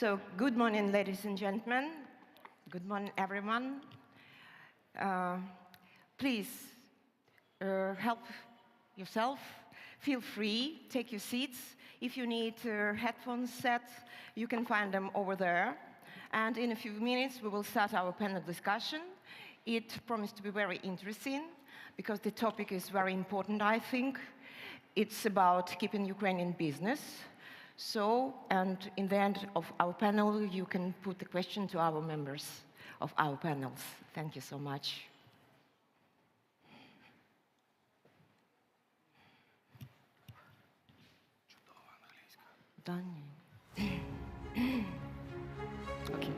So, good morning, ladies and gentlemen. Good morning, everyone. Please help yourself. Feel free, take your seats. If you need headphones set, you can find them over there. And in a few minutes, we will start our panel discussion. It promised to be very interesting because the topic is very important, I think. It's about keeping Ukraine in business. So, and in the end of our panel, you can put the question to our members of our panels. Thank you so much. Done. Okay.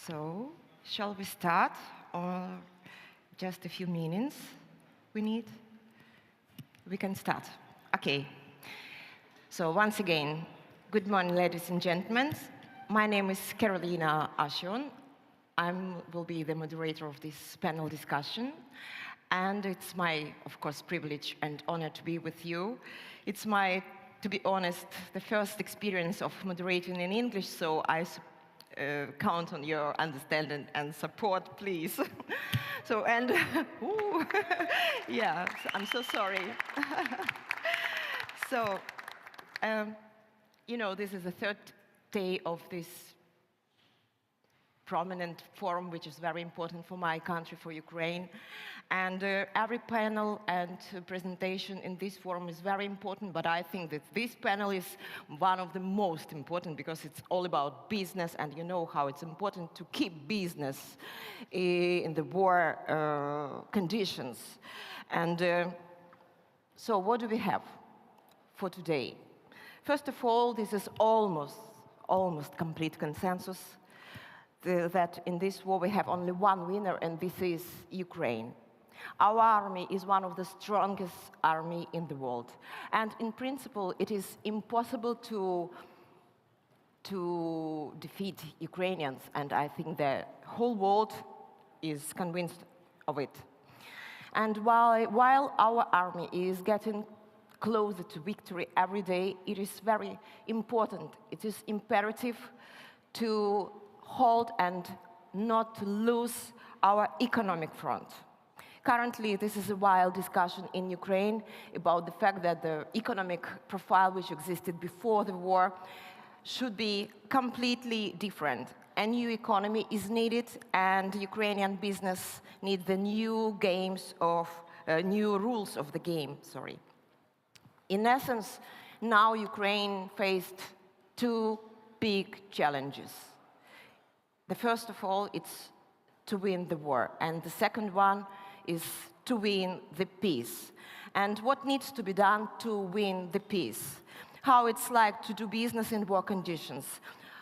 So, shall we start, or just a few minutes we need? We can start. Okay. So once again, good morning, ladies and gentlemen. My name is Carolina Ashion. I will be the moderator of this panel discussion. And it's my, of course, privilege and honor to be with you. It's my, to be honest, the first experience of moderating in English, so I count on your understanding and support, please. So, and, yeah, I'm so sorry. So, you know, this is the third day of this prominent forum, which is very important for my country, for Ukraine. And every panel and presentation in this forum is very important, but I think that this panel is one of the most important because it's all about business, and you know how it's important to keep business in the war conditions. And so what do we have for today? First of all, this is almost complete consensus that in this war we have only one winner, and this is Ukraine. Our army is one of the strongest armies in the world. And in principle, it is impossible to defeat Ukrainians, and I think the whole world is convinced of it. And while our army is getting closer to victory every day, it is very important, it is imperative to hold and not to lose our economic front. Currently, this is a wild discussion in Ukraine about the fact that the economic profile which existed before the war should be completely different. A new economy is needed, and Ukrainian business needs the new new rules of the game, sorry. In essence, now Ukraine faced two big challenges. The first of all, it's to win the war, and the second one is to win the peace. And what needs to be done to win the peace? How it's like to do business in war conditions?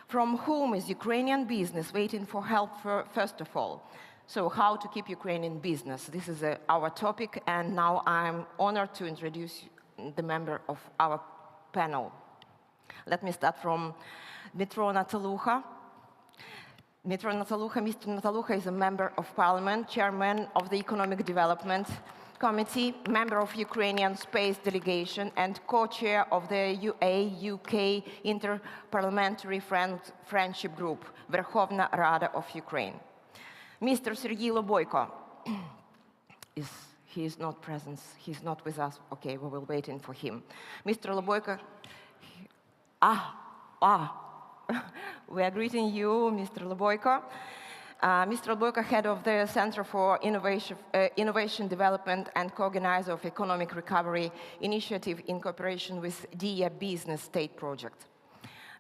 From whom is Ukrainian business waiting for help first of all? So how to keep Ukraine in business? This is our topic, and now I'm honored to introduce the member of our panel. Let me start from Dmytro Nataluha. Mr. Nataluha is a member of parliament, chairman of the Economic Development Committee, member of Ukrainian Space Delegation, and co-chair of the UA-UK Inter-Parliamentary Friendship Group, Верховна Rada of Ukraine. Mr. Sergei Loboyko he is not present, he's not with us. Okay, we will wait for him. Mr. Loboyko, we are greeting you, Mr. Loboyko. Mr. Loboyko, head of the Center for Innovation Development and co-organizer of Economic Recovery Initiative in cooperation with DIA Business State Project.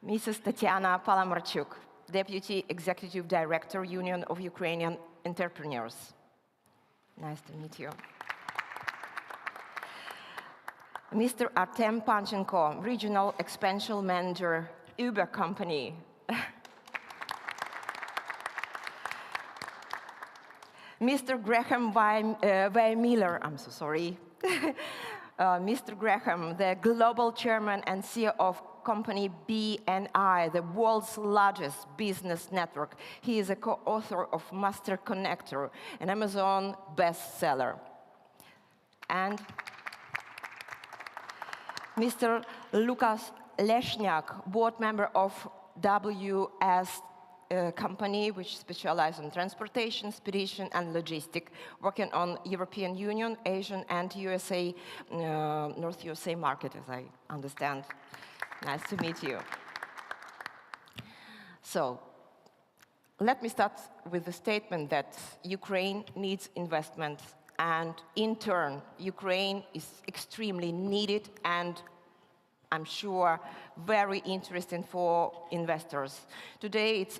Mrs. Tatiana Palamarchuk, Deputy Executive Director, Union of Ukrainian Entrepreneurs. Nice to meet you. Mr. Artem Panchenko, Regional Expansion Manager, Uber Company. Mr. Graham Weimiller, I'm so sorry. Mr. Graham, the Global Chairman and CEO of company BNI, the world's largest business network. He is a co-author of Master Connector, an Amazon bestseller. And Mr. Lukas Leszniak, board member of WS company which specializes in transportation, spedition, and logistics, working on European Union, Asian, and USA, North USA market, as I understand. Nice to meet you. So, let me start with the statement that Ukraine needs investment, and in turn, Ukraine is extremely needed and I'm sure very interesting for investors. Today, it's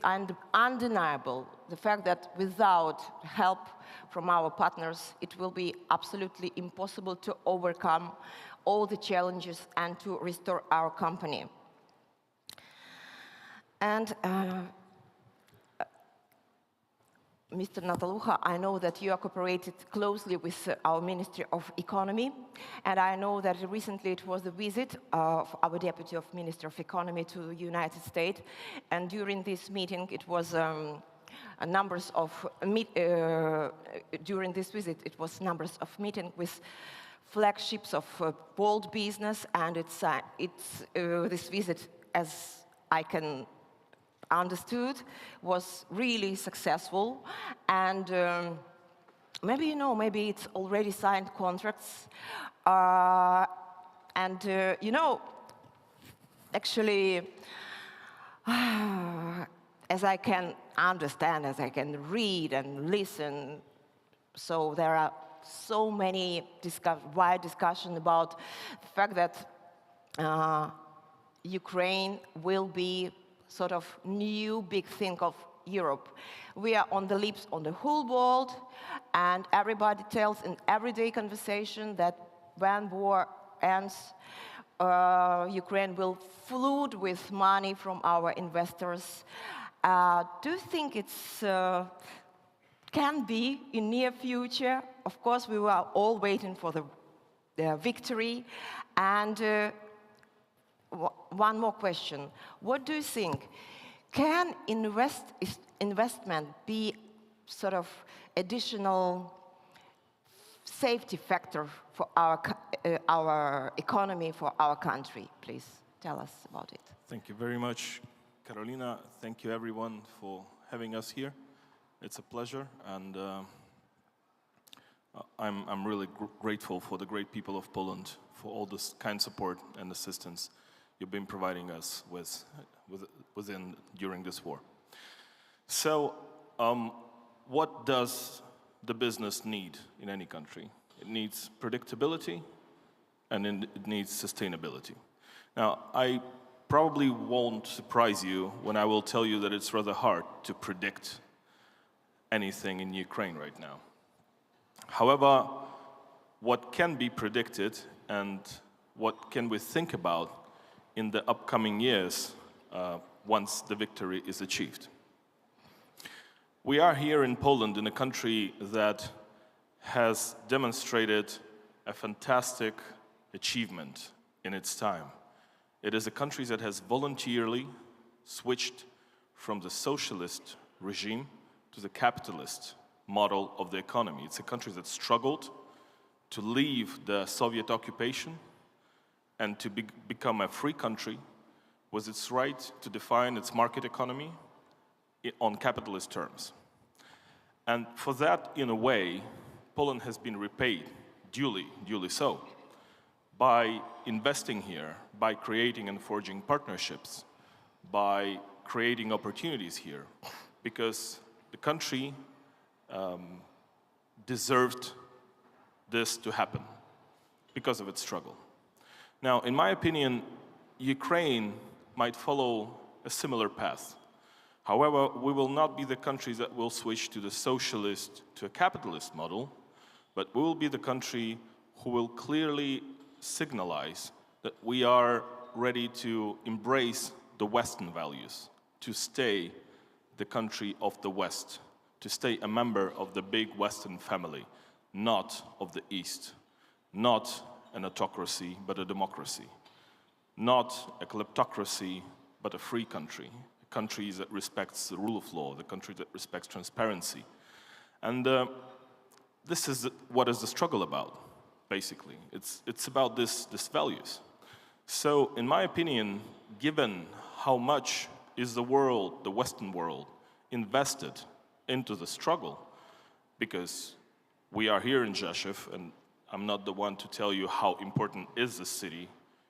undeniable the fact that without help from our partners, it will be absolutely impossible to overcome all the challenges and to restore our company. And Mr. Nataluha, I know that you have cooperated closely with our Ministry of Economy, and I know that recently it was the visit of our Deputy of Minister of Economy to the United States, and during this meeting it was during this visit it was numbers of meetings with flagships of bold business, and this visit, as I can understood, was really successful, and maybe you know, maybe it's already signed contracts, and you know, actually, as I can understand, as I can read and listen, so there are so many wide discussion about the fact that Ukraine will be sort of new big thing of Europe. We are on the lips on the whole world, and everybody tells in everyday conversation that when war ends, Ukraine will flood with money from our investors. Do you think it's can be in near future? Of course, we were all waiting for the victory, and one more question. What do you think? Can investment be sort of additional safety factor for our economy, for our country? Please tell us about it. Thank you very much, Carolina. Thank you, everyone, for having us here. It's a pleasure, and I'm really grateful for the great people of Poland for all this kind support and assistance you've been providing us during this war. So, what does the business need in any country? It needs predictability, and it needs sustainability. Now, I probably won't surprise you when I will tell you that it's rather hard to predict anything in Ukraine right now. However, what can be predicted and what can we think about in the upcoming years once the victory is achieved? We are here in Poland, in a country that has demonstrated a fantastic achievement in its time. It is a country that has voluntarily switched from the socialist regime to the capitalist model of the economy. It's a country that struggled to leave the Soviet occupation and to become a free country with its right to define its market economy on capitalist terms. And for that, in a way, Poland has been repaid, duly so, by investing here, by creating and forging partnerships, by creating opportunities here, because the country deserved this to happen because of its struggle. Now, in my opinion, Ukraine might follow a similar path. However, we will not be the country that will switch to the socialist to a capitalist model, but we will be the country who will clearly signalize that we are ready to embrace the Western values, to stay the country of the West, to stay a member of the big Western family, not of the East, not an autocracy, but a democracy. not a kleptocracy, but a free country, a country that respects the rule of law, the country that respects transparency. And this is what is the struggle about, basically. It's about these values. So, in my opinion, given how much is the world, the Western world, invested into the struggle, because we are here in Rzeszów, and I'm not the one to tell you how important is the city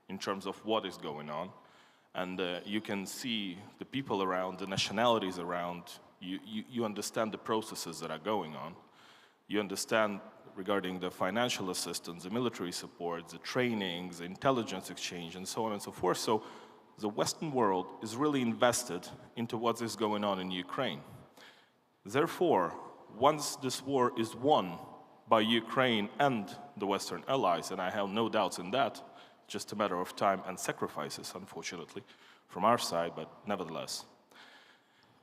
in terms of what is going on. And you can see the people around, the nationalities around, you understand the processes that are going on. You understand regarding the financial assistance, the military support, the trainings, the intelligence exchange, and so on and so forth. So the Western world is really invested into what is going on in Ukraine. Therefore, once this war is won by Ukraine and the Western allies, and I have no doubts in that, just a matter of time and sacrifices, unfortunately, from our side, but nevertheless.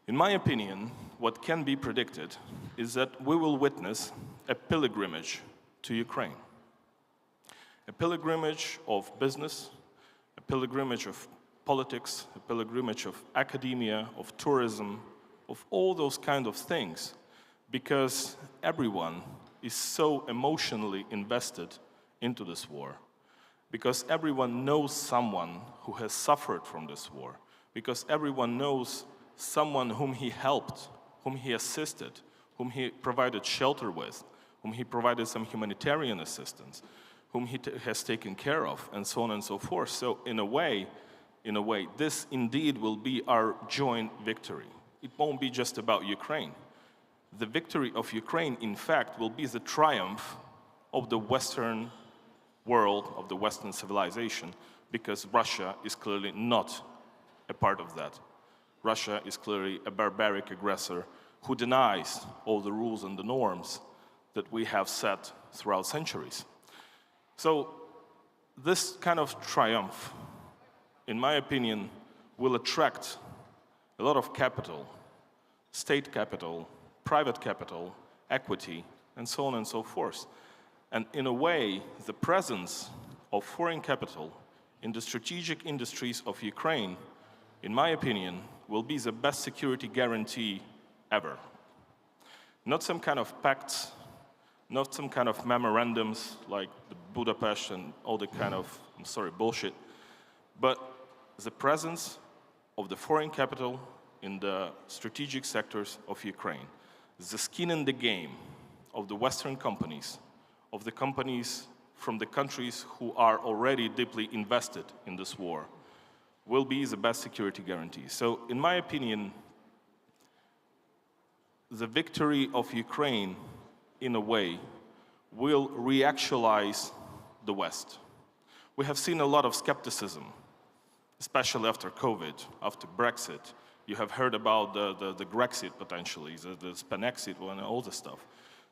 In my opinion, what can be predicted is that we will witness a pilgrimage to Ukraine. A pilgrimage of business, a pilgrimage of politics, a pilgrimage of academia, of tourism, of all those kind of things, because everyone is so emotionally invested into this war, because everyone knows someone who has suffered from this war, because everyone knows someone whom he helped, whom he assisted, whom he provided shelter with, whom he provided some humanitarian assistance, whom he has taken care of, and so on and so forth. So in a way, this indeed will be our joint victory. It won't be just about Ukraine. The victory of Ukraine, in fact, will be the triumph of the Western world, of the Western civilization, because Russia is clearly not a part of that. Russia is clearly a barbaric aggressor who denies all the rules and the norms that we have set throughout centuries. So this kind of triumph, in my opinion, will attract a lot of capital, state capital, private capital, equity, and so on and so forth. And in a way, the presence of foreign capital in the strategic industries of Ukraine, in my opinion, will be the best security guarantee ever. Not some kind of pacts, not some kind of memorandums like the Budapest and all the kind of, bullshit, but the presence of the foreign capital in the strategic sectors of Ukraine. The skin in the game of the Western companies, of the companies from the countries who are already deeply invested in this war, will be the best security guarantee. So, in my opinion, the victory of Ukraine, in a way, will reactualize the West. We have seen a lot of skepticism, especially after COVID, after Brexit. You have heard about the Grexit potentially, the Spanexit and all this stuff.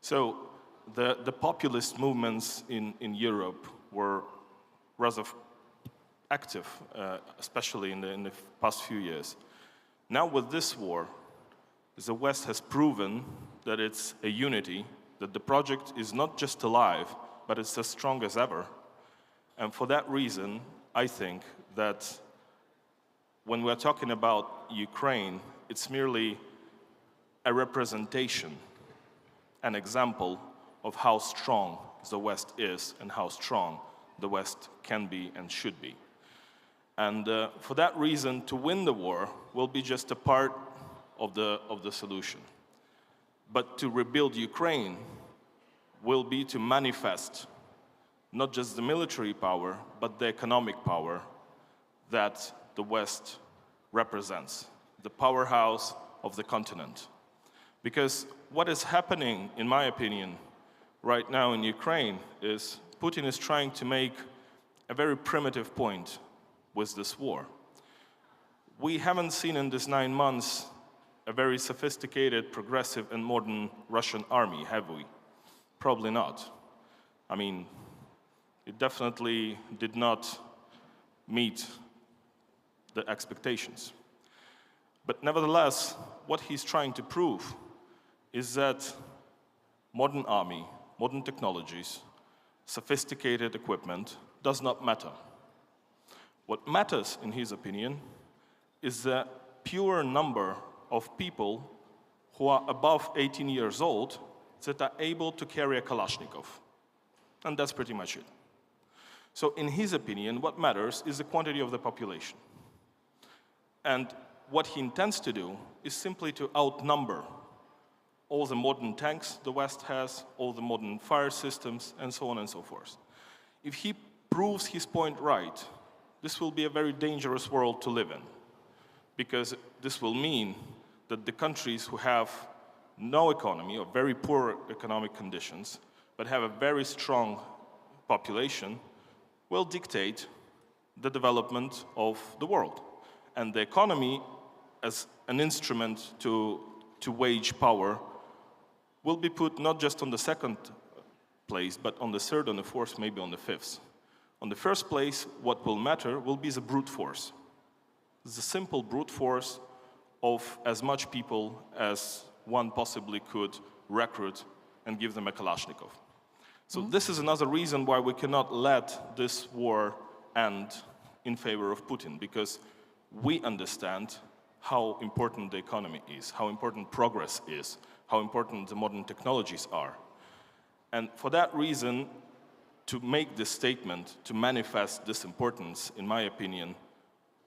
So the populist movements in Europe were rather active, especially in the past few years. Now with this war, the West has proven that it's a unity, that the project is not just alive, but it's as strong as ever. And for that reason, I think that when we're talking about Ukraine, it's merely a representation, an example of how strong the West is and how strong the West can be and should be. And for that reason, to win the war will be just a part of the solution. But to rebuild Ukraine will be to manifest not just the military power, but the economic power that the West represents, the powerhouse of the continent. Because what is happening, in my opinion, right now in Ukraine is Putin is trying to make a very primitive point with this war. We haven't seen in these 9 months a very sophisticated, progressive, and modern Russian army, have we? Probably not. I mean, it definitely did not meet the expectations. But nevertheless, what he's trying to prove is that modern army, modern technologies, sophisticated equipment does not matter. What matters, in his opinion, is the pure number of people who are above 18 years old that are able to carry a Kalashnikov. And that's pretty much it. So in his opinion, what matters is the quantity of the population. And what he intends to do is simply to outnumber all the modern tanks the West has, all the modern fire systems, and so on and so forth. If he proves his point right, this will be a very dangerous world to live in, because this will mean that the countries who have no economy or very poor economic conditions, but have a very strong population, will dictate the development of the world. And the economy, as an instrument to wage power, will be put not just on the second place, but on the third, on the fourth, maybe on the fifth. On the first place, what will matter will be the brute force. The simple brute force of as much people as one possibly could recruit and give them a Kalashnikov. So this is another reason why we cannot let this war end in favor of Putin, because we understand how important the economy is, how important progress is, how important the modern technologies are. And for that reason, to make this statement, to manifest this importance, in my opinion,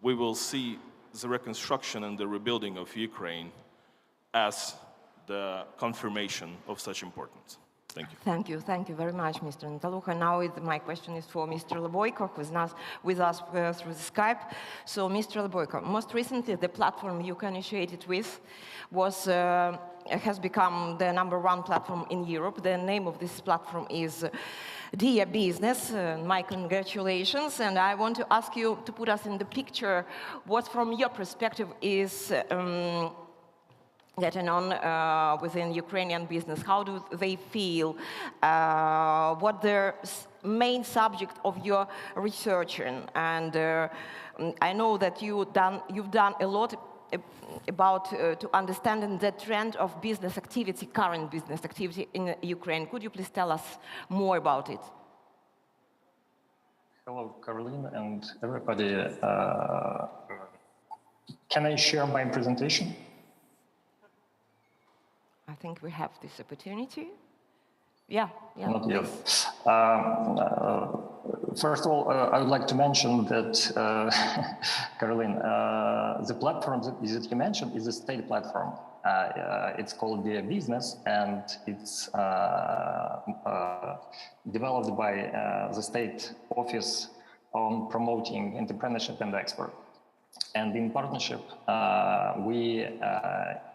we will see the reconstruction and the rebuilding of Ukraine as the confirmation of such importance. Thank you. Thank you very much, Mr. Nataluka. Now my question is for Mr. Leboyko, who is with us through the Skype. So, Mr. Leboyko, most recently the platform you initiated with has become the #1 platform in Europe. The name of this platform is Dear Business. My congratulations, and I want to ask you to put us in the picture what from your perspective is getting on within Ukrainian business. How do they feel? What their main subject of your researching? And I know that you've done a lot about to understanding the trend of business activity, current business activity in Ukraine. Could you please tell us more about it? Hello, Caroline and everybody. Can I share my presentation? I think we have this opportunity. Yeah. Not yet. First of all, I would like to mention that, Caroline, the platform that you mentioned is a state platform. It's called Dear Business, and it's developed by the state office on promoting entrepreneurship and export. And in partnership, we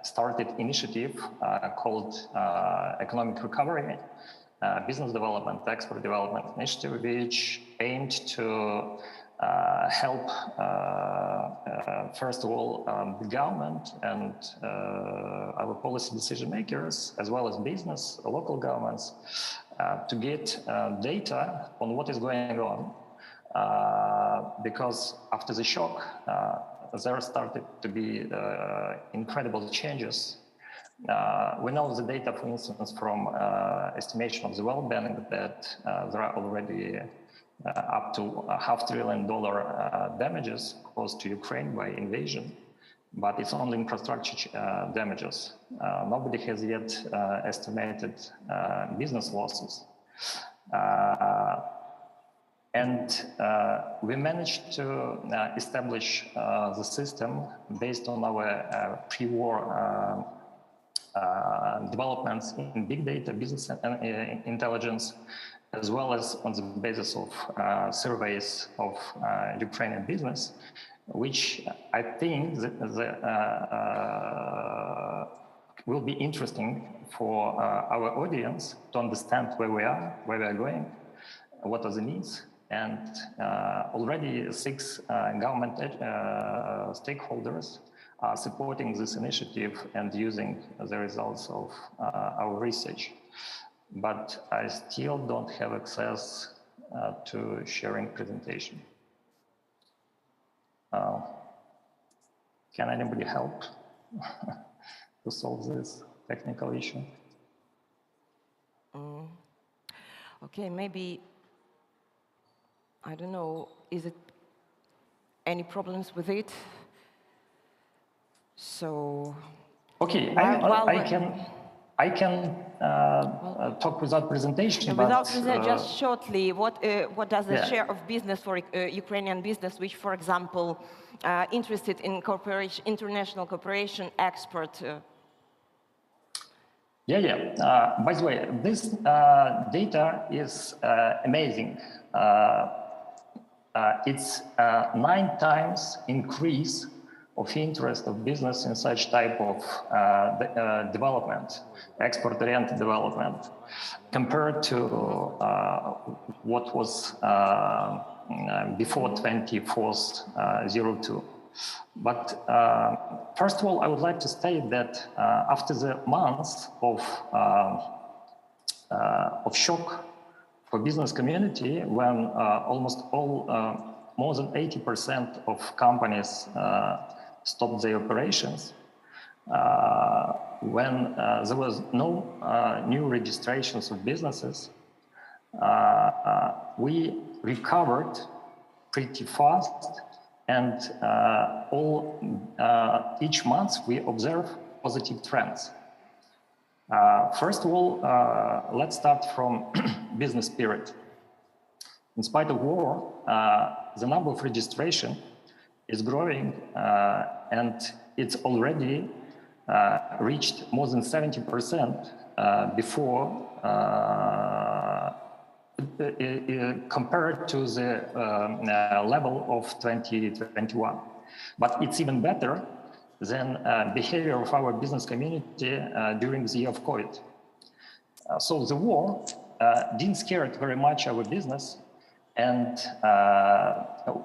started initiative called Economic Recovery, Business Development, Export Development Initiative, which aimed to help, first of all, the government and our policy decision makers, as well as business, local governments, to get data on what is going on. Because after the shock, there started to be incredible changes. We know the data, for instance, from estimation of the World Bank that there are already up to $500 billion damages caused to Ukraine by invasion, but it's only infrastructure damages. Nobody has yet estimated business losses. And we managed to establish the system based on our pre-war developments in big data, business intelligence, as well as on the basis of surveys of Ukrainian business, which I think will be interesting for our audience to understand where we are, where we are going, what are the needs. And already 6 government stakeholders are supporting this initiative and using the results of our research. But I still don't have access to sharing presentation. Can anybody help to solve this technical issue? Okay, maybe, I don't know, is it any problems with it. So, okay, I can talk without presentation. Without but just shortly, what does the share of business for Ukrainian business, which, for example, interested in international cooperation, export? By the way, this data is amazing. It's 9 times increase of interest of business in such type of development, export-oriented development, compared to what was before 24/02. But first of all, I would like to state that after the months of shock for business community, when almost all, more than 80% of companies stopped their operations, when there was no new registrations of businesses, we recovered pretty fast, and each month we observe positive trends. First of all, let's start from business spirit. In spite of war, the number of registration is growing, and it's already reached more than 70% before compared to the level of 2021. But it's even better than behavior of our business community during the year of COVID. So the war didn't scare it very much our business, and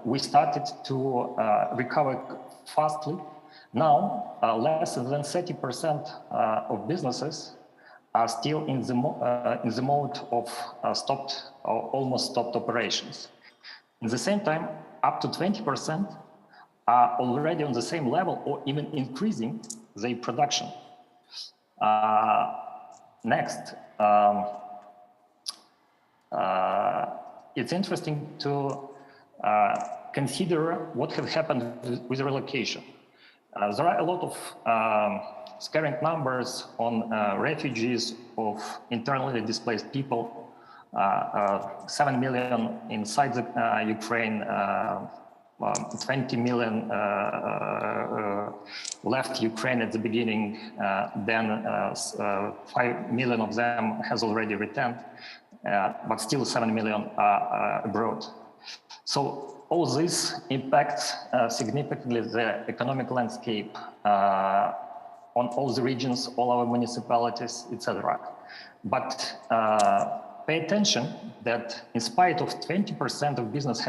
we started to recover fastly. Now, less than 30% of businesses are still in the mode of stopped or almost stopped operations. At the same time, up to 20% are already on the same level or even increasing their production. Next, it's interesting to consider what have happened with relocation. There are a lot of scaring numbers on refugees, of internally displaced people, 7 million inside the Ukraine, 20 million left Ukraine at the beginning, then 5 million of them has already returned, but still 7 million are abroad. So all this impacts significantly the economic landscape on all the regions, all our municipalities, etc. But pay attention that in spite of 20% of business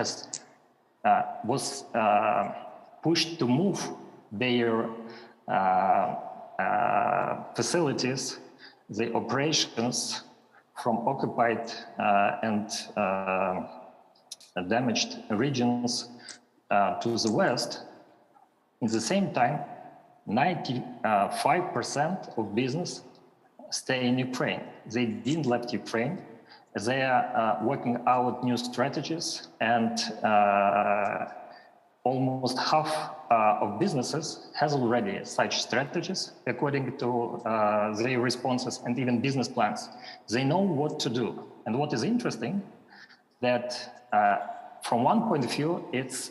was pushed to move their facilities, the operations from occupied and damaged regions to the west. At the same time, 95% of business stay in Ukraine. They didn't left Ukraine. They are working out new strategies, and almost half of businesses has already such strategies according to their responses and even business plans. They know what to do. And what is interesting, that from one point of view,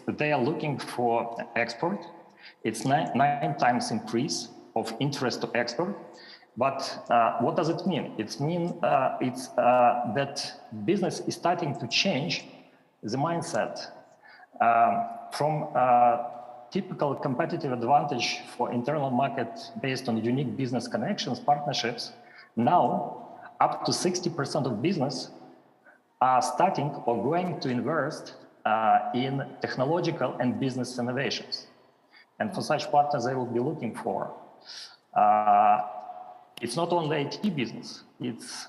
they are looking for export. It's 9 times increase of interest to export. But what does it mean? It means that business is starting to change the mindset from typical competitive advantage for internal market based on unique business connections, partnerships. Now, up to 60% of business are starting or going to invest in technological and business innovations. And for such partners, they will be looking for. It's not only IT business, it's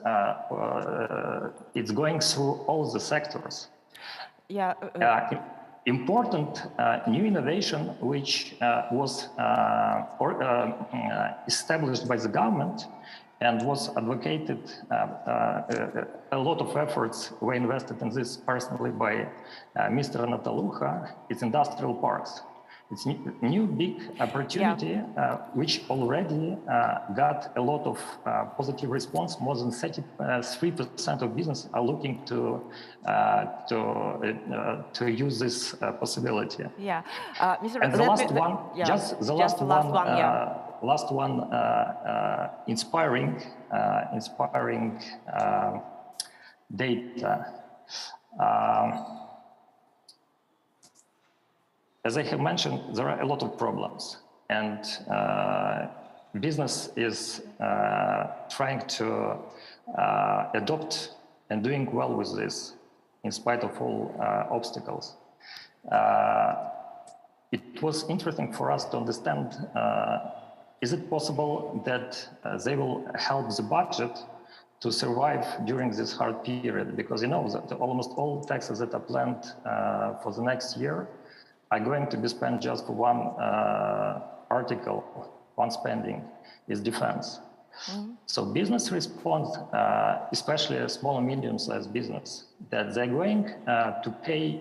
going through all the sectors. Yeah. Important new innovation, which was established by the government, and was advocated. A lot of efforts were invested in this personally by Mr. Natalucha. It's industrial parks. It's new big opportunity, which already got a lot of positive response. More than 33% of business are looking to use this possibility. Yeah, Mr. And the last one, last one, inspiring data. As I have mentioned, there are a lot of problems, and business is trying to adopt and doing well with this, in spite of all obstacles. It was interesting for us to understand, is it possible that they will help the budget to survive during this hard period? Because you know that almost all taxes that are planned for the next year are going to be spent just for one article, one spending, is defense. Mm-hmm. So business responds, especially small and medium-sized business, that they're going to pay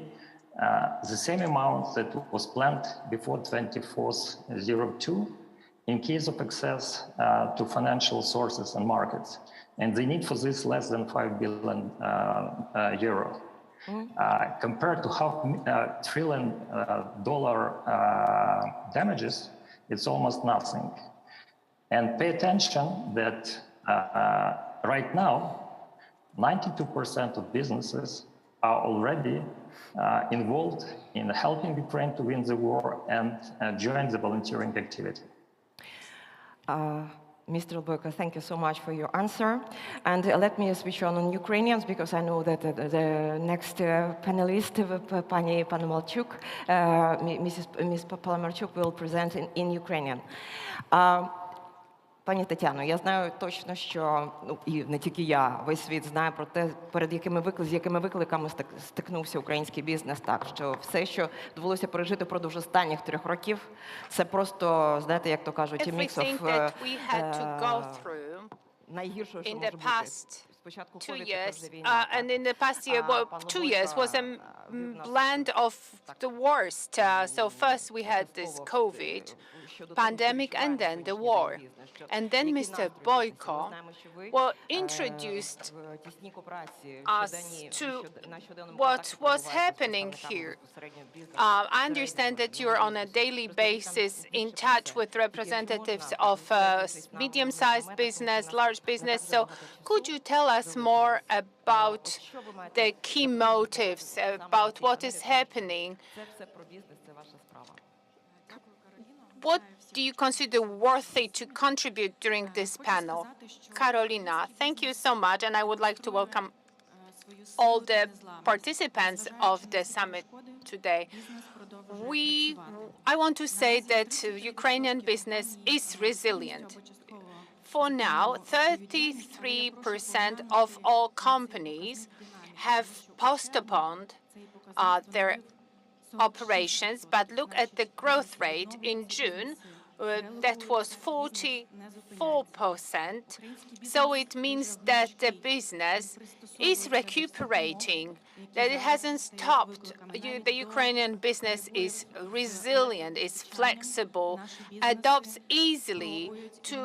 the same amount that was planned before 24/02 in case of access to financial sources and markets. And they need for this less than 5 billion euro. Compared to $500 billion damages, it's almost nothing. And pay attention that right now, 92% of businesses are already involved in helping Ukraine to win the war and join the volunteering activity. Mr. Boyko, thank you so much for your answer. And let me switch on Ukrainians, because I know that the next panelist, Pani Panomalchuk, Ms. Palamarchuk, will present in Ukrainian. Пані Тетяно, я знаю точно, що, і не тільки я, весь світ знає про те, з якими викликами стикнувся український бізнес, так, що все, що довелося пережити впродовж останніх 3 років, це просто, знаєте, як то кажуть, мікс найгіршого, що може бути. 2 years, and in the past year, 2 years was a blend of the worst. So first we had this COVID pandemic and then the war. And then Mr. Boyko introduced us to what was happening here. I understand that you're on a daily basis in touch with representatives of medium-sized business, large business. So could you tell us more about the key motives, about what is happening? What do you consider worthy to contribute during this panel? Karolina, thank you so much, and I would like to welcome all the participants of the summit today. I want to say that Ukrainian business is resilient. For now, 33% of all companies have postponed their operations, but look at the growth rate in June, that was 44%. So it means that the business is recuperating, that it hasn't stopped. The Ukrainian business is resilient, is flexible, adopts easily to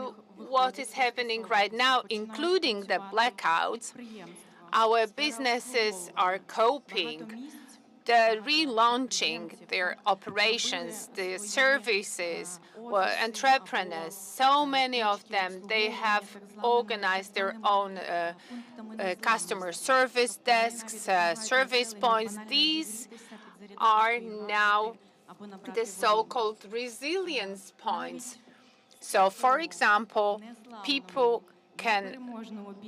what is happening right now, including the blackouts. Our businesses are coping. They're relaunching their operations, the services, entrepreneurs, so many of them, they have organized their own customer service desks, service points. These are now the so-called resilience points. So, for example, people can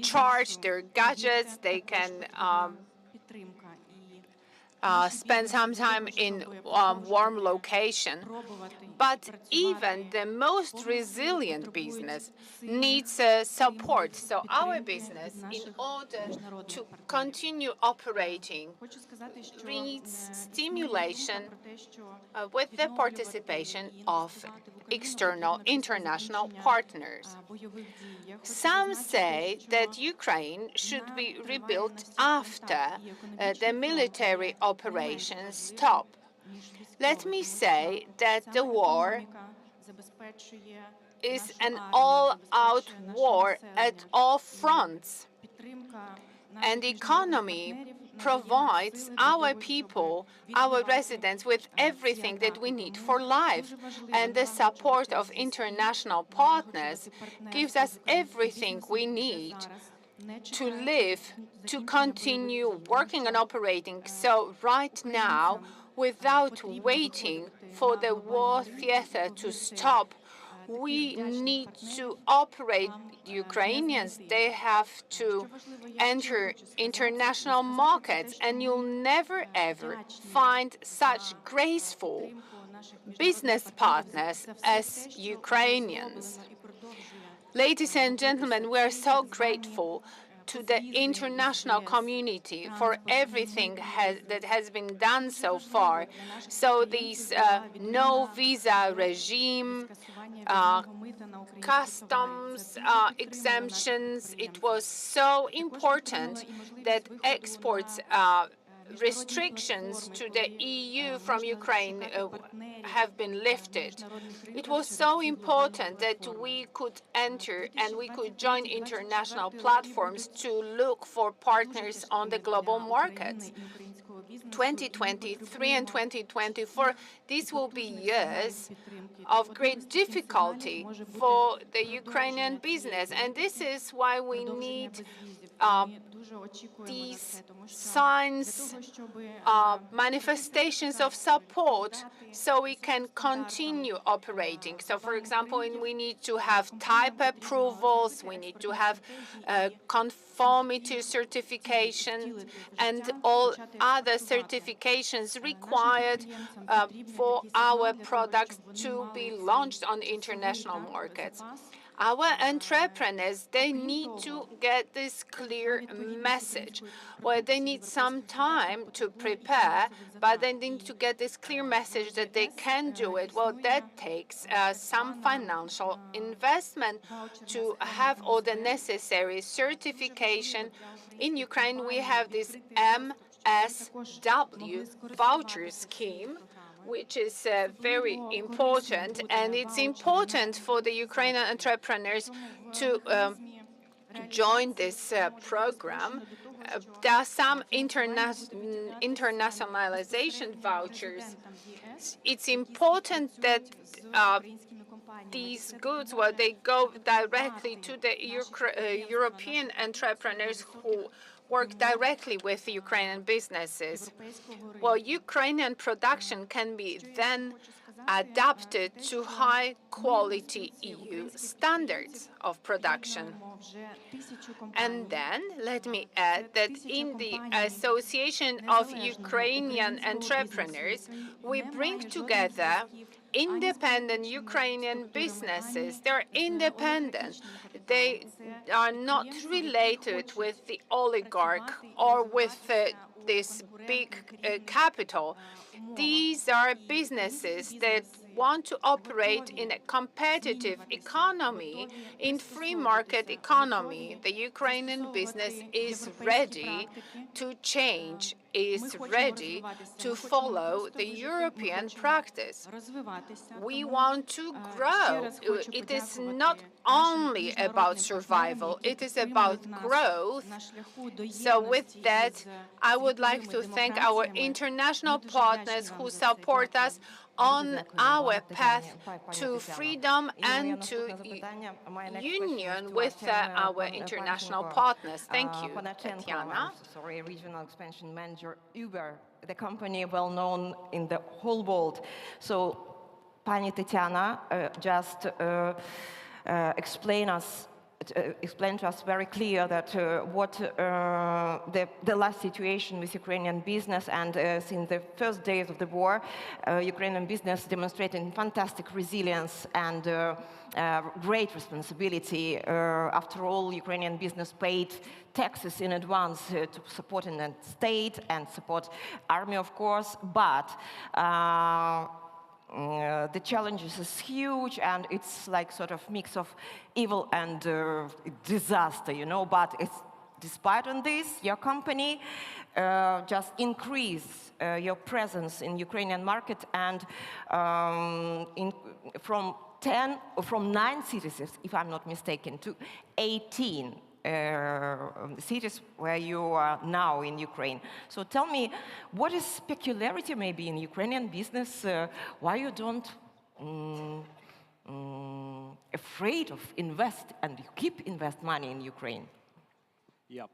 charge their gadgets, they can spend some time in warm location. But even the most resilient business needs support. So our business, in order to continue operating, needs stimulation with the participation of external international partners. Some say that Ukraine should be rebuilt after the military operations stop. Let me say that the war is an all-out war at all fronts, and the economy provides our people, our residents, with everything that we need for life. And the support of international partners gives us everything we need to live, to continue working and operating. So right now, without waiting for the war theater to stop, we need to operate. Ukrainians, they have to enter international markets, and you'll never ever find such graceful business partners as Ukrainians. Ladies and gentlemen, we are so grateful to the international community for everything that has been done so far. So this no visa regime, customs exemptions, it was so important that exports restrictions to the EU from Ukraine have been lifted. It was so important that we could enter and we could join international platforms to look for partners on the global markets. 2023 and 2024, these will be years of great difficulty for the Ukrainian business, and this is why we need these signs, manifestations of support so we can continue operating. So, for example, we need to have type approvals, we need to have conformity certification and all other certifications required for our products to be launched on international markets. Our entrepreneurs, they need to get this clear message. Well, they need some time to prepare, but they need to get this clear message that they can do it. Well, that takes some financial investment to have all the necessary certification. In Ukraine, we have this MSW voucher scheme, which is very important, and it's important for the Ukrainian entrepreneurs to join this program. There are some internationalization vouchers. It's important that these goods, well, they go directly to the European entrepreneurs who work directly with Ukrainian businesses. Well, Ukrainian production can be then adapted to high-quality EU standards of production. And then, let me add that in the Association of Ukrainian Entrepreneurs, we bring together independent Ukrainian businesses. They're independent. They are not related with the oligarch or with this big capital. These are businesses that want to operate in a competitive economy, in free market economy. The Ukrainian business is ready to change, is ready to follow the European practice. We want to grow. It is not only about survival, it is about growth. So with that, I would like to thank our international partners who support us on our path to freedom and to union with our international partners. Thank you, Tatiana. Sorry, Regional Expansion Manager, Uber, the company well known in the whole world. So, Pani Tatiana just explained to us very clear that what the last situation with Ukrainian business, and since the first days of the war, Ukrainian business demonstrating fantastic resilience and great responsibility. After all, Ukrainian business paid taxes in advance to support the state and support army, of course, but the challenges is huge, and it's like sort of mix of evil and disaster, you know. But it's, despite on this, your company just increase your presence in Ukrainian market, and from 9 cities, if I'm not mistaken, to 18 cities where you are now in Ukraine. So tell me, what is peculiarity maybe in Ukrainian business? Why you don't afraid of invest, and you keep invest money in Ukraine? Yeah.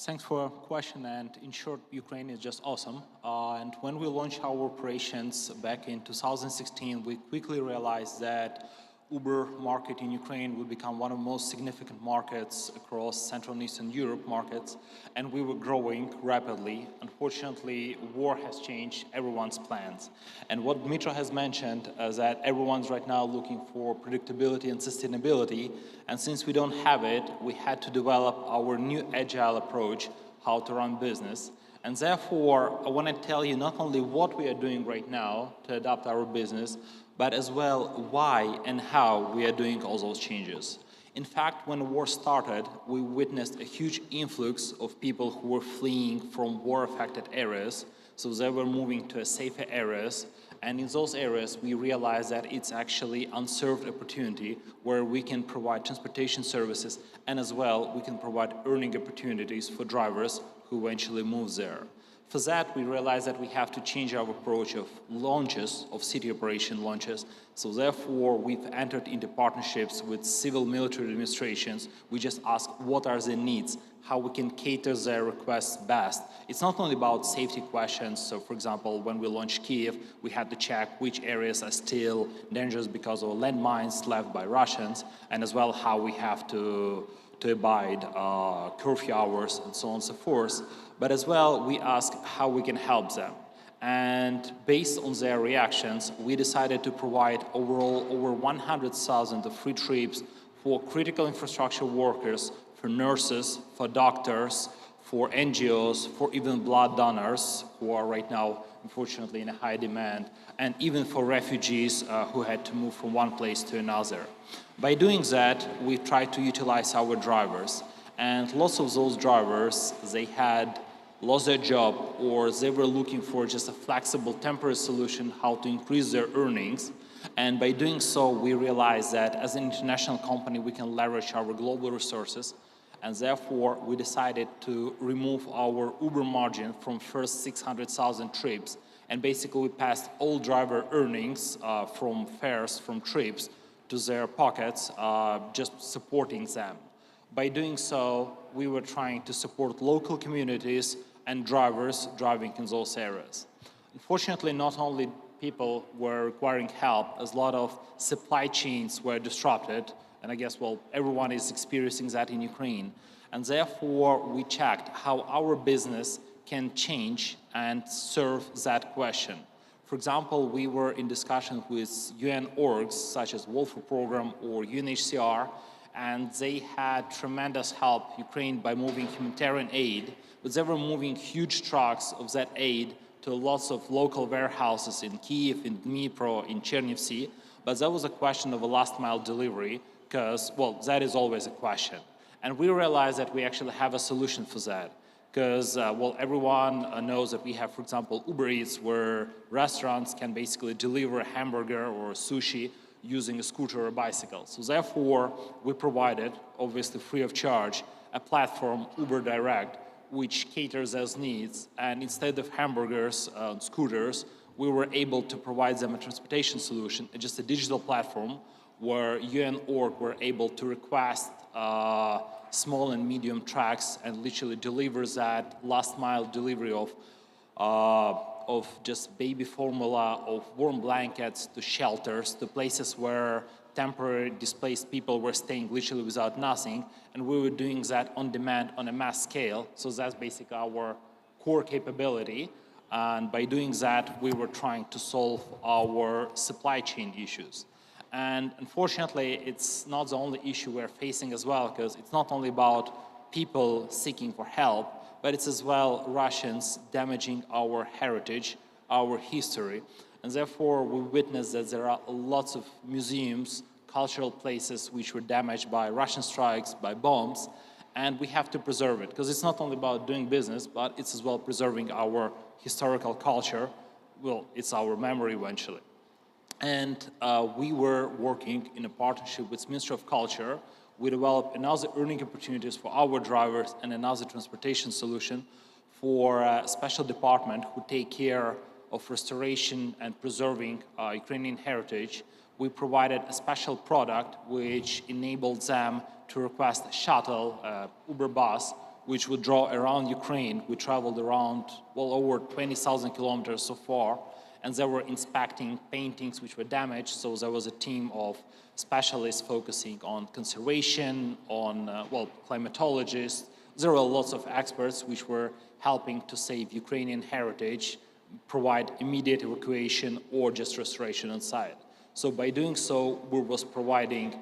Thanks for the question, and in short, Ukraine is just awesome. And when we launched our operations back in 2016, we quickly realized that Uber market in Ukraine would become one of the most significant markets across Central and Eastern Europe markets, and we were growing rapidly. Unfortunately, war has changed everyone's plans. And what Dmitro has mentioned is that everyone's right now looking for predictability and sustainability, and since we don't have it, we had to develop our new agile approach, how to run business. And therefore, I want to tell you not only what we are doing right now to adapt our business, but as well why and how we are doing all those changes. In fact, when the war started, we witnessed a huge influx of people who were fleeing from war-affected areas, so they were moving to safer areas. And in those areas, we realized that it's actually unserved opportunity where we can provide transportation services, and as well, we can provide earning opportunities for drivers who eventually move there. For that, we realized that we have to change our approach of launches, of city operation launches. So therefore, we've entered into partnerships with civil military administrations. We just ask what are their needs, how we can cater their requests best. It's not only about safety questions. So for example, when we launched Kiev, we had to check which areas are still dangerous because of landmines left by Russians, and as well how we have to abide curfew hours and so on and so forth. But as well, we ask how we can help them. And based on their reactions, we decided to provide overall over 100,000 of free trips for critical infrastructure workers, for nurses, for doctors, for NGOs, for even blood donors who are right now, unfortunately, in a high demand, and even for refugees who had to move from one place to another. By doing that, we tried to utilize our drivers. And lots of those drivers, they had lost their job, or they were looking for just a flexible temporary solution how to increase their earnings. And by doing so, we realized that as an international company, we can leverage our global resources. And therefore, we decided to remove our Uber margin from first 600,000 trips. And basically, we passed all driver earnings from fares, from trips, to their pockets, just supporting them. By doing so, we were trying to support local communities and drivers driving in those areas. Unfortunately, not only people were requiring help, as a lot of supply chains were disrupted, and I guess, well, everyone is experiencing that in Ukraine. And therefore, we checked how our business can change and serve that question. For example, we were in discussion with UN orgs such as Worldforukraine or UNHCR, and they had tremendous help Ukraine by moving humanitarian aid, but they were moving huge trucks of that aid to lots of local warehouses in Kiev, in Dnipro, in Chernivtsi. But that was a question of a last mile delivery, because, well, that is always a question. And we realized that we actually have a solution for that. Because, well, everyone knows that we have, for example, Uber Eats, where restaurants can basically deliver a hamburger or sushi using a scooter or a bicycle. So therefore, we provided, obviously free of charge, a platform, Uber Direct, which caters as needs. And instead of hamburgers and scooters, we were able to provide them a transportation solution, just a digital platform where UN org were able to request small and medium trucks and literally deliver that last mile delivery of just baby formula, of warm blankets to shelters, to places where temporary displaced people were staying literally without nothing. And we were doing that on demand on a mass scale. So that's basically our core capability. And by doing that, we were trying to solve our supply chain issues. And unfortunately, it's not the only issue we're facing as well, because it's not only about people seeking for help, but it's as well Russians damaging our heritage, our history. And therefore, we witnessed that there are lots of museums, cultural places which were damaged by Russian strikes, by bombs, and we have to preserve it. Because it's not only about doing business, but it's as well preserving our historical culture. Well, it's our memory eventually. And we were working in a partnership with Ministry of Culture. We developed another earning opportunities for our drivers and another transportation solution for a special department who take care of restoration and preserving Ukrainian heritage. We provided a special product which enabled them to request a shuttle, Uber bus, which would draw around Ukraine. We traveled around well over 20,000 kilometers so far, and they were inspecting paintings which were damaged. So there was a team of specialists focusing on conservation, on, climatologists. There were lots of experts which were helping to save Ukrainian heritage, provide immediate evacuation or just restoration on site. So by doing so, we was providing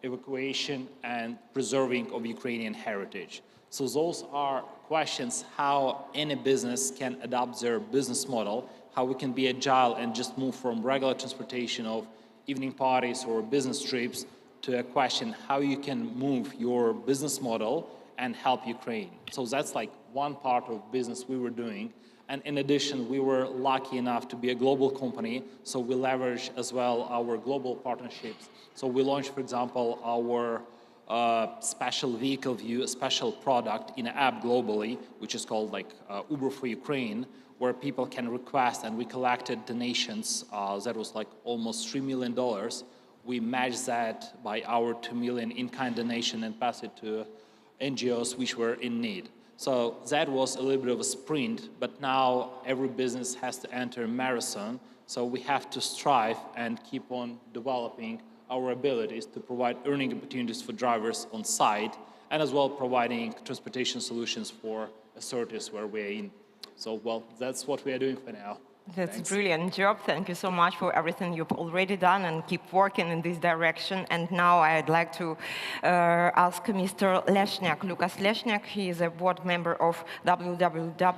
evacuation and preserving of Ukrainian heritage. So those are questions how any business can adapt their business model, how we can be agile and just move from regular transportation of evening parties or business trips to a question how you can move your business model and help Ukraine. So that's like one part of business we were doing. And in addition, we were lucky enough to be a global company, so we leverage as well our global partnerships. So we launched, for example, our special vehicle view, a special product in an app globally, which is called like W4UKraine, where people can request, and we collected donations. That was like almost $3 million. We matched that by our $2 million in-kind donation and passed it to NGOs which were in need. So that was a little bit of a sprint, but now every business has to enter a marathon. So we have to strive and keep on developing our abilities to provide earning opportunities for drivers on site, and as well providing transportation solutions for authorities where we're in. So, well, that's what we are doing for now. That's Thanks. a brilliant job. Thank you so much for everything you've already done, and keep working in this direction. And now I'd like to ask Mr. Leshniak, Lukas Leshniak. He is a board member of WWS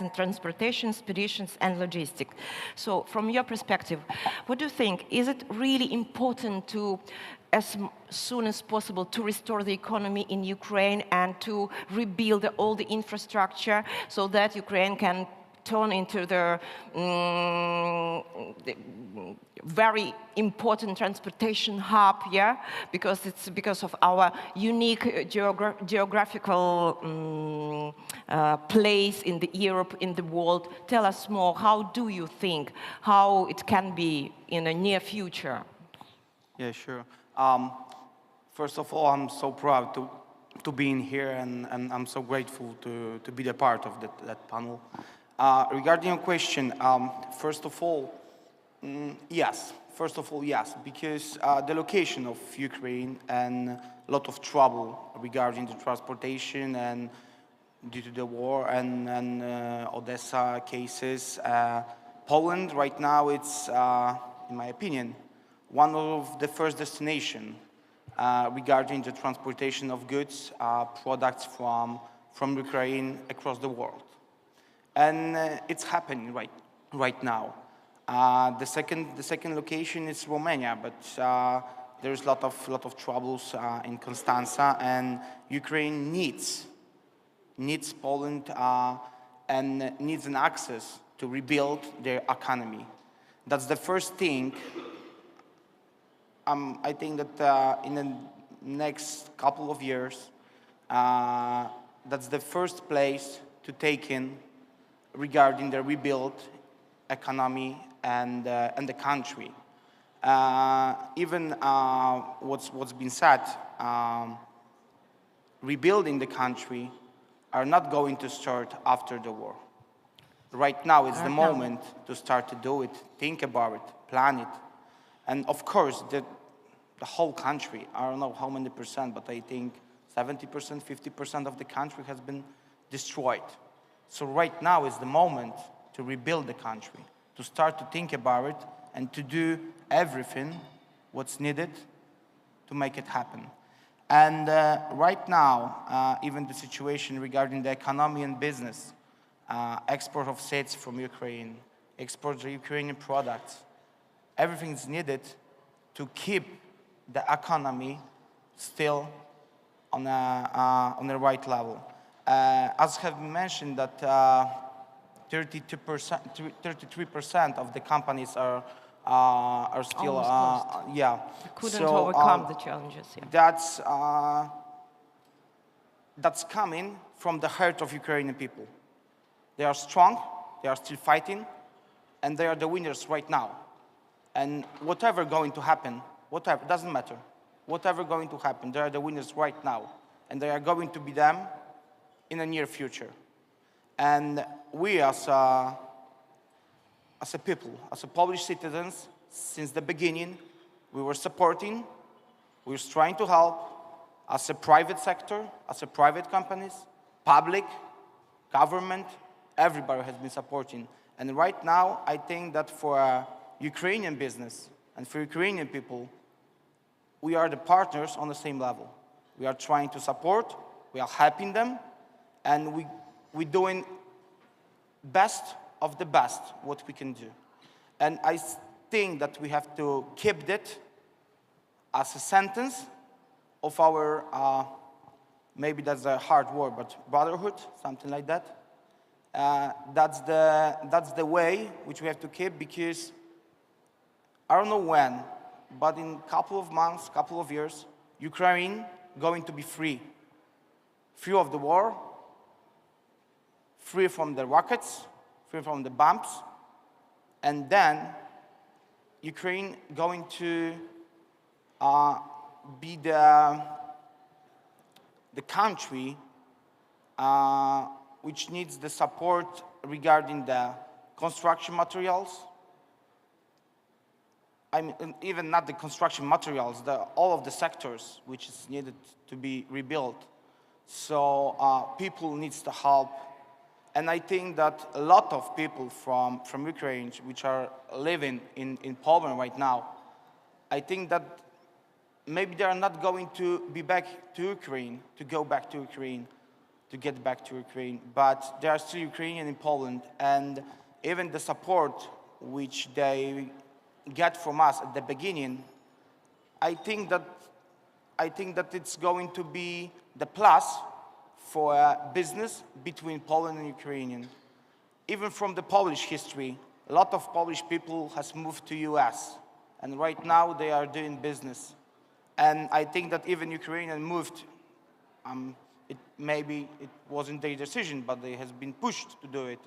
in Transportation, Speditions and Logistics. So from your perspective, what do you think? Is it really important to, as soon as possible, to restore the economy in Ukraine and to rebuild all the infrastructure so that Ukraine can turn into the very important transportation hub, yeah? Because it's because of our unique geographical place in the Europe, in the world. Tell us more, how do you think, how it can be in the near future? Yeah, sure. First of all, I'm so proud to be in here, and I'm so grateful to be a part of that panel. Regarding your question, first of all, yes. First of all, yes, because the location of Ukraine and a lot of trouble regarding the transportation and due to the war and Odessa cases, Poland right now it's, in my opinion, one of the first destination regarding the transportation of goods, products from Ukraine across the world. And it's happening right now. The second location is Romania, but there's a lot of troubles in Constanța, and Ukraine needs Poland and needs an access to rebuild their economy. That's the first thing. I think that in the next couple of years, that's the first place to take in regarding the rebuild economy and the country. Even what's been said, rebuilding the country are not going to start after the war. Right now is the moment to start to do it, think about it, plan it. And of course, the whole country, I don't know how many percent, but I think 70%, 50% of the country has been destroyed. So right now is the moment to rebuild the country, to start to think about it and to do everything what's needed to make it happen. And right now, even the situation regarding the economy and business, export of seeds from Ukraine, export the Ukrainian products. Everything is needed to keep the economy still on a right level. As have been mentioned, that 33% of the companies are still yeah. We couldn't overcome the challenges. Yeah. That's coming from the heart of Ukrainian people. They are strong, they are still fighting, and they are the winners right now. And whatever going to happen, whatever, doesn't matter. Whatever going to happen, they are the winners right now. And they are going to be them in the near future. And we as a people, as a Polish citizens, since the beginning, we were supporting, we were trying to help, as a private sector, as a private companies, public, government, everybody has been supporting. And right now, I think that for Ukrainian business and for Ukrainian people, we are the partners on the same level. We are trying to support, we are helping them, and we're doing best of the best what we can do. And I think that we have to keep that as a sentence of our, maybe that's a hard word, but brotherhood, something like that. That's the way which we have to keep, because I don't know when, but in a couple of months, couple of years, Ukraine going to be free. Free of the war, free from the rockets, free from the bombs, and then Ukraine going to be the country which needs the support regarding the construction materials. I mean, even not the construction materials, all of the sectors which is needed to be rebuilt. So people needs to help. And I think that a lot of people from Ukraine, which are living in Poland right now, I think that maybe they are not going to be back to Ukraine, to go back to Ukraine, to get back to Ukraine, but they are still Ukrainian in Poland. And even the support which they get from us at the beginning, I think that it's going to be the plus for business between Poland and Ukrainian. Even from the Polish history, a lot of Polish people has moved to US, and right now they are doing business. And I think that even Ukrainian moved, maybe it wasn't their decision, but they has been pushed to do it.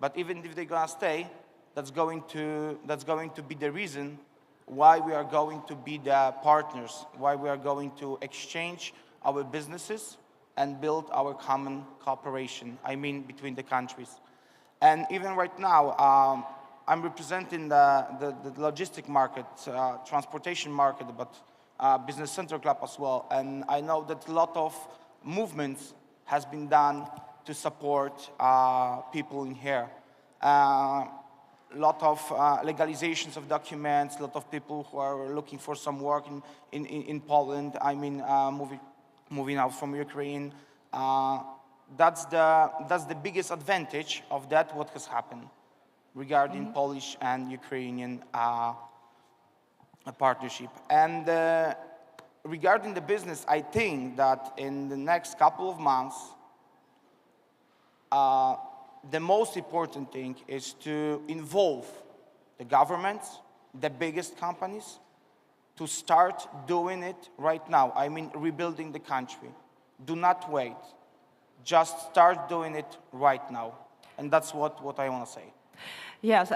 But even if they're gonna stay, that's going to be the reason why we are going to be the partners, why we are going to exchange our businesses and build our common cooperation, I mean, between the countries. And even right now, I'm representing the logistic market, transportation market, but Business Center Club as well. And I know that a lot of movements has been done to support people in here. A lot of legalizations of documents, a lot of people who are looking for some work in Poland, I mean, moving out from Ukraine. That's the biggest advantage of that, what has happened regarding Polish and Ukrainian partnership. And regarding the business, I think that in the next couple of months, the most important thing is to involve the governments, the biggest companies, to start doing it right now. I mean, rebuilding the country. Do not wait. Just start doing it right now. And that's what I want to say. Yes,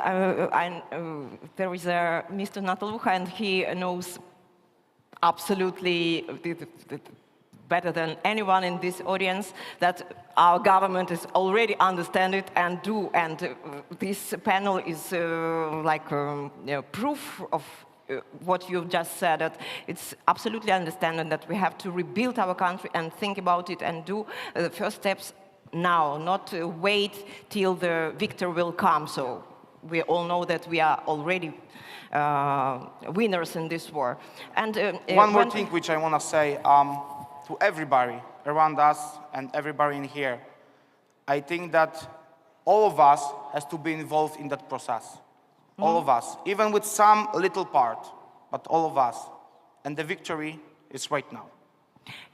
there is a Mr. Natalucha, and he knows absolutely better than anyone in this audience that our government is already understand it and do. And this panel is like proof of what you've just said, that it's absolutely understanding that we have to rebuild our country and think about it and do the first steps now, not wait till the victor will come. So we all know that we are already winners in this war. And one more thing which I want to say to everybody around us and everybody in here. I think that all of us has to be involved in that process. All of us, even with some little part, but all of us. And the victory is right now.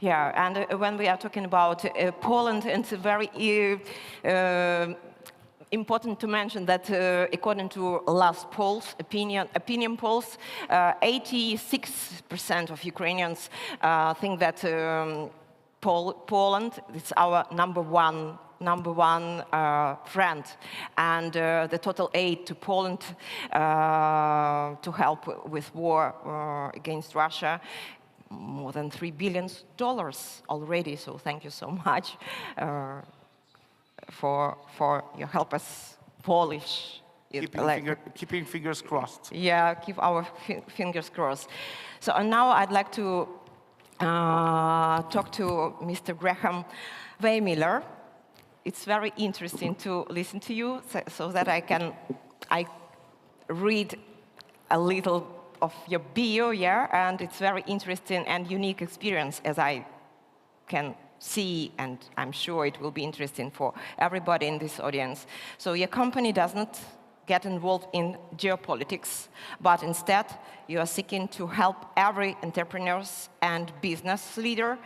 Yeah, and when we are talking about Poland, it's very important to mention that according to last polls, opinion polls, 86% of Ukrainians think that Poland is our number one friend, and the total aid to Poland to help with war against Russia, more than $3 billion already. So thank you so much for your help us Polish. Keeping fingers crossed. Yeah, keep our fingers crossed. So and now I'd like to talk to Mr. Graham Weymiller. It's very interesting to listen to you, so that I read a little of your bio, yeah, and it's very interesting and unique experience, as I can see, and I'm sure it will be interesting for everybody in this audience. So your company does not get involved in geopolitics, but instead you are seeking to help every entrepreneur and business leader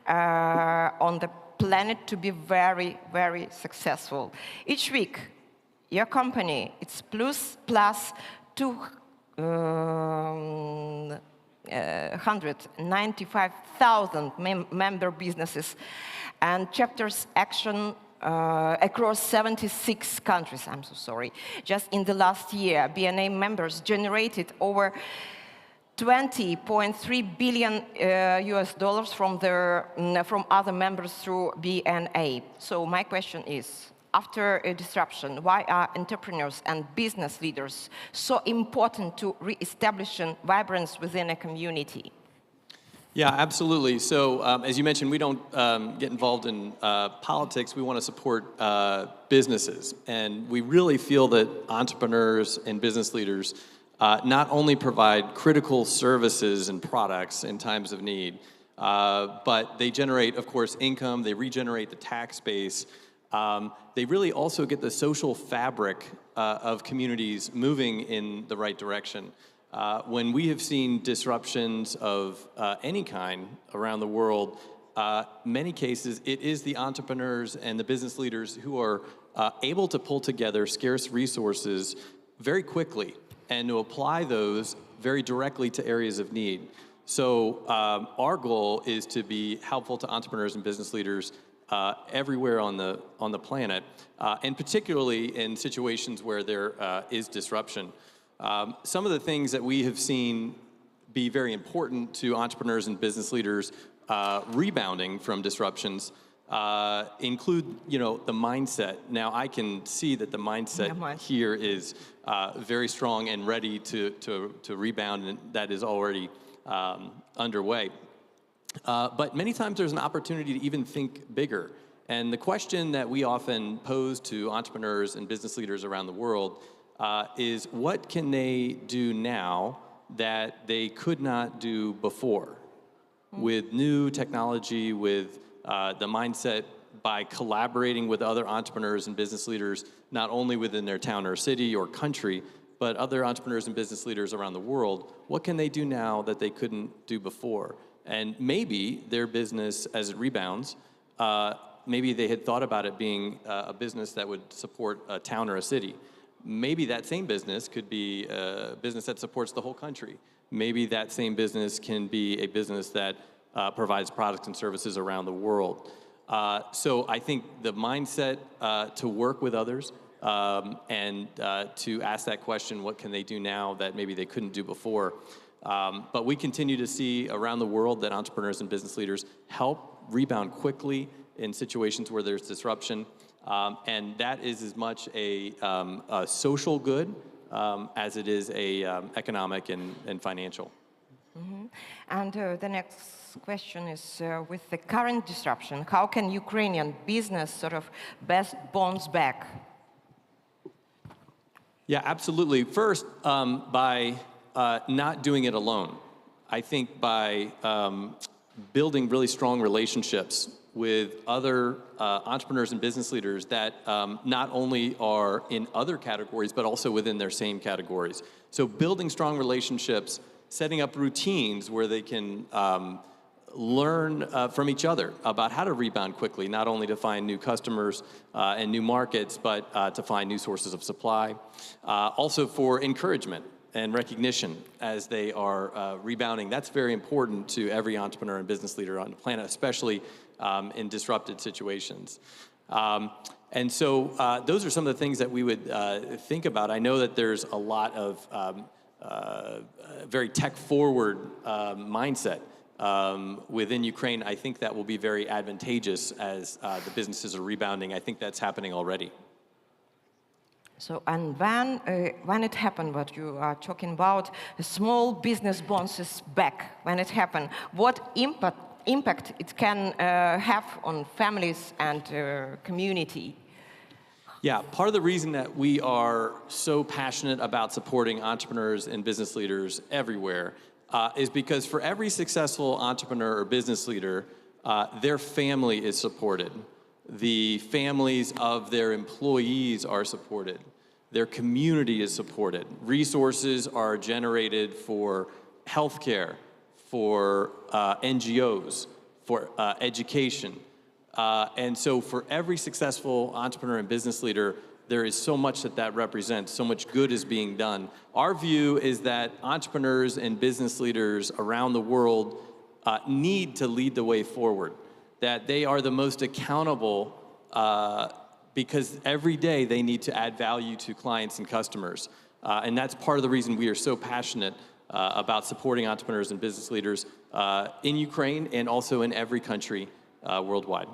on the planet to be very, very successful. Each week, your company, it's plus 295,000 member businesses and chapters action across 76 countries. I'm so sorry. Just in the last year, BNA members generated over $20.3 billion US dollars from other members through BNA. So my question is, after a disruption, why are entrepreneurs and business leaders so important to re-establishing vibrance within a community? Yeah, absolutely. So as you mentioned, we don't get involved in politics. We want to support businesses. And we really feel that entrepreneurs and business leaders not only provide critical services and products in times of need, but they generate, of course, income, they regenerate the tax base, they really also get the social fabric of communities moving in the right direction. When we have seen disruptions of any kind around the world, many cases it is the entrepreneurs and the business leaders who are able to pull together scarce resources very quickly and to apply those very directly to areas of need. So our goal is to be helpful to entrepreneurs and business leaders everywhere on the planet, and particularly in situations where there is disruption. Some of the things that we have seen be very important to entrepreneurs and business leaders rebounding from disruptions include, the mindset. Now, I can see that the mindset here is very strong and ready to rebound, and that is already underway. But many times there's an opportunity to even think bigger. And the question that we often pose to entrepreneurs and business leaders around the world is, what can they do now that they could not do before? With new technology, with the mindset, by collaborating with other entrepreneurs and business leaders, not only within their town or city or country, but other entrepreneurs and business leaders around the world, what can they do now that they couldn't do before? And maybe their business, as it rebounds, maybe they had thought about it being a business that would support a town or a city. Maybe that same business could be a business that supports the whole country. Maybe that same business can be a business that provides products and services around the world. So I think the mindset to work with others and to ask that question, what can they do now that maybe they couldn't do before? But we continue to see around the world that entrepreneurs and business leaders help rebound quickly in situations where there's disruption. And that is as much a social good as it is a economic and financial. Mm-hmm. And the next question is, with the current disruption, how can Ukrainian business sort of best bounce back? Yeah, absolutely. First, by not doing it alone. I think by building really strong relationships with other entrepreneurs and business leaders that not only are in other categories, but also within their same categories. So building strong relationships, setting up routines where they can learn from each other about how to rebound quickly, not only to find new customers and new markets, but to find new sources of supply. Also for encouragement and recognition as they are rebounding. That's very important to every entrepreneur and business leader on the planet, especially in disrupted situations. And so those are some of the things that we would think about. I know that there's a lot of very tech-forward mindset within Ukraine. I think that will be very advantageous as the businesses are rebounding. I think that's happening already. So, and when it happened, what you are talking about, the small business bounces back, when it happened, what impact it can have on families and community? Yeah, part of the reason that we are so passionate about supporting entrepreneurs and business leaders everywhere is because for every successful entrepreneur or business leader, their family is supported. The families of their employees are supported. Their community is supported. Resources are generated for healthcare, for NGOs, for education. And so for every successful entrepreneur and business leader, there is so much that represents, so much good is being done. Our view is that entrepreneurs and business leaders around the world need to lead the way forward, that they are the most accountable because every day they need to add value to clients and customers. And that's part of the reason we are so passionate about supporting entrepreneurs and business leaders in Ukraine and also in every country worldwide.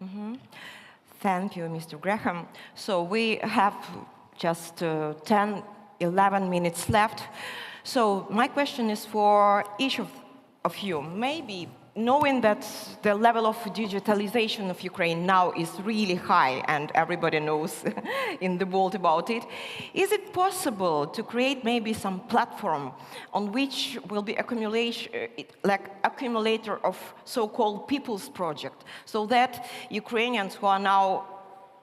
Mm-hmm. Thank you, Mr. Graham. So we have just 10, 11 minutes left. So my question is for each of you. Maybe knowing that the level of digitalization of Ukraine now is really high and everybody knows in the world about it, is it possible to create maybe some platform on which will be accumulation, like accumulator of so-called people's project, so that Ukrainians who are now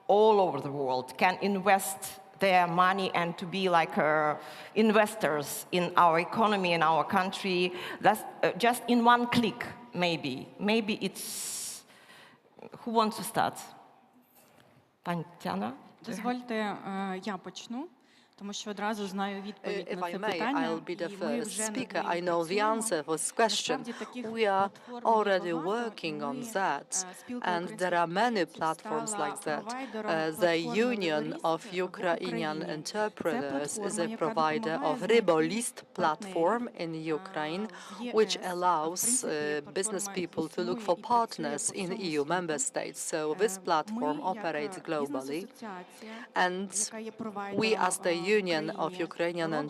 all over the world can invest their money and to be like investors in our economy, in our country, that's just in one click, maybe. Maybe it's... Who wants to start? Pani Tatiana? Дозвольте, я почну. Тому що одразу знаю відповідь If на I це may, питання. I'll be the І ми first вже над speaker. I нею know the працюємо. answer for this question. Насправді таких We are платформ already є багато, working і on ми, that, спілка and українських there are many підприємців platforms стала like that. провайдером The платформи Union of Риболіст в Ukrainian Україні. Це Entrepreneurs is платформа, a яка provider допомагає of знайти Ribolist platform in партнерів Ukraine, в ЄС. which В allows принципі, business платформа people to look існує for і працює partners по in всьому EU member світу. states. So this platform Ми, operates як globally, бізнес-асоціація, and яка є we провайдером as the Union of в Ukrainian Україні, робимо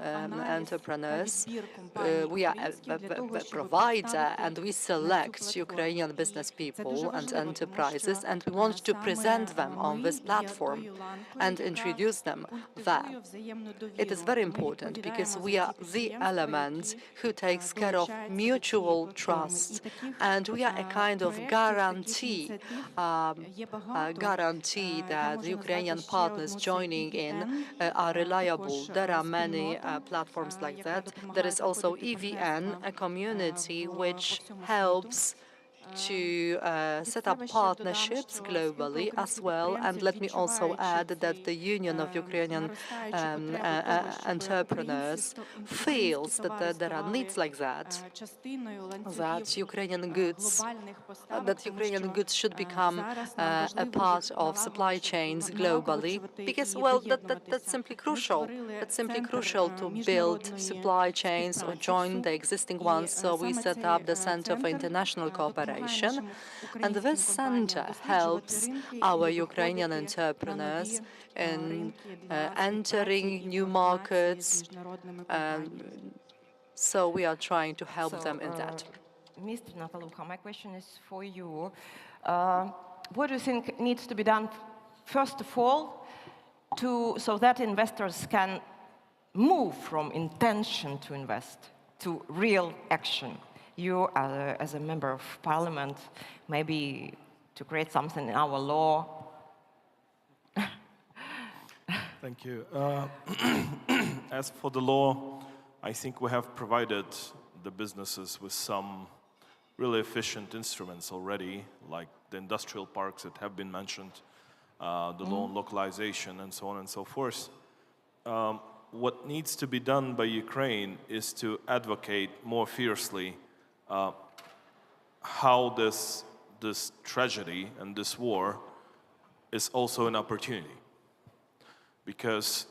аналіз та entrepreneurs, відбір компаній we are українських для того, a щоб provider, представити and we на цю select платформу. Ukrainian business І це дуже people and важливо, тому enterprises, що and we want to саме present them on ми this є platform тою ланкою, and яка introduce them культивує there. взаємну It is довіру. very Ми important because відповідаємо we за are ті the підприємства, element які who takes care of долучаються до mutual цієї платформи. І trust, таких and we are a kind of проєктів, таких guarantee ініціатив є багато. guarantee Я that можу Ukrainian назвати ще partners одну, це joining in EVN, are reliable. також There are many спільнота, platforms like яка that. допомагає There is also проходити EVN, a партнерства community по which всьому helps світу. to set up себе ще додам, partnerships що globally спілка as well. And українських let me also підприємців, add that the Union of Ukrainian entrepreneurs feels that there are needs like that, that Ukrainian goods should become a part of supply chains globally, because, well, that's simply crucial. That's simply crucial to build supply chains or join the existing ones. So we set up the Center for International Cooperation, and this center helps our Ukrainian entrepreneurs in entering new markets. So we are trying to help them in that. Mr. Natalucha, my question is for you. What do you think needs to be done, first of all, so that investors can move from intention to invest to real action? You, as a member of parliament, maybe to create something in our law. Thank you. As for the law, I think we have provided the businesses with some really efficient instruments already, like the industrial parks that have been mentioned, the law on localization, and so on and so forth. What needs to be done by Ukraine is to advocate more fiercely how this tragedy and this war is also an opportunity. Because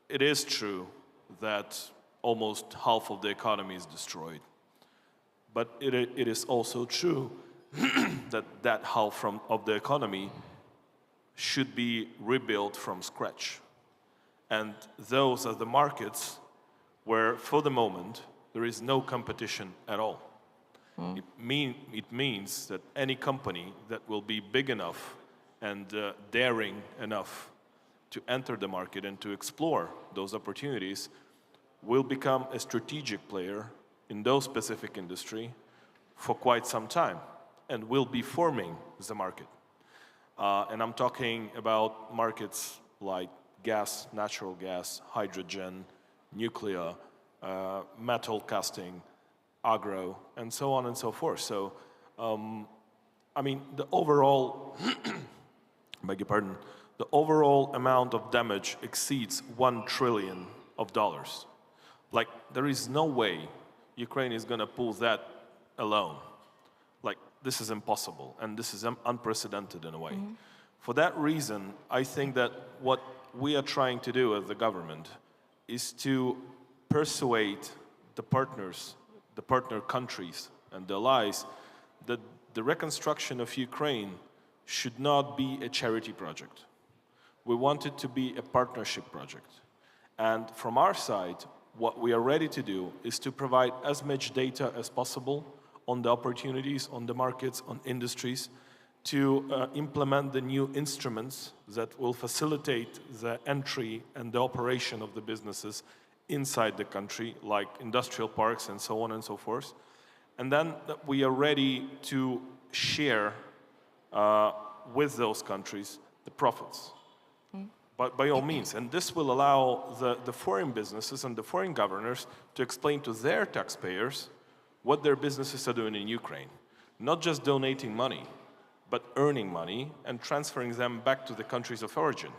it is true that almost half of the economy is destroyed. But it is also true that half of the economy should be rebuilt from scratch. And those are the markets where, for the moment, there is no competition at all. It means that any company that will be big enough and daring enough to enter the market and to explore those opportunities will become a strategic player in those specific industry for quite some time and will be forming the market. And I'm talking about markets like gas, natural gas, hydrogen, nuclear, metal casting, agro, and so on and so forth. So, I mean, the overall, beg your pardon, the overall amount of damage exceeds $1 trillion. Like, there is no way Ukraine is going to pull that alone. Like, this is impossible, and this is unprecedented in a way. For that reason, I think that what we are trying to do as the government is to persuade the partners, the partner countries and the allies that the reconstruction of Ukraine should not be a charity project. We want it to be a partnership project. And from our side, what we are ready to do is to provide as much data as possible on the opportunities, on the markets, on industries, to implement the new instruments that will facilitate the entry and the operation of the businesses inside the country, like industrial parks and so on and so forth. And then we are ready to share with those countries the profits. By all means, and this will allow the foreign businesses and the foreign governors to explain to their taxpayers what their businesses are doing in Ukraine. Not just donating money, but earning money and transferring them back to the countries of origin.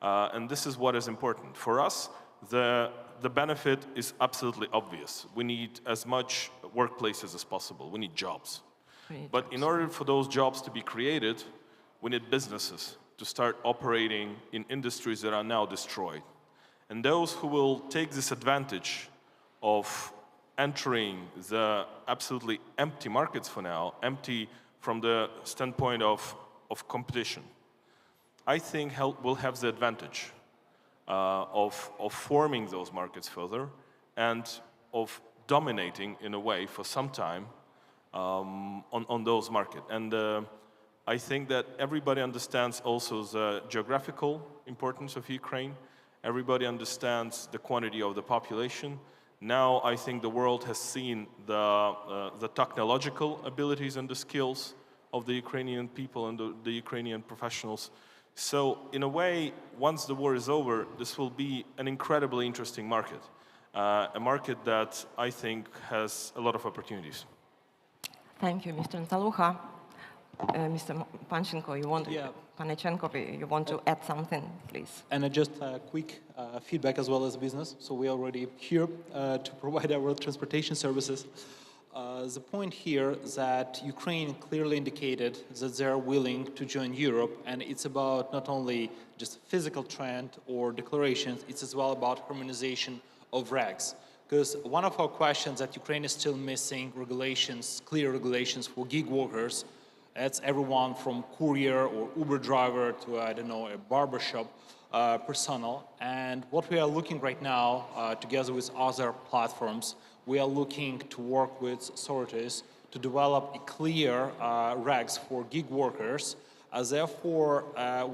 And this is what is important. For us, the benefit is absolutely obvious. We need as much workplaces as possible. We need jobs. But in order for those jobs to be created, we need businesses to start operating in industries that are now destroyed. And those who will take this advantage of entering the absolutely empty markets for now, empty from the standpoint of competition, I think will have the advantage of forming those markets further and of dominating in a way for some time on those markets. And I think that everybody understands also the geographical importance of Ukraine. Everybody understands the quantity of the population. Now I think the world has seen the technological abilities and the skills of the Ukrainian people and the Ukrainian professionals. So in a way, once the war is over, this will be an incredibly interesting market. A market that I think has a lot of opportunities. Thank you, Mr. Ntaluha. Mr. Panchenko, you want to add something, please? And just a quick feedback as well as business. So we are already here to provide our transportation services. The point here is that Ukraine clearly indicated that they're willing to join Europe, and it's about not only just physical trend or declarations, it's as well about harmonization of regs. Because one of our questions that Ukraine is still missing regulations, clear regulations for gig workers. That's everyone from courier or Uber driver to, I don't know, a barbershop personnel. And what we are looking right now, together with other platforms, we are looking to work with authorities to develop a clear regs for gig workers. Therefore,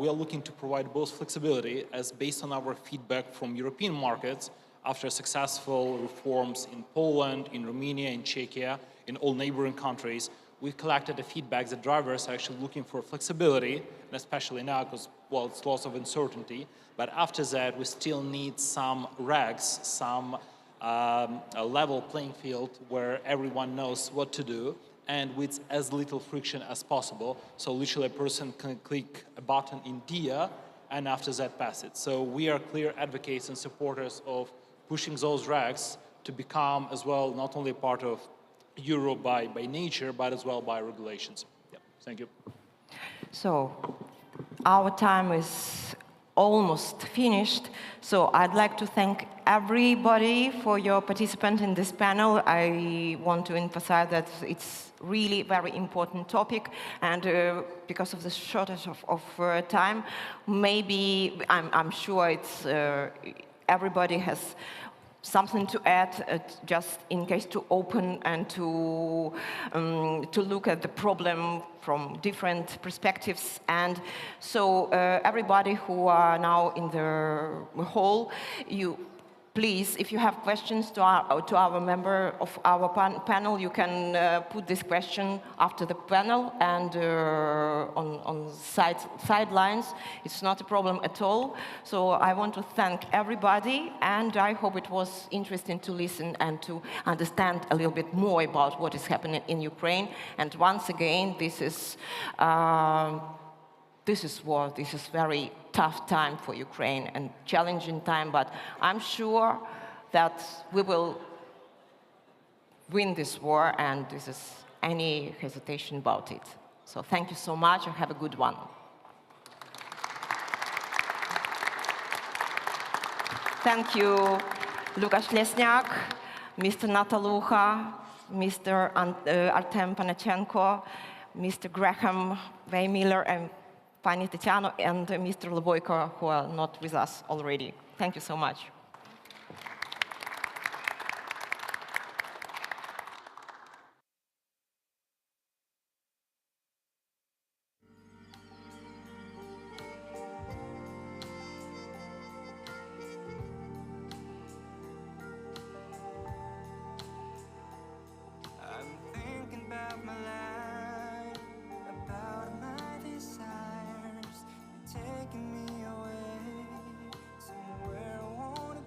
we are looking to provide both flexibility as based on our feedback from European markets after successful reforms in Poland, in Romania, in Czechia, in all neighboring countries. we collected the feedback that drivers are actually looking for flexibility, and especially now because, well, it's lots of uncertainty. But after that, we still need some regs, some a level playing field where everyone knows what to do and with as little friction as possible. So literally a person can click a button in DIA and after that pass it. So we are clear advocates and supporters of pushing those regs to become as well not only part of Europe by nature, but as well by regulations. Yeah, thank you. So our time is almost finished. So I'd like to thank everybody for your participation in this panel. I want to emphasize that it's really very important topic, and because of the shortage of time, maybe I'm sure it's everybody has something to add, just in case to open and to look at the problem from different perspectives. And so everybody who are now in the hall, please, if you have questions to our member of our panel, you can put this question after the panel and on sidelines. It's not a problem at all. So I want to thank everybody, and I hope it was interesting to listen and to understand a little bit more about what is happening in Ukraine. And once again, this is war. This is very tough time for Ukraine and challenging time, but I'm sure that we will win this war, and this is any hesitation about it. So thank you so much, and have a good one. Thank you, Lukasz Lesniak, Mr. Natalucha, Mr. Artem Panachenko, Mr. Graham Weymiller, and Pani Tetiano, and Mr. Loboyko, who are not with us already. Thank you so much. Taking me away somewhere I wanna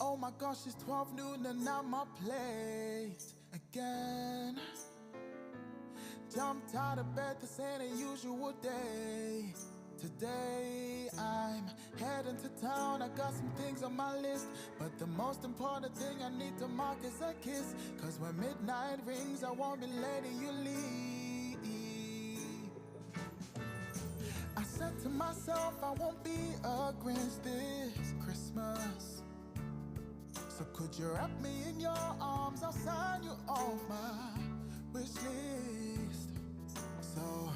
Oh my gosh, it's 12 noon and I'm up late again. Jumped out of bed, this ain't a usual day. Today I'm heading to town, I got some things on my list, but the most important thing I need to mark is a kiss. Cause when midnight rings, I won't be letting you leave. I said to myself, I won't be a Grinch this Christmas. So could you wrap me in your arms, I'll sign you off my wish list. So,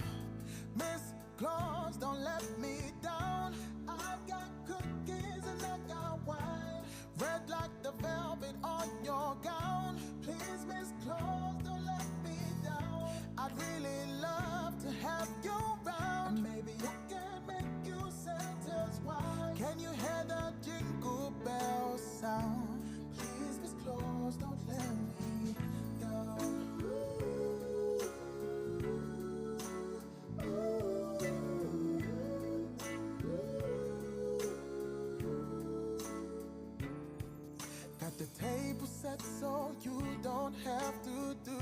Miss Claus, don't let me down. I've got cookies and I got wine, red like the velvet on your gown. Please, Miss Claus, don't let me down. I'd really love to have you round. Maybe I can make you Santa's wife. Can you hear the jingle bells sound? Please, Miss Claus, don't let me down. Got the table set so you don't have to do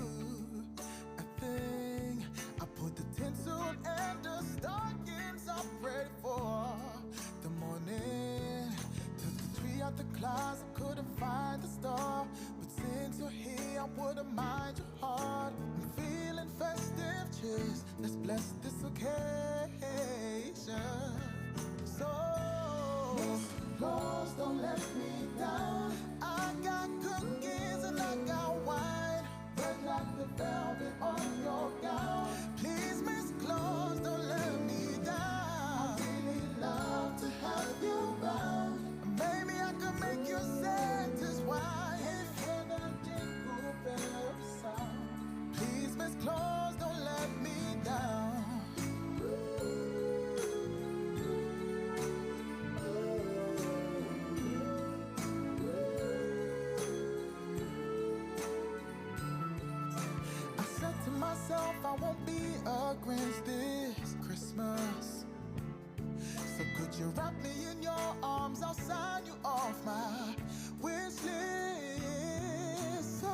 a thing. I put the tinsel and the stockings up ready for the morning. Took the tree out the closet, couldn't find the star, but since you're here, I wouldn't mind your heart. I'm feeling festive, cheers, let's bless this occasion. So, Miss Claus, don't let me down. I got cookies and I got wine, red like the velvet on your gown. Please, Miss Claus, don't let me down. I really love to have you round. Maybe I could make you Santa's wife. Hear the jingle bells sound. Please, Miss Claus, don't let me down. I said to myself, I won't be a Grinch this Christmas. So could you wrap me in your arms, I'll sign you off my wish list. So,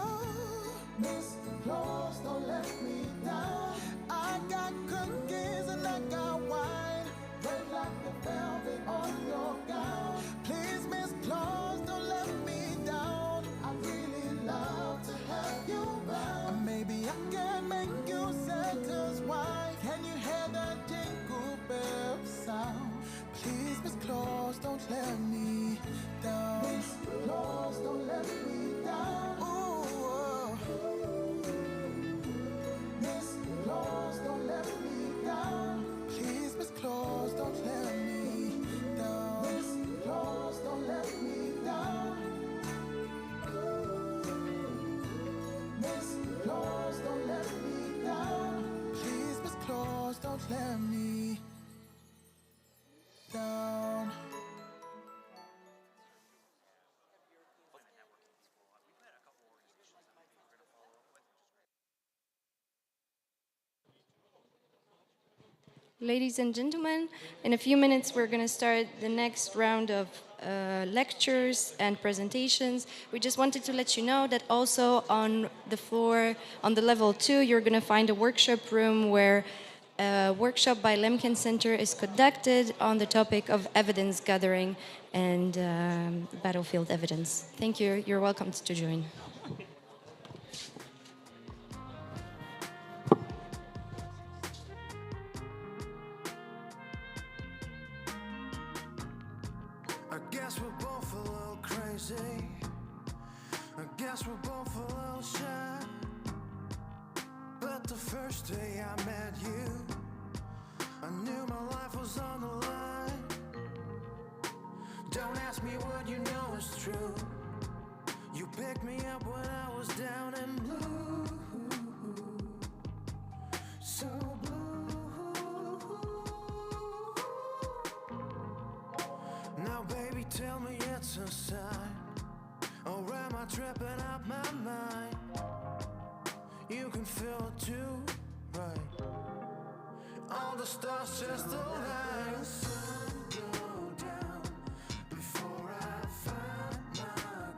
Miss Claus, don't let me down. I got cookies and I got wine, red like the velvet on your gown. Please, Miss Claus, don't let me down. I really love to have you round. And maybe I can make you Santa's wife. Can you hear the jingle bells sound? Please, Miss Claus, don't let me down. Miss Claus, don't let me down. Ooh, Miss Claus, don't let me down. Please, Miss Claus, don't let me down. Miss Claus, don't let me down. Miss Claus, don't let me down. Please, Miss Claus, don't let me down. Ladies and gentlemen, in a few minutes we're going to start the next round of lectures and presentations. We just wanted to let you know that also on the floor, on the level 2, you're going to find a workshop room where a workshop by Lemkin Center is conducted on the topic of evidence gathering and battlefield evidence. Thank you. You're welcome to join. I guess we're both a little crazy. I guess we're both a little shy. But the first day I met you, I knew my life was on the line. Don't ask me what you know is true. You picked me up when I was down and blue. So blue. Now baby, tell me it's a sign, or am I tripping out my mind? You can feel it too, right? All the stars just align. Sun go down before I find my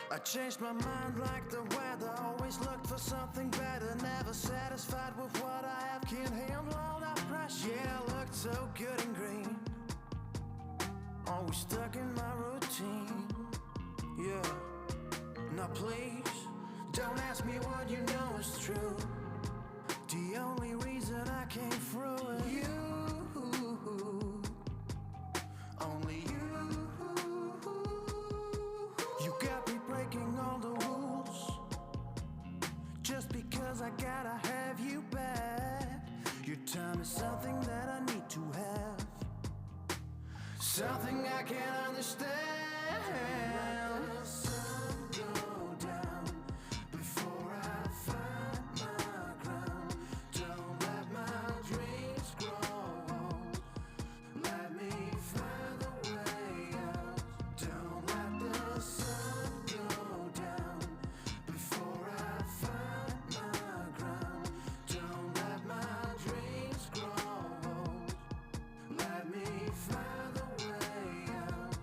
I changed my mind like the weather, always looked for something better, never satisfied with what I have, can't handle all that pressure. Yeah, I looked so good and green, always stuck in my routine. Yeah, now please, don't ask me what you know is true. The only reason I came through is you, only you. You got me breaking all the rules, just because I gotta have you back. Your time is something that I need to have, something I can't understand. Let the sun go down before I find my ground. Don't let my dreams grow old. Let me find a way out. Don't let the sun go down before I find my ground. Don't let my dreams grow old. Let me find a way out.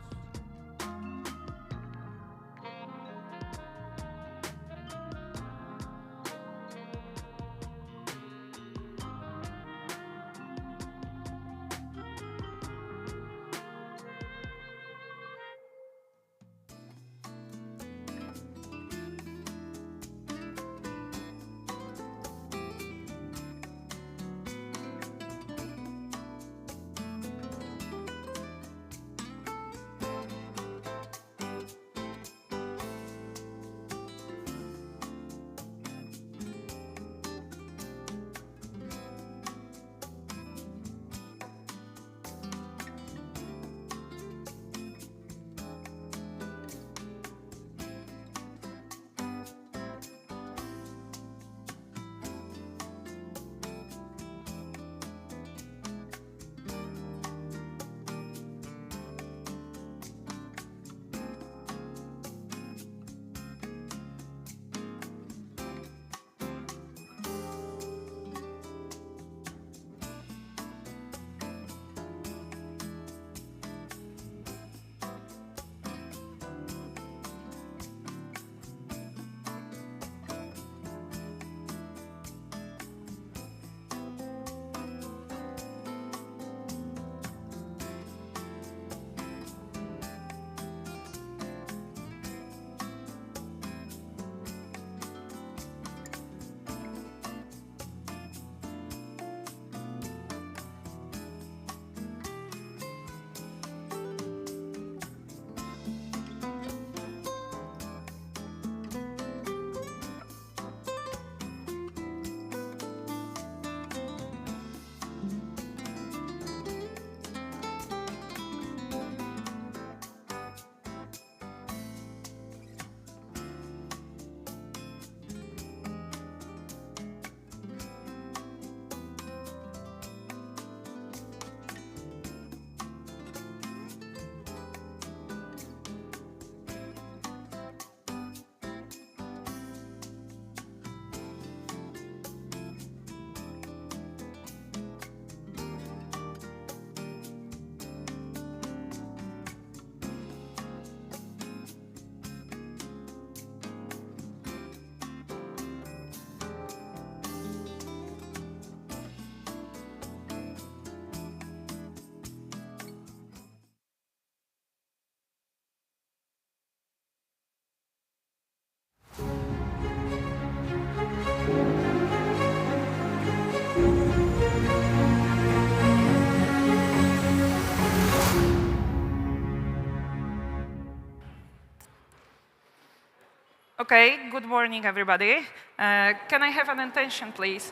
Okay, good morning, everybody. Can I have an attention, please?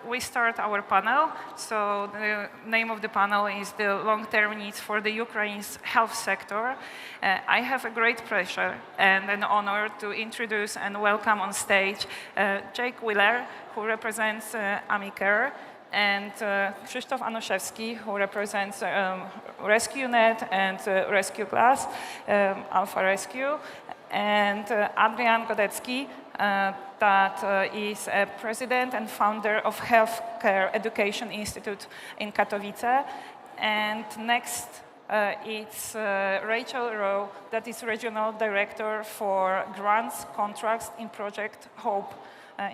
We start our panel. So the name of the panel is the long-term needs for the Ukraine's health sector. I have a great pleasure and an honor to introduce and welcome on stage Jake Wheeler, who represents AmiCare, and Krzysztof Anuszewski, who represents RescueNet and Rescue Class, Alpha Rescue, and Adrian Godecki, that is a president and founder of Healthcare Education Institute in Katowice. And next It's Rachel Rowe, that is Regional Director for Grants, Contracts in Project HOPE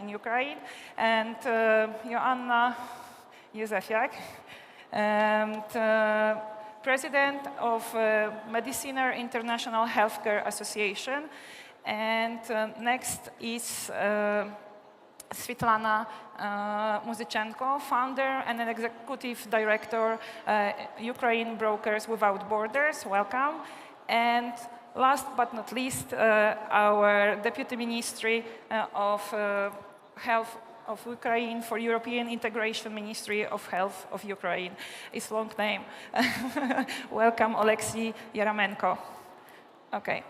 in Ukraine, and Joanna Józefiak, and President of Mediciner International Healthcare Association. And next is Svitlana Muzichenko, founder and an executive director, Ukraine Brokers Without Borders. Welcome. And last but not least, our Deputy Ministry of Health of Ukraine for European Integration Ministry of Health of Ukraine. It's a long name. Welcome, Oleksiy Yaramenko. Okay.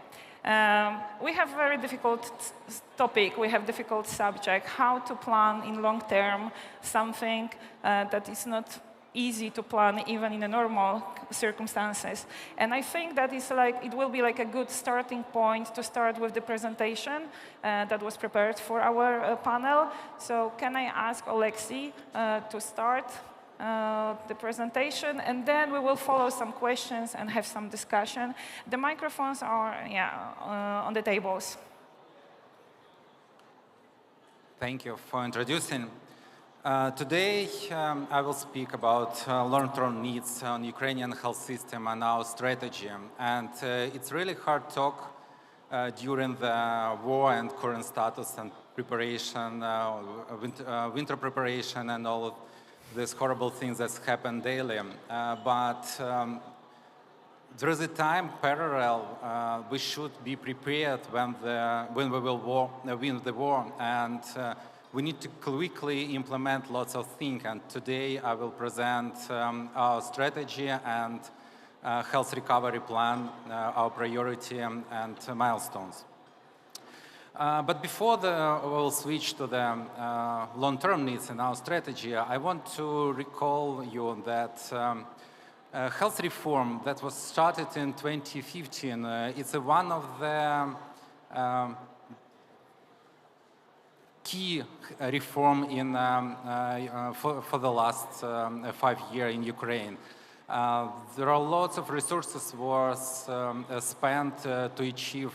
We have a very difficult topic, we have difficult subject, how to plan in long term something that is not easy to plan even in the normal circumstances. And I think that is it will be like a good starting point to start with the presentation that was prepared for our panel. So can I ask Oleksiy to start the presentation, and then we will follow some questions and have some discussion. The microphones are on the tables. Thank you for introducing. Today I will speak about long-term needs on Ukrainian health system and our strategy. And it's really hard talk during the war and current status and preparation, winter preparation and all of these horrible things that happen daily. But there is a time parallel we should be prepared when we will win the war, and we need to quickly implement lots of things. And today I will present our strategy and health recovery plan, our priority and milestones. But before we'll switch to the long-term needs in our strategy, I want to recall you that health reform that was started in 2015, it's one of the key reform in, for the last 5 years in Ukraine. There are lots of resources was spent to achieve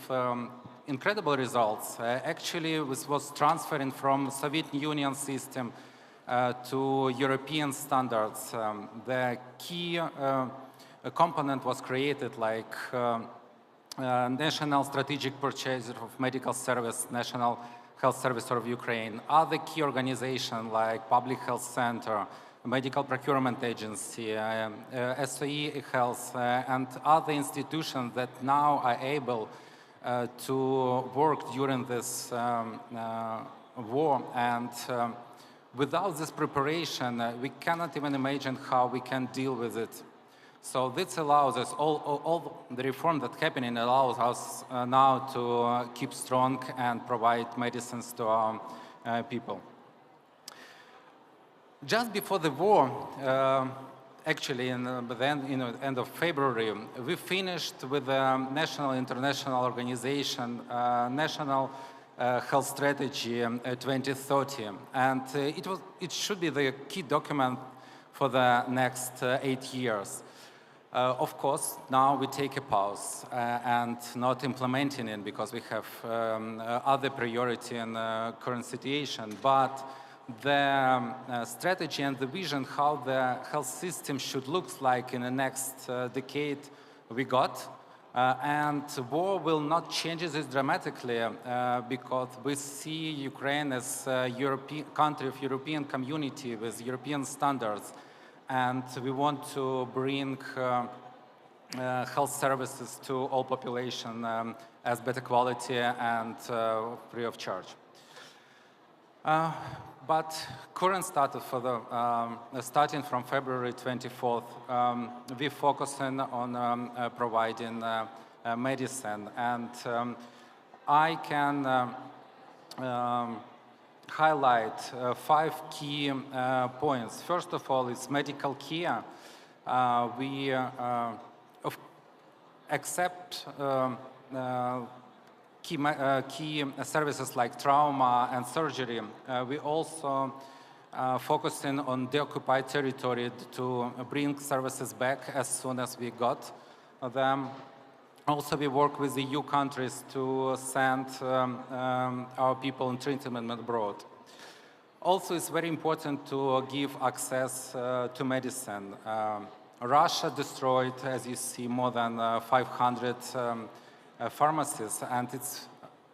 incredible results. Actually, this was transferring from Soviet Union system to European standards. The key component was created like National Strategic Purchaser of Medical Service, National Health Service of Ukraine, other key organizations like Public Health Center, Medical Procurement Agency, SOE Health, and other institutions that now are able to work during this war. And without this preparation, we cannot even imagine how we can deal with it. So this allows us, all the reform that's happening allows us now to keep strong and provide medicines to our people. Just before the war, actually, in the end of February, we finished with the National International Organization National Health Strategy 2030, and it should be the key document for the next 8 years. Of course, now we take a pause and not implementing it because we have other priority in the current situation, but the strategy and the vision how the health system should look like in the next decade we got. And war will not change this dramatically because we see Ukraine as a European country of European community with European standards. And we want to bring health services to all population as better quality and free of charge. But current status for the starting from February 24th, we focusing on providing medicine, and I can highlight 5 key points. First of all, it's medical care. We accept key services like trauma and surgery. We also focusing on the occupied territory to bring services back as soon as we got them. Also, we work with the EU countries to send our people in treatment abroad. Also, it's very important to give access to medicine. Russia destroyed, as you see, more than 500 pharmacies, and it's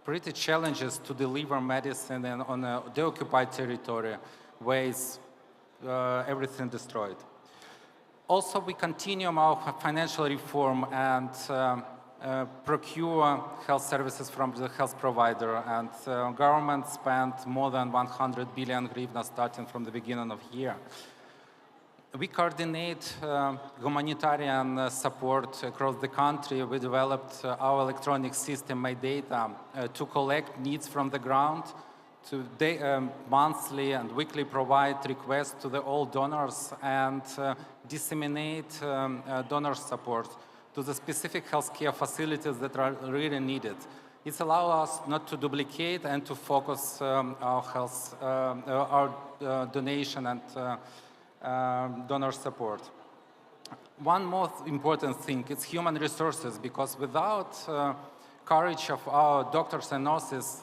pretty challenges to deliver medicine on the occupied territory where it's everything destroyed. Also, we continue our financial reform and procure health services from the health provider, and government spent more than 100 billion hryvnia starting from the beginning of the year. We coordinate humanitarian support across the country. We developed our electronic system, My Data, to collect needs from the ground, to monthly and weekly provide requests to all donors and disseminate donor support to the specific healthcare facilities that are really needed. It allows us not to duplicate and to focus our health, our donation and donor support. One more important thing, it's human resources, because without courage of our doctors and nurses,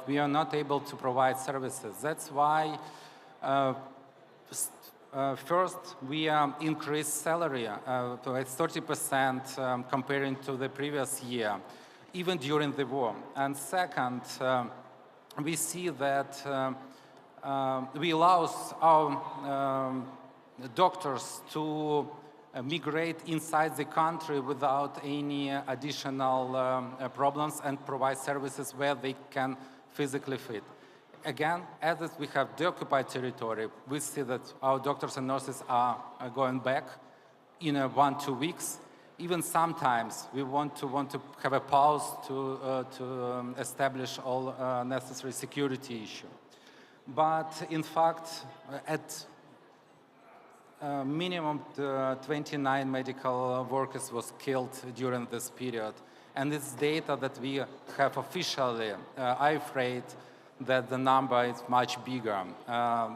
we are not able to provide services. That's why first, we increased salary by 30% comparing to the previous year, even during the war. And second, we see that we allow our doctors to migrate inside the country without any additional problems and provide services where they can physically fit. Again, as we have the occupied territory, we see that our doctors and nurses are going back in 1-2 weeks. Even sometimes we want to have a pause to establish all necessary security issues. But in fact, at minimum 29 medical workers was killed during this period. And it's data that we have officially. I'm afraid that the number is much bigger.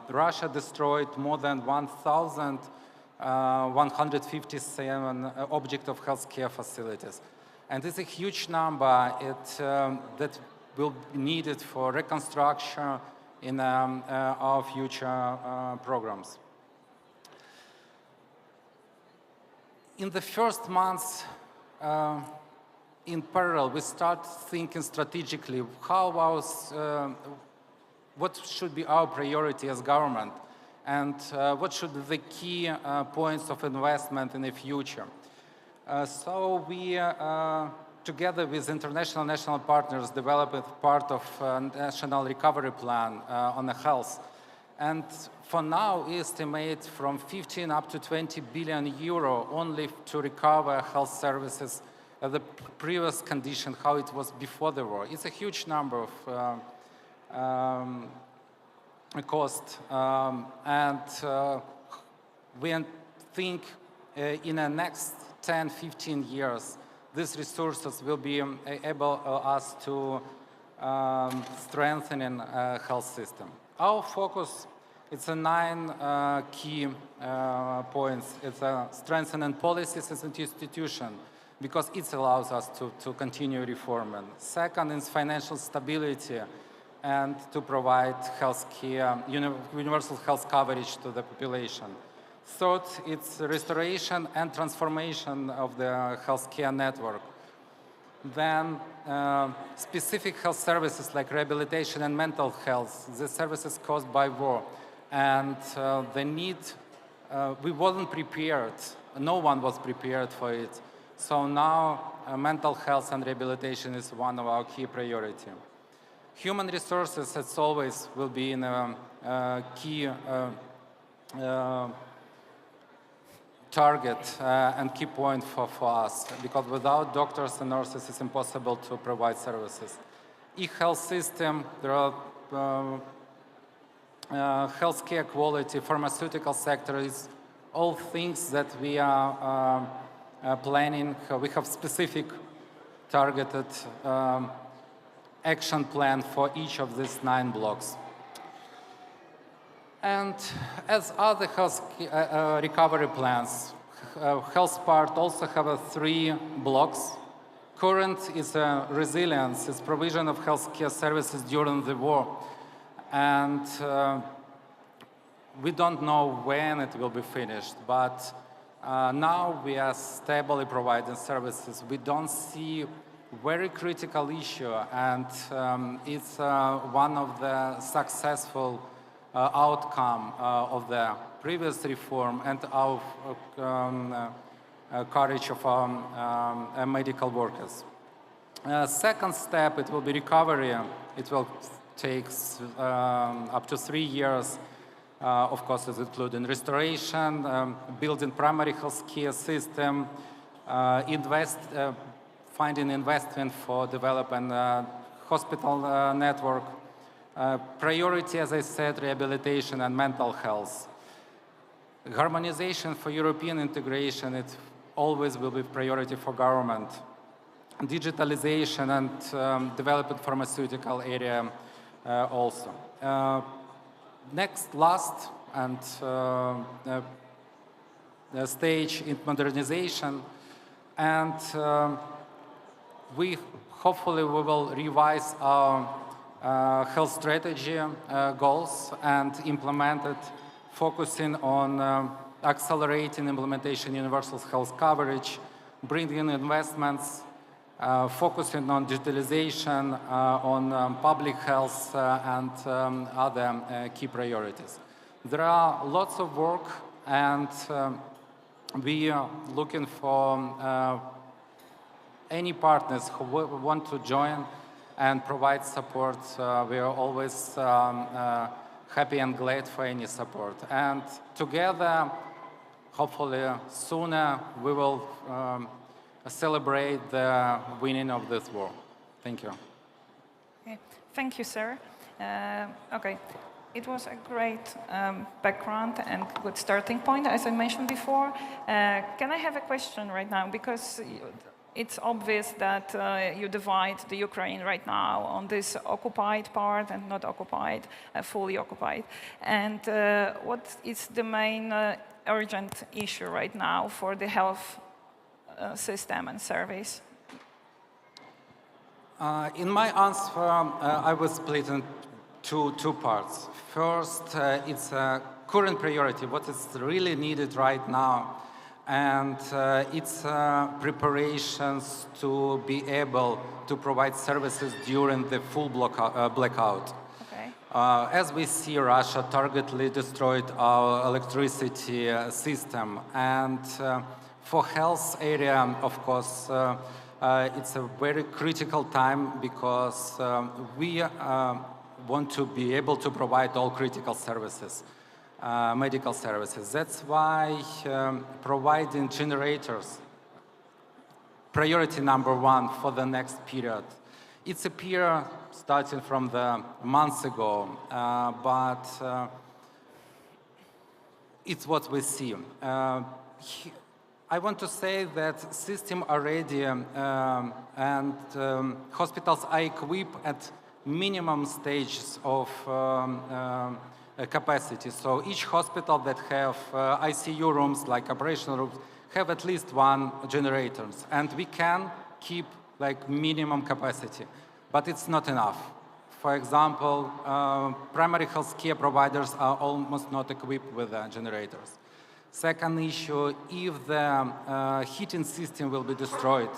Russia destroyed more than 1,157 objects of healthcare facilities. And it's a huge number that will be needed for reconstruction in our future programs. In the first months, in parallel, we start thinking strategically what should be our priority as government, and what should be the key points of investment in the future. So we, together with international national partners, developed part of National Recovery Plan on the health. And for now, we estimate from 15 up to 20 billion euro only to recover health services at the previous condition, how it was before the war. It's a huge number of cost. We think in the next 10-15 years, these resources will be able us to strengthen a health system. Our focus, it's 9 key points. It's strengthening policies as an institution, because it allows us to continue reforming. Second is financial stability and to provide health care, universal health coverage to the population. Third, it's restoration and transformation of the healthcare network. Then specific health services like rehabilitation and mental health, the services caused by war. And the need, we wasn't prepared, no one was prepared for it. So now mental health and rehabilitation is one of our key priorities. Human resources, as always, will be in a key target and key point for us, because without doctors and nurses, it's impossible to provide services. E-health system, there are healthcare quality, pharmaceutical sector, is all things that we are planning. We have specific targeted action plan for each of these 9 blocks. And as other health recovery plans, health part also have 3 blocks. Current is resilience, is provision of healthcare services during the war. And we don't know when it will be finished, but now we are stably providing services. We don't see very critical issue, and it's one of the successful outcome of the previous reform and of courage of our medical workers. Second step, it will be recovery. It will take up to 3 years. Of course, it's including restoration, building primary health care system, finding investment for developing hospital network. Priority, as I said, rehabilitation and mental health. Harmonization for European integration, it always will be priority for government. Digitalization and developing pharmaceutical area also. Last and stage in modernization, and hopefully we will revise our health strategy goals and implement it, focusing on accelerating implementation universal health coverage, bringing in investments, focusing on digitalization, on public health and other key priorities. There are lots of work, and we are looking for any partners who want to join and provide support. We are always happy and glad for any support. And together, hopefully sooner, we will celebrate the winning of this war. Thank you. Okay. Thank you, sir. Okay. It was a great background and good starting point, as I mentioned before. Can I have a question right now? Because it's obvious that you divide the Ukraine right now on this occupied part and not occupied, fully occupied. And what is the main urgent issue right now for the health system and service? In my answer, I will split in two parts. First, it's a current priority, what is really needed right now, and it's preparations to be able to provide services during the full blackout. Okay. As we see, Russia targetedly destroyed our electricity system, and for health area, of course, it's a very critical time because we want to be able to provide all critical services, medical services. That's why providing generators, priority number 1 for the next period. It's a period starting from the months ago, but it's what we see. I want to say that system are ready and hospitals are equipped at minimum stages of capacity. So each hospital that have ICU rooms, like operational rooms, have at least 1 generator. And we can keep like minimum capacity, but it's not enough. For example, primary health care providers are almost not equipped with generators. Second issue, if the heating system will be destroyed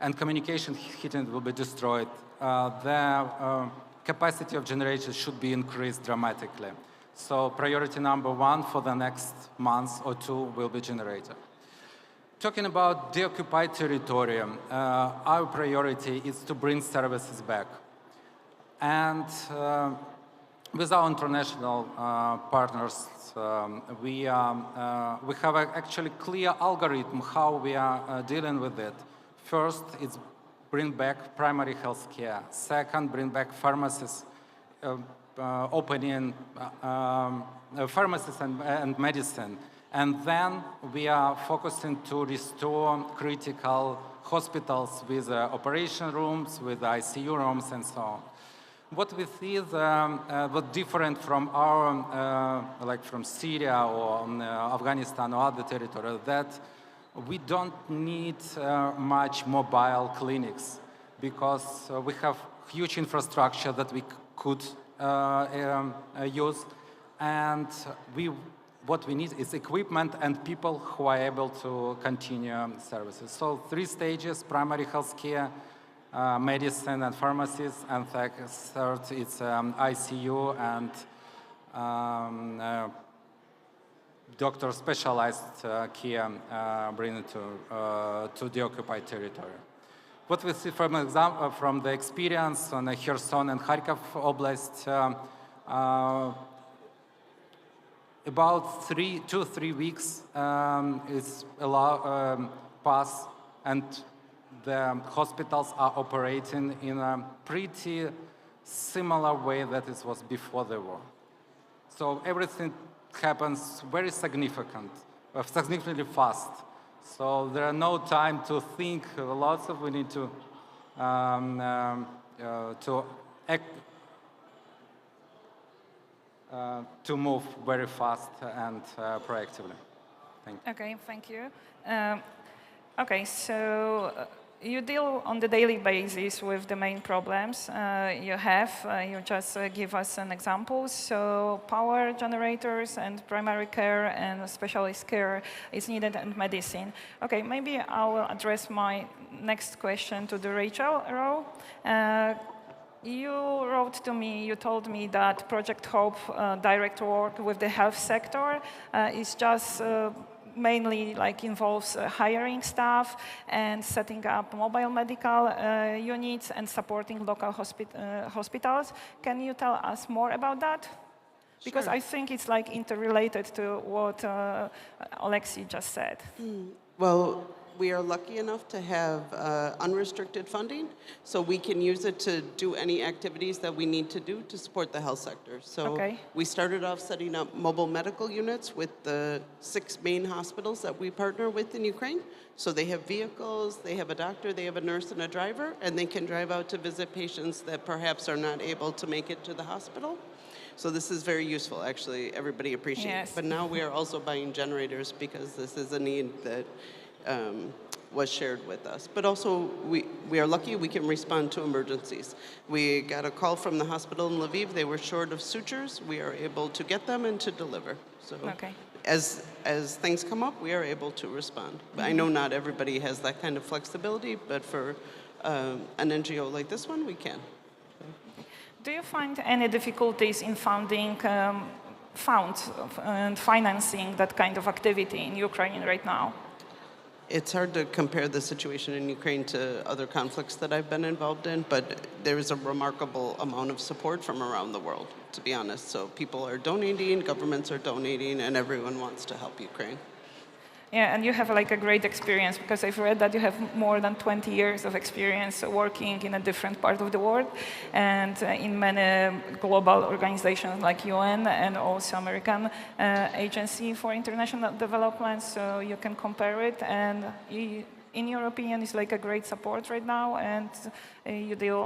and communication heating will be destroyed, the capacity of generators should be increased dramatically. So priority number 1 for the next month or 2 will be generator. Talking about deoccupied territory, our priority is to bring services back. And with our international partners, we have actually clear algorithm how we are dealing with it. First, it's bring back primary health care. Second, bring back pharmacies, opening pharmacies and medicine. And then we are focusing to restore critical hospitals with operation rooms, with ICU rooms, and so on. what we see is what's different from our, like from Syria or Afghanistan or other territories, that we don't need much mobile clinics because we have huge infrastructure that we could use, and what we need is equipment and people who are able to continue services. So 3 stages: primary health care, medicine and pharmacies, and third it's ICU and doctor specialized care bringing to the occupied territory. What we see from the experience on Kherson and Kharkov Oblast, about 2-3 weeks is pass, and the hospitals are operating in a pretty similar way that it was before the war. So everything happens very significantly fast. So there are no time to think lots of. We need to act, to move very fast and proactively. Thank you. Okay, thank you. Okay, so you deal on the daily basis with the main problems you have. You just give us an example. So power generators and primary care and specialist care is needed, and medicine. Okay, maybe I will address my next question to the Rachel row. You wrote to me, you told me that Project Hope direct work with the health sector is just mainly like involves hiring staff and setting up mobile medical units and supporting local hospitals. Can you tell us more about that? Because I think it's like interrelated to what Alexei just said. Well, we are lucky enough to have unrestricted funding, so we can use it to do any activities that we need to do to support the health sector. So we started off setting up mobile medical units with the 6 main hospitals that we partner with in Ukraine. So they have vehicles, they have a doctor, they have a nurse and a driver, and they can drive out to visit patients that perhaps are not able to make it to the hospital. So this is very useful, actually. Everybody appreciates it. But now we are also buying generators because this is a need that was shared with us. But also, we are lucky we can respond to emergencies. We got a call from the hospital in Lviv. They were short of sutures. We are able to get them and to deliver. So as things come up, we are able to respond. But I know not everybody has that kind of flexibility, but for an NGO like this one, we can. Do you find any difficulties in funding funds and financing that kind of activity in Ukraine right now? It's hard to compare the situation in Ukraine to other conflicts that I've been involved in, but there is a remarkable amount of support from around the world, to be honest. So people are donating, governments are donating, and everyone wants to help Ukraine. Yeah, and you have like a great experience, because I've read that you have more than 20 years of experience working in a different part of the world and in many global organizations like UN and also American Agency for International Development, so you can compare it. And in your opinion, it's like a great support right now, and you deal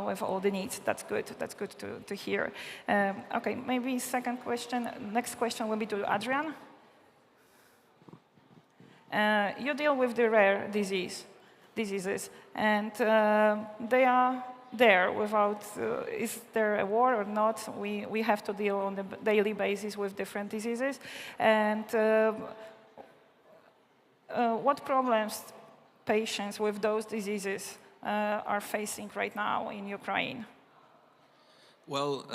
with all the needs. That's good. That's good to hear. Okay, maybe second question. Next question will be to Adrian. You deal with the rare diseases, and they are there without, is there a war or not? We have to deal on a daily basis with different diseases. And what problems patients with those diseases are facing right now in Ukraine? Well,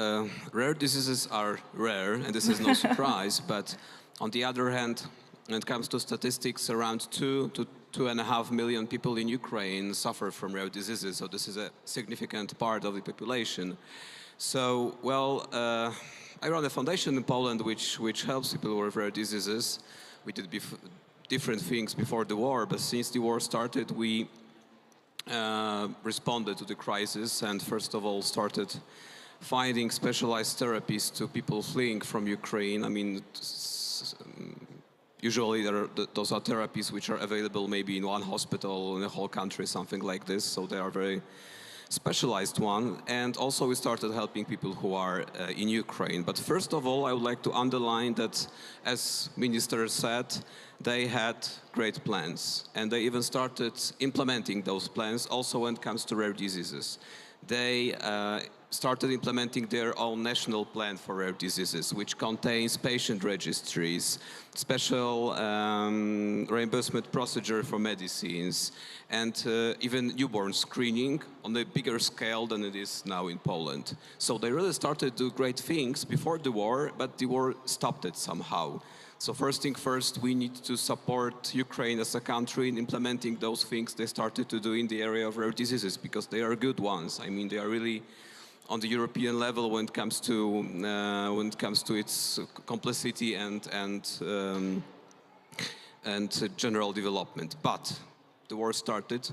rare diseases are rare, and this is no surprise, but on the other hand, when it comes to statistics, around 2 to 2.5 million people in Ukraine suffer from rare diseases, so this is a significant part of the population. So, well, I run a foundation in Poland which helps people with rare diseases. We did different things before the war, but since the war started, we responded to the crisis and first of all started finding specialized therapies to people fleeing from Ukraine. I mean, usually those are therapies which are available maybe in one hospital in the whole country, something like this. So they are very specialized one, and also we started helping people who are in Ukraine. But first of all, I would like to underline that, as Minister said, they had great plans, and they even started implementing those plans also when it comes to rare diseases. They started implementing their own national plan for rare diseases, which contains patient registries, special reimbursement procedure for medicines, and even newborn screening on a bigger scale than it is now in Poland. So they really started to do great things before the war, but the war stopped it somehow. So first thing first, we need to support Ukraine as a country in implementing those things they started to do in the area of rare diseases, because they are good ones. I mean, they are really on the European level when it comes to its complexity and general development. But the war started,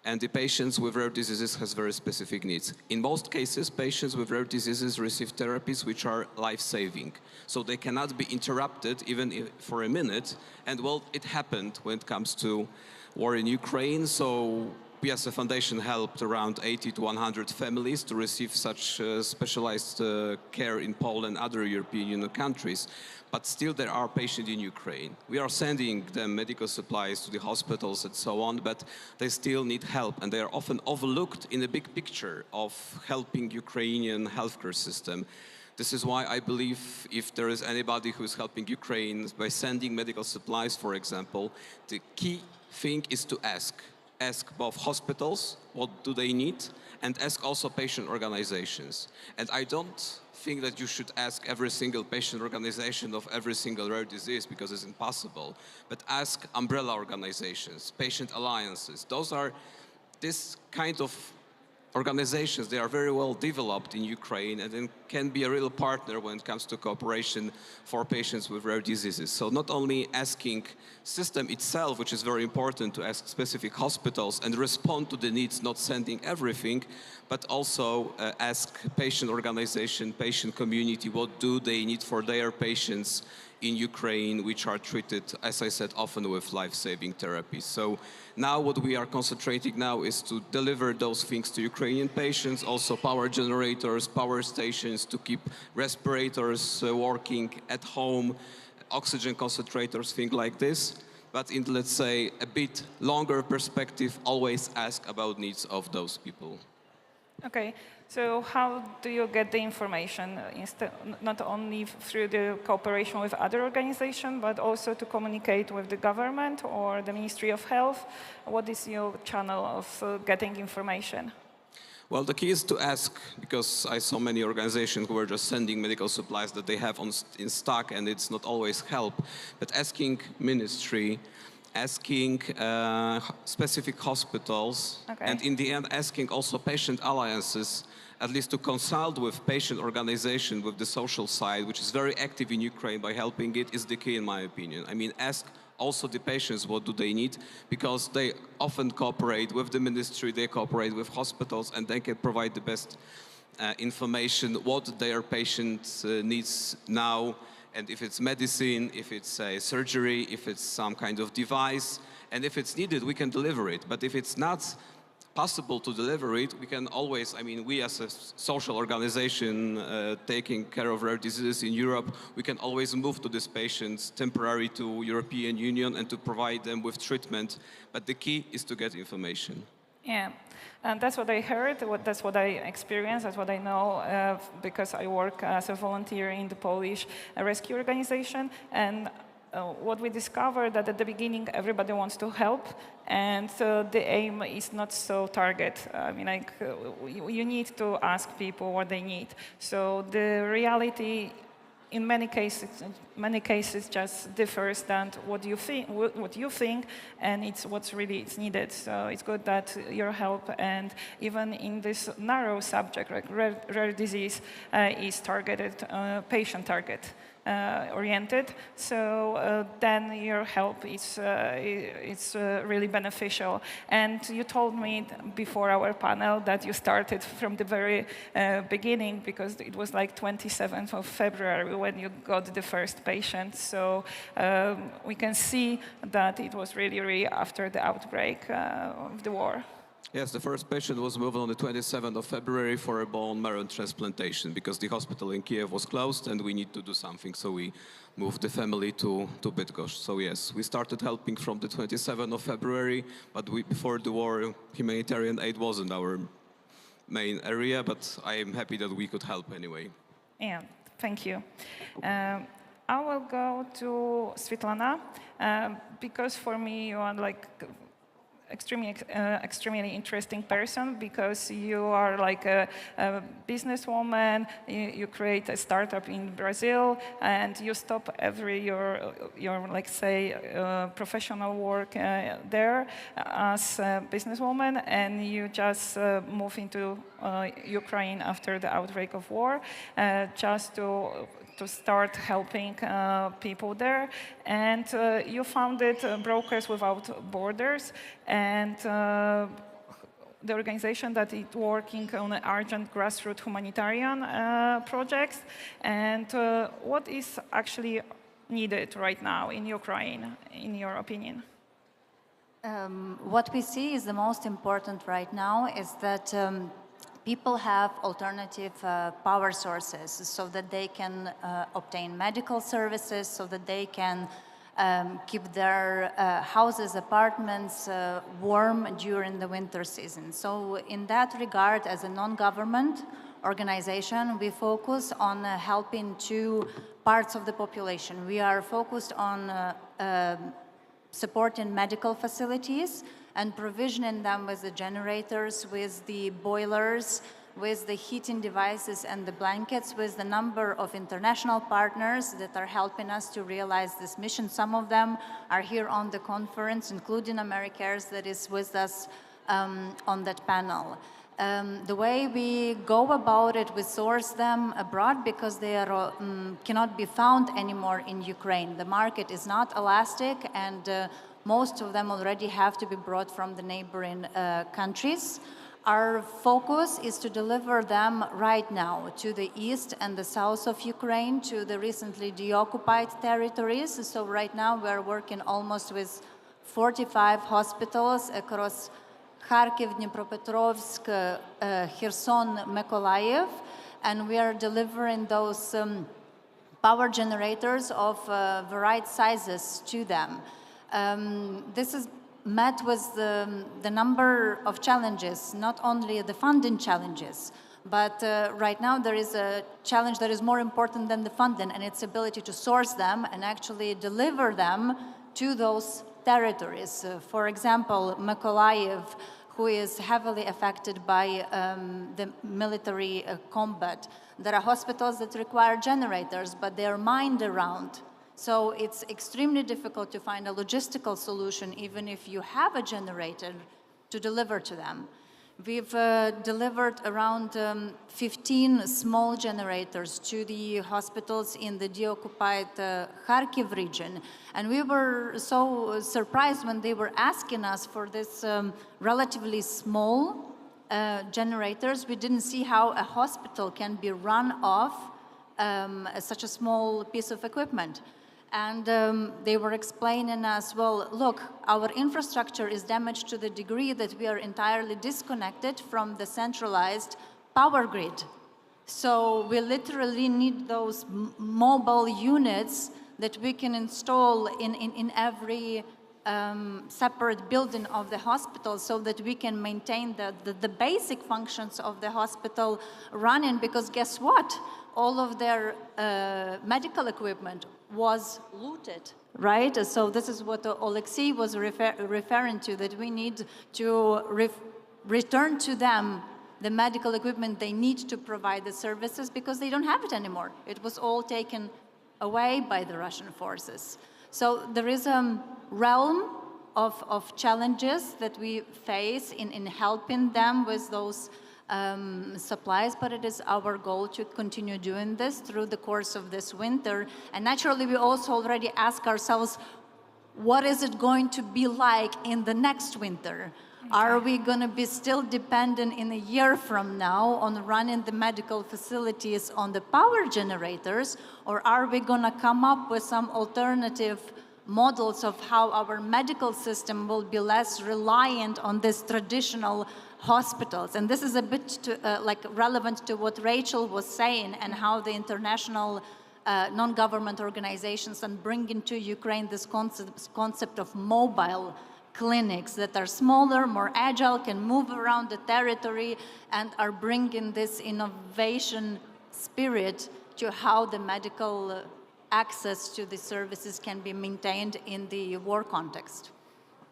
and the patients with rare diseases has very specific needs. In most cases, patients with rare diseases receive therapies which are life-saving. So they cannot be interrupted even for a minute. And well, it happened when it comes to war in Ukraine. So we as a foundation helped around 80 to 100 families to receive such specialized care in Poland and other European Union countries. But still there are patients in Ukraine. We are sending them medical supplies to the hospitals and so on, but they still need help, and they are often overlooked in the big picture of helping Ukrainian healthcare system. This is why I believe if there is anybody who is helping Ukraine by sending medical supplies, for example, the key thing is to ask both hospitals what do they need, and ask also patient organizations. And I don't think that you should ask every single patient organization of every single rare disease, because it's impossible, but ask umbrella organizations, patient alliances. Those are this kind of organizations. They are very well developed in Ukraine and then can be a real partner when it comes to cooperation for patients with rare diseases. So not only asking system itself, which is very important to ask specific hospitals and respond to the needs, not sending everything, but also ask patient organization, patient community, what do they need for their patients in Ukraine, which are treated, as I said, often with life-saving therapies. So now what we are concentrating now is to deliver those things to Ukrainian patients, also power generators, power stations to keep respirators working at home, oxygen concentrators, things like this. But in, let's say, a bit longer perspective, always ask about needs of those people. Okay, so how do you get the information, not only through the cooperation with other organizations, but also to communicate with the government or the Ministry of Health? What is your channel of getting information? Well, the key is to ask, because I saw many organizations who are just sending medical supplies that they have in stock, and it's not always help, but asking ministry, asking specific hospitals, and in the end asking also patient alliances, at least to consult with patient organization, with the social side, which is very active in Ukraine by helping it, is the key in my opinion. I mean, ask also the patients what do they need, because they often cooperate with the ministry, they cooperate with hospitals, and they can provide the best information what their patients needs now. And if it's medicine, if it's a surgery, if it's some kind of device, and if it's needed, we can deliver it. But if it's not possible to deliver it, we can always, I mean, we as a social organization taking care of rare diseases in Europe, we can always move to these patients temporarily to European Union and to provide them with treatment. But the key is to get information. Yeah, and that's what I heard, that's what I experienced, that's what I know, because I work as a volunteer in the Polish rescue organization. And what we discovered that at the beginning everybody wants to help, and the aim is not so target. I mean, like you need to ask people what they need. So the reality in many cases just differs than what you think, and it's what's really needed. So it's good that your help, and even in this narrow subject, like rare disease, is targeted, patient target oriented. So then your help is really beneficial. And you told me before our panel that you started from the very beginning, because it was like 27th of February when you got the first patient. So we can see that it was really after the outbreak of the war. Yes, the first patient was moved on the 27th of February for a bone marrow transplantation because the hospital in Kiev was closed and we need to do something. So we moved the family to Bydgoszcz. So yes, we started helping from the 27th of February, but before the war, humanitarian aid wasn't our main area, but I am happy that we could help anyway. Yeah, thank you. I will go to Svetlana because for me you are like extremely interesting person because you are like a businesswoman. You create a startup in Brazil and you stop your like say professional work there as a businesswoman and you just move into Ukraine after the outbreak of war just to start helping people there. And you founded Brokers Without Borders, and the organization that is working on urgent grassroots humanitarian projects. And what is actually needed right now in Ukraine, in your opinion? What we see is the most important right now is that people have alternative power sources so that they can obtain medical services, so that they can keep their houses, apartments warm during the winter season. So in that regard, as a non-government organization, we focus on helping two parts of the population. We are focused on supporting medical facilities and provisioning them with the generators, with the boilers, with the heating devices and the blankets, with the number of international partners that are helping us to realize this mission. Some of them are here on the conference, including AmeriCares that is with us on that panel. The way we go about it, we source them abroad because they are, cannot be found anymore in Ukraine. The market is not elastic and most of them already have to be brought from the neighboring countries. Our focus is to deliver them right now to the east and the south of Ukraine, to the recently deoccupied territories. So right now we're working almost with 45 hospitals across Kharkiv, Dnipropetrovsk, Kherson, Mykolaiv, and we are delivering those power generators of varied sizes to them. This is met with the number of challenges, not only the funding challenges, but right now there is a challenge that is more important than the funding, and its ability to source them and actually deliver them to those territories. For example, Mykolaiv, who is heavily affected by the military combat. There are hospitals that require generators, but they are mined around. So it's extremely difficult to find a logistical solution, even if you have a generator, to deliver to them. We've delivered around 15 small generators to the hospitals in the deoccupied Kharkiv region. And we were so surprised when they were asking us for this relatively small generators. We didn't see how a hospital can be run off such a small piece of equipment. And they were explaining us, well, look, our infrastructure is damaged to the degree that we are entirely disconnected from the centralized power grid. So we literally need those mobile units that we can install in every separate building of the hospital so that we can maintain the basic functions of the hospital running, because guess what? All of their medical equipment was looted, right? So this is what Alexei was referring to, that we need to return to them the medical equipment they need to provide the services because they don't have it anymore. It was all taken away by the Russian forces. So there is a realm of challenges that we face in helping them with those supplies, but it is our goal to continue doing this through the course of this winter. And naturally, we also already ask ourselves, what is it going to be like in the next winter? Okay. Are we going to be still dependent in a year from now on running the medical facilities on the power generators, or are we going to come up with some alternative models of how our medical system will be less reliant on this traditional hospitals. And this is a bit relevant to what Rachel was saying and how the international non-government organizations and bring into Ukraine this concept of mobile clinics that are smaller, more agile, can move around the territory, and are bringing this innovation spirit to how the medical access to the services can be maintained in the war context.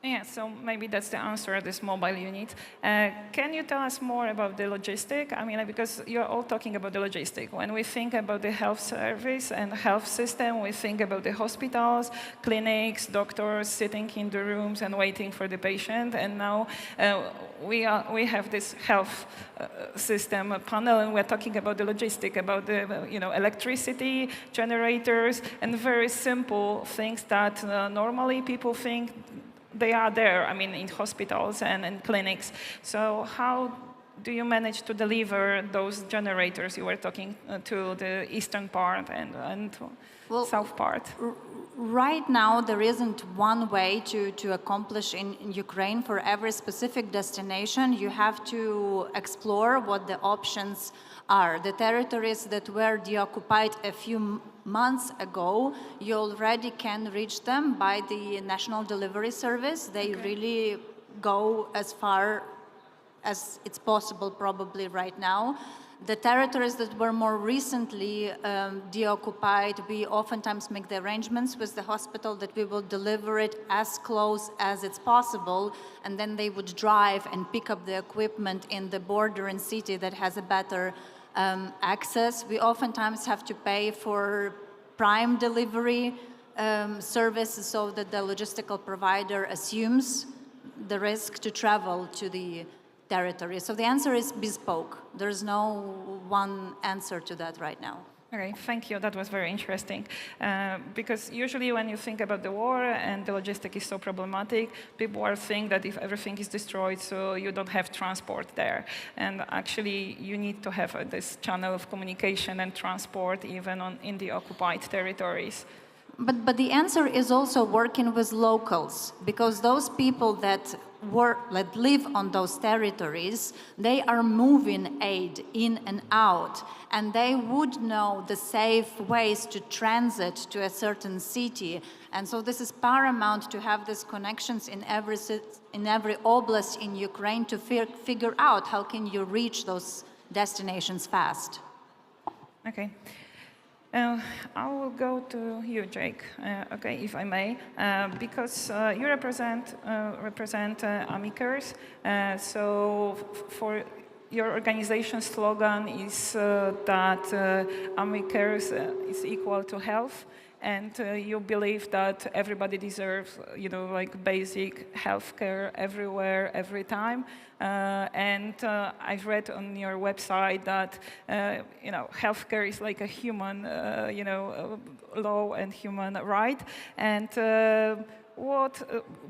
Yeah, so maybe that's the answer, this mobile unit. Can you tell us more about the logistic? I mean, because you're all talking about the logistic. When we think about the health service and health system, we think about the hospitals, clinics, doctors sitting in the rooms and waiting for the patient. And now we have this health system panel, and we're talking about the logistic, about the electricity, generators, and very simple things that normally people think they are there, I mean, in hospitals and in clinics. So how do you manage to deliver those generators? You were talking to the eastern part and south part. Right now, there isn't one way to accomplish in Ukraine. For every specific destination, you have to explore what the options are. The territories that were deoccupied a few months ago, you already can reach them by the National Delivery Service. They really go as far as it's possible probably right now. The territories that were more recently deoccupied, we oftentimes make the arrangements with the hospital that we will deliver it as close as it's possible, and then they would drive and pick up the equipment in the bordering city that has a better access. We oftentimes have to pay for prime delivery service so that the logistical provider assumes the risk to travel to the territory. So the answer is bespoke. There's no one answer to that right now. Okay, thank you. That was very interesting. Because usually when you think about the war and the logistic is so problematic, people are thinking that if everything is destroyed, so you don't have transport there. And actually, you need to have this channel of communication and transport even in the occupied territories. But the answer is also working with locals, because those people that live on those territories, they are moving aid in and out, and they would know the safe ways to transit to a certain city. And so this is paramount to have these connections in every oblast in Ukraine to figure out how can you reach those destinations fast. Okay. I will go to you, Jake, okay, if I may, because you represent Amikers. So for your organization's slogan is that Amikers is equal to health, and you believe that everybody deserves, like basic healthcare everywhere, every time. And I've read on your website that healthcare is like a human, law and human right. And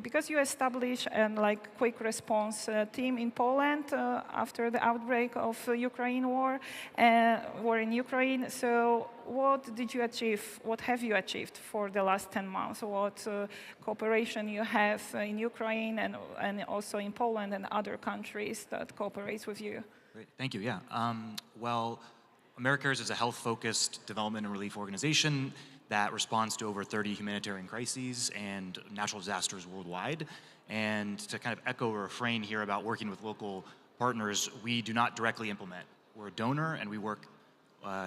because you established a quick response team in Poland after the outbreak of Ukraine war in Ukraine. So what did you achieve? What have you achieved for the last 10 months? What cooperation you have in Ukraine and also in Poland and other countries that cooperates with you? Great. Thank you. Yeah. Well, Americares is a health-focused development and relief organization that responds to over 30 humanitarian crises and natural disasters worldwide. And to kind of echo a refrain here about working with local partners, we do not directly implement. We're a donor, and we work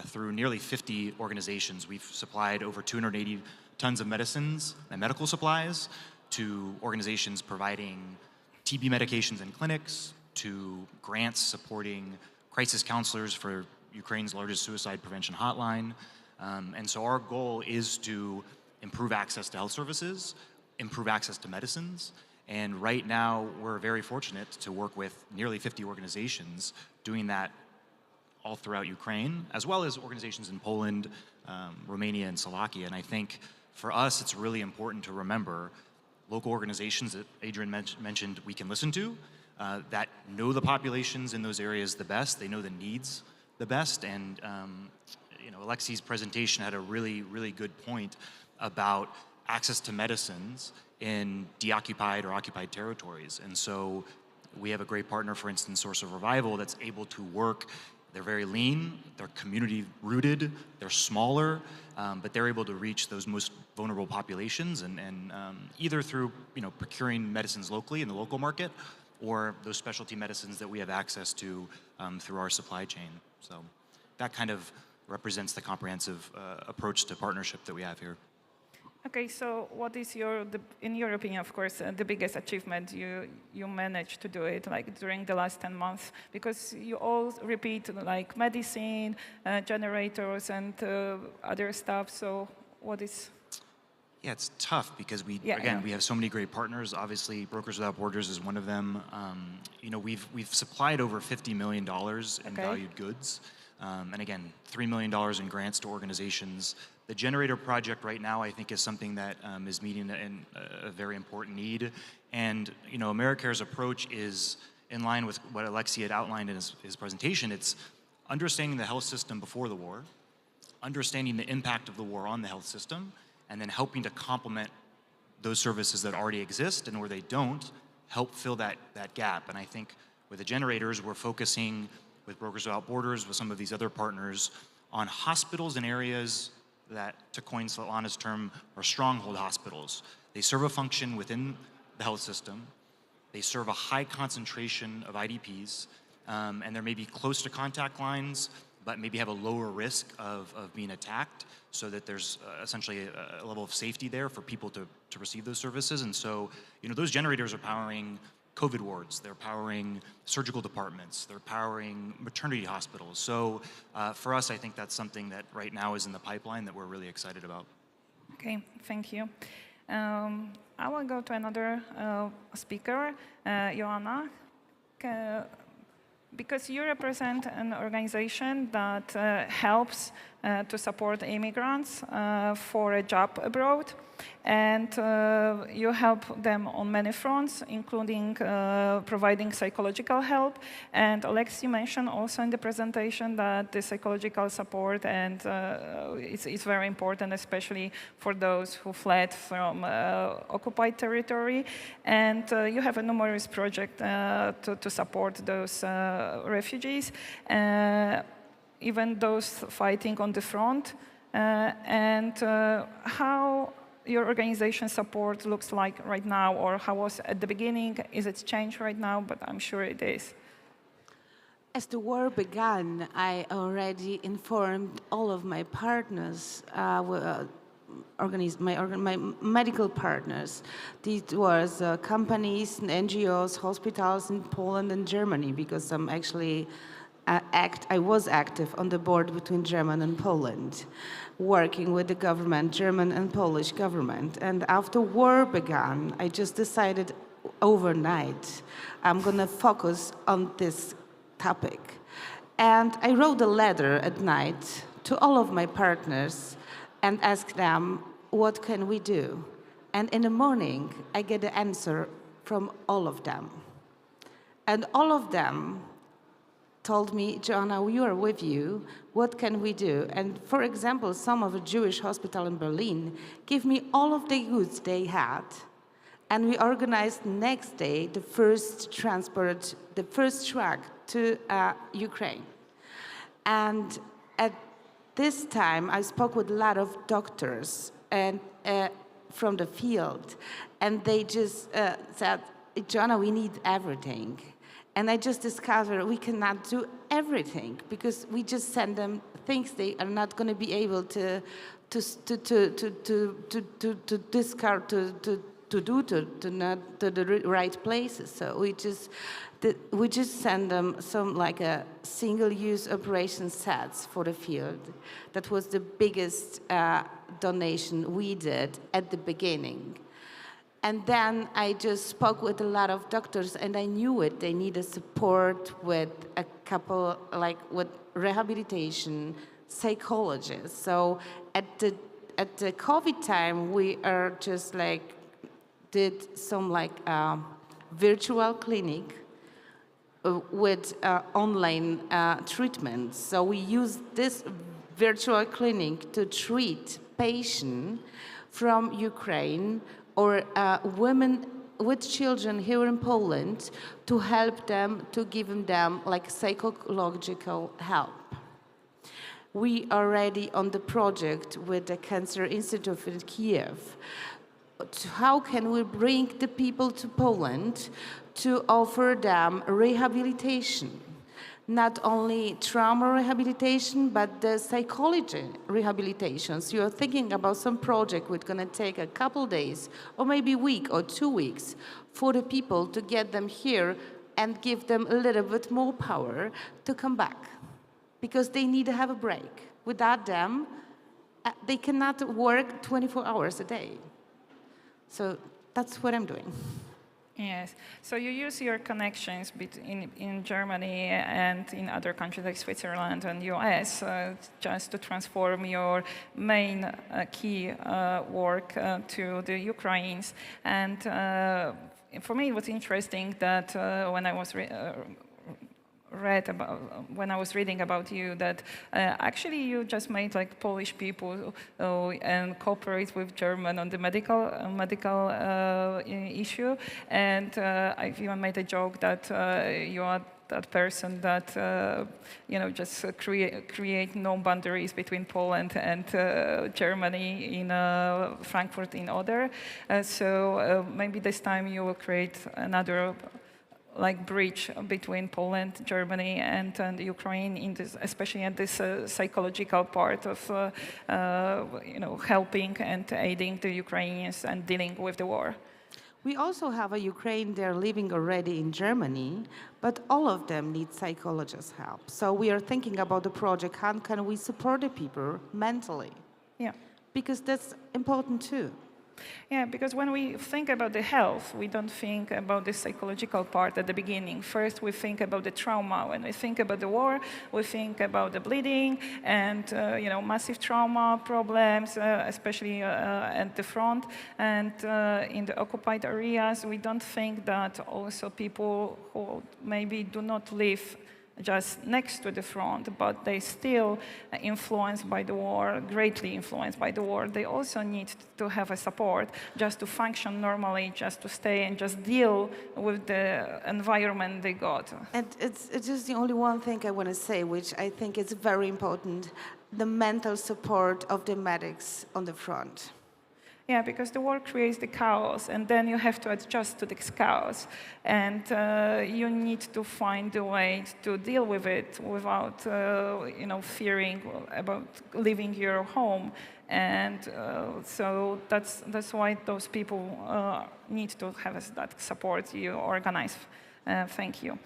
through nearly 50 organizations. We've supplied over 280 tons of medicines and medical supplies to organizations providing TB medications in clinics, to grants supporting crisis counselors for Ukraine's largest suicide prevention hotline. And so our goal is to improve access to health services, improve access to medicines, and right now we're very fortunate to work with nearly 50 organizations doing that all throughout Ukraine, as well as organizations in Poland, Romania, and Slovakia. And I think for us, it's really important to remember local organizations that Adrian mentioned we can listen to, that know the populations in those areas the best, they know the needs the best, and Alexei's presentation had a really, really good point about access to medicines in deoccupied or occupied territories. And so we have a great partner, for instance, Source of Revival, that's able to work. They're very lean, they're community rooted, they're smaller, but they're able to reach those most vulnerable populations and either through procuring medicines locally in the local market or those specialty medicines that we have access to through our supply chain. So that kind of represents the comprehensive approach to partnership that we have here. Okay, so what is in your opinion, of course, the biggest achievement you managed to do it, like during the last 10 months? Because you all repeat like medicine, generators, and other stuff. So what is? Yeah, it's tough because we have so many great partners. Obviously, Brokers Without Borders is one of them. We've supplied over $50 million in valued goods, and again, $3 million in grants to organizations. The generator project right now, I think, is something that is meeting a very important need. And AmeriCare's approach is in line with what Alexei had outlined in his presentation. It's understanding the health system before the war, understanding the impact of the war on the health system, and then helping to complement those services that already exist, and where they don't, help fill that gap. And I think with the generators, we're focusing with Brokers Without Borders, with some of these other partners, on hospitals and areas that, to coin Svetlana's term, are stronghold hospitals. They serve a function within the health system. They serve a high concentration of IDPs, and they're maybe close to contact lines, but maybe have a lower risk of being attacked, so that there's essentially a level of safety there for people to receive those services. And so, those generators are powering COVID wards, they're powering surgical departments, they're powering maternity hospitals. So for us, I think that's something that right now is in the pipeline that we're really excited about. Okay, thank you. I will go to another speaker, Joanna, because you represent an organization that helps to support immigrants for a job abroad. And you help them on many fronts, including providing psychological help. And Alexei mentioned also in the presentation that the psychological support and is very important, especially for those who fled from occupied territory. And you have a numerous project to support those refugees, even those fighting on the front. And how your organization support looks like right now, or how was at the beginning? Is it changed right now? But I'm sure it is. As the war began, I already informed all of my partners, my medical partners. These was companies, NGOs, hospitals in Poland and Germany, because I'm actually I was active on the board between Germany and Poland, working with the government, German and Polish government. And after war began, I just decided overnight, I'm gonna focus on this topic. And I wrote a letter at night to all of my partners and asked them, what can we do? And in the morning, I get the answer from all of them. And all of them told me, Joanna, we are with you. What can we do? And for example, some of a Jewish hospital in Berlin gave me all of the goods they had. And we organized next day the first transport, the first truck to Ukraine. And at this time, I spoke with a lot of doctors and from the field. And they just said, Joanna, we need everything. And I just discovered we cannot do everything because we just send them things they are not going to be able to discard, to the right places. So we just send them some like a single-use operation sets for the field. That was the biggest donation we did at the beginning. And then I just spoke with a lot of doctors, and I knew it. They needed support with a couple, like with rehabilitation, psychologists. So at the COVID time, we are just like did some like virtual clinic with online treatments. So we used this virtual clinic to treat patients from Ukraine or women with children here in Poland to help them, to give them like psychological help. We are already on the project with the Cancer Institute in Kiev. How can we bring the people to Poland to offer them rehabilitation? Not only trauma rehabilitation, but the psychology rehabilitations. You are thinking about some project which is going to take a couple days, or maybe a week or 2 weeks, for the people to get them here and give them a little bit more power to come back. Because they need to have a break. Without them, they cannot work 24 hours a day. So that's what I'm doing. Yes. So you use your connections in Germany and in other countries like Switzerland and US just to transform your main key work to the Ukrainians. And for me, it was interesting that when I was reading about you, that actually you just made like Polish people and cooperate with German on the medical issue, and I've even made a joke that you are that person that just create no boundaries between Poland and Germany in Frankfurt in Oder. So maybe this time you will create another bridge between Poland, Germany, and Ukraine, in this, especially in this psychological part of helping and aiding the Ukrainians and dealing with the war. We also have a Ukraine there living already in Germany, but all of them need psychologist help. So we are thinking about the project, how can we support the people mentally? Yeah. Because that's important too. Yeah, because when we think about the health, we don't think about the psychological part at the beginning. First, we think about the trauma. When we think about the war, we think about the bleeding and massive trauma problems, especially at the front and in the occupied areas. We don't think that also people who maybe do not live just next to the front, but they still influenced by the war, greatly influenced by the war. They also need to have a support just to function normally, just to stay and just deal with the environment they got. And it's just the only one thing I want to say, which I think is very important, the mental support of the medics on the front. Yeah, because the war creates the chaos, and then you have to adjust to this chaos, and you need to find a way to deal with it without, fearing about leaving your home, and so that's why those people need to have that support you organize. Thank you.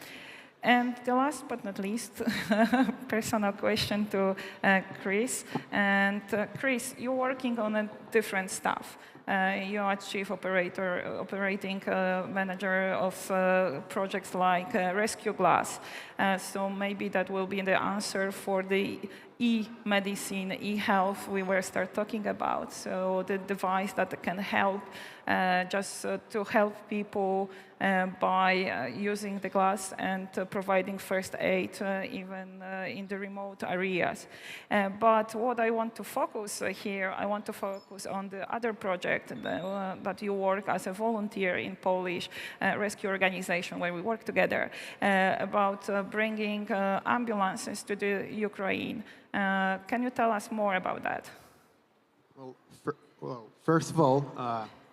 And the last but not least, personal question to Chris. And Chris, you're working on a different stuff. You are chief operating manager of projects like Rescue Glass. So maybe that will be the answer for the e-medicine, e-health we were start talking about. So the device that can help to help people by using the glass and providing first aid even in the remote areas. But what I want to focus here, I want to focus on the other project that you work as a volunteer in Polish rescue organization where we work together about bringing ambulances to the Ukraine. Can you tell us more about that? Well, first of all,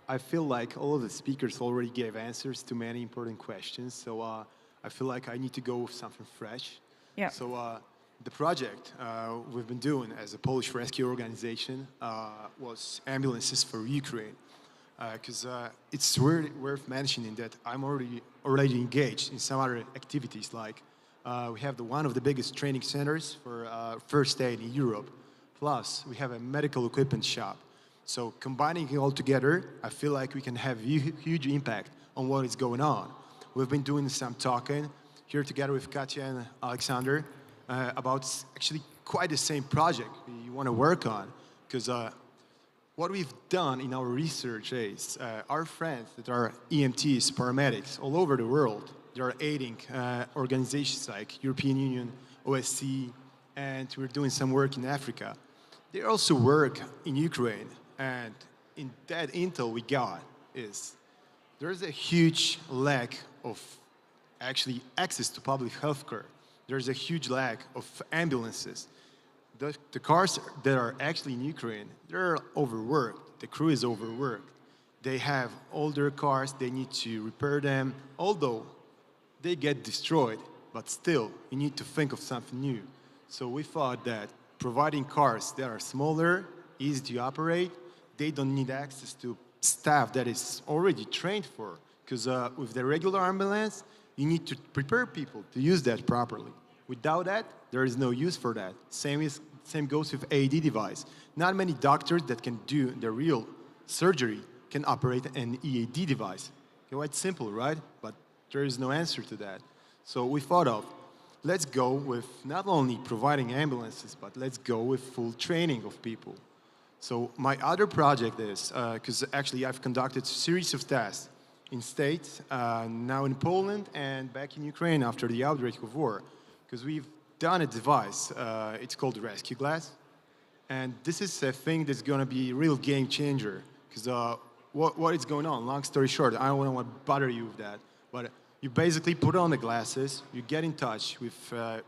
I feel like all of the speakers already gave answers to many important questions, so I feel like I need to go with something fresh. Yeah. So the project we've been doing as a Polish rescue organization was ambulances for Ukraine, because it's worth mentioning that I'm already engaged in some other activities, like we have one of the biggest training centers for first aid in Europe. Plus, we have a medical equipment shop. So combining it all together, I feel like we can have huge impact on what is going on. We've been doing some talking here together with Katya and Alexander about actually quite the same project we want to work on. Because what we've done in our research is our friends that are EMTs, paramedics all over the world, they are aiding organizations like European Union, OSCE, and we're doing some work in Africa. They also work in Ukraine, and in that intel we got is there's a huge lack of actually access to public health care. There's a huge lack of ambulances. The cars that are actually in Ukraine, they're overworked. The crew is overworked. They have older cars, they need to repair them, although they get destroyed, but still, you need to think of something new. So we thought that providing cars that are smaller, easy to operate, they don't need access to staff that is already trained for, because with the regular ambulance, you need to prepare people to use that properly. Without that, there is no use for that. Same goes with AED device. Not many doctors that can do the real surgery can operate an EAD device. Quite simple, right? But there is no answer to that. So we thought of, let's go with not only providing ambulances, but let's go with full training of people. So my other project is, because actually I've conducted a series of tests in states, now in Poland and back in Ukraine after the outbreak of war, because we've done a device, it's called the Rescue Glass. And this is a thing that's going to be a real game changer, because what is going on? Long story short, I don't want to bother you with that, but you basically put on the glasses, you get in touch with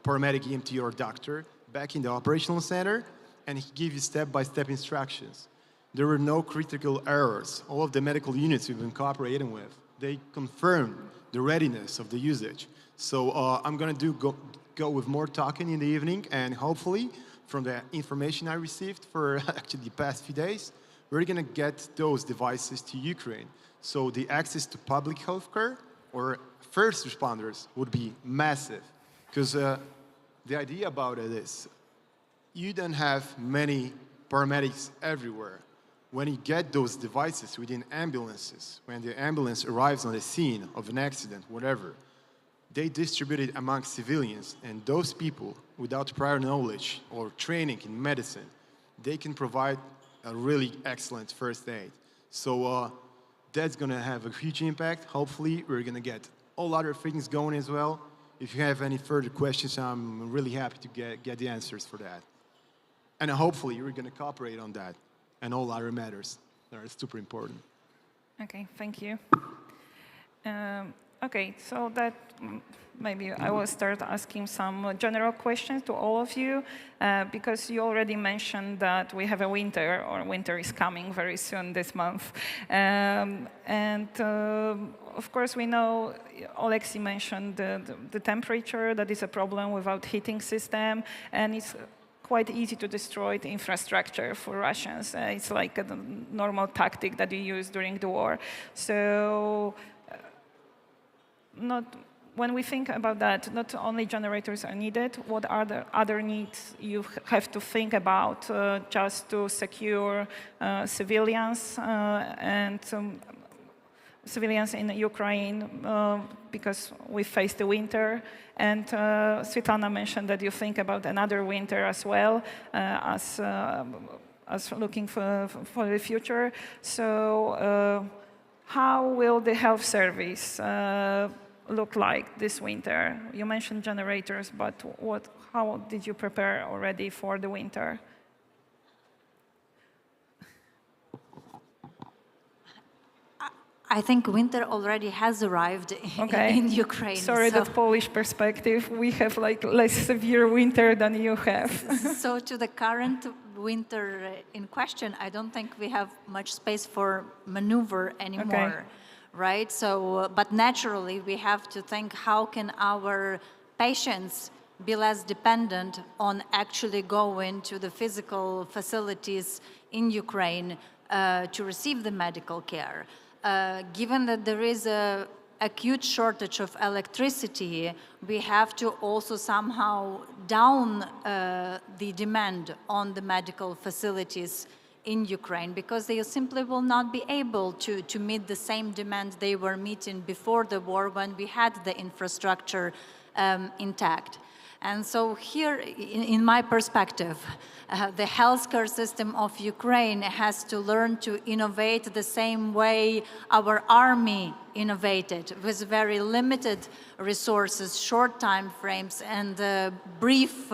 paramedic, EMT, or doctor back in the operational center, and he gives you step-by-step instructions. There were no critical errors. All of the medical units we've been cooperating with, they confirmed the readiness of the usage. So I'm going to go with more talking in the evening, and hopefully, from the information I received for actually the past few days, we're going to get those devices to Ukraine. So the access to public health care or first responders would be massive. Because the idea about it is, you don't have many paramedics everywhere. When you get those devices within ambulances, when the ambulance arrives on the scene of an accident, whatever, they distribute it among civilians, and those people, without prior knowledge or training in medicine, they can provide a really excellent first aid. So that's going to have a huge impact. Hopefully, we're going to get all other things going as well. If you have any further questions, I'm really happy to get the answers for that. And hopefully, we're going to cooperate on that and all other matters that are super important. Okay, thank you. Okay, so that maybe I will start asking some general questions to all of you, because you already mentioned that we have a winter, or winter is coming very soon this month. Of course, we know, Oleksiy mentioned the temperature, that is a problem without heating system, and it's quite easy to destroy the infrastructure for Russians. It's like a normal tactic that you use during the war. So when we think about that, not only generators are needed, what are the other needs you have to think about just to secure civilians and civilians in Ukraine, because we face the winter. And Svetlana mentioned that you think about another winter as well, as looking for the future. So how will the health service look like this winter? You mentioned generators, but how did you prepare already for the winter? I think winter already has arrived in Ukraine. Sorry, that Polish perspective. We have like less severe winter than you have. So to the current winter in question, I don't think we have much space for maneuver anymore, right? So, but naturally, we have to think, how can our patients be less dependent on actually going to the physical facilities in Ukraine to receive the medical care? Given that there is an acute shortage of electricity, we have to also somehow down the demand on the medical facilities in Ukraine, because they simply will not be able to meet the same demand they were meeting before the war, when we had the infrastructure intact. And so here, in my perspective, the healthcare system of Ukraine has to learn to innovate the same way our army innovated, with very limited resources, short time frames, and brief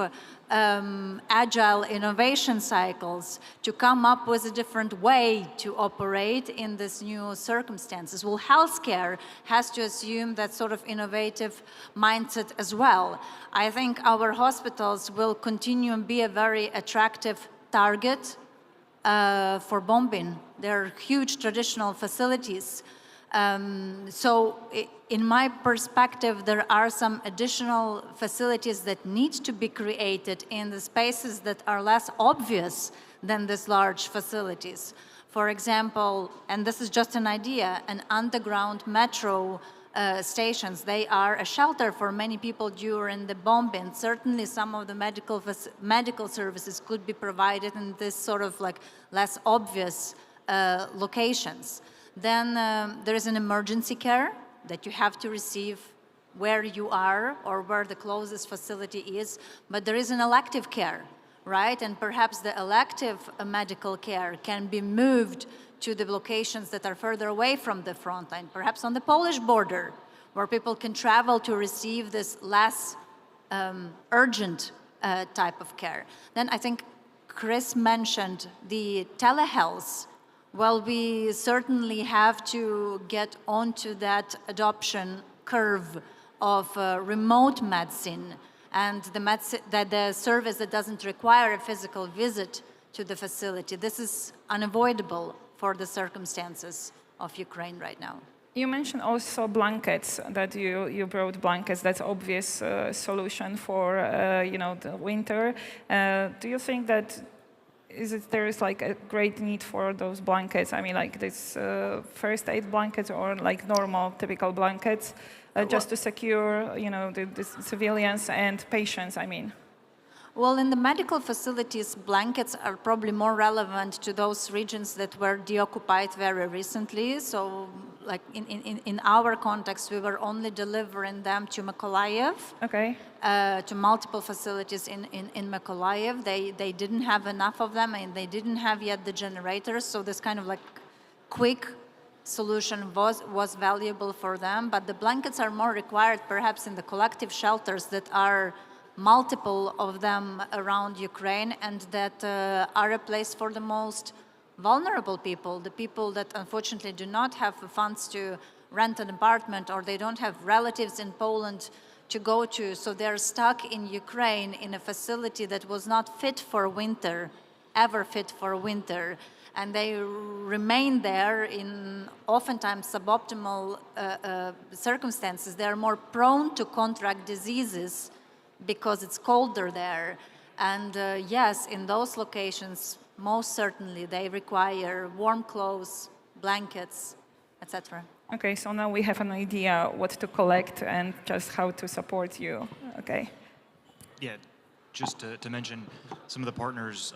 agile innovation cycles to come up with a different way to operate in this new circumstances. Well, healthcare has to assume that sort of innovative mindset as well. I think our hospitals will continue and be a very attractive target for bombing. They're huge traditional facilities. So in my perspective, there are some additional facilities that need to be created in the spaces that are less obvious than these large facilities. For example, and this is just an idea, an underground metro stations, they are a shelter for many people during the bombing. Certainly some of the medical services could be provided in this sort of like less obvious locations. Then there is an emergency care that you have to receive where you are or where the closest facility is, but there is an elective care, right? And perhaps the elective medical care can be moved to the locations that are further away from the front line, perhaps on the Polish border, where people can travel to receive this less urgent type of care. Then I think Chris mentioned the telehealth. Well, we certainly have to get onto that adoption curve of remote medicine and the service that doesn't require a physical visit to the facility. This is unavoidable for the circumstances of Ukraine right now. You mentioned also blankets, that you brought blankets. That's obvious solution for the winter. Do you think that there is like a great need for those blankets? I mean, like this first aid blankets or like normal, typical blankets, just to secure, the civilians and patients, I mean. Well, in the medical facilities, blankets are probably more relevant to those regions that were deoccupied very recently. So, like in our context, we were only delivering them to Mykolaiv, to multiple facilities in Mykolaiv. They didn't have enough of them, and they didn't have yet the generators. So this kind of like quick solution was valuable for them. But the blankets are more required, perhaps, in the collective shelters that are multiple of them around Ukraine, and that are a place for the most vulnerable people, the people that unfortunately do not have the funds to rent an apartment, or they don't have relatives in Poland to go to. So they're stuck in Ukraine in a facility that was not fit for winter, ever fit for winter. And they remain there in oftentimes suboptimal circumstances. They're more prone to contract diseases because it's colder there. And yes, in those locations, most certainly they require warm clothes, blankets, etc. Okay, so now we have an idea what to collect and just how to support you. Okay. Yeah, just to mention some of the partners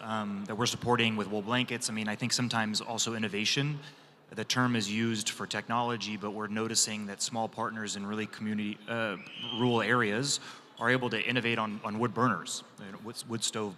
that we're supporting with wool blankets. I mean, I think sometimes also innovation. The term is used for technology, but we're noticing that small partners in really community, rural areas are able to innovate on wood burners, wood stove,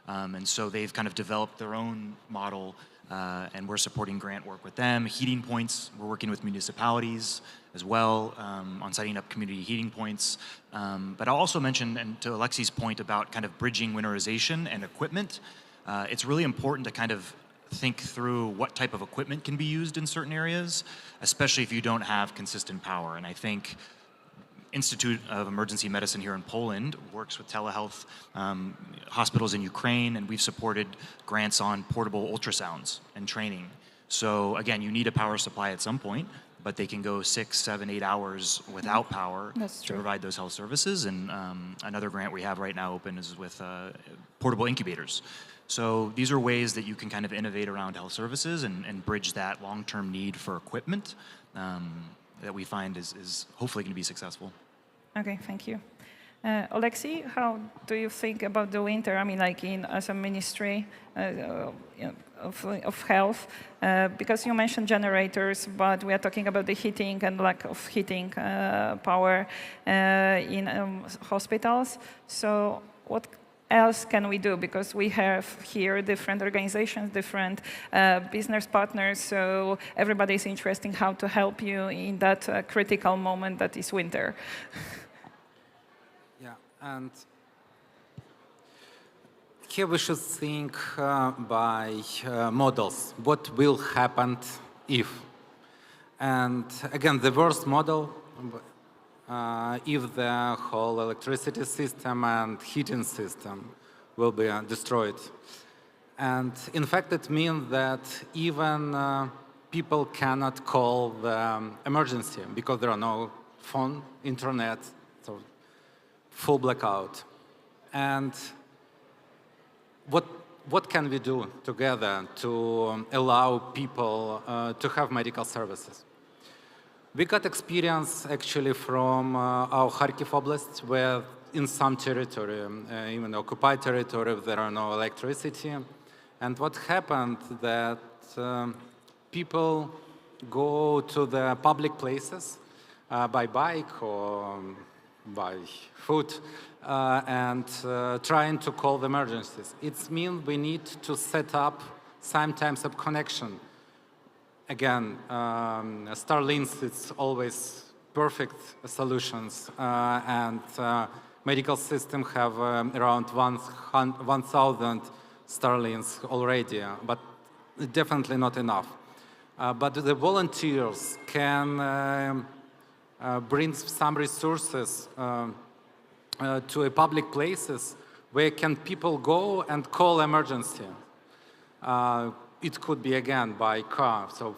and so they've kind of developed their own model, and we're supporting grant work with them. Heating points, we're working with municipalities as well on setting up community heating points. But I'll also mention, and to Alexei's point about kind of bridging winterization and equipment, it's really important to kind of think through what type of equipment can be used in certain areas, especially if you don't have consistent power. And I think Institute of Emergency Medicine here in Poland works with telehealth hospitals in Ukraine, and we've supported grants on portable ultrasounds and training. So again, you need a power supply at some point, but they can go 6, 7, 8 hours without power to provide those health services. And another grant we have right now open is with portable incubators. So these are ways that you can kind of innovate around health services and bridge that long-term need for equipment that we find is hopefully going to be successful. Okay, thank you. Alexei, how do you think about the winter? I mean, like as a ministry of health, because you mentioned generators, but we are talking about the heating and lack of heating power in hospitals. So what else can we do? Because we have here different organizations, different business partners, so everybody is interested in how to help you in that critical moment that is winter. Yeah, and here we should think by models. What will happen if? And again, the worst model, if the whole electricity system and heating system will be destroyed. And in fact, it means that even people cannot call the emergency because there are no phone, internet, so full blackout. And what can we do together to allow people to have medical services? We got experience actually from our Kharkiv Oblast, where in some territory, even occupied territory, there are no electricity. And what happened that people go to the public places by bike or by foot and trying to call the emergencies. It means we need to set up some types of connection. Again, Starlinks, it's always perfect solutions, and medical systems have around 1,000 Starlinks already, but definitely not enough. But the volunteers can bring some resources to public places where can people go and call emergency. It could be, again, by car. So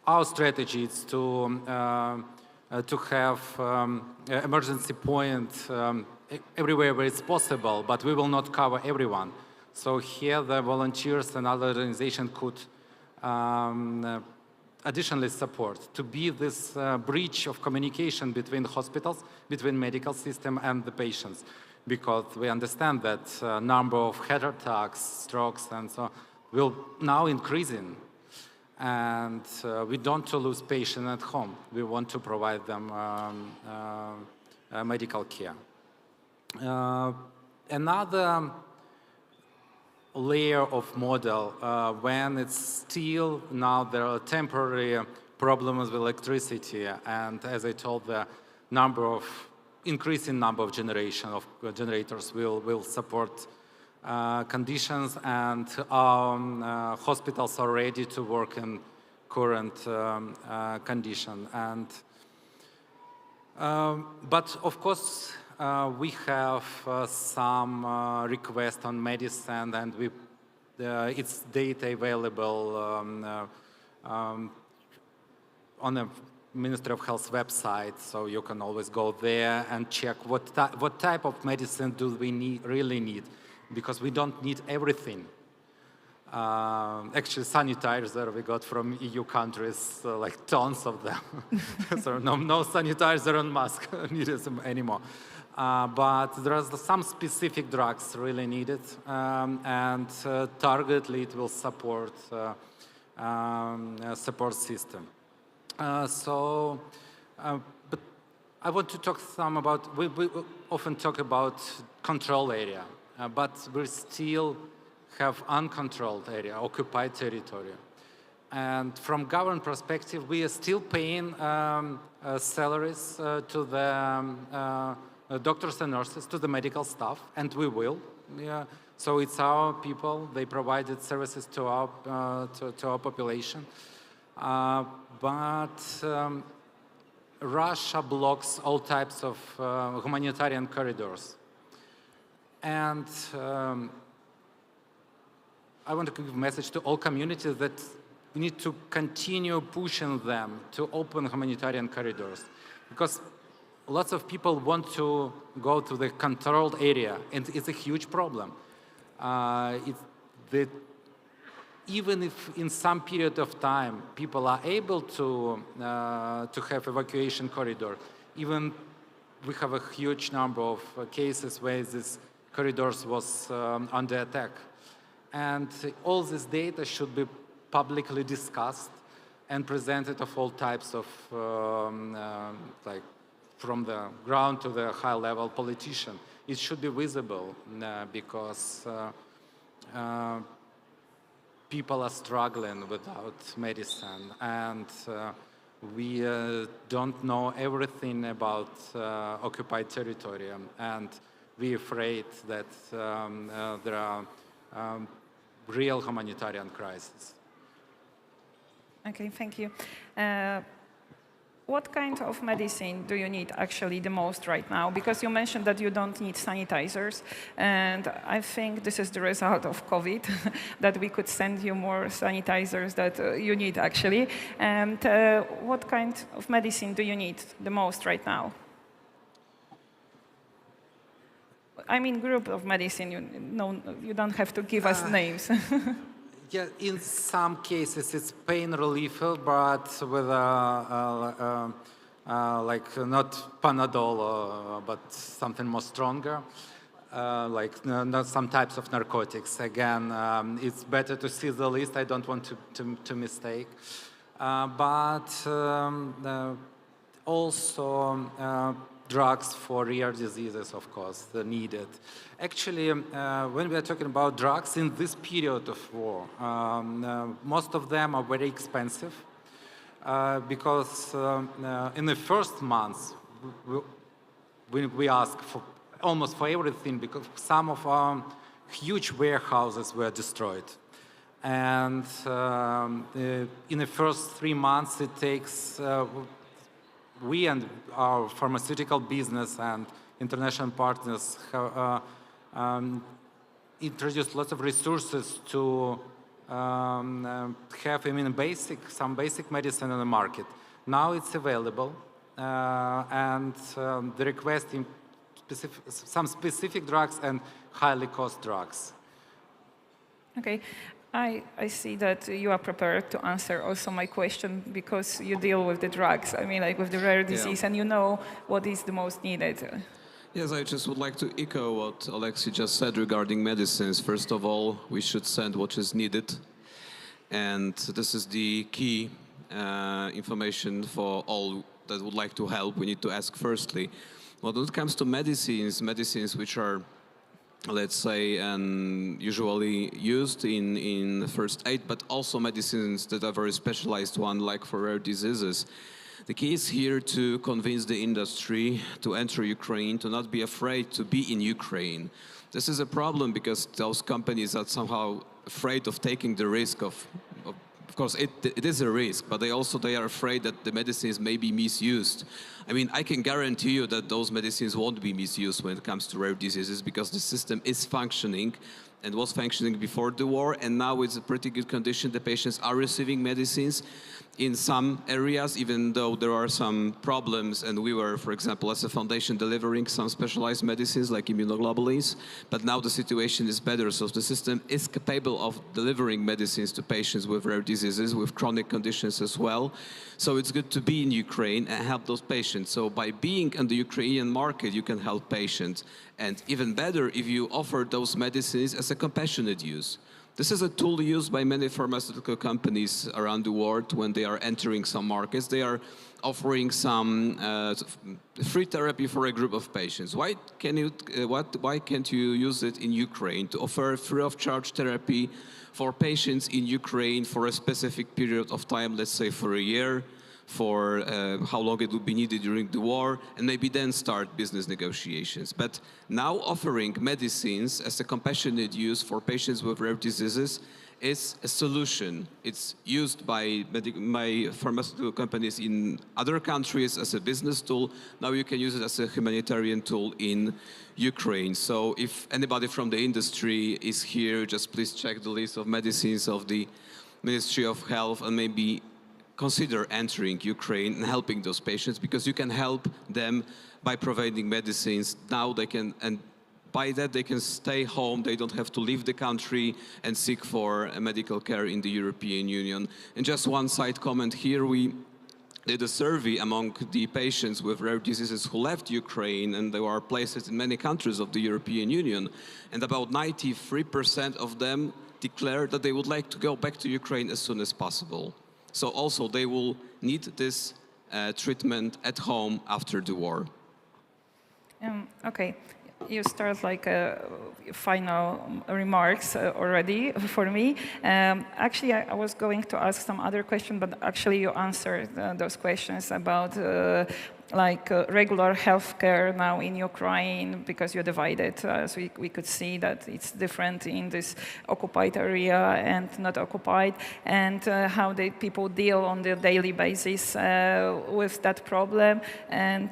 our strategy is to have emergency point everywhere where it's possible, but we will not cover everyone. So here the volunteers and other organizations could additionally support to be this bridge of communication between hospitals, between medical system and the patients, because we understand that number of heart attacks, strokes, and so on will now increasing. And we don't lose patients at home. We want to provide them medical care. Another layer of model when it's still now there are temporary problems with electricity, and as I told, the increasing number of generators will support conditions, and hospitals are ready to work in current condition. And but of course we have some requests on medicine, and it's data available on the Ministry of Health website, so you can always go there and check what type of medicine do we really need, because we don't need everything. Actually, sanitizer we got from EU countries, like tons of them. So no sanitizer and mask needed anymore. But there are some specific drugs really needed, and targetedly it will support support system. But I want to talk some about, we often talk about control area, but we still have uncontrolled area, occupied territory. And from government perspective, we are still paying salaries to the doctors and nurses, to the medical staff, and we will. Yeah. So it's our people, they provided services to our population. But Russia blocks all types of humanitarian corridors. And I want to give a message to all communities that we need to continue pushing them to open humanitarian corridors, because lots of people want to go to the controlled area, and it's a huge problem. Even if in some period of time people are able to have evacuation corridor, even we have a huge number of cases where this corridors was under attack. And all this data should be publicly discussed and presented of all types of, like from the ground to the high level politician. It should be visible because people are struggling without medicine, and we don't know everything about occupied territory, and we're afraid that there are real humanitarian crisis. Okay, thank you. What kind of medicine do you need actually the most right now? Because you mentioned that you don't need sanitizers, and I think this is the result of COVID, that we could send you more sanitizers that you need actually. And what kind of medicine do you need the most right now? I mean, group of medicine, you don't have to give us names. Yeah, in some cases it's pain reliever, but with like not Panadol, but something more stronger, like not some types of narcotics. Again, it's better to see the list. I don't want to mistake, but also drugs for rare diseases, of course, are needed. Actually, when we are talking about drugs in this period of war, most of them are very expensive because in the first months, we ask for almost for everything because some of our huge warehouses were destroyed. And in the first 3 months, it takes we and our pharmaceutical business and international partners have introduced lots of resources to have, some basic medicine on the market. Now it's available, and the request in some specific drugs and highly cost drugs. Okay. I see that you are prepared to answer also my question because you deal with the drugs, I mean, like with the rare disease, and you know what is the most needed. Yes, I just would like to echo what Alexei just said regarding medicines. First of all, we should send what is needed. And this is the key information for all that would like to help. We need to ask firstly. Well, when it comes to medicines which are, let's say, usually used in first aid, but also medicines that are very specialized one, like for rare diseases. The key is here to convince the industry to enter Ukraine, to not be afraid to be in Ukraine. This is a problem because those companies are somehow afraid of taking the risk of course, it is a risk, but they are afraid that the medicines may be misused. I mean, I can guarantee you that those medicines won't be misused when it comes to rare diseases because the system is functioning and was functioning before the war, and now it's a pretty good condition. The patients are receiving medicines in some areas, even though there are some problems, and we were, for example, as a foundation, delivering some specialized medicines like immunoglobulins, but now the situation is better, so the system is capable of delivering medicines to patients with rare diseases, with chronic conditions as well. So it's good to be in Ukraine and help those patients. So by being on the Ukrainian market, you can help patients, and even better if you offer those medicines as a compassionate use. This is a tool used by many pharmaceutical companies around the world when they are entering some markets. They are offering some free therapy for a group of patients. Why can't you use it in Ukraine to offer free of charge therapy for patients in Ukraine for a specific period of time, let's say for a year, for how long it would be needed during the war, and maybe then start business negotiations. But now offering medicines as a compassionate use for patients with rare diseases is a solution. It's used by pharmaceutical companies in other countries as a business tool. Now you can use it as a humanitarian tool in Ukraine. So if anybody from the industry is here, just please check the list of medicines of the Ministry of Health and maybe consider entering Ukraine and helping those patients, because you can help them by providing medicines. Now they can, and by that they can stay home. They don't have to leave the country and seek for medical care in the European Union. And just one side comment here, we did a survey among the patients with rare diseases who left Ukraine, and there are places in many countries of the European Union, and about 93% of them declared that they would like to go back to Ukraine as soon as possible. So also they will need this treatment at home after the war. Okay, you start like final remarks already for me. Actually, I was going to ask some other question, but actually you answered those questions about like regular healthcare now in Ukraine, because you're divided. So we could see that it's different in this occupied area and not occupied, and how the people deal on the daily basis with that problem, and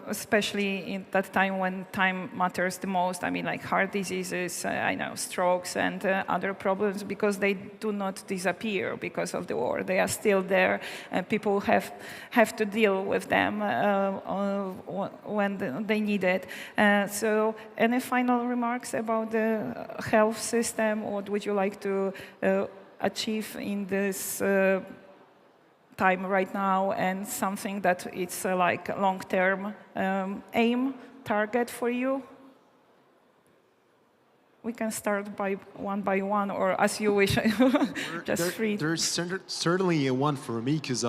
especially in that time when time matters the most. I mean, like heart diseases, I know, strokes and other problems, because they do not disappear because of the war. They are still there, and people have to deal with them when they need it. So any final remarks about the health system? What would you like to achieve in this time right now, and something that it's like a long-term aim, target for you? We can start by one, or as you wish. Just free. There's certainly a one for me, because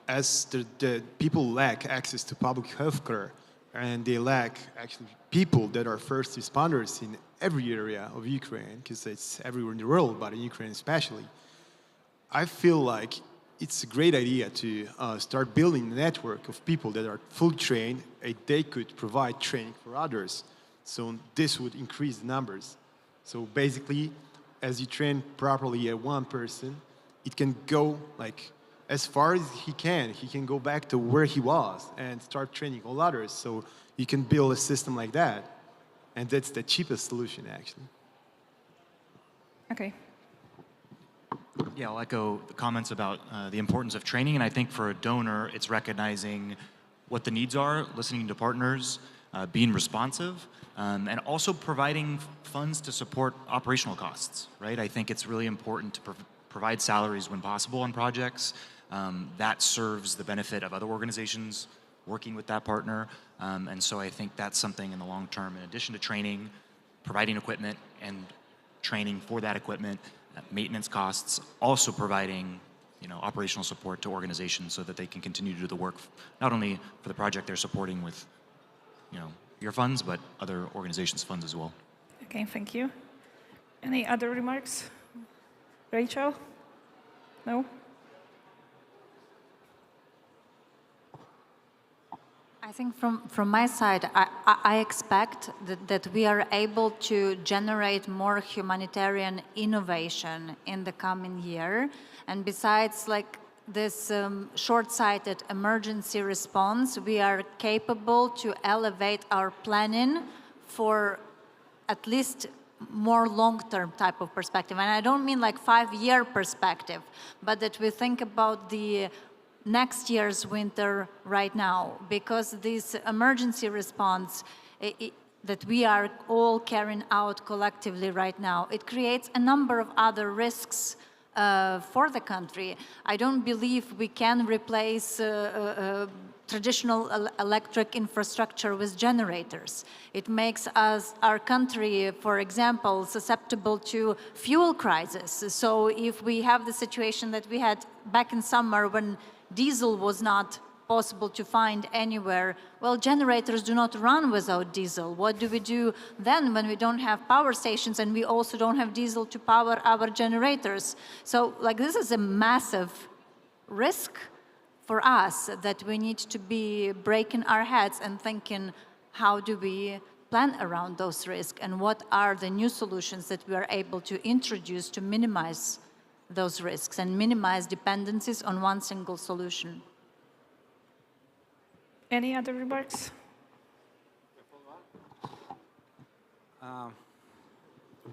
as the people lack access to public health care, and they lack actually people that are first responders in every area of Ukraine, because it's everywhere in the world, but in Ukraine especially. I feel like it's a great idea to start building a network of people that are fully trained, and they could provide training for others. So this would increase the numbers. So basically, as you train properly at one person, it can go like as far as he can go back to where he was and start training all others. So you can build a system like that. And that's the cheapest solution, actually. Okay. Yeah, I'll echo the comments about the importance of training. And I think for a donor, it's recognizing what the needs are, listening to partners, being responsive, and also providing funds to support operational costs, right? I think it's really important to provide salaries when possible on projects. That serves the benefit of other organizations working with that partner. And so I think that's something in the long term, in addition to training, providing equipment and training for that equipment, maintenance costs, also providing operational support to organizations so that they can continue to do the work, not only for the project they're supporting with your funds, but other organizations' funds as well. Okay, thank you. Any other remarks? Rachel? No? I think from my side, I expect that we are able to generate more humanitarian innovation in the coming year. And besides this short-sighted emergency response, we are capable to elevate our planning for at least more long-term type of perspective. And I don't mean like 5-year perspective, but that we think about the next year's winter right now, because this emergency response that we are all carrying out collectively right now, it creates a number of other risks for the country. I don't believe we can replace traditional electric infrastructure with generators. It makes our country, for example, susceptible to fuel crisis. So if we have the situation that we had back in summer when diesel was not possible to find anywhere, well, generators do not run without diesel. What do we do then when we don't have power stations and we also don't have diesel to power our generators? So this is a massive risk for us that we need to be breaking our heads and thinking, how do we plan around those risks, and what are the new solutions that we are able to introduce to minimize those risks and minimize dependencies on one single solution. Any other remarks?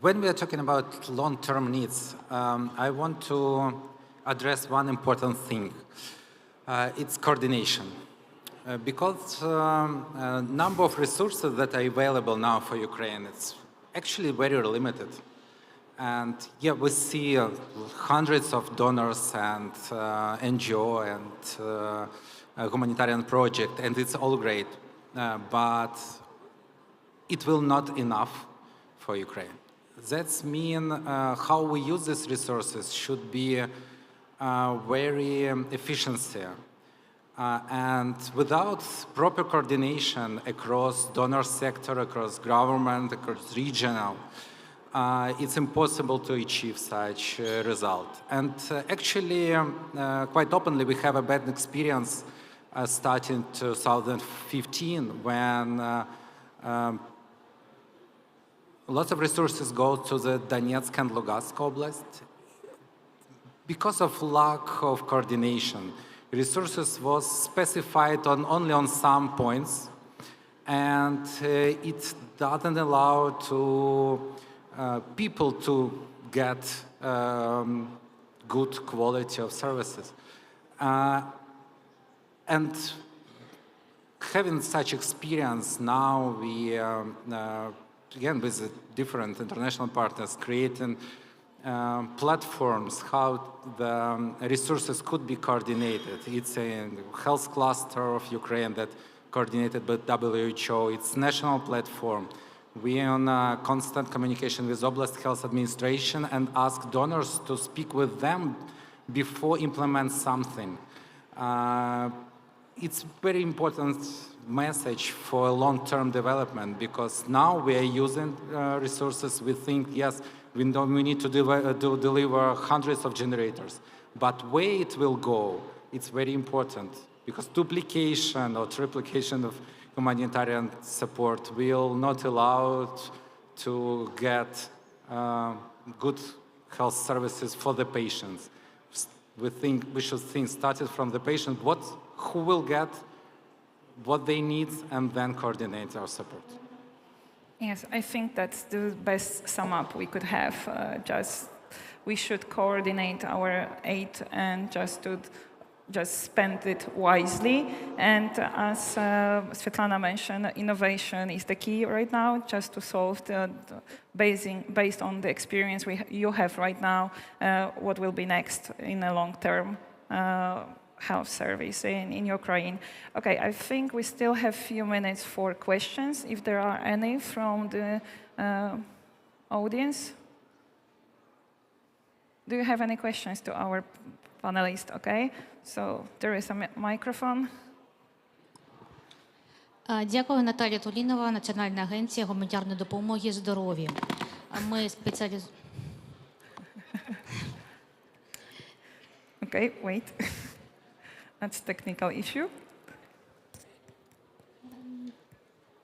When we are talking about long-term needs, I want to address one important thing. It's coordination. Because number of resources that are available now for Ukraine, it's actually very limited. And yeah, we see hundreds of donors and NGO and humanitarian project, and it's all great, but it will not enough for Ukraine. That's mean how we use these resources should be very efficiency. And without proper coordination across donor sector, across government, across regional, it's impossible to achieve such result. And actually, quite openly, we have a bad experience starting 2015 when lots of resources go to the Donetsk and Lugansk Oblast. Because of lack of coordination, resources was specified only on some points, and it doesn't allow to people to get good quality of services. And having such experience now, we again with different international partners creating platforms how the resources could be coordinated. It's a health cluster of Ukraine that coordinated by WHO. It's national platform. We are on constant communication with Oblast Health Administration and ask donors to speak with them before implement something. It's very important message for long-term development because now we are using resources. We think, yes, we need to deliver hundreds of generators, but where it will go, it's very important because duplication or triplication of humanitarian support will not allow to get good health services for the patients. We think we should think started from the patient, who will get what they need, and then coordinate our support. Yes, I think that's the best sum up we could have. We should coordinate our aid and just spend it wisely. And as Svetlana mentioned, innovation is the key right now, just to solve based on the experience you have right now, what will be next in a long-term health service in Ukraine. Okay, I think we still have a few minutes for questions, if there are any from the audience. Do you have any questions to our panelists? Okay, so there is a microphone. Дякую, Наталія Тулінова, Національна агенція гуманітарної допомоги здоров'я. Ми спеціалізуємо... Okay, wait. That's a technical issue.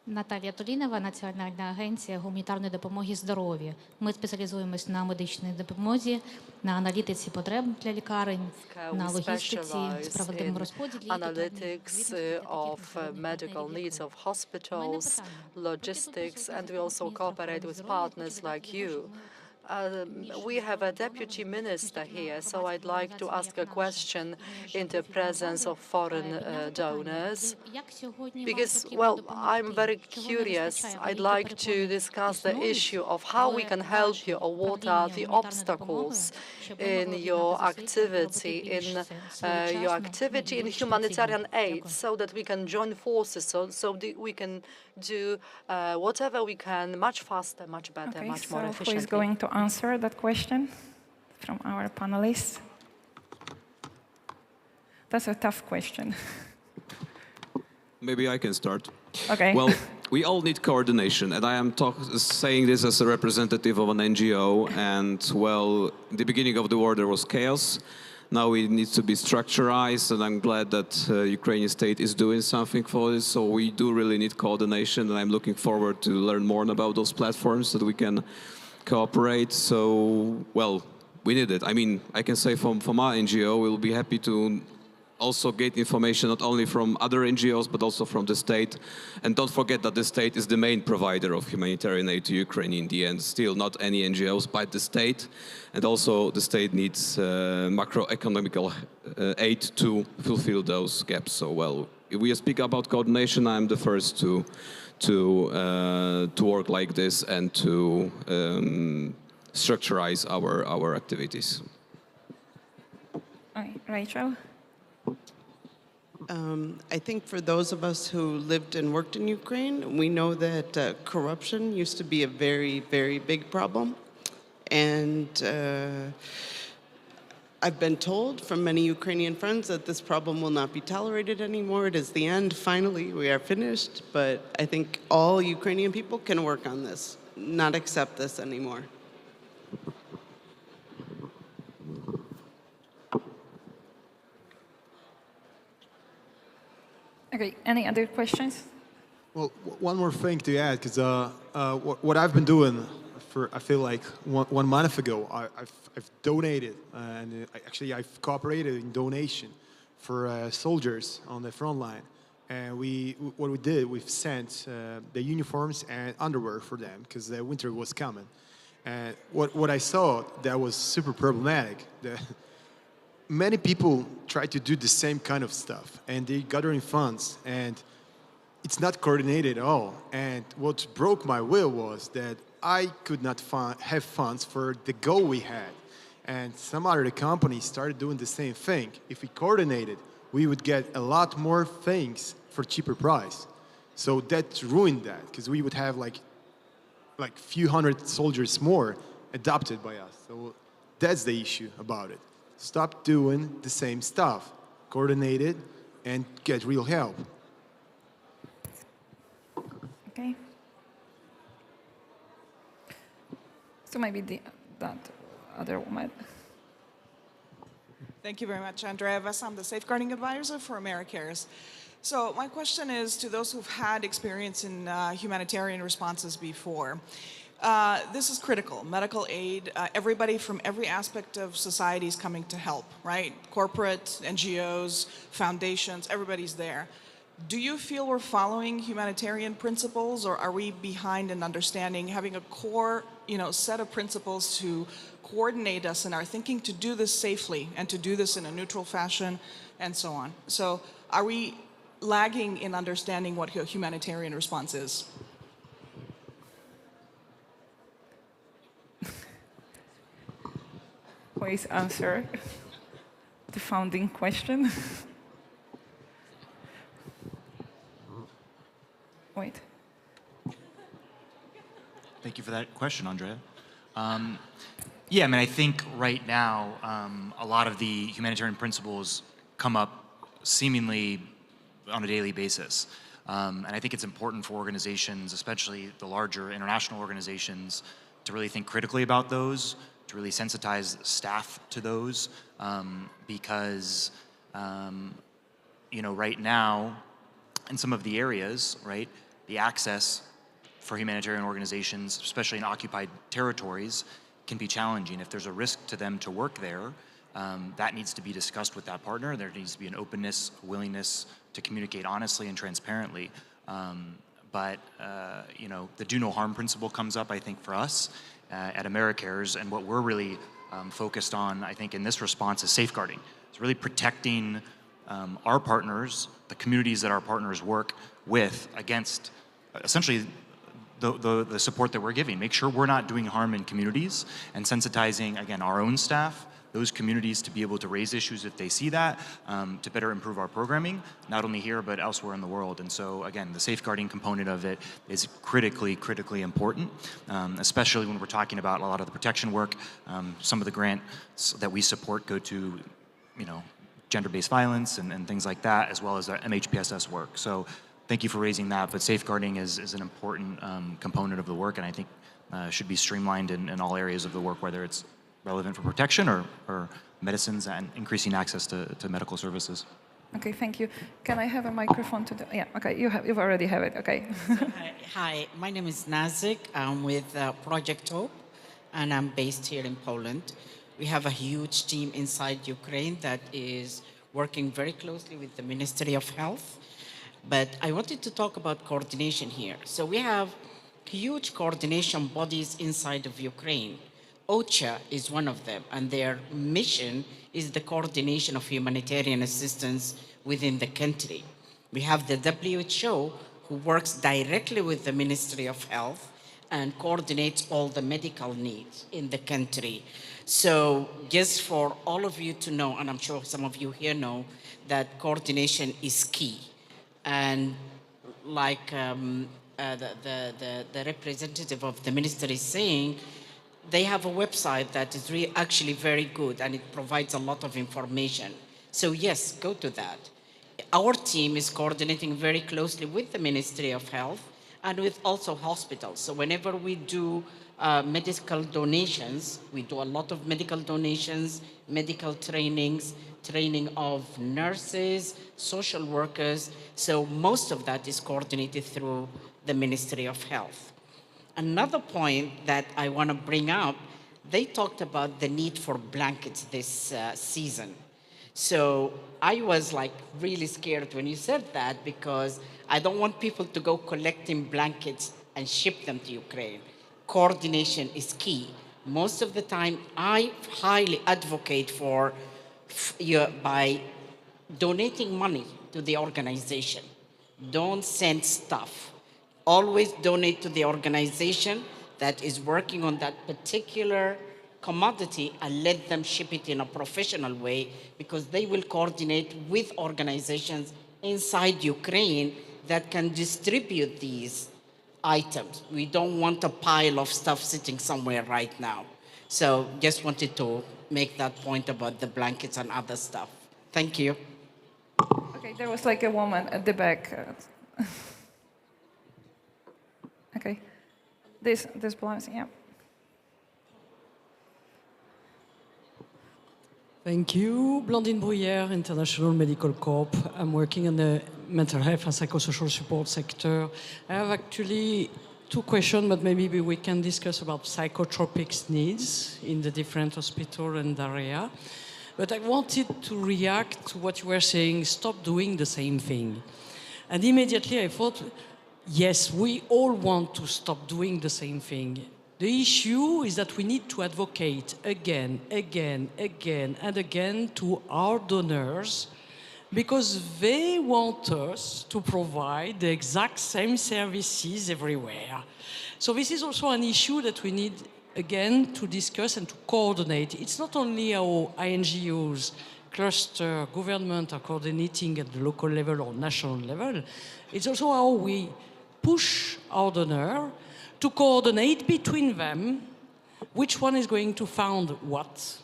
Наталія Тулінова, Національна агенція гуманітарної допомоги здоров'я. Ми спеціалізуємось на медичній допомозі, на аналітиці потреб для лікарень, на логістиці, справедливому розподілі. Analytics of medical needs of hospitals, logistics, and we also cooperate with partners like you. We have a deputy minister here, so I'd like to ask a question in the presence of foreign donors. Because, well, I'm very curious. I'd like to discuss the issue of how we can help you, or what are the obstacles in your activity, in humanitarian aid, so that we can join forces, so that we can do whatever we can much faster, much better, much more efficiently. Who is going to answer that question from our panelists? That's a tough question. Maybe I can start. Okay. Well, we all need coordination, and I am saying this as a representative of an NGO, and, well, the beginning of the war there was chaos. Now it needs to be structurized, and I'm glad that Ukrainian state is doing something for this, so we do really need coordination, and I'm looking forward to learn more about those platforms so that we can cooperate. So, well, we need it. I mean, I can say from our NGO, we'll be happy to also get information not only from other NGOs, but also from the state. And don't forget that the state is the main provider of humanitarian aid to Ukraine in the end. Still not any NGOs, but the state. And also the state needs macroeconomical aid to fulfill those gaps. So, well, if we speak about coordination, I'm the first to work like this and to structurize our activities. Rachel? I think for those of us who lived and worked in Ukraine, we know that corruption used to be a very, very big problem. And I've been told from many Ukrainian friends that this problem will not be tolerated anymore. It is the end. Finally, we are finished. But I think all Ukrainian people can work on this, not accept this anymore. Okay, any other questions? Well, one more thing to add, because what I've been doing for, I feel like 1 month ago, I've donated, and I've cooperated in donation for soldiers on the front line. And what we did, we've sent the uniforms and underwear for them, because the winter was coming. And what I saw that was super problematic, many people try to do the same kind of stuff, and they gathering funds, and it's not coordinated at all. And what broke my will was that I could not have funds for the goal we had. And some other companies started doing the same thing. If we coordinated, we would get a lot more things for cheaper price. So that ruined that, because we would have like few hundred soldiers more adopted by us. So that's the issue about it. Stop doing the same stuff. Coordinate it and get real help. Okay. So maybe that other woman. Thank you very much, Andrea Vessa. I'm the Safeguarding Advisor for AmeriCares. So my question is to those who've had experience in humanitarian responses before. This is critical. Medical aid, everybody from every aspect of society is coming to help, right? Corporate, NGOs, foundations, everybody's there. Do you feel we're following humanitarian principles, or are we behind in understanding, having a core, set of principles to coordinate us in our thinking to do this safely and to do this in a neutral fashion and so on? So are we lagging in understanding what a humanitarian response is? Please answer the founding question. Wait. Thank you for that question, Andrea. Yeah, I think right now a lot of the humanitarian principles come up seemingly on a daily basis. And I think it's important for organizations, especially the larger international organizations, to really think critically about those, to really sensitize staff to those, because right now, in some of the areas, right, the access for humanitarian organizations, especially in occupied territories, can be challenging. If there's a risk to them to work there, that needs to be discussed with that partner. There needs to be an openness, a willingness to communicate honestly and transparently. But the do no harm principle comes up, I think, for us at AmeriCares, and what we're really focused on, I think, in this response is safeguarding. It's really protecting our partners, the communities that our partners work with, against essentially the support that we're giving. Make sure we're not doing harm in communities, and sensitizing, again, our own staff, those communities, to be able to raise issues if they see that, to better improve our programming, not only here, but elsewhere in the world. And so, again, the safeguarding component of it is critically important, especially when we're talking about a lot of the protection work. Some of the grants that we support go to, gender-based violence and things like that, as well as our MHPSS work. So thank you for raising that, but safeguarding is an important component of the work, and I think should be streamlined in all areas of the work, whether it's relevant for protection or medicines and increasing access to medical services. Okay, thank you. Can I have a microphone to the, yeah, okay, you've already have it, okay. Hi, my name is Nazik. I'm with Project Hope, and I'm based here in Poland. We have a huge team inside Ukraine that is working very closely with the Ministry of Health. But I wanted to talk about coordination here. So we have huge coordination bodies inside of Ukraine. OCHA is one of them, and their mission is the coordination of humanitarian assistance within the country. We have the WHO, who works directly with the Ministry of Health and coordinates all the medical needs in the country. So just for all of you to know, and I'm sure some of you here know, that coordination is key. And like the representative of the minister is saying, they have a website that is actually very good, and it provides a lot of information. So yes, go to that. Our team is coordinating very closely with the Ministry of Health and with also hospitals. So whenever we do medical donations. We do a lot of medical donations, medical trainings, training of nurses, social workers. So most of that is coordinated through the Ministry of Health. Another point that I want to bring up, they talked about the need for blankets this season. So I was like really scared when you said that, because I don't want people to go collecting blankets and ship them to Ukraine. Coordination is key. Most of the time, I highly advocate for by donating money to the organization. Don't send stuff. Always donate to the organization that is working on that particular commodity and let them ship it in a professional way, because they will coordinate with organizations inside Ukraine that can distribute these items. We don't want a pile of stuff sitting somewhere right now. So just wanted to make that point about the blankets and other stuff. Thank you. Okay, there was like a woman at the back. Okay, this blouse, yeah. Thank you. Blandine Bruyère, International Medical Corp. I'm working in the mental health and psychosocial support sector. I have actually two questions, but maybe we can discuss about psychotropics needs in the different hospital and area. But I wanted to react to what you were saying, stop doing the same thing. And immediately I thought, yes, we all want to stop doing the same thing. The issue is that we need to advocate again and again to our donors, because they want us to provide the exact same services everywhere. So this is also an issue that we need, again, to discuss and to coordinate. It's not only our NGOs, cluster, government are coordinating at the local level or national level, it's also how we push our donor to coordinate between them which one is going to fund what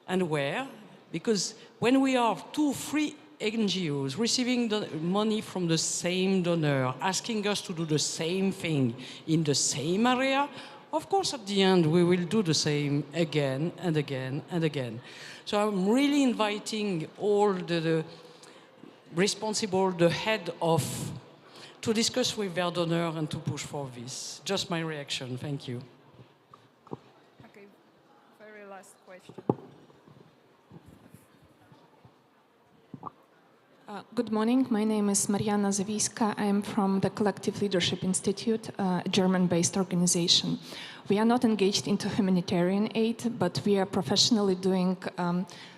and where. Because when we are 2-3 NGOs receiving the money from the same donor, asking us to do the same thing in the same area, of course at the end we will do the same again and again and again. So I'm really inviting all the responsible, the head of, to discuss with their donor and to push for this. Just my reaction. Thank you. Okay, very last question. Good morning. My name is Mariana Zawiska. I'm from the Collective Leadership Institute, a German-based organization. We are not engaged into humanitarian aid, but we are professionally doing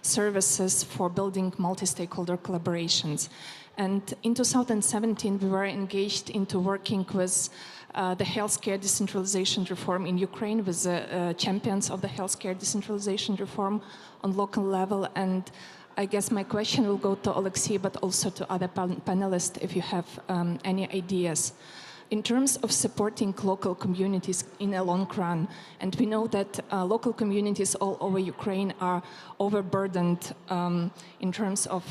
services for building multi-stakeholder collaborations. And in 2017, we were engaged into working with the healthcare decentralization reform in Ukraine, with the champions of the healthcare decentralization reform on local level. And I guess my question will go to Alexei, but also to other panelists, if you have any ideas. In terms of supporting local communities in a long run, and we know that local communities all over Ukraine are overburdened in terms of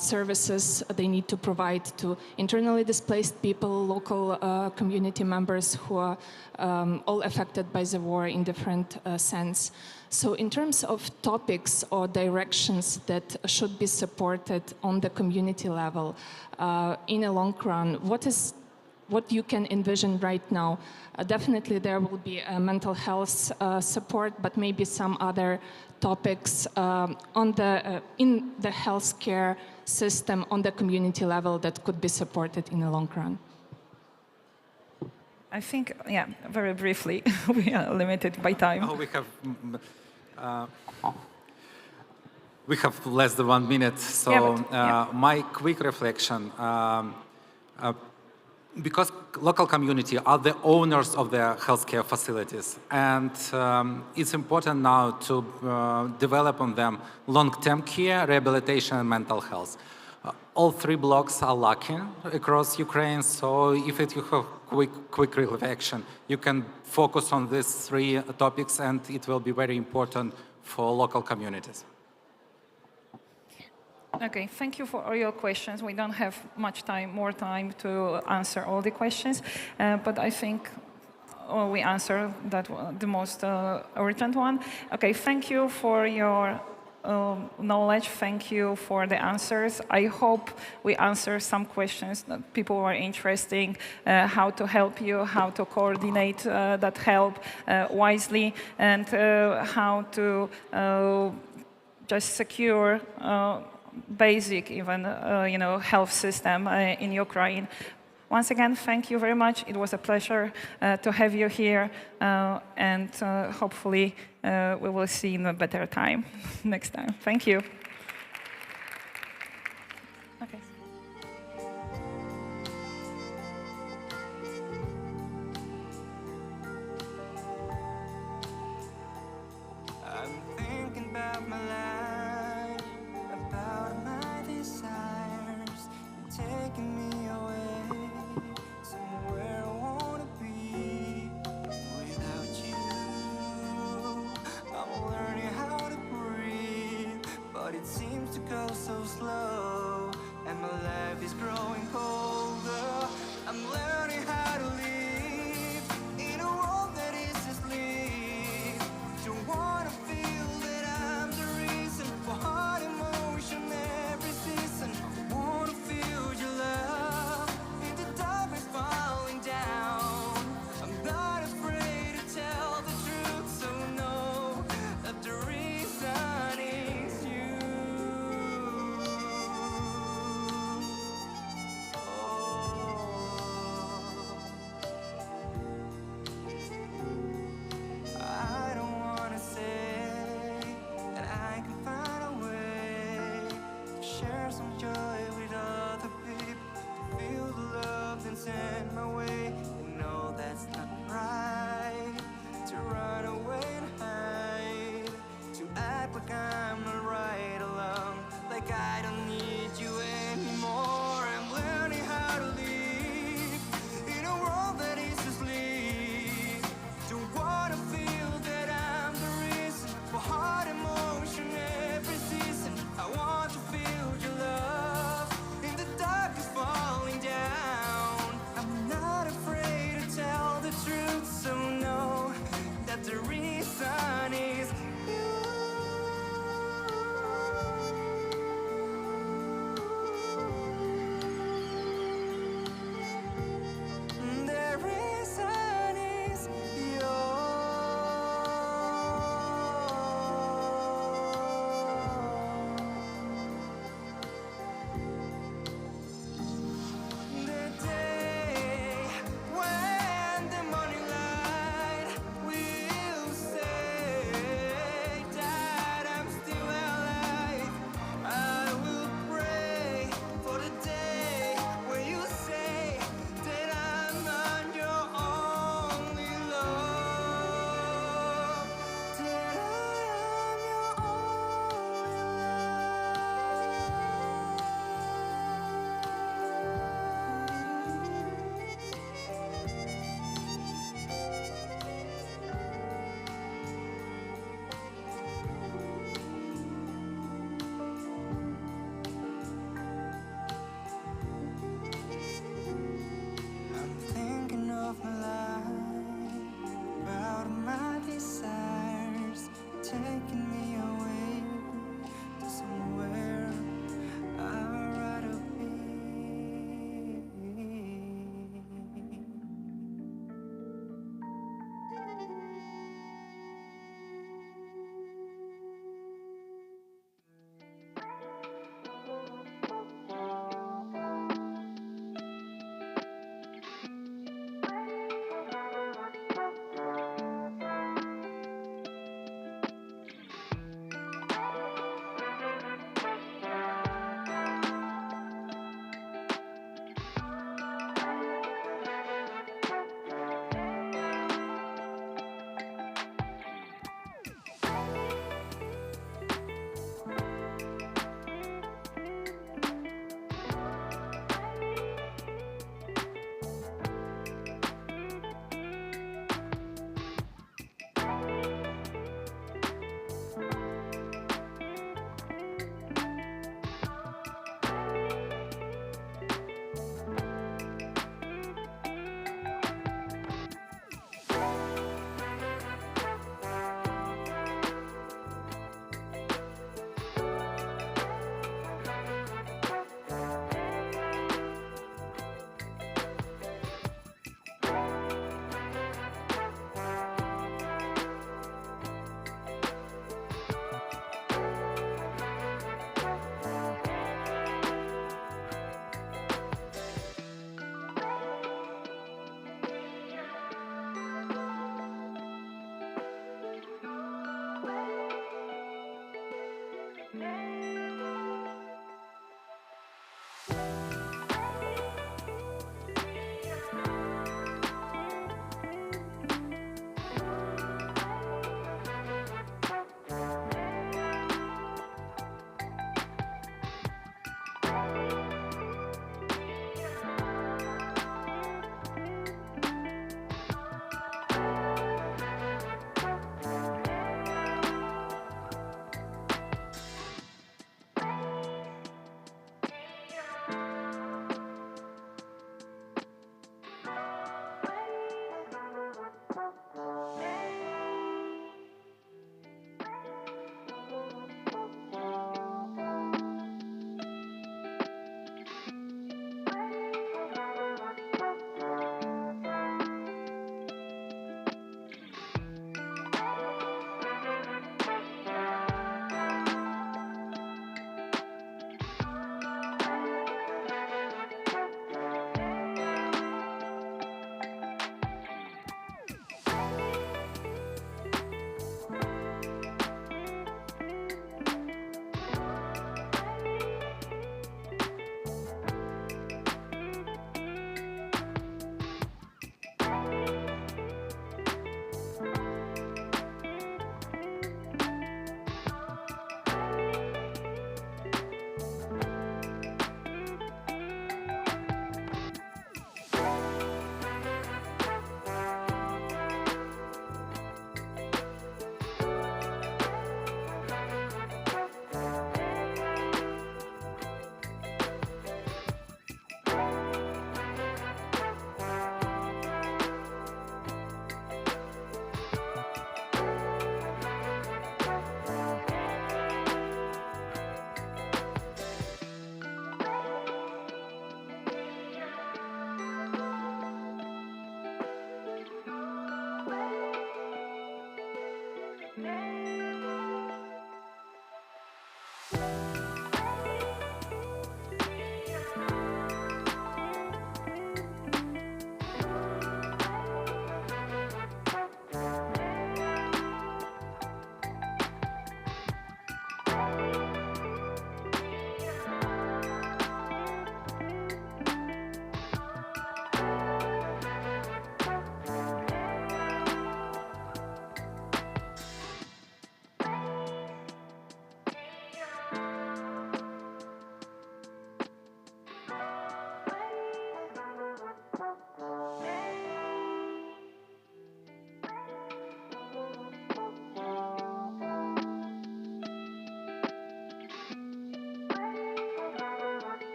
services they need to provide to internally displaced people, local community members who are all affected by the war in different sense. So in terms of topics or directions that should be supported on the community level in a long run, what you can envision right now? Definitely there will be mental health support, but maybe some other topics in the healthcare system on the community level that could be supported in the long run. I think, yeah, very briefly, we are limited by time. Oh, we have less than 1 minute, so yeah, my quick reflection. Because local community are the owners of their healthcare facilities, and it's important now to develop on them long-term care, rehabilitation, and mental health. All 3 blocks are lacking across Ukraine, so if you have quick reflection, you can focus on these 3 topics, and it will be very important for local communities. Okay, thank you for all your questions. We don't have much time, more time to answer all the questions, but I think we answer the most urgent one. Okay, thank you for your knowledge. Thank you for the answers. I hope we answer some questions that people were interested, how to help you, how to coordinate that help wisely, and how to just secure basic even health system in Ukraine. Once again, thank you very much. It was a pleasure to have you here, and hopefully we will see in a better time next time. Thank you. Okay. I'm thinking about my life, about my desires, taking me away somewhere I wanna be. Without you, I'm learning how to breathe, but it seems to go so slow, and my life is growing colder. I'm learning how to live in a world that is asleep. Don't wanna feel that I'm the reason for hard emotion every season. I wanna feel your love in the darkness falling down. I'm not afraid to tell the truth, so know that the reason is you. I don't wanna say that I can find a way to share some joy with other people, to feel the love that's sent my way. No, that's not right. To run away and hide, to act like I'm right alone, like I don't need you anymore. I'm learning how to live in a world that is asleep. Don't wanna feel that I'm the reason for hard emotion every season. I want to feel your love in the darkness falling down. I'm not afraid to tell the truth, so know that the reason is you.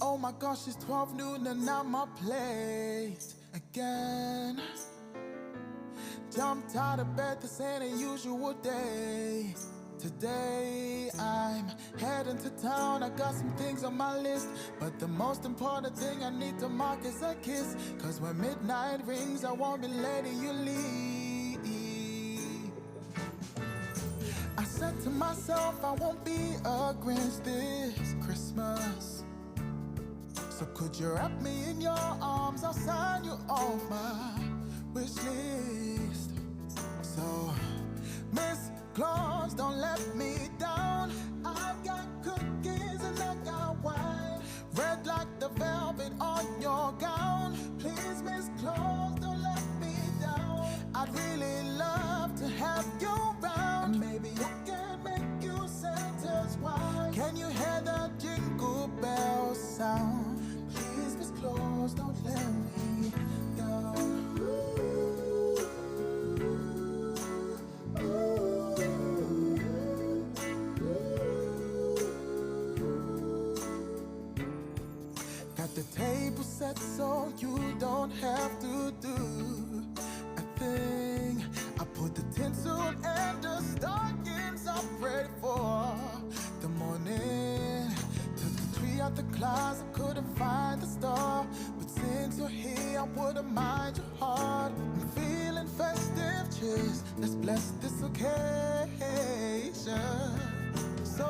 Oh my gosh, it's 12 noon and I'm up late again. Jumped out of bed, this ain't a usual day. Today I'm heading to town, I got some things on my list, but the most important thing I need to mark is a kiss. Cause when midnight rings, I won't be letting you leave. I said to myself, I won't be a Grinch this Christmas. So could you wrap me in your arms, I'll sign you off my wish list. So, Miss Claus, don't let me down. I got cookies and I got wine, red like the velvet on your gown. Please, Miss Claus, don't let me down. I'd really love to have you around. Maybe I can make you Santa's wife. Can you hear the jingle bell sound? Please, Miss Claus, don't let me down. Got the table set so you don't have to do a thing. I put the tinsel and the stockings up ready for the morning. Took the tree out the closet, couldn't find the star, but since you're here, I wouldn't mind your heart. I'm feeling festive, cheers, let's bless this occasion. So,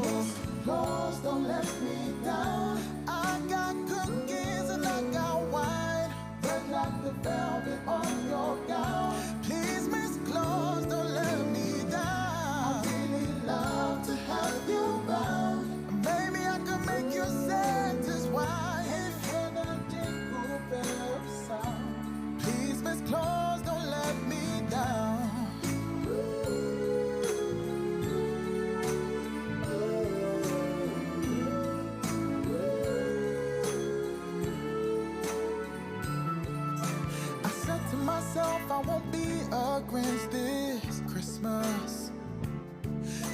Miss Claus, don't let me down. I got cookies and I got wine, red like the velvet on your gown. Please, Miss Claus, don't let me down. I really love to have you around. Maybe I could make you Santa's wife. Hear the jingle bell sound. Please, Miss Claus, don't let me down. Myself, I won't be a Grinch this Christmas.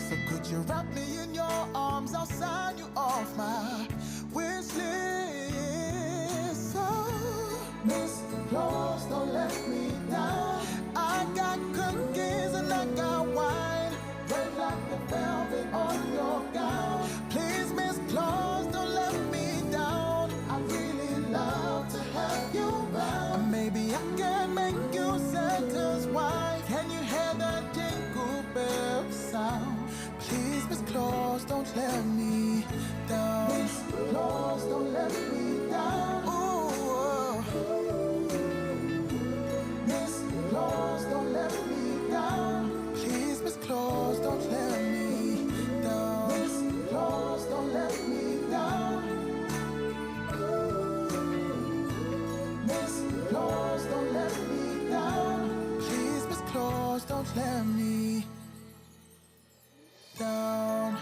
So could you wrap me in your arms? I'll sign you off my wish list. So, Miss Claus, don't let me down. I got cookies and I got wine, red like the velvet on your gown. Please, Miss Claus, don't let me down. I really love to have you around. Maybe I can make you Santa's wife. Can you hear the jingle bell sound? Please, Miss Claus, don't let me down. Miss Claus, don't let me down. Ooh. Miss Claus, don't let me down. Please, Miss Claus, don't let me down. Miss Claus, don't let me down. Miss Claus, don't let me down. Please, Miss Claus, don't let me down.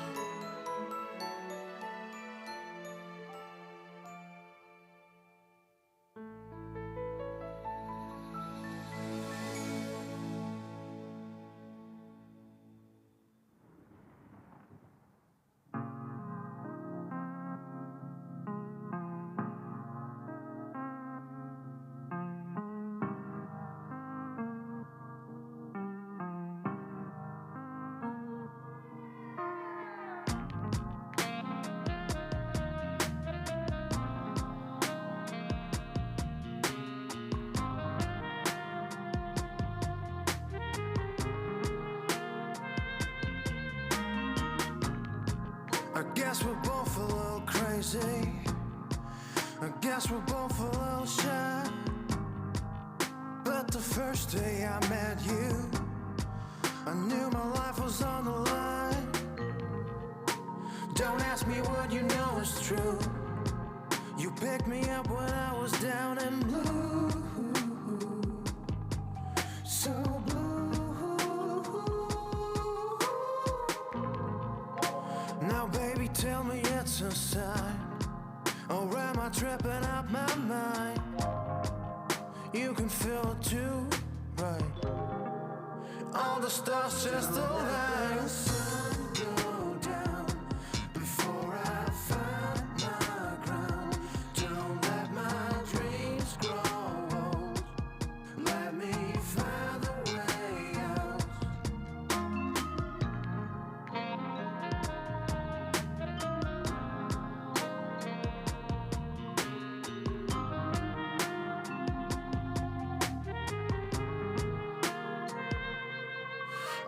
I guess we're both a little crazy. I guess we're both a little shy. But the first day I met you, I knew my life was on the line. Don't ask me what you know is true. You picked me up when I was down and blue. So blue. Now baby, tell me it's a sign, or am I tripping out my mind? You can feel it too, right? All the stars just align. The sun go down before I find my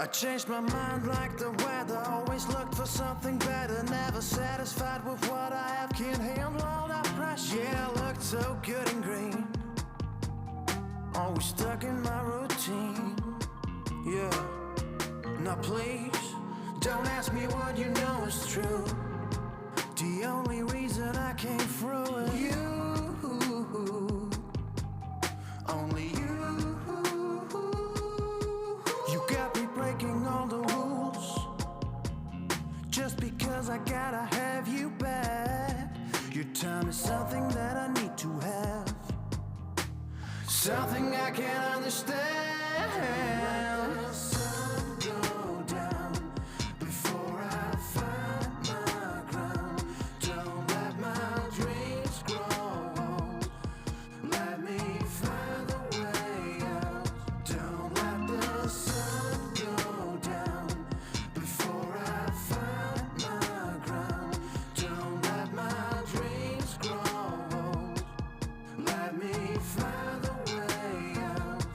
I changed my mind like the weather. Always looked for something better. Never satisfied with what I have. Can't handle all that pressure. Yeah, I looked so good and green. Always stuck in my routine. Yeah. Now please, don't ask me what you know is true. The only reason I came through is you. Only you. You got me breaking all the rules just because I gotta have you back. Your time is something that I need to have, something I can't understand. Let the sun go down before I find my ground. Don't let my dreams grow old. Let me find the way out. Don't let the sun go down before I find my ground. Don't let my dreams grow old. Let me find the way out.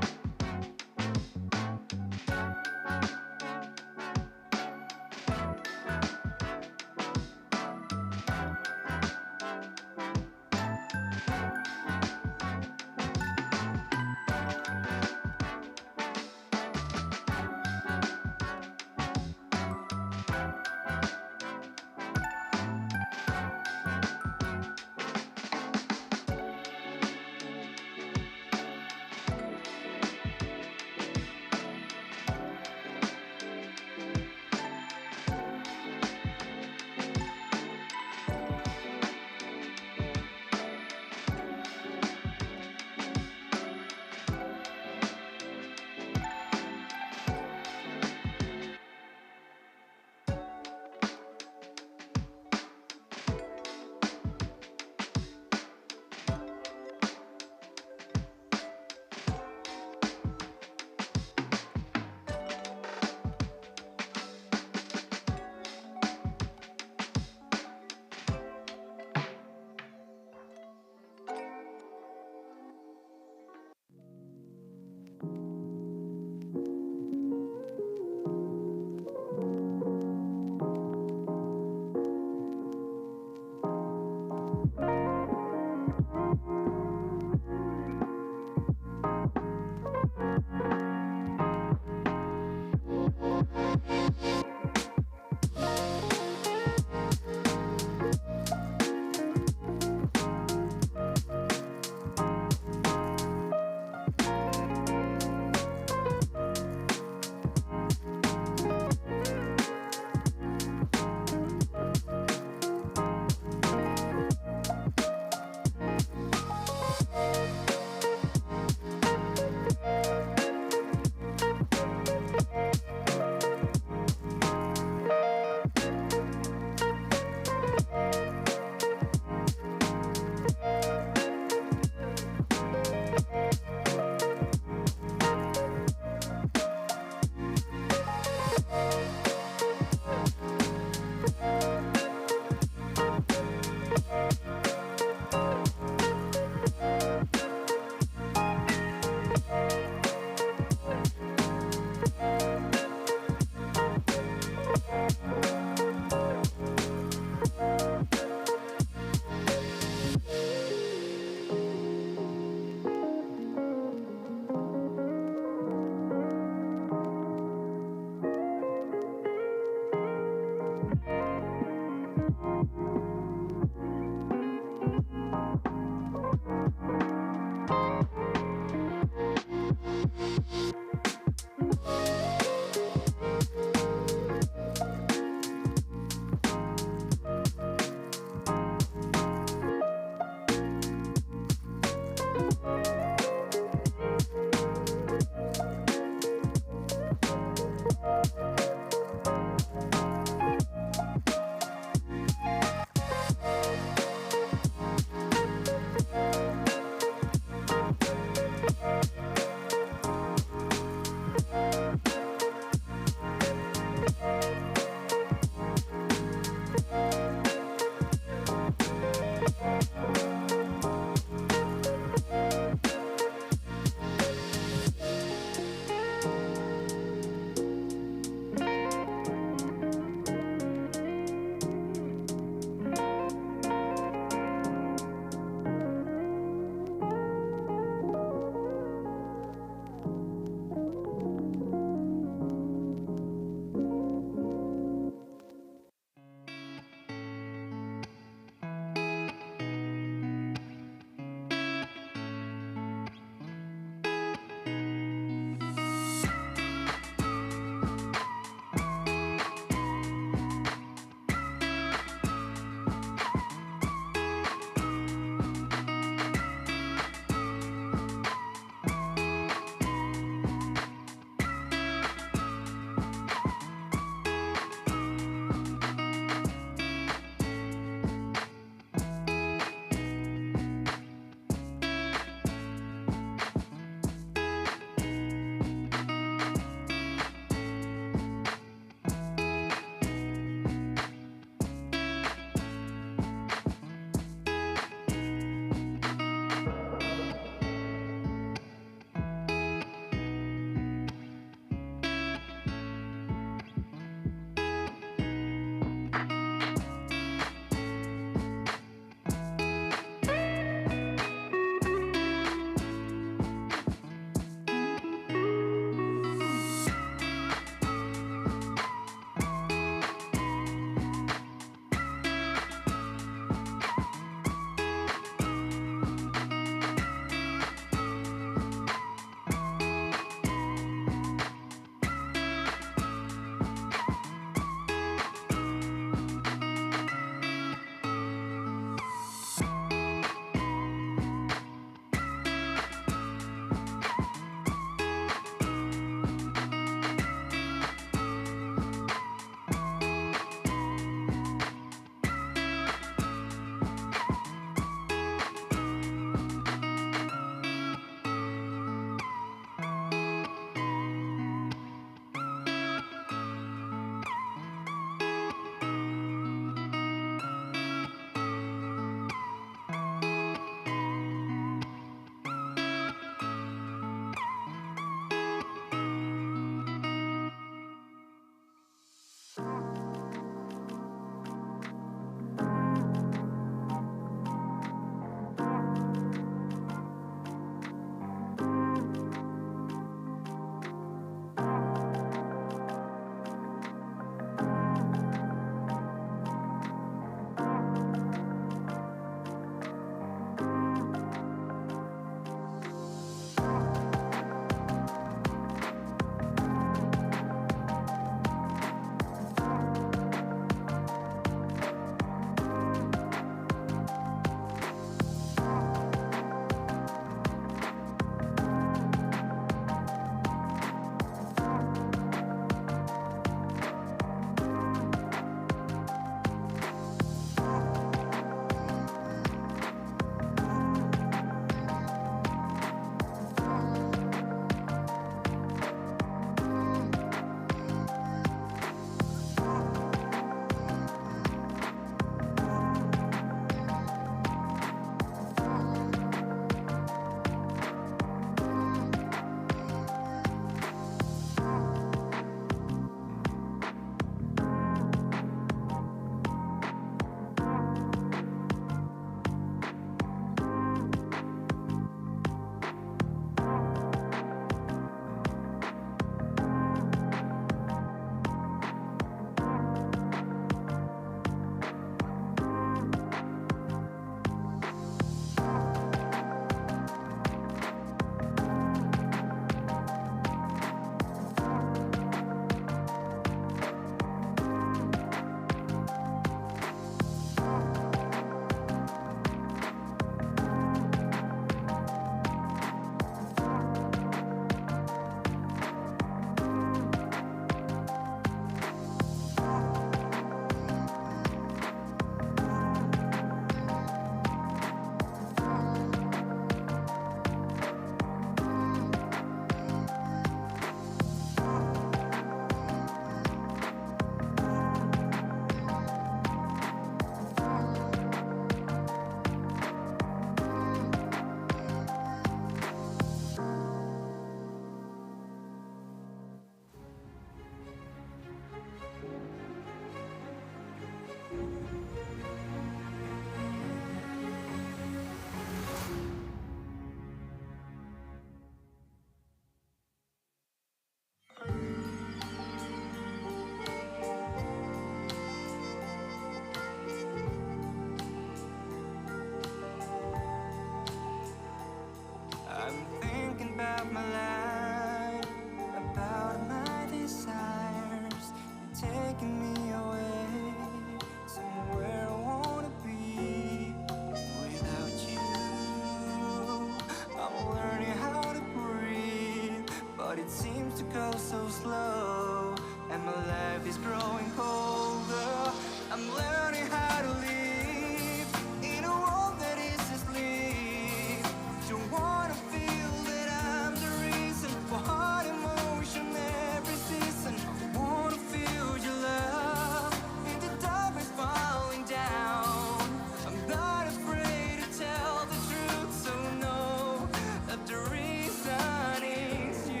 goes so slow, and my life is growing colder. I'm learning how to live in a world that is asleep. Don't wanna feel that I'm the reason for hard emotion every season. I wanna feel your love in the darkness falling down. I'm not afraid to tell the truth, so know that the reason is you.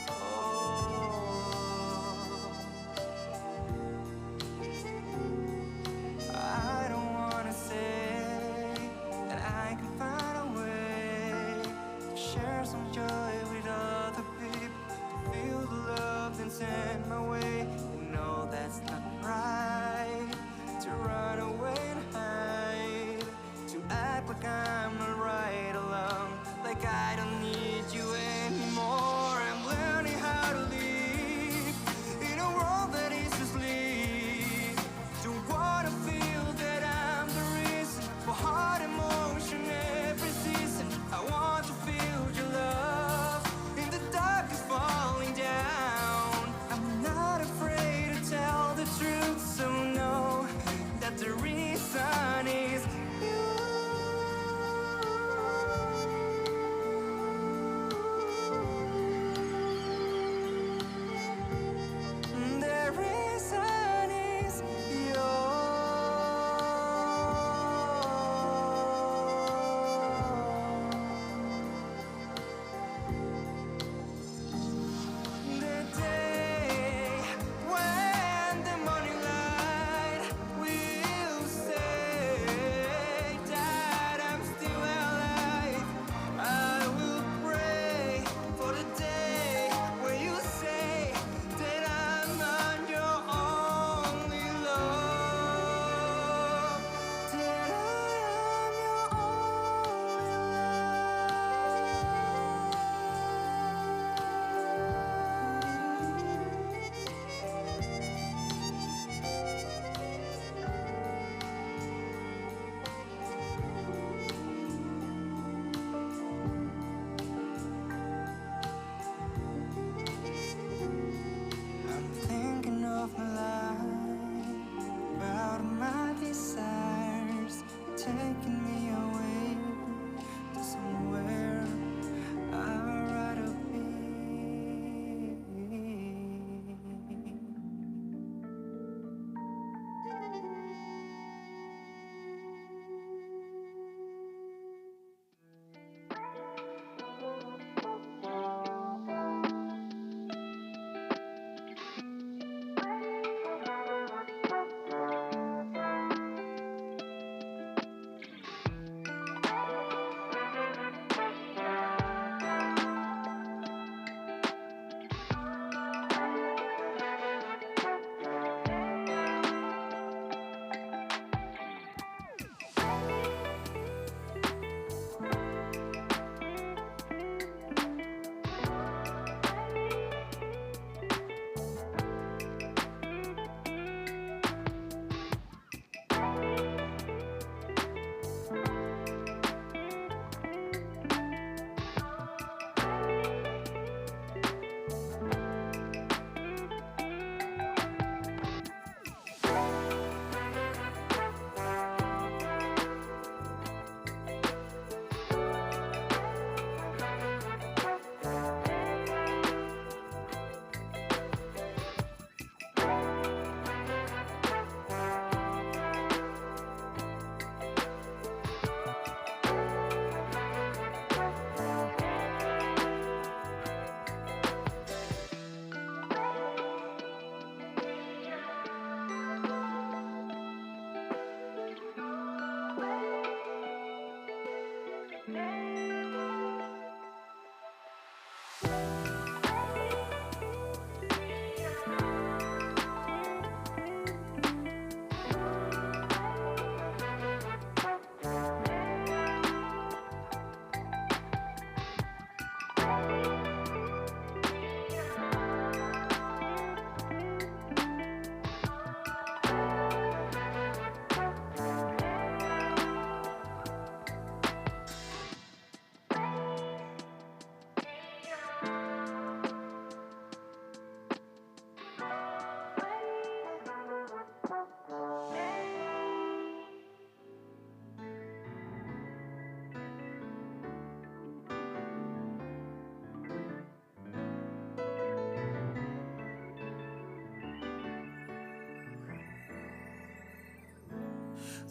Oh.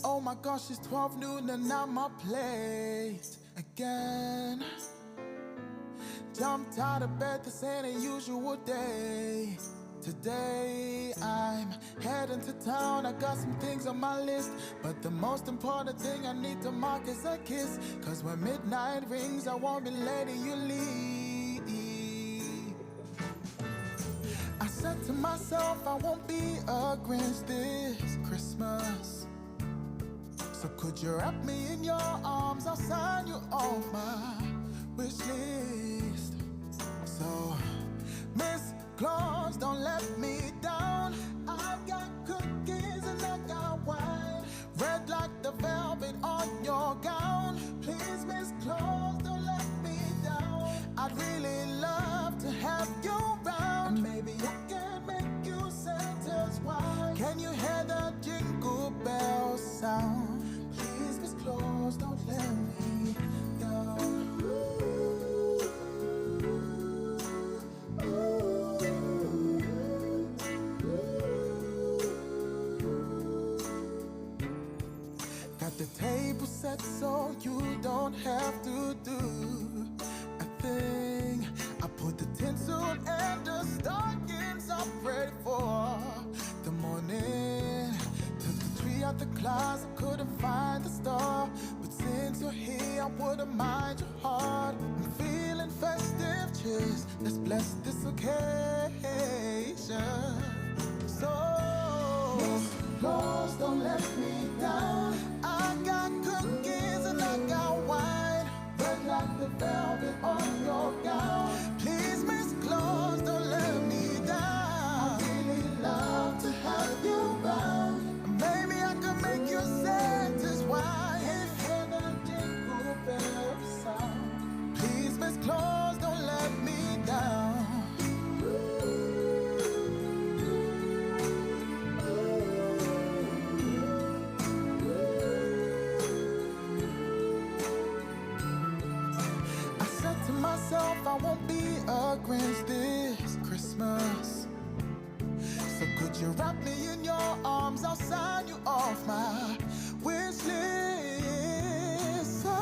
Oh my gosh, it's 12 noon and I'm up late again. Jumped out of bed, this ain't a usual day. Today I'm heading to town, I got some things on my list, but the most important thing I need to mark is a kiss. Cause when midnight rings, I won't be letting you leave. I said to myself, I won't be a Grinch this Christmas. So could you wrap me in your arms, I'll sign you off my wish list. So, Miss Claus, don't let me down. I got cookies and I got wine, red like the velvet on your gown. Please, Miss Claus, don't let me down. I'd really love to have you around. And maybe I can make you Santa's wife. Can you hear the jingle bells sound? Please, Miss Claus, don't let me down. Got the table set so you don't have to do a thing. I put the tinsel and the stockings up ready for the morning. Took the tree out the closet, couldn't find the star, but since you're here, I wouldn't mind your heart. I'm feeling festive, cheers, let's bless this occasion. So, Miss Claus, don't let me down. I got cookies and I got wine, red like the velvet on your gown. Please, Miss Claus, don't let me down. I really love to have you around. Maybe I can make you Santa's wife. Hear the jingle bells sound. Please, Miss Claus, don't let me down. Myself, I won't be a Grinch this Christmas. So could you wrap me in your arms, I'll sign you off my wish list. So,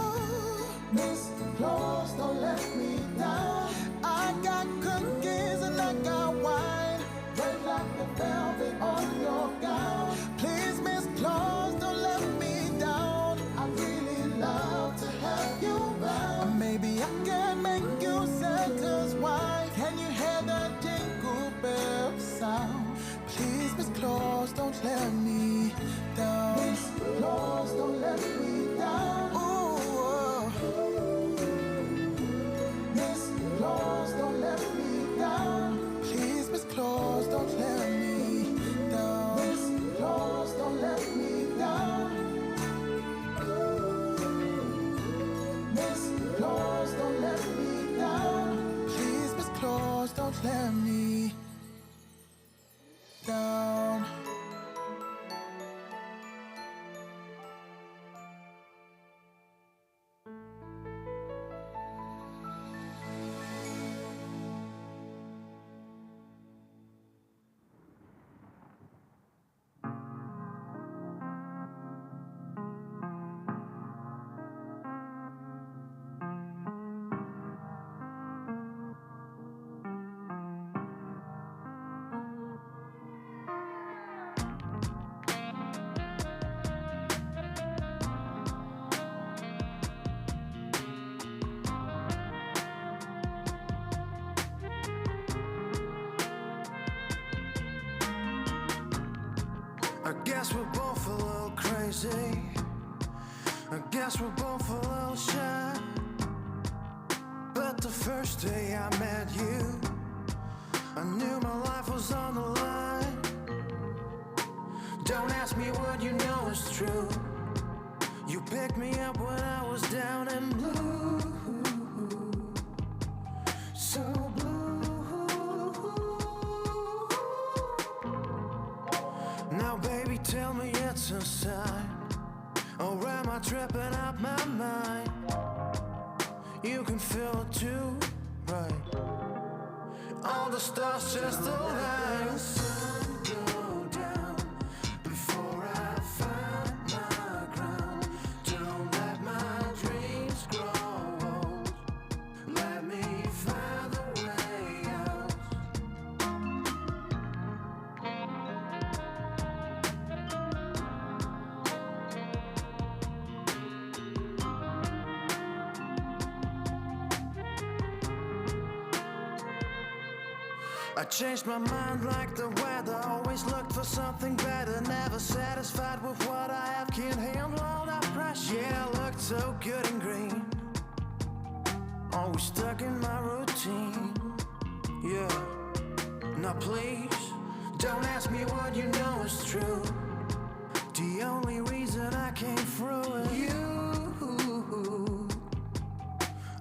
Miss Claus, don't let me down. I got cookies and I got wine, red like the velvet on your gown. Please, Miss Claus, don't let me down. I'd really love to have you around. Maybe I can make you Santa's wife. Can you hear the jingle bells sound? Please, Miss Claus, don't let me down. Miss Claus, don't let me down. Ooh, Miss Claus, don't let me down. Please, Miss Claus, don't let me down. Miss Claus, don't let me down. Miss Claus, don't let me down. Please, Miss Claus, don't let me down. I guess we're both a little crazy. I guess we're both a little shy. But the first day I met you, I knew my life was on the line. Don't ask me what you know is true. You picked me up when I was down and blue. So blue. Now baby, tell me it's a sign, or am I tripping out my mind? You can feel it too, right? All the stars just align. The sun go down before I find my I changed my mind like the weather. Always looked for something better. Never satisfied with what I have. Can't handle all that pressure. Yeah, I looked so good and green. Always stuck in my routine. Yeah. Now please, don't ask me what you know is true. The only reason I came through is you.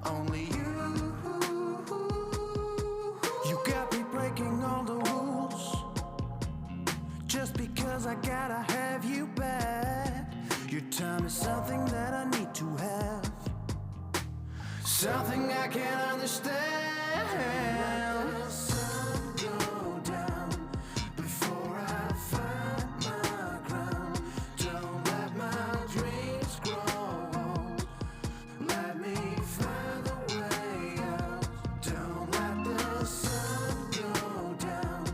Only you. You got me breaking all the rules just because I gotta have you back. Your time is something that I need to have, something I can't understand. Let the sun go down before I find my ground. Don't let my dreams grow old. Let me find the way out. Don't let the sun go down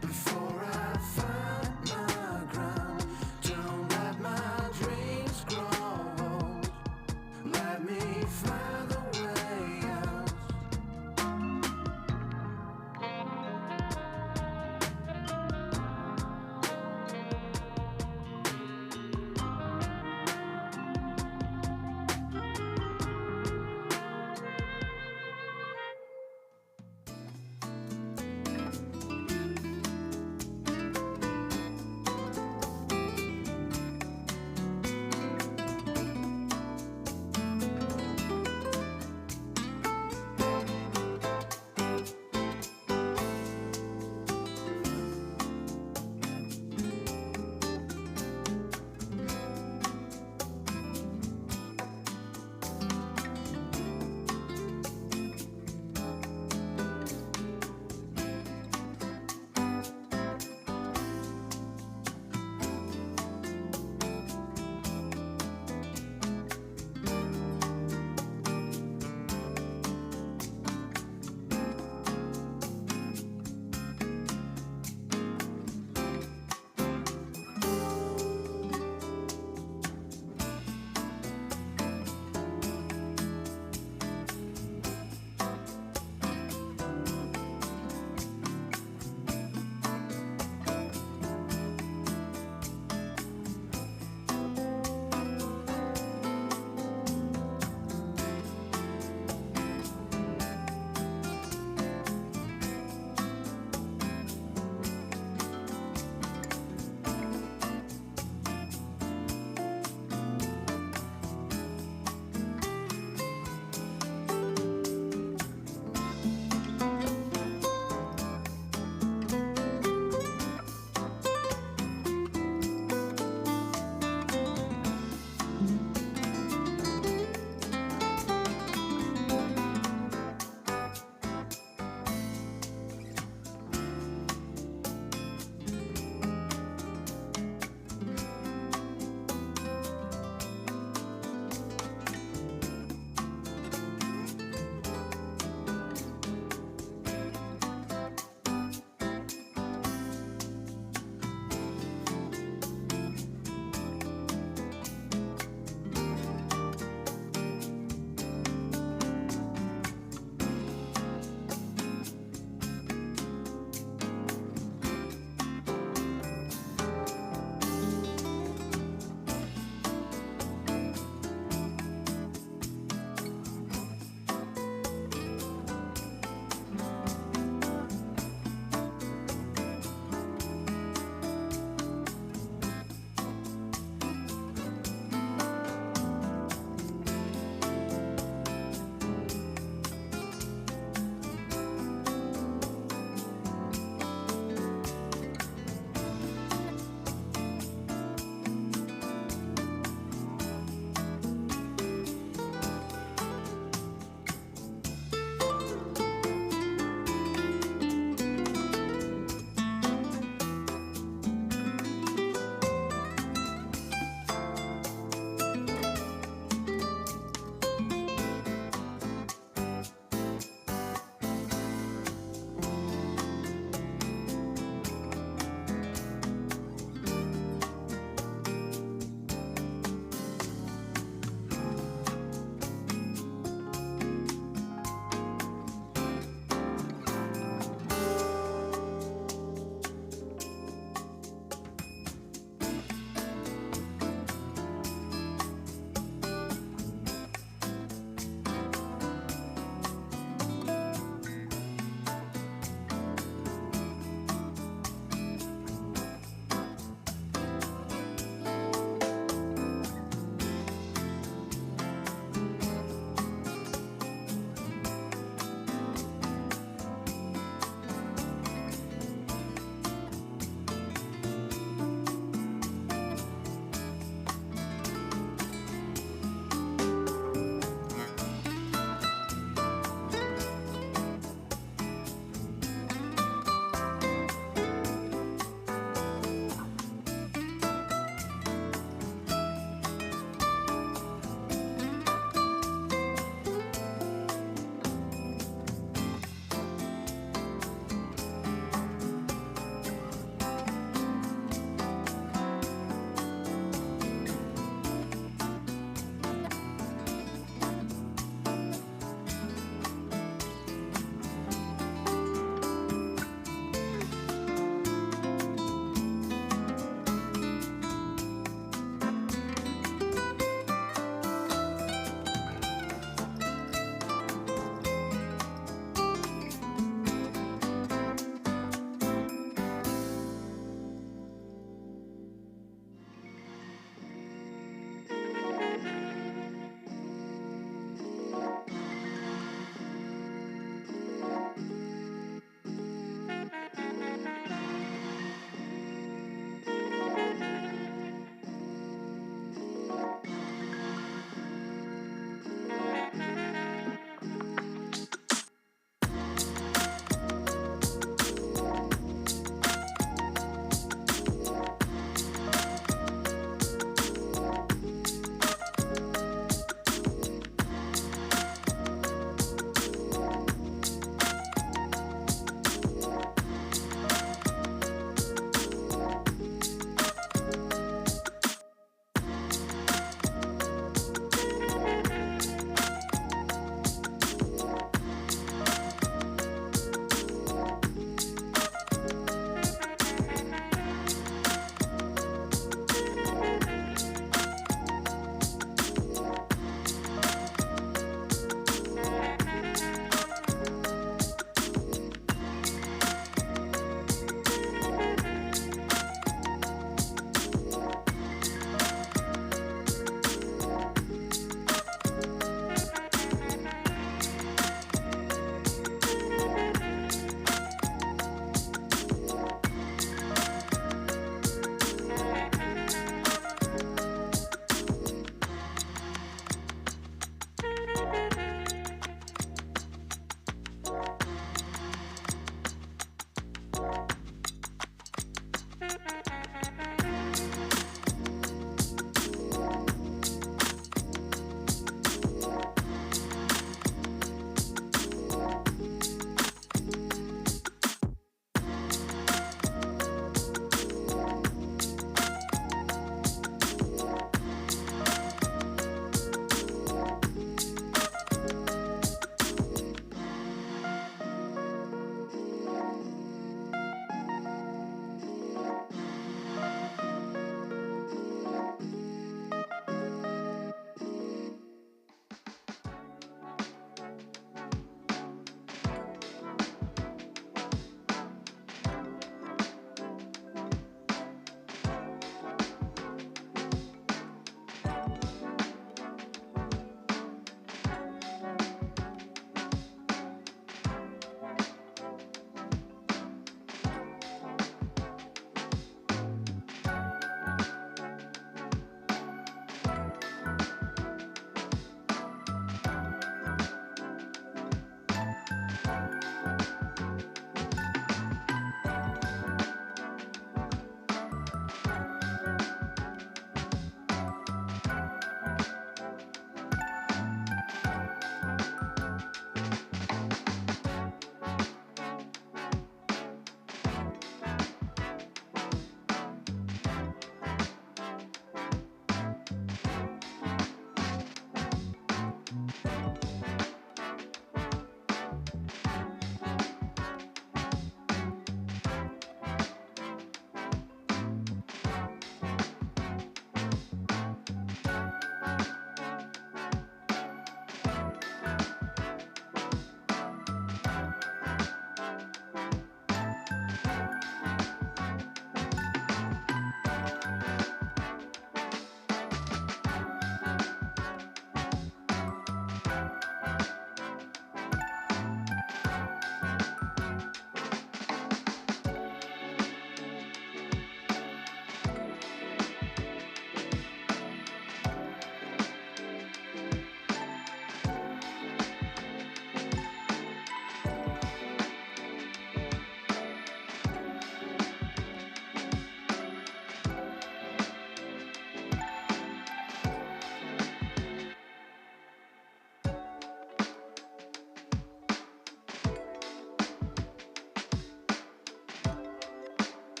before I find my ground. Don't let my dreams grow old. Let me find the way out.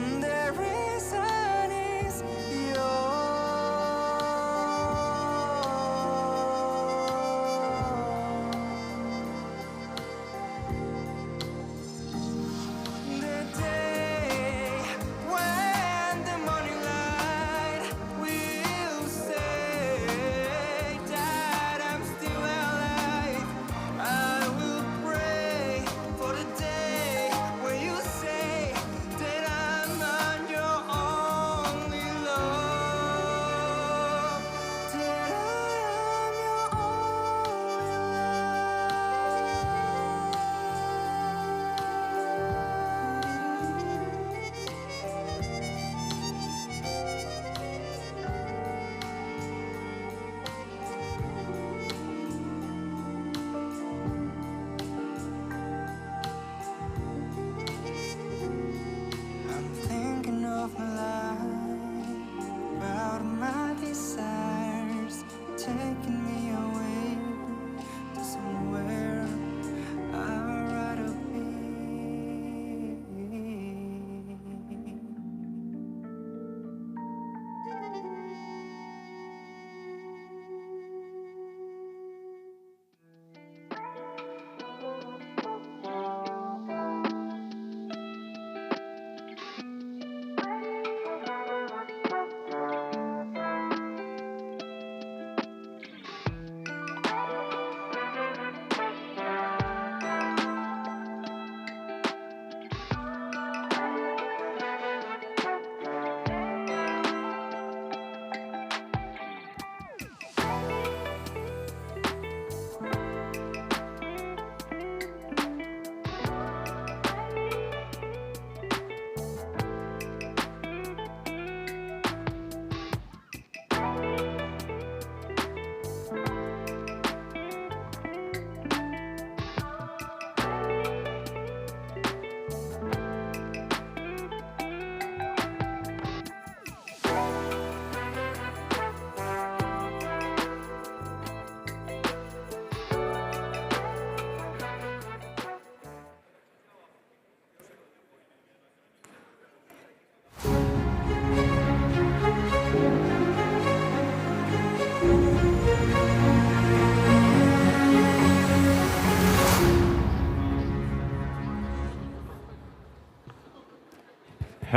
The reason is yours.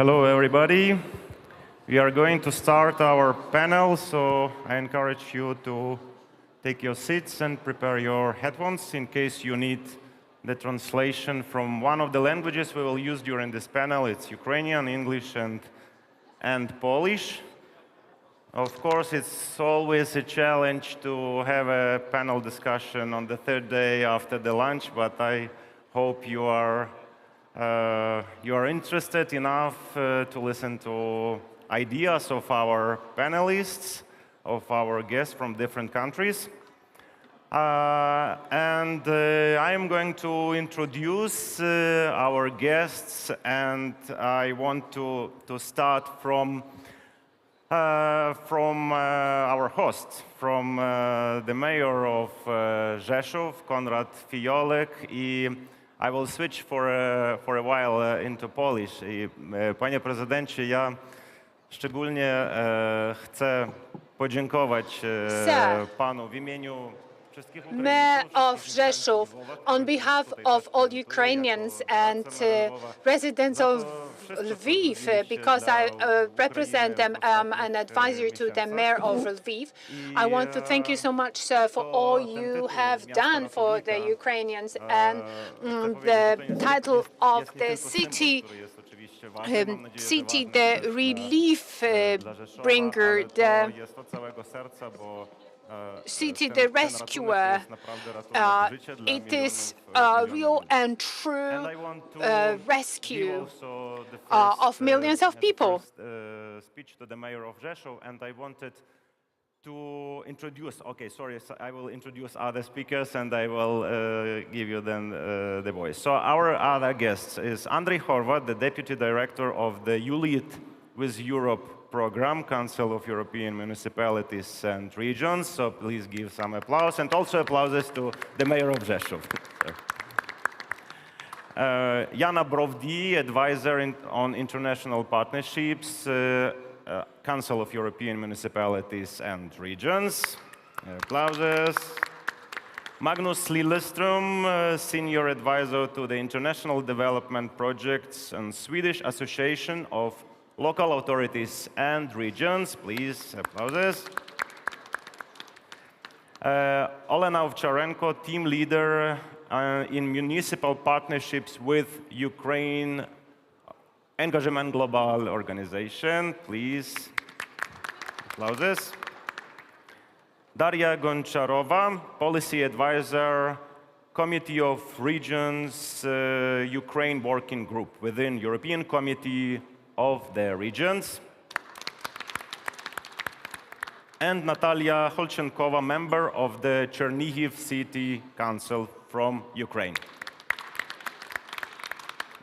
Hello, everybody. We are going to start our panel, so I encourage you to take your seats and prepare your headphones in case you need the translation from one of the languages we will use during this panel. It's Ukrainian, English, and Polish. Of course, it's always a challenge to have a panel discussion on the third day after the lunch, but I hope you are interested enough to listen to ideas of our panelists, of our guests from different countries. I am going to introduce our guests, and I want to start from our host, from the mayor of Rzeszów, Konrad Fiolek. I will switch for a while into Polish. Panie prezydencie, ja szczególnie chcę podziękować panu w imieniu Mayor of Rzeszów, on behalf of all Ukrainians and residents of Lviv, because I represent them, an advisor to the mayor of Lviv. I want to thank you so much, sir, for all you have done for the Ukrainians. And the title of the city, the relief bringer, the city, the rescuer. It is a real and true rescue of millions of people. Speech to the mayor of Rzeszów, and I wanted to introduce, I will introduce other speakers and I will give you then the voice. So our other guest is Andrei Horvat, the Deputy Director of the ULEAD with Europe program, Council of European Municipalities and Regions. So please give some applause, and also applauses to the mayor of Rzeszów. Jana Brovdi, advisor on international partnerships, Council of European Municipalities and Regions. Applauses. Magnus Lilleström, senior advisor to the International Development Projects and Swedish Association of Local Authorities and Regions, please, applauses. Olena Ovcharenko, team leader in municipal partnerships with Ukraine Engagement Global organization, please, applauses. Daria Goncharova, policy advisor, Committee of Regions, Ukraine Working Group within European Committee of the Regions. And Natalia Holchenkova, member of the Chernihiv City Council from Ukraine.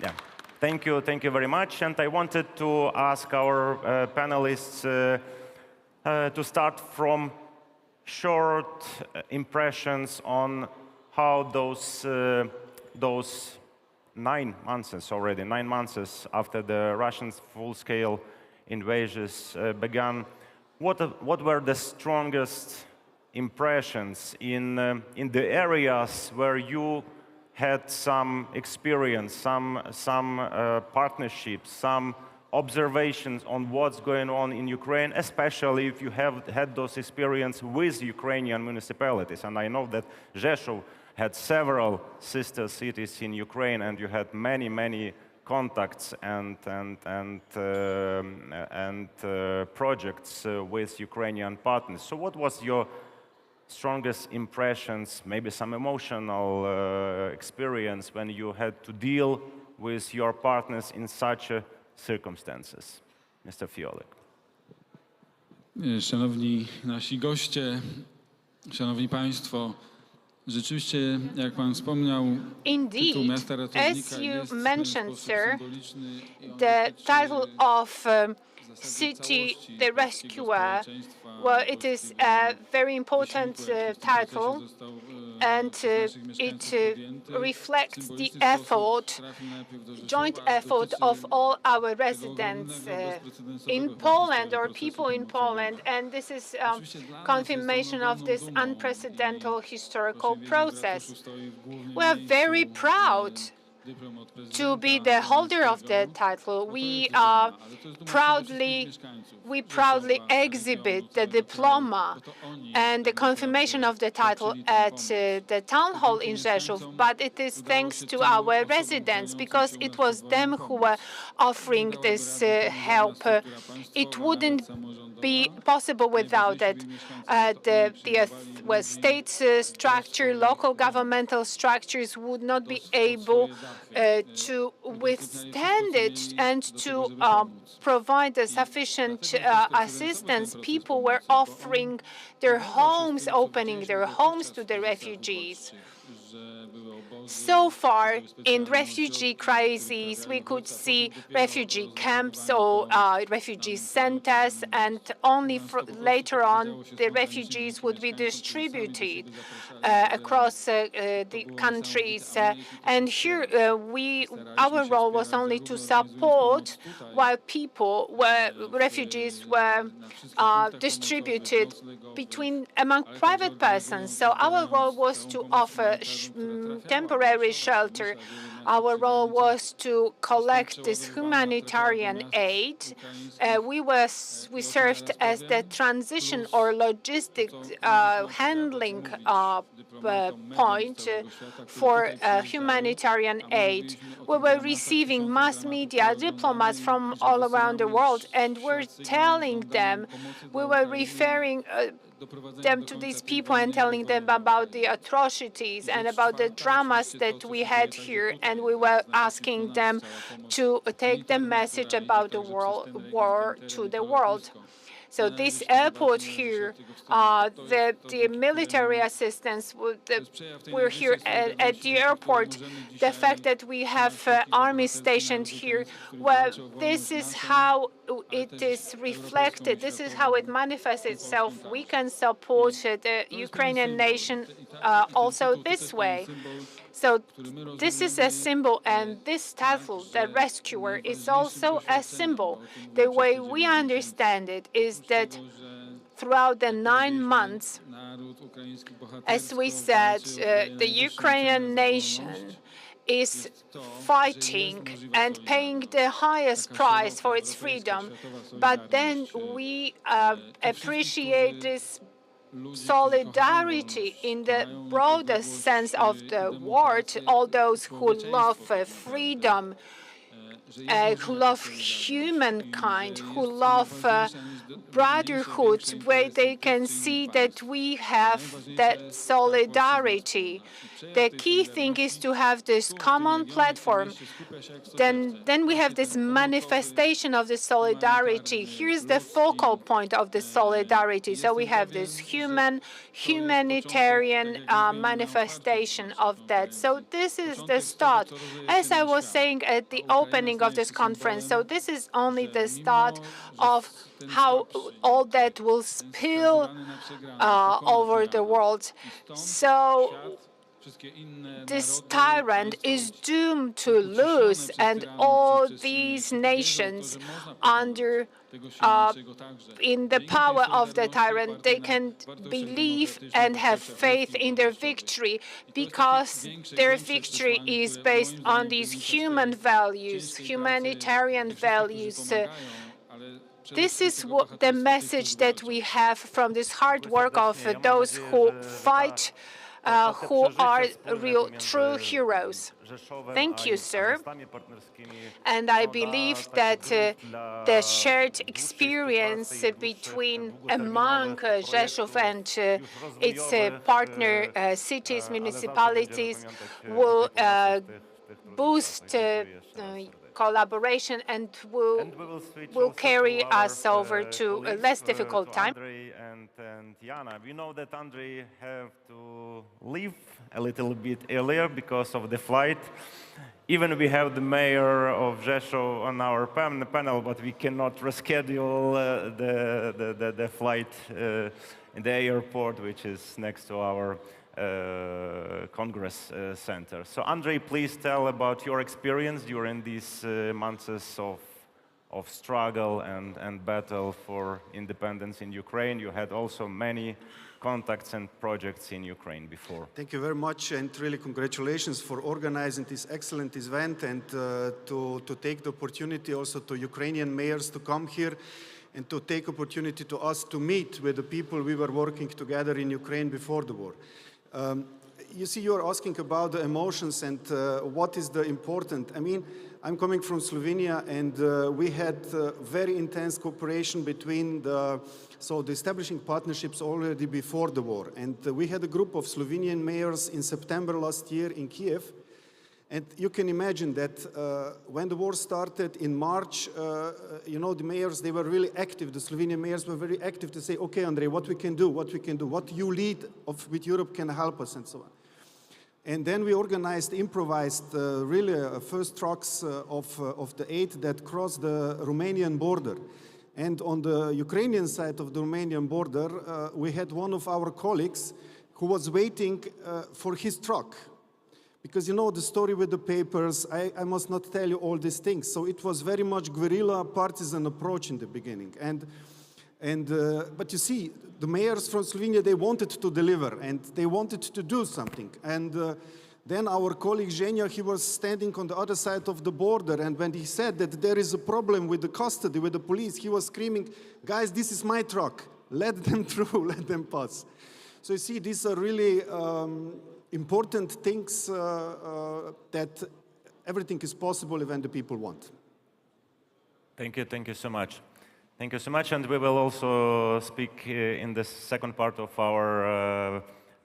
Yeah, thank you very much. And I wanted to ask our panelists to start from short impressions on how those 9 months already, 9 months after the Russian full-scale invasions began, what were the strongest impressions in the areas where you had some experience, some partnerships, some observations on what's going on in Ukraine, especially if you have had those experiences with Ukrainian municipalities? And I know that Rzeszów had several sister cities in Ukraine, and you had many contacts and projects with Ukrainian partners. So what was your strongest impressions, maybe some emotional experience when you had to deal with your partners in such circumstances? Mr. Fiolek. Szanowni nasi goście, szanowni państwo, rzeczywiście, jak pan wspomniał, tytuł miasta ratownika as you jest mentioned, sir, the title of city, the rescuer, well, it is a very important title, and it reflects the effort, joint effort of all our residents in Poland, or people in Poland, and this is confirmation of this unprecedented historical process. We are very proud to be the holder of the title. We proudly exhibit the diploma and the confirmation of the title at the town hall in Rzeszów, but it is thanks to our residents, because it was them who were offering this help. It wouldn't be possible without it. The state structure, local governmental structures would not be able to withstand it and to provide a sufficient assistance. People were offering their homes, opening their homes to the refugees. So far, in refugee crises, we could see refugee camps or refugee centers, and only later on the refugees would be distributed across the countries. And here, our role was only to support while refugees were distributed among private persons. So our role was to offer temporary shelter. Our role was to collect this humanitarian aid. We served as the transition or logistic handling point for humanitarian aid. We were receiving mass media, diplomats from all around the world, and we're telling them, we were referring them to these people and telling them about the atrocities and about the dramas that we had here, and we were asking them to take the message about the war to the world. So this airport here, the military assistance, we're here at the airport, the fact that we have armies stationed here, well, this is how it is reflected, this is how it manifests itself. We can support the Ukrainian nation also this way. So this is a symbol, and this title, the rescuer, is also a symbol. The way we understand it is that throughout the 9 months, as we said, the Ukrainian nation is fighting and paying the highest price for its freedom. But then we appreciate this solidarity in the broadest sense of the word, all those who love freedom, who love humankind, who love brotherhood, where they can see that we have that solidarity. The key thing is to have this common platform. Then we have this manifestation of the solidarity. Here's the focal point of the solidarity. So we have this humanitarian manifestation of that. So this is the start. As I was saying at the opening of this conference, so this is only the start of how all that will spill over the world. So this tyrant is doomed to lose, and all these nations in the power of the tyrant, they can believe and have faith in their victory, because their victory is based on these human values, humanitarian values. This is the message that we have from this hard work of those who fight, who are real, true heroes. Thank you, sir. And I believe that the shared experience among Rzeszów and its partner cities, municipalities, will boost collaboration and will carry us over to a less difficult time. And Jana, we know that Andrei have to leave a little bit earlier because of the flight. Even we have the mayor of Rzeszów on our panel, but we cannot reschedule the flight in the airport, which is next to our Congress Center. So Andrei, please tell about your experience during these months of of struggle and battle for independence in Ukraine. You had also many contacts and projects in Ukraine before. Thank you very much, and really congratulations for organizing this excellent event and to take the opportunity also to Ukrainian mayors to come here and to take opportunity to us to meet with the people we were working together in Ukraine before the war. You see, you're asking about the emotions and what is the important. I mean, I'm coming from Slovenia, and we had very intense cooperation between the establishing partnerships already before the war. And we had a group of Slovenian mayors in September last year in Kiev. And you can imagine that when the war started in March, you know, the mayors, they were really active. The Slovenian mayors were very active to say, okay, Andrei, what we can do, what you lead with Europe can help us, and so on. And then we improvised really first trucks of the aid that crossed the Romanian border. And on the Ukrainian side of the Romanian border, we had one of our colleagues who was waiting for his truck. Because you know the story with the papers, I must not tell you all these things. So it was very much guerrilla partisan approach in the beginning. But you see, the mayors from Slovenia, they wanted to deliver and they wanted to do something. And then our colleague Zhenya, he was standing on the other side of the border, and when he said that there is a problem with the custody, with the police, he was screaming, guys, this is my truck, let them through, let them pass. So you see, these are really important things that everything is possible when the people want. Thank you so much. Thank you so much, and we will also speak in the second part of our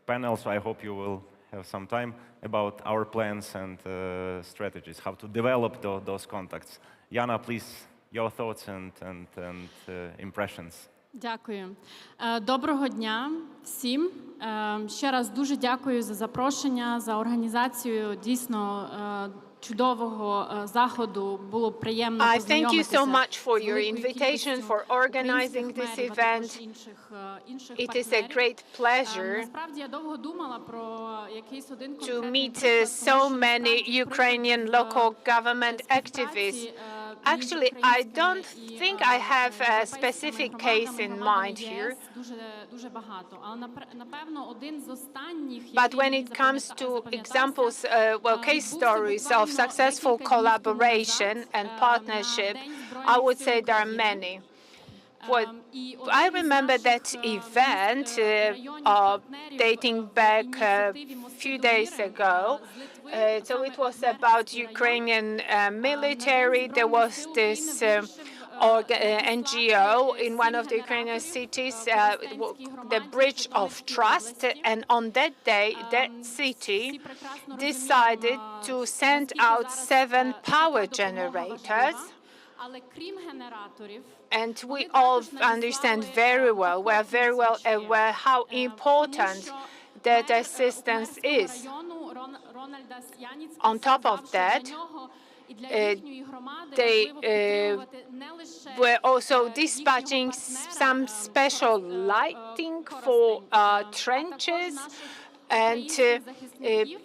panel, so I hope you will have some time about our plans and strategies, how to develop those contacts. Jana, please, your thoughts and impressions. Дякую. Доброго дня всім. Ще раз дуже дякую за запрошення, за організацію дійсно чудового заходу. Було приємно познайомитися. Thank you so much for your invitation, for organizing this event. It is a great pleasure to meet so many Ukrainian local government activists. Actually, I don't think I have a specific case in mind here. But when it comes to examples, case stories of successful collaboration and partnership, I would say there are many. I remember that event dating back a few days ago. So it was about Ukrainian military. There was this NGO in one of the Ukrainian cities, the Bridge of Trust, and on that day, that city decided to send out 7 power generators. And we all understand very well, we are very well aware how important that assistance is. On top of that, they were also dispatching some special lighting for trenches, and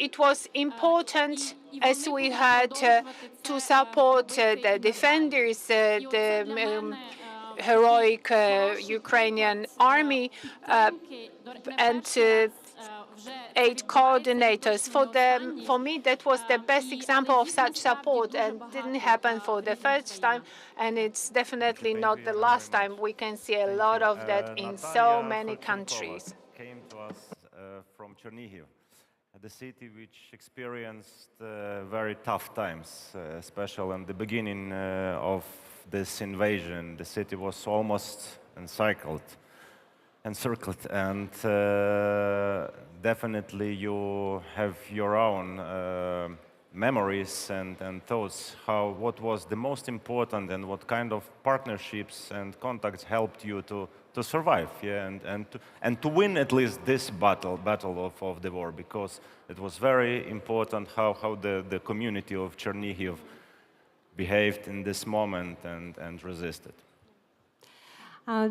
it was important, as we had, to support the defenders, the heroic Ukrainian army, and aid coordinators. For me, that was the best example of such support, and didn't happen for the first time, and it's definitely not the last time. We can see a lot of that in so many countries. Came to us from Chernihiv, the city which experienced very tough times, especially in the beginning of this invasion. The city was almost encircled, and definitely you have your own memories and thoughts, what was the most important and what kind of partnerships and contacts helped you to survive, and to win at least this battle of the war, because it was very important how the community of Chernihiv behaved in this moment and resisted.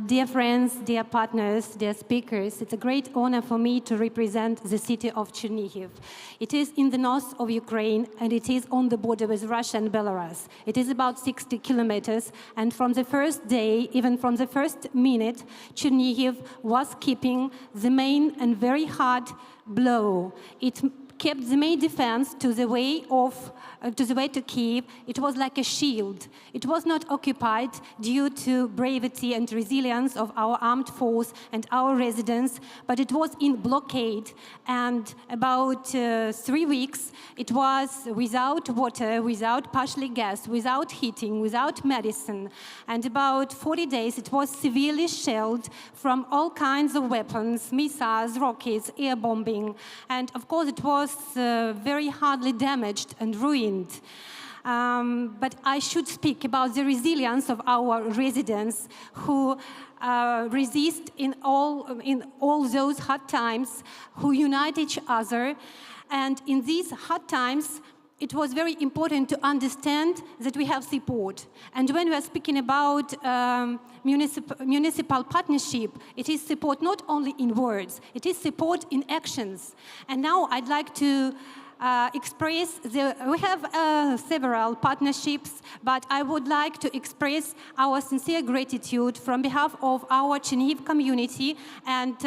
Dear friends, dear partners, dear speakers, it's a great honor for me to represent the city of Chernihiv. It is in the north of Ukraine, and it is on the border with Russia and Belarus. It is about 60 kilometers, and from the first day, even from the first minute, Chernihiv was keeping the main and very hard blow. It kept the main defense to the way to Kiev. It was like a shield. It was not occupied due to bravery and resilience of our armed force and our residents, but it was in blockade. And about 3 weeks, it was without water, without partially gas, without heating, without medicine. And about 40 days, it was severely shelled from all kinds of weapons, missiles, rockets, air bombing. And of course, it was very hardly damaged and ruined. But I should speak about the resilience of our residents who resist in all those hard times, who unite each other. And in these hard times, it was very important to understand that we have support. And when we are speaking about municipal partnership, it is support not only in words, it is support in actions. And now I'd like to express, we have several partnerships, but I would like to express our sincere gratitude from behalf of our Chernihiv community and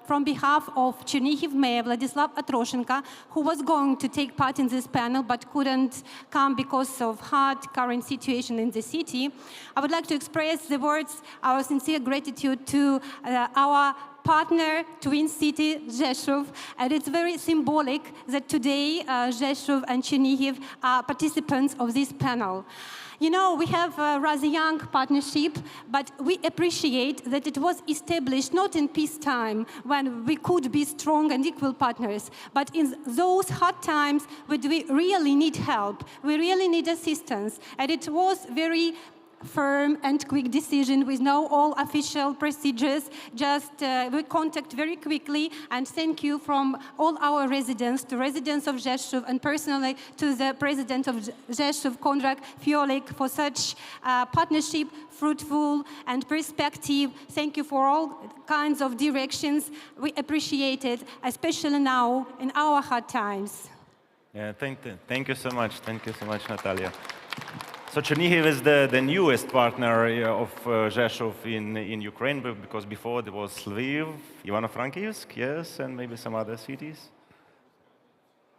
from behalf of Chernihiv Mayor Vladislav Atroshenko, who was going to take part in this panel but couldn't come because of hard current situation in the city. I would like to express the words, our sincere gratitude to our partner, twin city, Rzeszów, and it's very symbolic that today Rzeszów and Chernihiv are participants of this panel. You know, we have a rather young partnership, but we appreciate that it was established not in peacetime, when we could be strong and equal partners, but in those hard times when we really need help, we really need assistance, and it was very firm and quick decision with no all official procedures. Just we contact very quickly, and thank you from all our residents, to residents of Rzeszów, and personally to the president of Rzeszów, Konrad Fiolik, for such partnership, fruitful and perspective. Thank you for all kinds of directions. We appreciate it, especially now in our hard times. Yeah, thank you so much. Thank you so much, Natalia. So Chernihiv is the newest partner of Rzeszów in Ukraine, because before there was Lviv, Ivano-Frankivsk, yes, and maybe some other cities.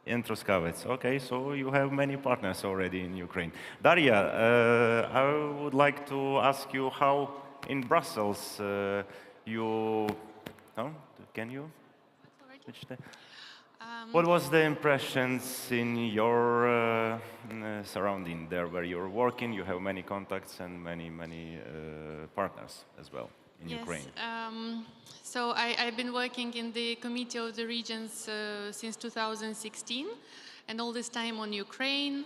And Truskavets. Okay, so you have many partners already in Ukraine. Daria, I would like to ask you how in Brussels you... No? Can you? What was the impressions in your surrounding there where you're working? You have many contacts and many partners as well in Ukraine. So I've been working in the Committee of the Regions since 2016, and all this time on Ukraine.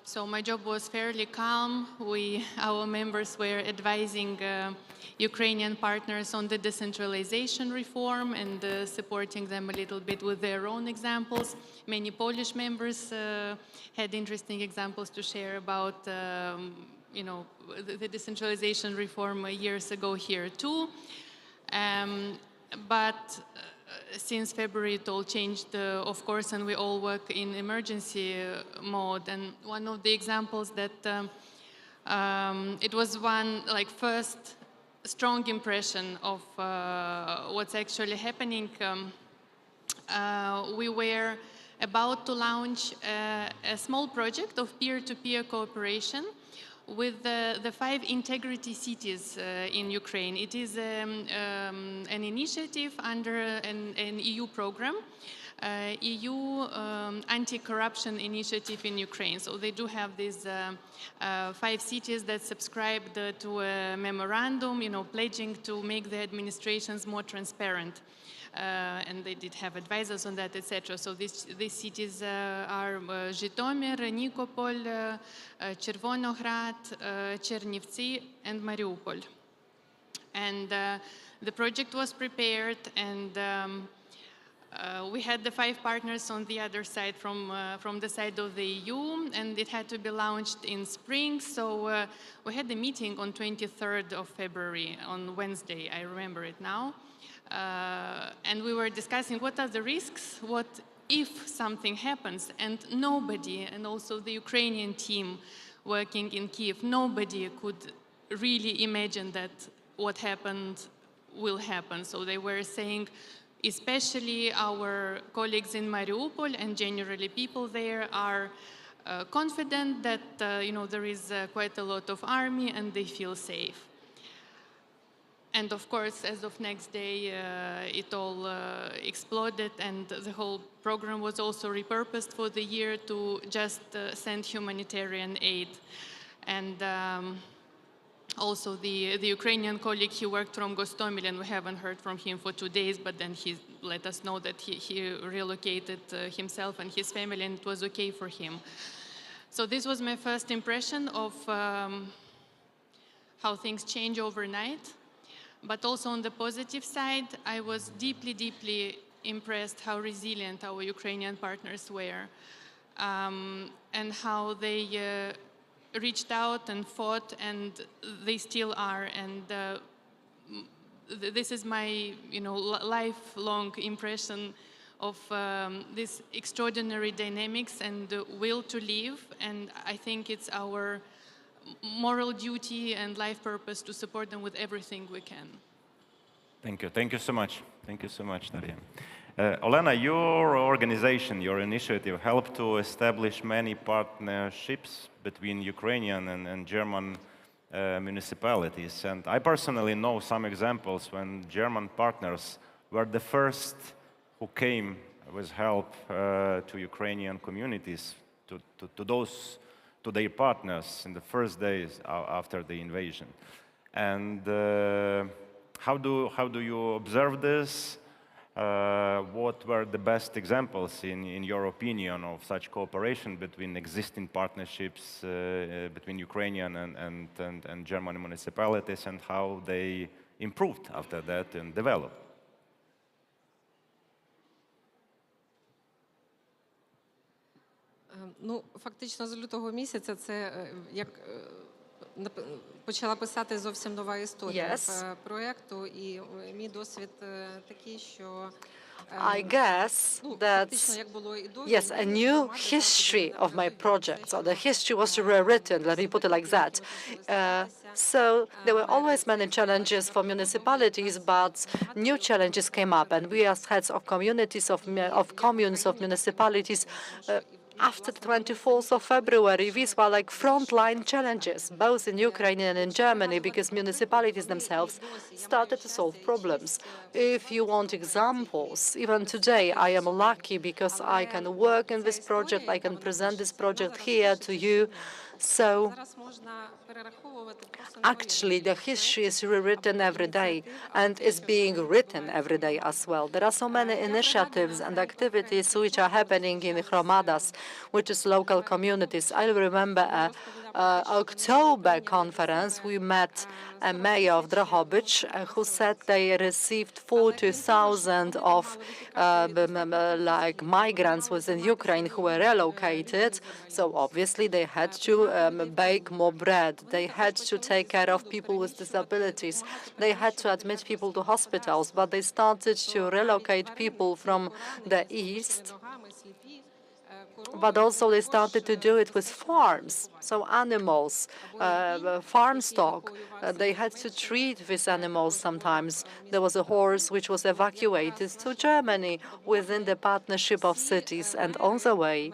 So my job was fairly calm. Our members were advising Ukrainian partners on the decentralization reform and supporting them a little bit with their own examples. Many Polish members had interesting examples to share about the decentralization reform years ago here too. But since February, it all changed, of course, and we all work in emergency mode. And one of the examples that it was one first strong impression of what's actually happening. We were about to launch a small project of peer-to-peer cooperation with the 5 integrity cities in Ukraine. It is an initiative under an EU program, EU anti-corruption initiative in Ukraine. So they do have these 5 cities that subscribed to a memorandum, pledging to make the administrations more transparent. And they did have advisors on that, etc. So these cities are Zhytomyr, Nikopol, Chervonograd, Chernivtsi, and Mariupol. And the project was prepared, and We had the 5 partners on the other side from the side of the EU, and it had to be launched in spring. So we had the meeting on 23rd of February, on Wednesday, I remember it now. And we were discussing what are the risks, what if something happens, and nobody, and also the Ukrainian team working in Kiev, nobody could really imagine that what happened will happen. So they were saying, especially our colleagues in Mariupol and generally people there are confident that there is quite a lot of army and they feel safe. And of course, as of next day, it all exploded, and the whole program was also repurposed for the year to just send humanitarian aid. And also the Ukrainian colleague, he worked from Gostomel, and we haven't heard from him for 2 days, but then he let us know that he relocated himself and his family, and it was okay for him. So this was my first impression of how things change overnight. But also on the positive side, I was deeply, deeply impressed how resilient our Ukrainian partners were, and how they reached out and fought, and they still are. And this is my, lifelong impression of this extraordinary dynamics and the will to live. And I think it's our moral duty and life purpose to support them with everything we can. Thank you. Thank you so much. Thank you so much, Daria. Olena, your organization, your initiative helped to establish many partnerships between Ukrainian and German municipalities. And I personally know some examples when German partners were the first who came with help to Ukrainian communities, to their partners in the first days after the invasion. And how do you observe this? What were the best examples, in your opinion, of such cooperation between existing partnerships between Ukrainian and German municipalities, and how they improved after that and developed? Ну, фактично з лютого місяця це як почала писати зовсім нова історія проєкту, і мій досвід такий, що I guess that, yes, a new history of my project. So the history was rewritten, let me put it like that. So there were always many challenges for municipalities, but new challenges came up, and we as heads of communities, of communes, of municipalities, after the 24th of February, these were like frontline challenges, both in Ukraine and in Germany, because municipalities themselves started to solve problems. If you want examples, even today, I am lucky because I can work in this project, I can present this project here to you. So actually, the history is rewritten every day and is being written every day as well. There are so many initiatives and activities which are happening in Hromadas, which is local communities. I remember an October conference. We met a mayor of Drohobych who said they received 40,000 of migrants within Ukraine who were relocated. So obviously they had to bake more bread. They had to take care of people with disabilities. They had to admit people to hospitals, but they started to relocate people from the east. But also they started to do it with farms, so animals, farm stock. They had to treat these animals sometimes. There was a horse which was evacuated to Germany within the partnership of cities, and on the way,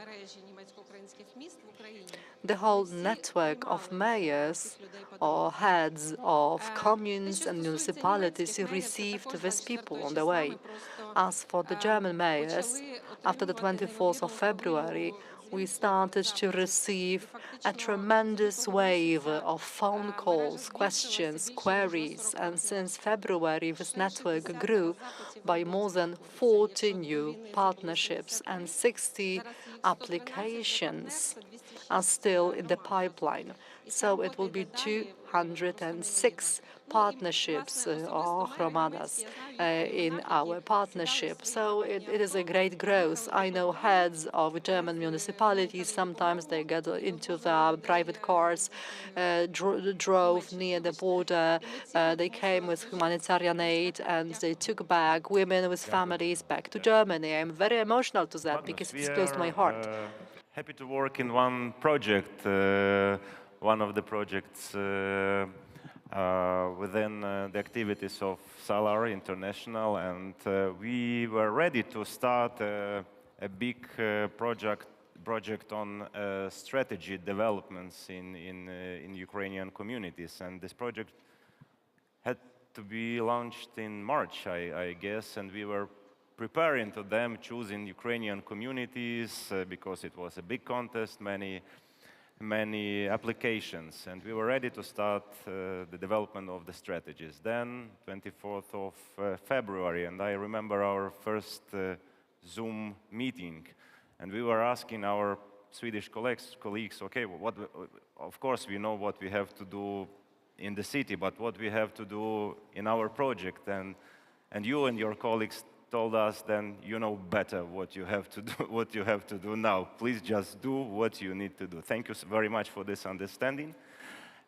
the whole network of mayors or heads of communes and municipalities received these people on the way. As for the German mayors, after the 24th of February, we started to receive a tremendous wave of phone calls, questions, queries, and since February, this network grew by more than 40 new partnerships, and 60 applications are still in the pipeline. So it will be 206 partnerships or hromadas in our partnership. So it is a great growth. I know heads of German municipalities, sometimes they get into their private cars, drove near the border, they came with humanitarian aid and they took back women with families back to Germany. I'm very emotional to that because it's close to my heart. Happy to work in one project, one of the projects within the activities of Salar International, and we were ready to start a big project on strategy developments in Ukrainian communities, and this project had to be launched in March, I guess, and we were preparing to them, choosing Ukrainian communities because it was a big contest, many applications, and we were ready to start the development of the strategies. Then, 24th of February, and I remember our first Zoom meeting, and we were asking our Swedish colleagues, okay, of course we know what we have to do in the city, but what we have to do in our project, and you and your colleagues told us, then you know better what you have to do now. Please just do what you need to do. Thank you very much for this understanding,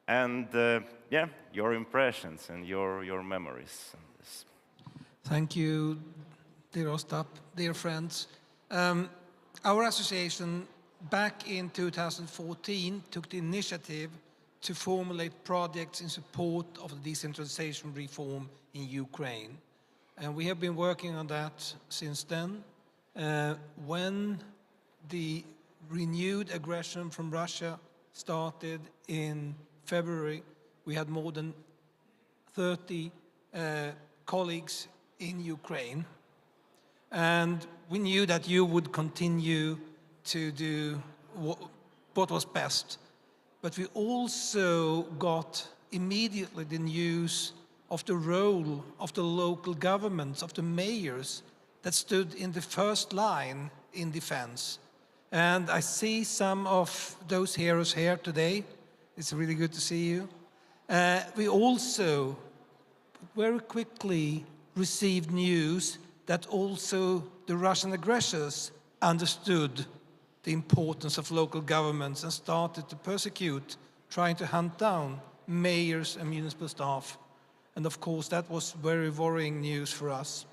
and yeah, your impressions and your memories on this. Thank you, dear Ostap, dear friends. Our association back in 2014 took the initiative to formulate projects in support of the decentralization reform in Ukraine. And we have been working on that since then. When the renewed aggression from Russia started in February, we had more than 30 colleagues in Ukraine. And we knew that you would continue to do what was best. But we also got immediately the news of the role of the local governments, of the mayors that stood in the first line in defense. And I see some of those heroes here today. It's really good to see you. We also very quickly received news that also the Russian aggressors understood the importance of local governments and started to persecute, trying to hunt down mayors and municipal staff. And of course, that was very worrying news for us.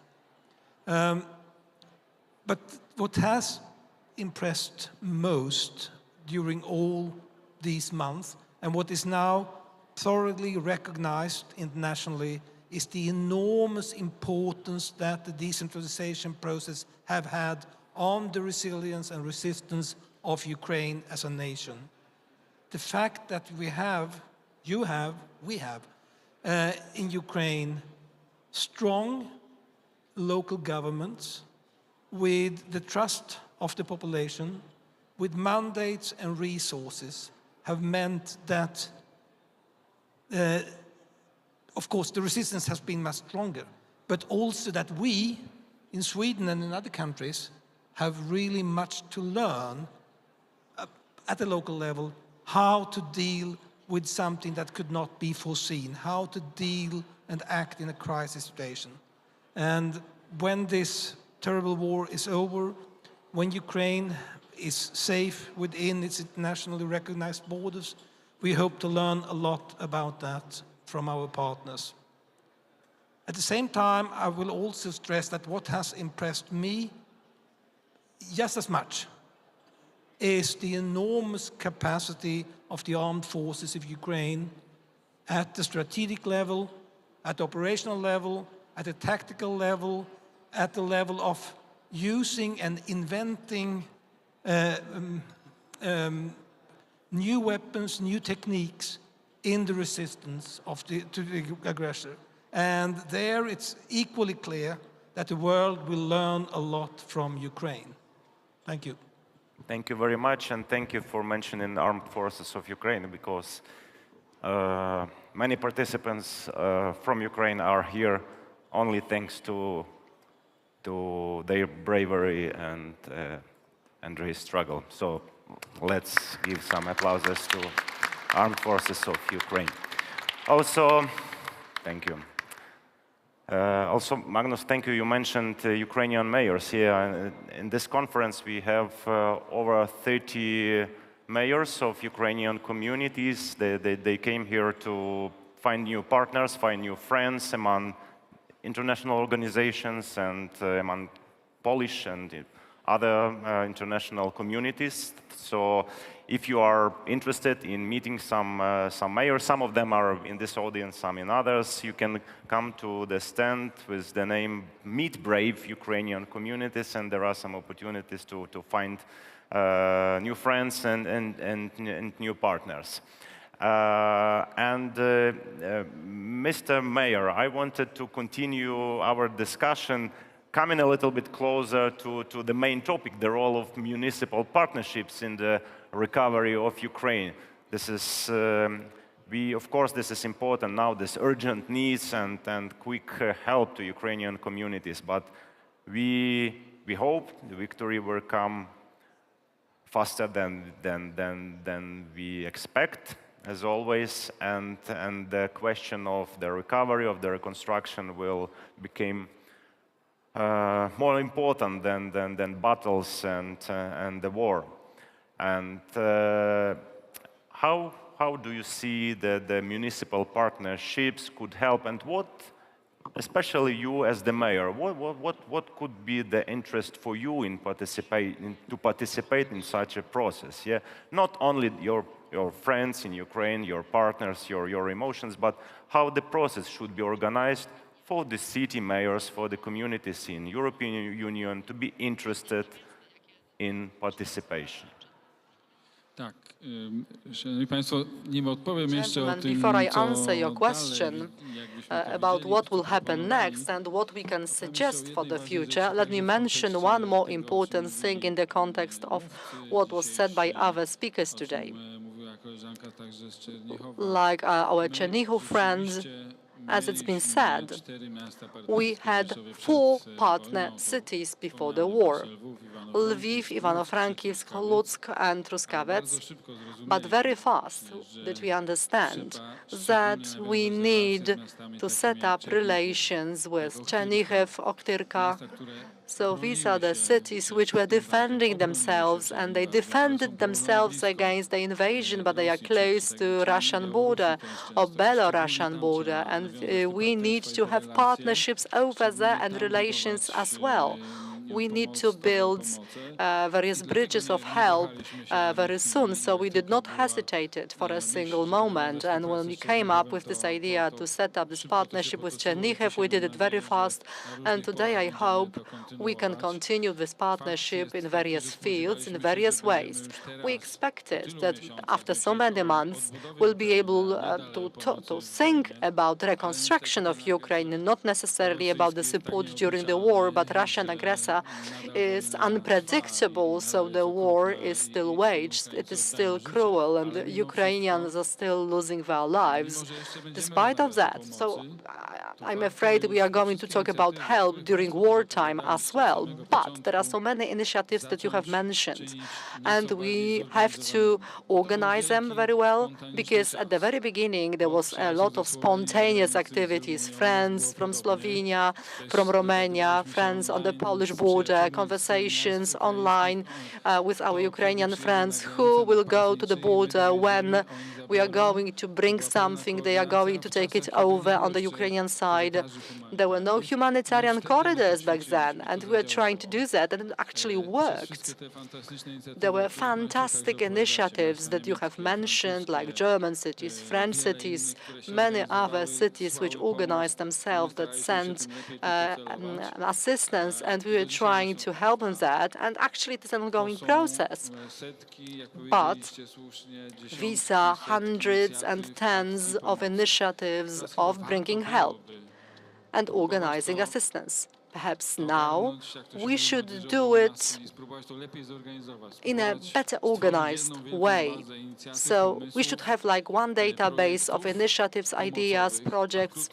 But what has impressed most during all these months, and what is now thoroughly recognized internationally, is the enormous importance that the decentralization process have had on the resilience and resistance of Ukraine as a nation. The fact that we have in Ukraine strong local governments with the trust of the population, with mandates and resources, have meant that, of course, the resistance has been much stronger, but also that we, in Sweden and in other countries, have really much to learn at the local level, how to deal with something that could not be foreseen, how to deal and act in a crisis situation. And when this terrible war is over, when Ukraine is safe within its internationally recognized borders, we hope to learn a lot about that from our partners. At the same time, I will also stress that what has impressed me just as much is the enormous capacity of the armed forces of Ukraine at the strategic level, at the operational level, at the tactical level, at the level of using and inventing new weapons, new techniques in the resistance to the aggressor. And there it's equally clear that the world will learn a lot from Ukraine. Thank you. Thank you very much, and thank you for mentioning the armed forces of Ukraine, because many participants from Ukraine are here only thanks to their bravery and their struggle. So let's give some applauses Armed Forces of Ukraine. Also, thank you. Also, Magnus, thank you. You mentioned Ukrainian mayors here. In this conference, we have over 30 mayors of Ukrainian communities. They came here to find new partners, find new friends among international organizations and among Polish and other international communities. So if you are interested in meeting some mayors, some of them are in this audience, some in others, you can come to the stand with the name Meet Brave Ukrainian Communities, and there are some opportunities to find new friends and new partners. Mr. Mayor, I wanted to continue our discussion coming a little bit closer to the main topic, the role of municipal partnerships in the recovery of Ukraine. This is, of course, this is important now, this urgent needs and quick help to Ukrainian communities, but we hope the victory will come faster than we expect, as always, and the question of the recovery, of the reconstruction will become more important than battles and the war. And how do you see the municipal partnerships could help, and what, especially you as the mayor, what could be the interest for you to participate in such a process? Yeah, not only your friends in Ukraine, your partners, your emotions, but how the process should be organized for the city mayors, for the communities in European Union to be interested in participation. Gentlemen, before I answer your question about what will happen next and what we can suggest for the future, let me mention one more important thing in the context of what was said by other speakers today. Like our Chernihiv friends, as it's been said, we had 4 partner cities before the war: Lviv, Ivano-Frankivsk, Lutsk, and Truskavets. But very fast did we understand that we need to set up relations with Chernihiv, Ochtyrka. So these are the cities which were defending themselves, and they defended themselves against the invasion, but they are close to Russian border or Belarusian border, and we need to have partnerships over there and relations as well. We need to build various bridges of help very soon, so we did not hesitate for a single moment. And when we came up with this idea to set up this partnership with Chernihiv, we did it very fast. And today I hope we can continue this partnership in various fields, in various ways. We expected that after so many months, we'll be able to think about reconstruction of Ukraine, and not necessarily about the support during the war, but Russian aggressor is unpredictable, so the war is still waged. It is still cruel, and the Ukrainians are still losing their lives despite of that. So I'm afraid we are going to talk about help during wartime as well. But there are so many initiatives that you have mentioned, and we have to organize them very well, because at the very beginning there was a lot of spontaneous activities, friends from Slovenia, from Romania, friends on the Polish border, conversations online with our Ukrainian friends who will go to the border when we are going to bring something, they are going to take it over on the Ukrainian side. There were no humanitarian corridors back then, and we were trying to do that, and it actually worked. There were fantastic initiatives that you have mentioned, like German cities, French cities, many other cities which organized themselves, that sent assistance, and we were trying to help in that, and actually it is an ongoing process. But these are hundreds and tens of initiatives of bringing help and organizing assistance. Perhaps now we should do it in a better organized way. So we should have like one database of initiatives, ideas, projects,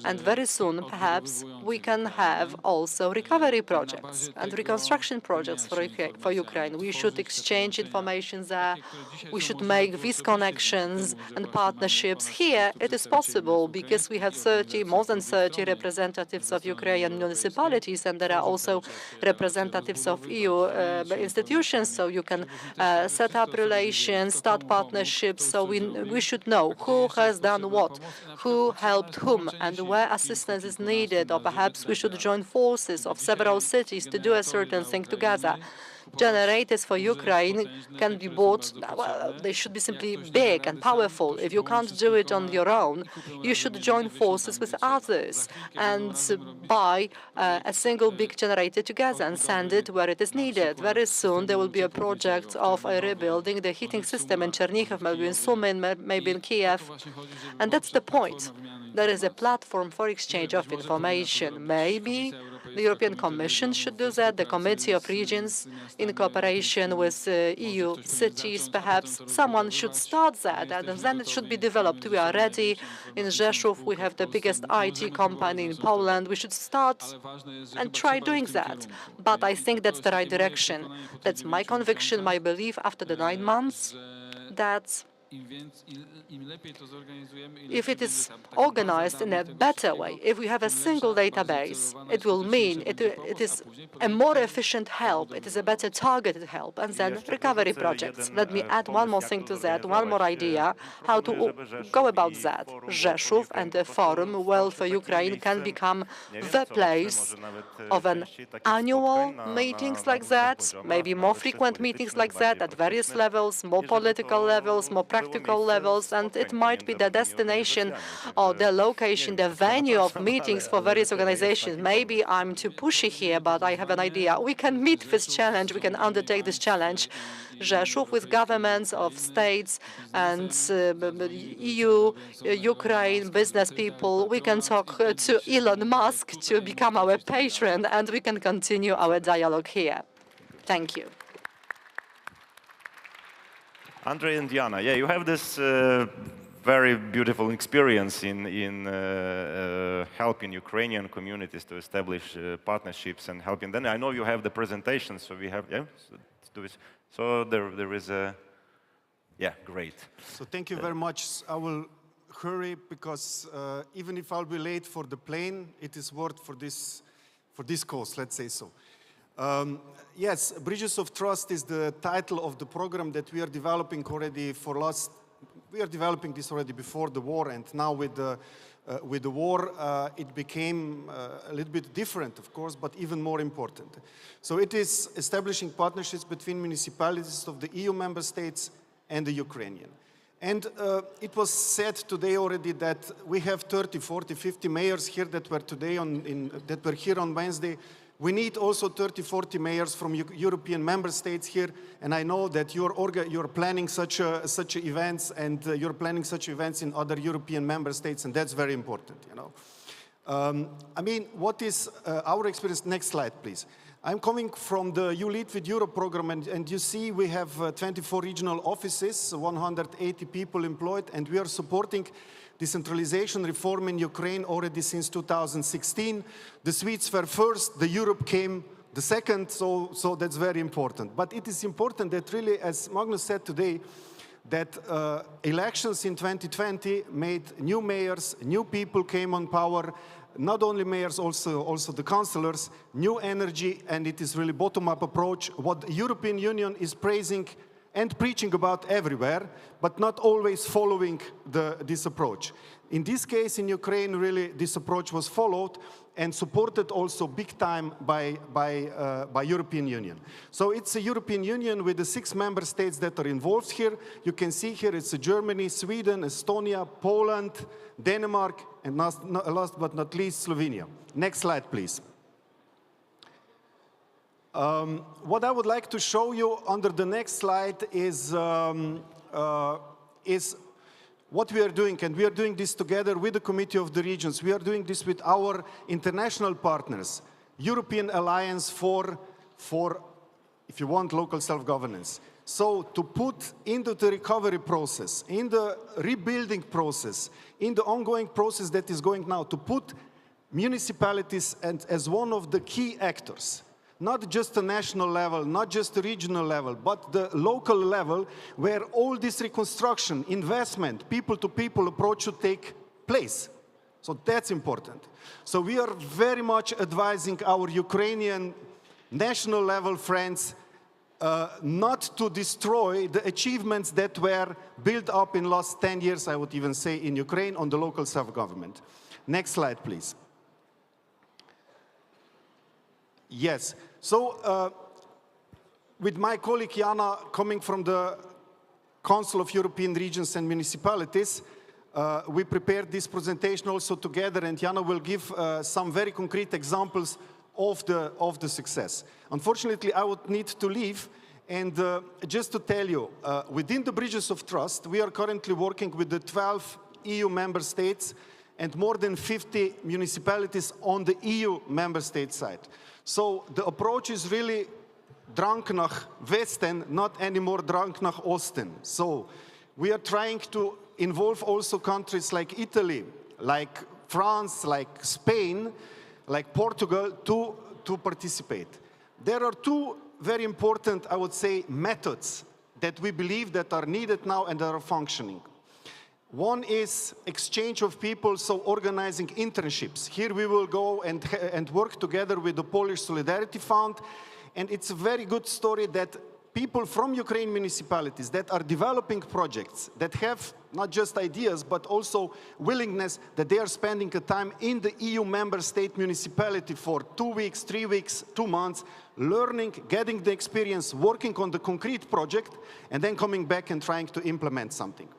and very soon perhaps we can have also recovery projects and reconstruction projects for Ukraine. We should exchange information there. We should make these connections and partnerships. Here it is possible because we have more than 30 representatives of Ukrainian municipalities, and there are also representatives of EU institutions, so you can set up relations, start partnerships, so we should know who has done what, who helped whom, and where assistance is needed, or perhaps we should join forces of several cities to do a certain thing together. Generators for Ukraine can be bought, well, they should be simply big and powerful. If you can't do it on your own, you should join forces with others and buy a single big generator together and send it where it is needed. Very soon there will be a project of rebuilding the heating system in Chernihiv, maybe in Sumy, maybe in Kiev. And that's the point. There is a platform for exchange of information. Maybe the European Commission should do that, the Committee of Regions, in cooperation with EU cities, perhaps someone should start that, and then it should be developed. We are ready. In Rzeszów, we have the biggest IT company in Poland. We should start and try doing that. But I think that's the right direction. That's my conviction, my belief after the 9 months, that if it is organized in a better way, if we have a single database, it will mean it is a more efficient help, it is a better targeted help, and then recovery projects. Let me add one more thing to that, one more idea, how to go about that. Rzeszów and the forum, Worldforukraine, can become the place of an annual meetings like that, maybe more frequent meetings like that at various levels, more political levels, more practical levels, and it might be the destination or the location, the venue of meetings for various organizations. Maybe I'm too pushy here, but I have an idea. We can meet this challenge, we can undertake this challenge. Rzeszów with governments of states and EU, Ukraine, business people. We can talk to Elon Musk to become our patron, and we can continue our dialogue here. Thank you. Andrei and Diana, yeah, you have this very beautiful experience in helping Ukrainian communities to establish partnerships and helping them. I know you have the presentation, so we have, yeah, so let's do it. So there is a, yeah, great. So thank you very much. I will hurry because even if I'll be late for the plane, it is worth for this cause, let's say so. Yes, Bridges of Trust is the title of the program that we are developing already we are developing this already before the war, and now with the war, it became a little bit different, of course, but even more important. So it is establishing partnerships between municipalities of the EU member states and the Ukrainian. And it was said today already that we have 30, 40, 50 mayors here that were today that were here on Wednesday. We need also 30, 40 mayors from European member states here, and I know that you're planning such events, and you're planning such events in other European member states, and that's very important, you know. I mean, what is our experience? Next slide, please. I'm coming from the You Lead with Europe program, and you see we have 24 regional offices, 180 people employed, and we are supporting decentralization reform in Ukraine already since 2016. The Swedes were first, the Europe came the second, so that's very important. But it is important that really, as Magnus said today, that elections in 2020 made new mayors, new people came on power, not only mayors, also the councillors, new energy, and it is really bottom-up approach, what the European Union is praising and preaching about everywhere, but not always following this approach. In this case, in Ukraine, really, this approach was followed and supported also big time by European Union. So it's a European Union with the 6 member states that are involved here. You can see here it's Germany, Sweden, Estonia, Poland, Denmark, and last but not least, Slovenia. Next slide, please. What I would like to show you under the next slide is what we are doing, and we are doing this together with the Committee of the Regions. We are doing this with our international partners. European alliance for, if you want, local self-governance. So to put into the recovery process, in the rebuilding process, in the ongoing process that is going now, to put municipalities as one of the key actors, not just the national level, not just the regional level, but the local level where all this reconstruction, investment, people-to-people approach should take place. So that's important. So we are very much advising our Ukrainian national level friends not to destroy the achievements that were built up in the last 10 years, I would even say, in Ukraine on the local self-government. Next slide, please. Yes, so with my colleague Jana, coming from the Council of European Regions and Municipalities, we prepared this presentation also together, and Jana will give some very concrete examples of the success. Unfortunately, I would need to leave, and just to tell you, within the Bridges of Trust, we are currently working with the 12 EU member states and more than 50 municipalities on the EU member state side. So the approach is really drank nach Westen, not anymore drank nach Osten. So we are trying to involve also countries like Italy, like France, like Spain, like Portugal, to participate. There are two very important, I would say, methods that we believe that are needed now and that are functioning. One is exchange of people, so organizing internships. Here we will go and work together with the Polish Solidarity Fund, and it's a very good story that people from Ukraine municipalities that are developing projects, that have not just ideas, but also willingness, that they are spending a time in the EU member state municipality for 2 weeks, 3 weeks, 2 months, learning, getting the experience, working on the concrete project, and then coming back and trying to implement something.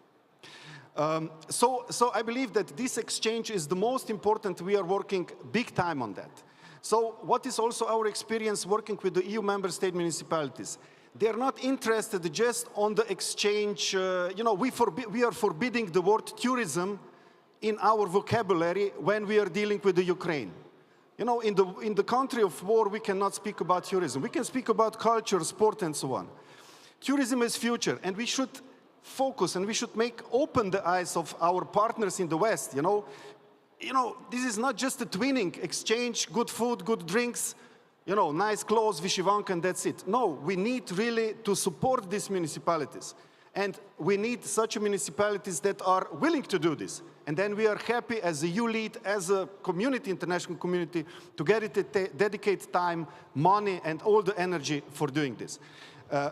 So I believe that this exchange is the most important. We are working big time on that. So what is also our experience working with the EU member state municipalities? They are not interested just on the exchange. We are forbidding the word tourism in our vocabulary when we are dealing with the Ukraine. You know, in the country of war, we cannot speak about tourism. We can speak about culture, sport, and so on. Tourism is future, and we should focus and we should open the eyes of our partners in the West. You know, this is not just a twinning, exchange, good food, good drinks, you know, nice clothes, Vishivanka, and that's it. No, we need really to support these municipalities. And we need such municipalities that are willing to do this. And then we are happy as a EU lead, as a community, international community, to dedicate time, money, and all the energy for doing this.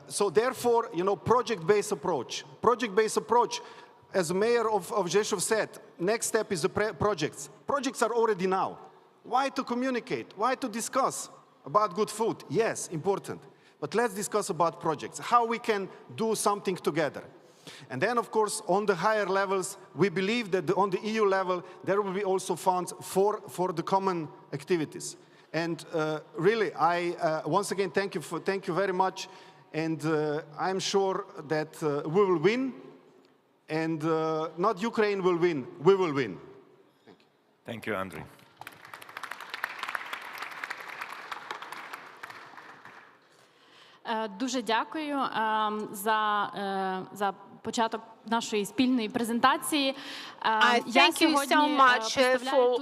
So therefore, you know, project-based approach. Project-based approach, as Mayor of Rzeszów said, next step is the projects. Projects are already now. Why to communicate? Why to discuss about good food? Yes, important. But let's discuss about projects, how we can do something together. And then, of course, on the higher levels, we believe that on the EU level, there will be also funds for the common activities. And really, I once again thank you very much. And I'm sure that we will win, and not Ukraine will win, we will win. Thank you. Thank you, Andriy. Дуже дякую за початок нашої спільної презентації. Thank you so much for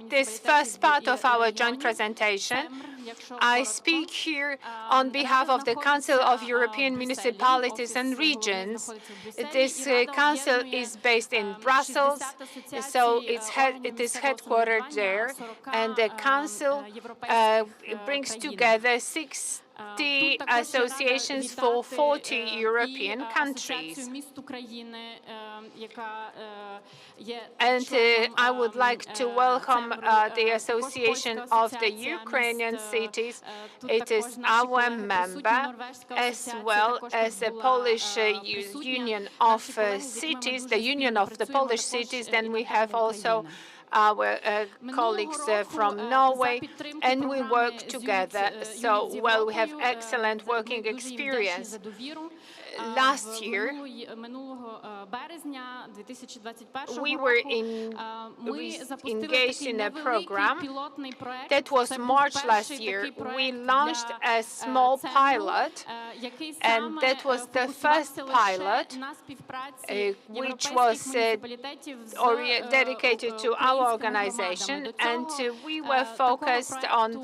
this first part of our joint presentation. I speak here on behalf of the Council of European Municipalities and Regions. This council is based in Brussels, so it is headquartered there, and the council brings together 60 associations for 40 European countries. And I would like to welcome the Association of the Ukrainian Cities. It is our member, as well as the Polish Union of Cities, the Union of the Polish Cities. Then we have also our colleagues from Norway, and we work together so well. We have excellent working experience. last year, we were engaged in a program that was March last year. We launched a small pilot, and that was the first pilot which was dedicated to our organization, and we were focused on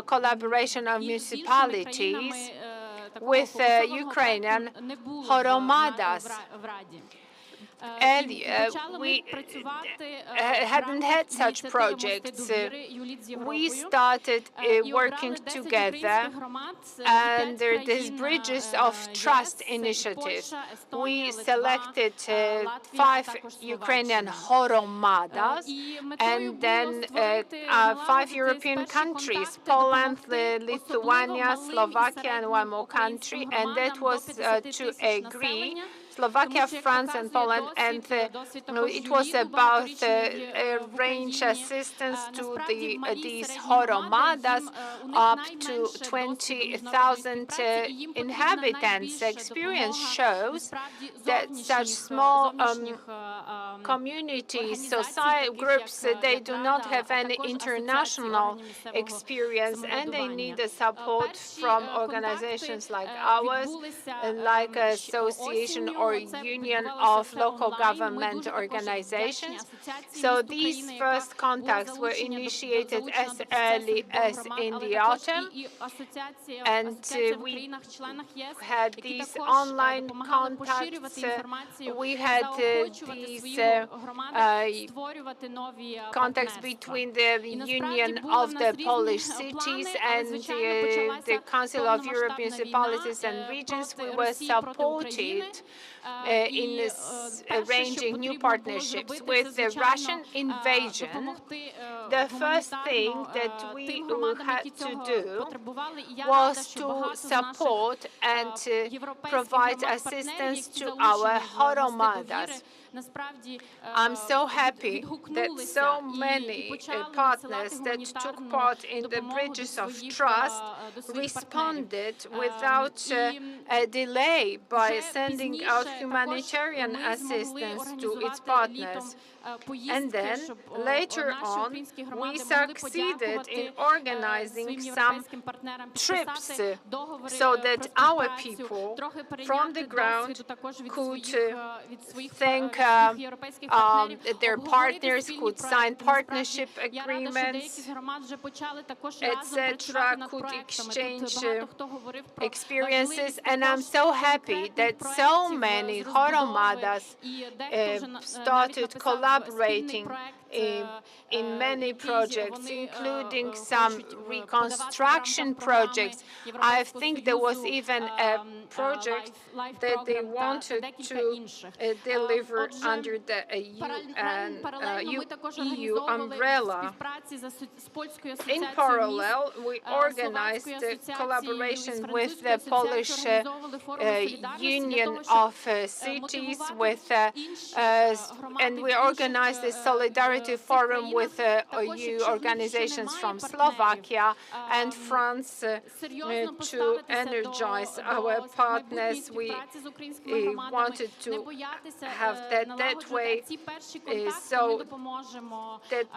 collaboration of municipalities with Ukrainian horomadas. Earlier, we hadn't had such projects. We started working together under this Bridges of Trust initiative. We selected 5 Ukrainian horomadas and then 5 European countries, Poland, Lithuania, Slovakia, and one more country, and that was to agree Slovakia, France, and Poland, and it was about range assistance to these horomadas up to 20,000 inhabitants. Experience shows that such small communities, society groups, they do not have any international experience, and they need the support from organizations like ours, like Association or Union of Local Government Organizations. So these first contacts were initiated as early as in the autumn, and we had these online contacts. We had these contacts between the Union of the Polish Cities and the Council of Europe Municipalities and Regions. We were supported in arranging new partnerships. With the Russian invasion, the first thing that we had to do was to support and provide assistance to our horomadas. I'm so happy that so many partners that took part in the Bridges of Trust responded without a delay by sending out humanitarian assistance to its partners. And then, later on, we succeeded in organizing some trips so that our people from the ground could thank their partners, could sign partnership agreements, etc., could exchange experiences. And I'm so happy that so many horomadas started collaborating in many projects, including some reconstruction projects. I think there was even a project that they wanted to deliver under the EU umbrella. In parallel, we organized collaboration with the Polish Union of Cities, and we organized a solidarity forum with EU organizations from Slovakia and France to energize our partners. We wanted to have that way, so that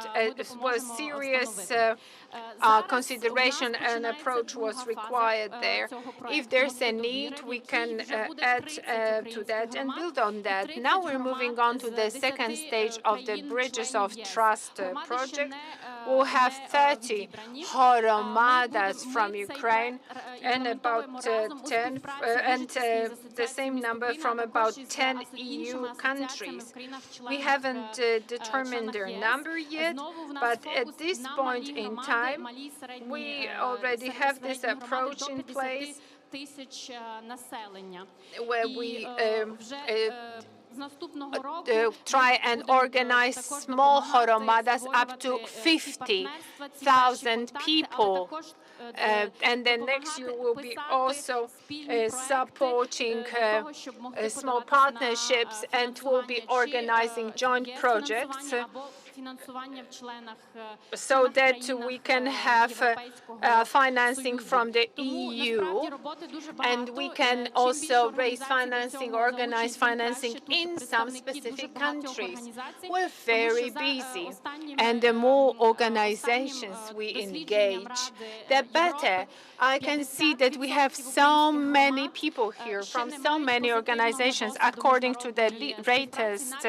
was serious consideration and approach was required there. If there's a need, we can add to that and build on that. Now we're moving on to the second stage of the Bridges of Trust project. We'll have 30 horomadas from Ukraine and about 10, and the same number from about 10 EU countries. We haven't determined their number yet, but at this point in time, we already have this approach in place where we try and organize small horomadas up to 50,000 people. And then next year we'll be also supporting small partnerships, and we'll be organizing joint projects so that we can have financing from the EU, and we can also raise financing, organize financing in some specific countries. We're very busy, and the more organizations we engage, the better. I can see that we have so many people here from so many organizations. According to the latest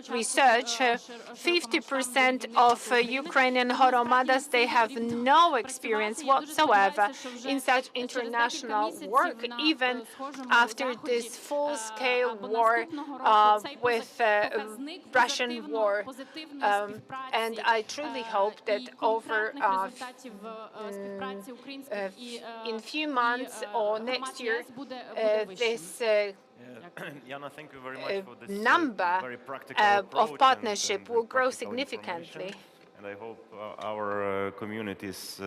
research, 50% of Ukrainian Horomadas, they have no experience whatsoever in such international work, even after this full-scale war with Russian war. And I truly hope that over in few months or next year, this Jana, thank you very much for this number very practical of partnership will grow practical significantly. information. And I hope our communities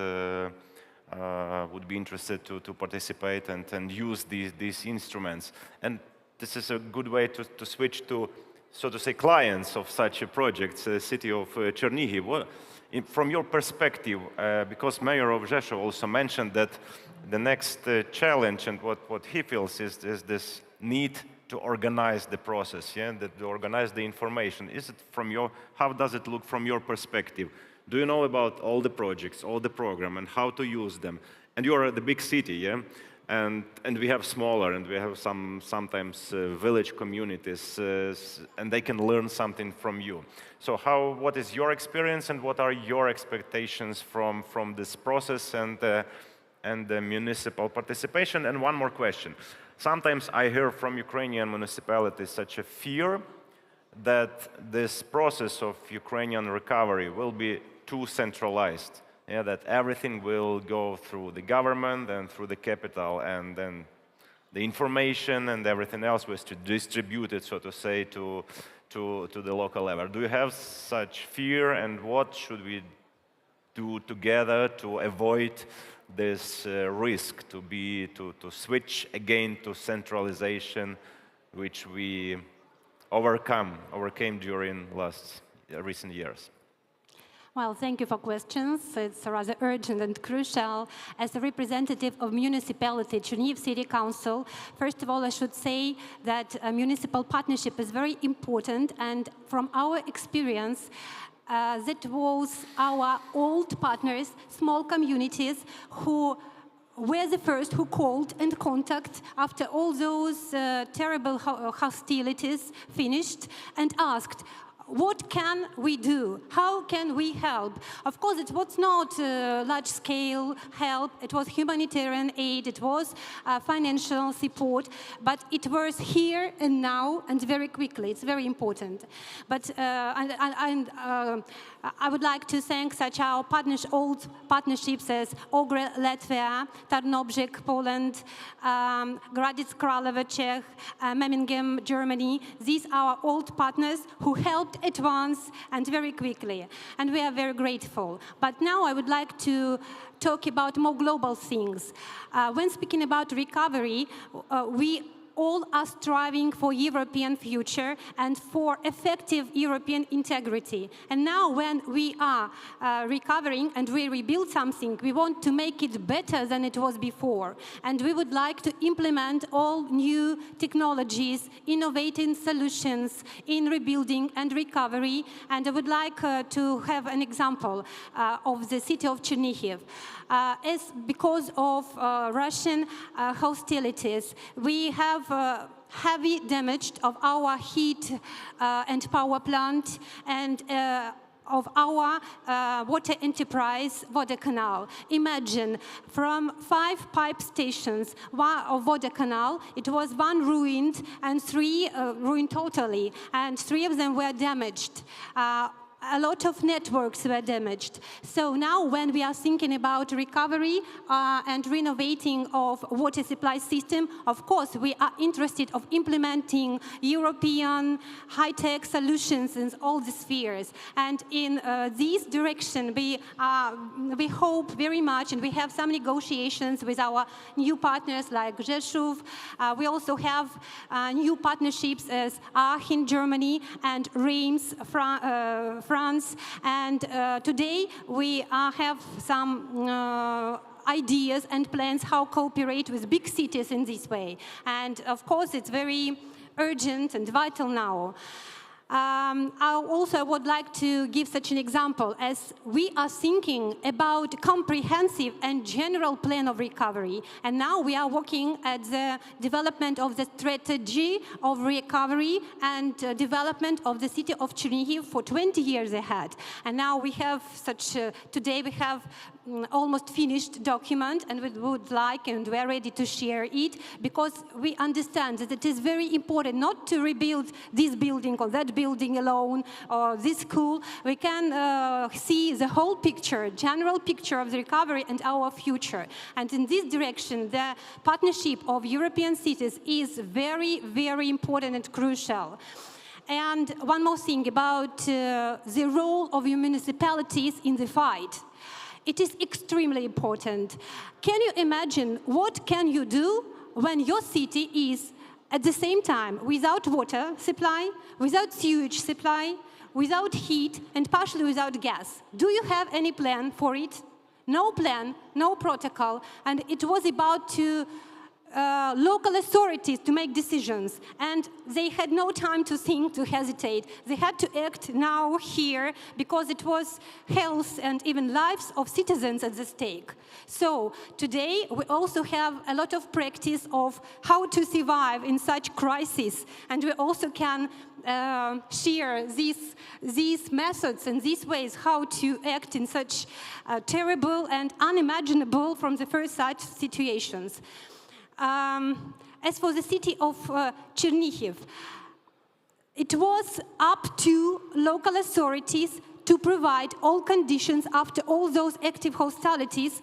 would be interested to participate and use these instruments. And this is a good way to switch to, so to say, clients of such projects, the city of Chernihiv. From your perspective, because Mayor of Rzeszów also mentioned that the next challenge and what he feels is this need to organize the process, to organize the information. Is it how does it look from your perspective? Do you know about all the projects, all the program, and how to use them? And you are the big city, and we have smaller, and we have sometimes village communities, and they can learn something from you. So what is your experience, and what are your expectations from this process and the municipal participation? And one more question. Sometimes I hear from Ukrainian municipalities such a fear that this process of Ukrainian recovery will be too centralized, that everything will go through the government and through the capital, and then the information and everything else was distributed, so to say, to the local level. Do you have such fear, and what should we do together to avoid this risk to switch again to centralization, which we overcame during recent years? Well, thank you for questions. It's rather urgent and crucial. As a representative of municipality, Chernihiv City Council, first of all, I should say that a municipal partnership is very important, and from our experience, that was our old partners, small communities who were the first who called and contacted after all those terrible hostilities finished and asked, what can we do? How can we help? Of course, it was not large-scale help. It was humanitarian aid. It was financial support. But it was here and now and very quickly. It's very important. But I would like to thank such our old partnerships as Ogre, Latvia, Tarnobrzeg, Poland, Gradec Kralove, Czech, Memmingen, Germany. These are old partners who helped at once and very quickly, and we are very grateful. But now I would like to talk about more global things. When speaking about recovery, we all are striving for European future and for effective European integrity. And now when we are recovering and we rebuild something, we want to make it better than it was before. And we would like to implement all new technologies, innovating solutions in rebuilding and recovery. And I would like to have an example of the city of Chernihiv. Because of Russian hostilities, we have heavy damage of our heat and power plant and of our water enterprise, Vodokanal. Imagine, from 5 pipe stations of Vodokanal, it was 1 ruined and 3 ruined totally, and 3 of them were damaged. A lot of networks were damaged. So now when we are thinking about recovery and renovating of water supply system, of course, we are interested of implementing European high-tech solutions in all the spheres. And in this direction, we hope very much, and we have some negotiations with our new partners like Rzeszów. We also have new partnerships as Aachen, Germany, and Reims, France, France. And today we have some ideas and plans how cooperate with big cities in this way. And of course, it's very urgent and vital now. I also would like to give such an example as we are thinking about comprehensive and general plan of recovery. And now we are working at the development of the strategy of recovery and development of the city of Chernihiv for 20 years ahead. And now we have today we have almost finished document, and we would like and we are ready to share it because we understand that it is very important not to rebuild this building or that building alone or this school. We can see the whole picture, general picture of the recovery and our future. And in this direction, the partnership of European cities is very, very important and crucial. And one more thing about the role of municipalities in the fight. It is extremely important. Can you imagine what can you do when your city is at the same time without water supply, without sewage supply, without heat, and partially without gas? Do you have any plan for it? No plan, no protocol, and it was about to local authorities to make decisions, and they had no time to think, to hesitate. They had to act now, here, because it was health and even lives of citizens at the stake. So today we also have a lot of practice of how to survive in such crisis, and we also can share these methods and these ways how to act in such terrible and unimaginable from the first such situations. As for the city of Chernihiv, it was up to local authorities to provide all conditions after all those active hostilities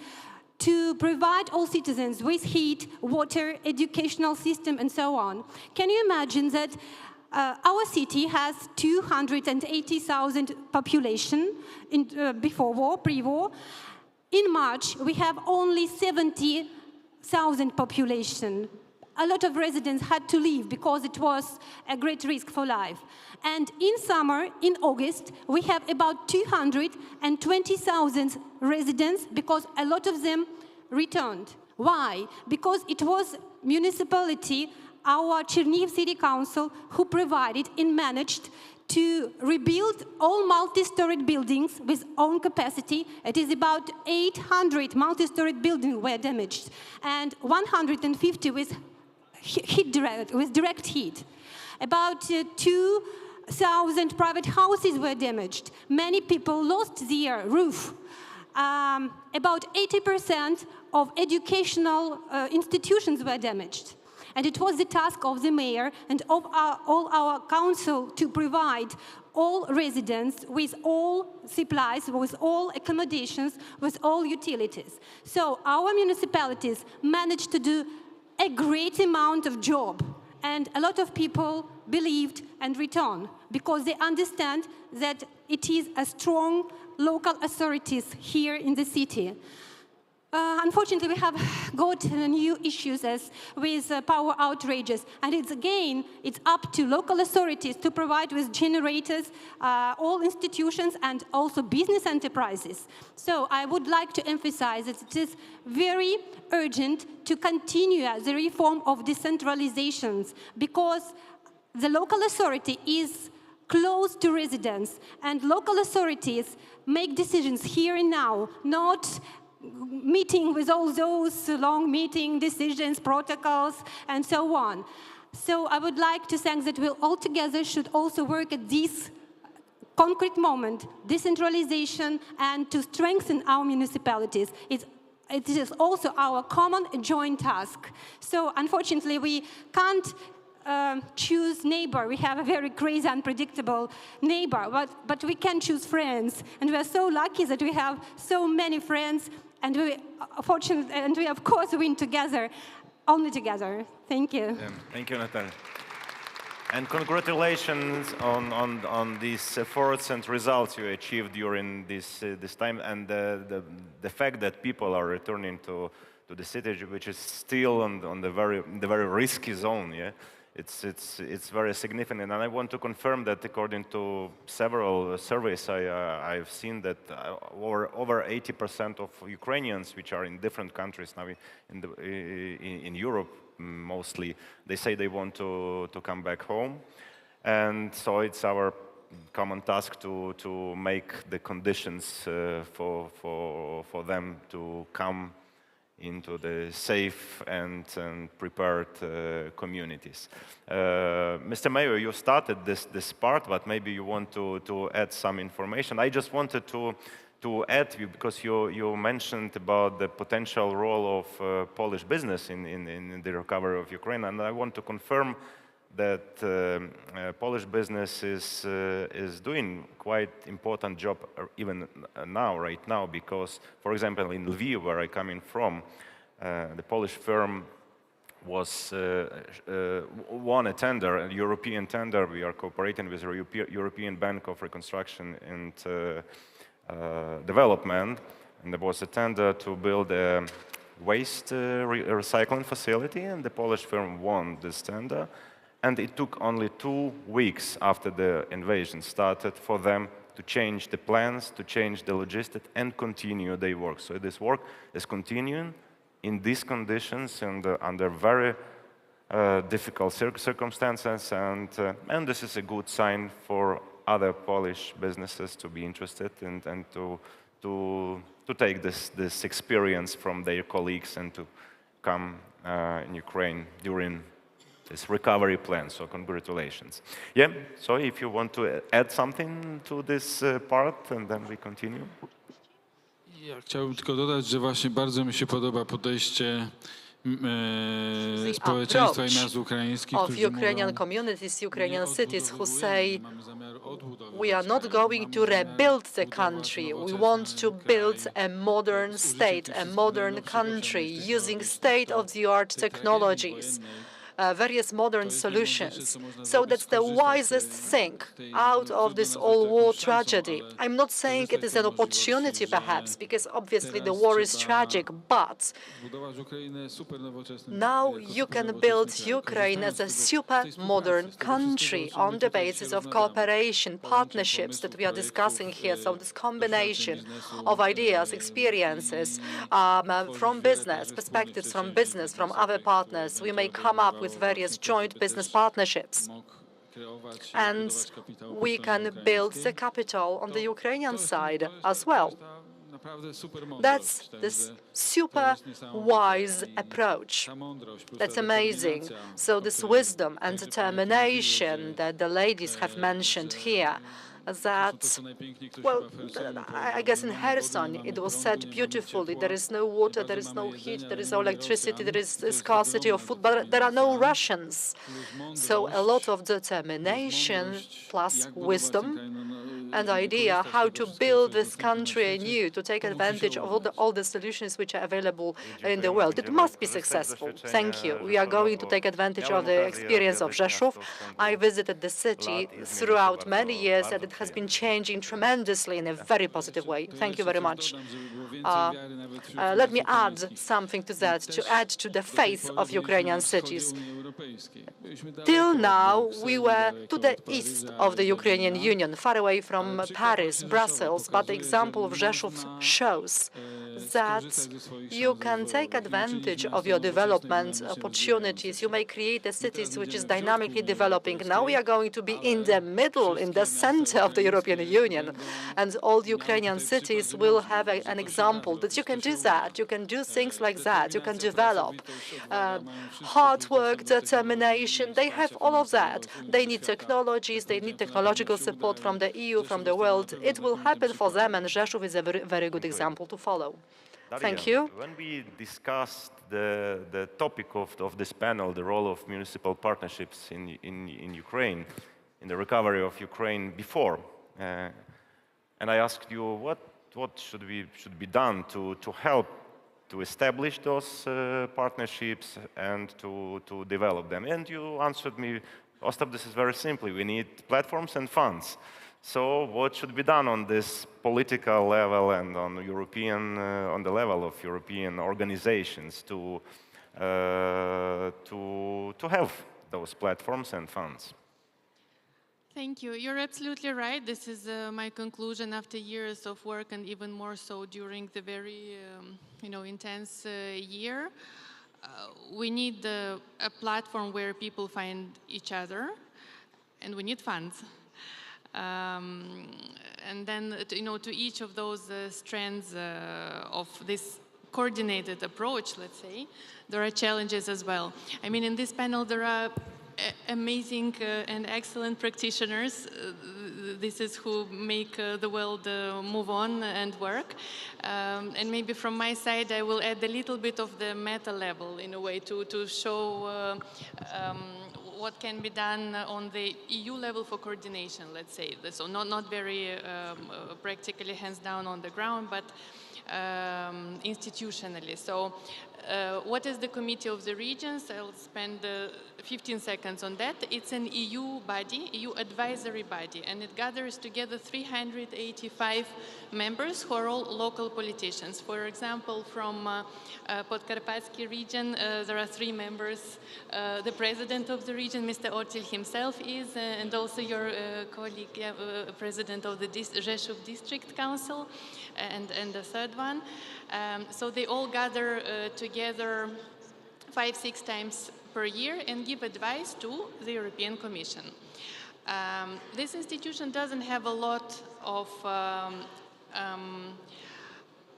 to provide all citizens with heat, water, educational system, and so on. Can you imagine that our city has 280,000 population before war, pre-war. In March, we have only 70,000 population. A lot of residents had to leave because it was a great risk for life. And in summer, in August, we have about 220,000 residents because a lot of them returned. Why? Because it was municipality, our Chernihiv City Council, who provided and managed to rebuild all multi-storied buildings with own capacity. It is about 800 multi-storied buildings were damaged, and 150 with direct heat. About 2,000 private houses were damaged. Many people lost their roof. About 80% of educational institutions were damaged. And it was the task of the mayor and of all our council to provide all residents with all supplies, with all accommodations, with all utilities. So our municipalities managed to do a great amount of job. And a lot of people believed and returned because they understand that it is a strong local authorities here in the city. Unfortunately, we have got new issues as with power outrages, and it's up to local authorities to provide with generators, all institutions and also business enterprises. So I would like to emphasize that it is very urgent to continue the reform of decentralizations because the local authority is close to residents, and local authorities make decisions here and now, not meeting with all those long meeting decisions, protocols, and so on. So I would like to thank that we all together should also work at this concrete moment, decentralization, and to strengthen our municipalities. It is also our common joint task. So unfortunately, we can't choose neighbor. We have a very crazy, unpredictable neighbor, but we can choose friends. And we are so lucky that we have so many friends. And we of course win together, only together. Thank you. Yeah, thank you, Natalia. And congratulations on these efforts and results you achieved during this time, and the fact that people are returning to the city, which is still on the very risky zone. Yeah, it's very significant. And I want to confirm that according to several surveys I've seen that over 80% of Ukrainians, which are in different countries now in Europe mostly, they say they want to come back home. And so it's our common task to make the conditions for them to come into the safe and prepared communities. Mr. Mayor, you started this part, but maybe you want to add some information. I just wanted to add, because you mentioned about the potential role of Polish business in the recovery of Ukraine, and I want to confirm that Polish business is doing quite important job even now, right now, because, for example, in Lviv, where I come in from, the Polish firm was won a tender, a European tender. We are cooperating with the European Bank of Reconstruction and Development, and there was a tender to build a waste recycling facility, and the Polish firm won this tender. And it took only 2 weeks after the invasion started for them to change the plans, to change the logistics, and continue their work. So this work is continuing in these conditions and under very difficult circumstances, and this is a good sign for other Polish businesses to be interested and to take this experience from their colleagues and to come in Ukraine during this recovery plan, so congratulations. Yeah, so if you want to add something to this part, and then we continue. Ja chciałbym tylko dodać, że właśnie bardzo mi się podoba podejście społeczeństwa i nas ukraińskich, of którzy Ukrainian mówią, communities, Ukrainian cities who say, we are not going to rebuild the country. We want to build a modern state, a modern country, using state-of-the-art technologies. Various modern solutions. So that's the wisest thing out of this all-war tragedy. I'm not saying it is an opportunity, perhaps, because obviously the war is tragic, but now you can build Ukraine as a super modern country on the basis of cooperation, partnerships that we are discussing here. So this combination of ideas, experiences from business, perspectives from business, from other partners, we may come up with various joint business partnerships. And we can build the capital on the Ukrainian side as well. That's this super wise approach. That's amazing. So this wisdom and determination that the ladies have mentioned here, that, well, I guess in Kherson it was said beautifully, there is no water, there is no heat, there is no electricity, there is a scarcity of food, but there are no Russians. So a lot of determination plus wisdom and idea how to build this country anew, to take advantage of all the solutions which are available in the world. It must be successful. Thank you. We are going to take advantage of the experience of Rzeszów. I visited the city throughout many years, and it has been changing tremendously in a very positive way. Thank you very much. Let me add something to that, to add to the faith of Ukrainian cities. Till now, we were to the east of the Ukrainian Union, far away from Paris, Brussels, but the example of Rzeszów shows that you can take advantage of your development opportunities. You may create a city which is dynamically developing. Now we are going to be in the middle, in the center of the European Union, and all Ukrainian cities will have an example that you can do that, you can do things like that, you can develop hard work, determination. They have all of that. They need technologies, they need technological support from the EU, from the world. It will happen for them, and Rzeszów is a very good example to follow. Thank you. When we discussed the topic of this panel, the role of municipal partnerships in Ukraine, in the recovery of Ukraine before, and I asked you what should be done to help to establish those partnerships and to develop them, and you answered me, Ostap, this is very simple. We need platforms and funds. So what should be done on this political level and on the level of European organizations to have those platforms and funds. Thank you. You're absolutely right. This is my conclusion after years of work, and even more so during the very, intense year. We need a platform where people find each other, and we need funds. And then, to each of those strands of this coordinated approach, let's say, there are challenges as well. I mean, in this panel, there are amazing and excellent practitioners. This is who make the world move on and work. And maybe from my side, I will add a little bit of the meta level in a way to show what can be done on the EU level for coordination, let's say. So not very practically hands down on the ground, but institutionally. So what is the Committee of the Regions? I'll spend 15 seconds on that. It's an EU body, EU advisory body, and it gathers together 385 members who are all local politicians. For example, from Podkarpatsky region, there are 3 members. The president of the region, Mr. Ortil himself is, and also your colleague, president of the Rzeszów District Council, and the third one. So they all gather together 5-6 times per year and give advice to the European Commission. This institution doesn't have a lot of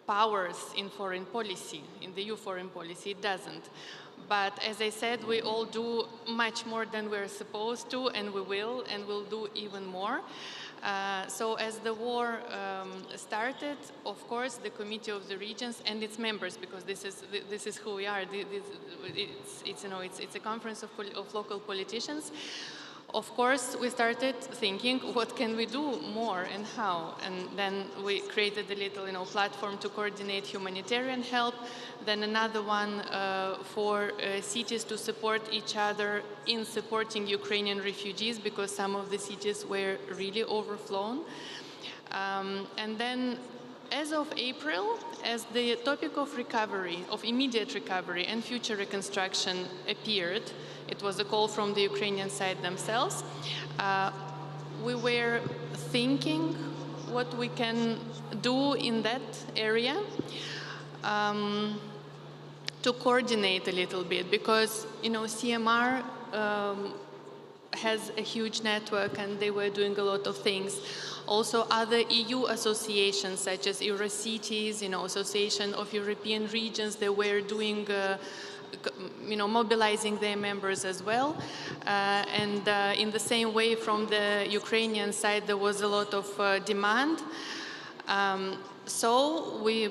powers in foreign policy, in the EU foreign policy. It doesn't. But as I said, we all do much more than we're supposed to, and we will, and we'll do even more. So as the war started, of course, the Committee of the Regions and its members, because this is who we are. It's a conference of local politicians. Of course, we started thinking, what can we do more and how? And then we created a little, platform to coordinate humanitarian help. Then another one for cities to support each other in supporting Ukrainian refugees, because some of the cities were really overflown. And then, as of April, as the topic of recovery, of immediate recovery and future reconstruction appeared, it was a call from the Ukrainian side themselves. We were thinking what we can do in that area to coordinate a little bit, because CMR has a huge network and they were doing a lot of things. Also, other EU associations such as Eurocities, Association of European Regions, they were doing mobilizing their members as well. And in the same way, from the Ukrainian side, there was a lot of demand. So we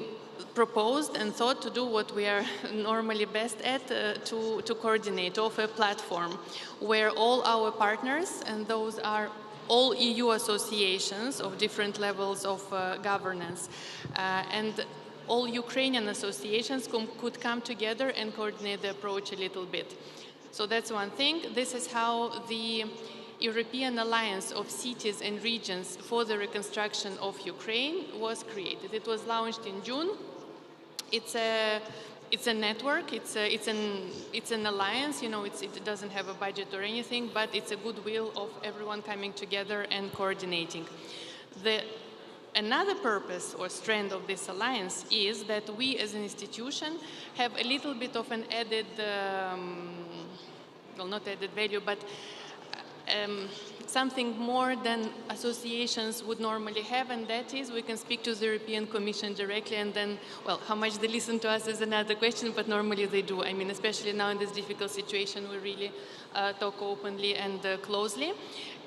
proposed and thought to do what we are normally best at, to coordinate, to offer a platform where all our partners, and those are all EU associations of different levels of governance, and all Ukrainian associations could come together and coordinate the approach a little bit. So that's one thing. This is how the European Alliance of Cities and Regions for the Reconstruction of Ukraine was created. It was launched in June. It's a network. It's an alliance. It doesn't have a budget or anything, but it's a goodwill of everyone coming together and coordinating. Another purpose or strand of this alliance is that we as an institution have a little bit of an added, well, not added value, but something more than associations would normally have, and that is we can speak to the European Commission directly, and then, well, how much they listen to us is another question, but normally they do. I mean, especially now in this difficult situation, we really talk openly and closely.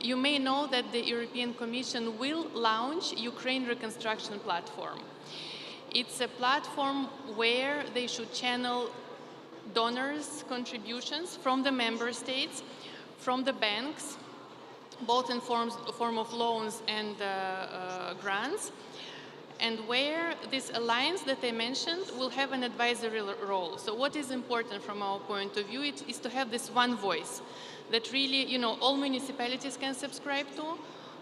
You may know that the European Commission will launch Ukraine Reconstruction Platform. It's a platform where they should channel donors' contributions from the member states, from the banks, both in form of loans and grants, and where this alliance that I mentioned will have an advisory role. So what is important from our point of view is to have this one voice that really, all municipalities can subscribe to,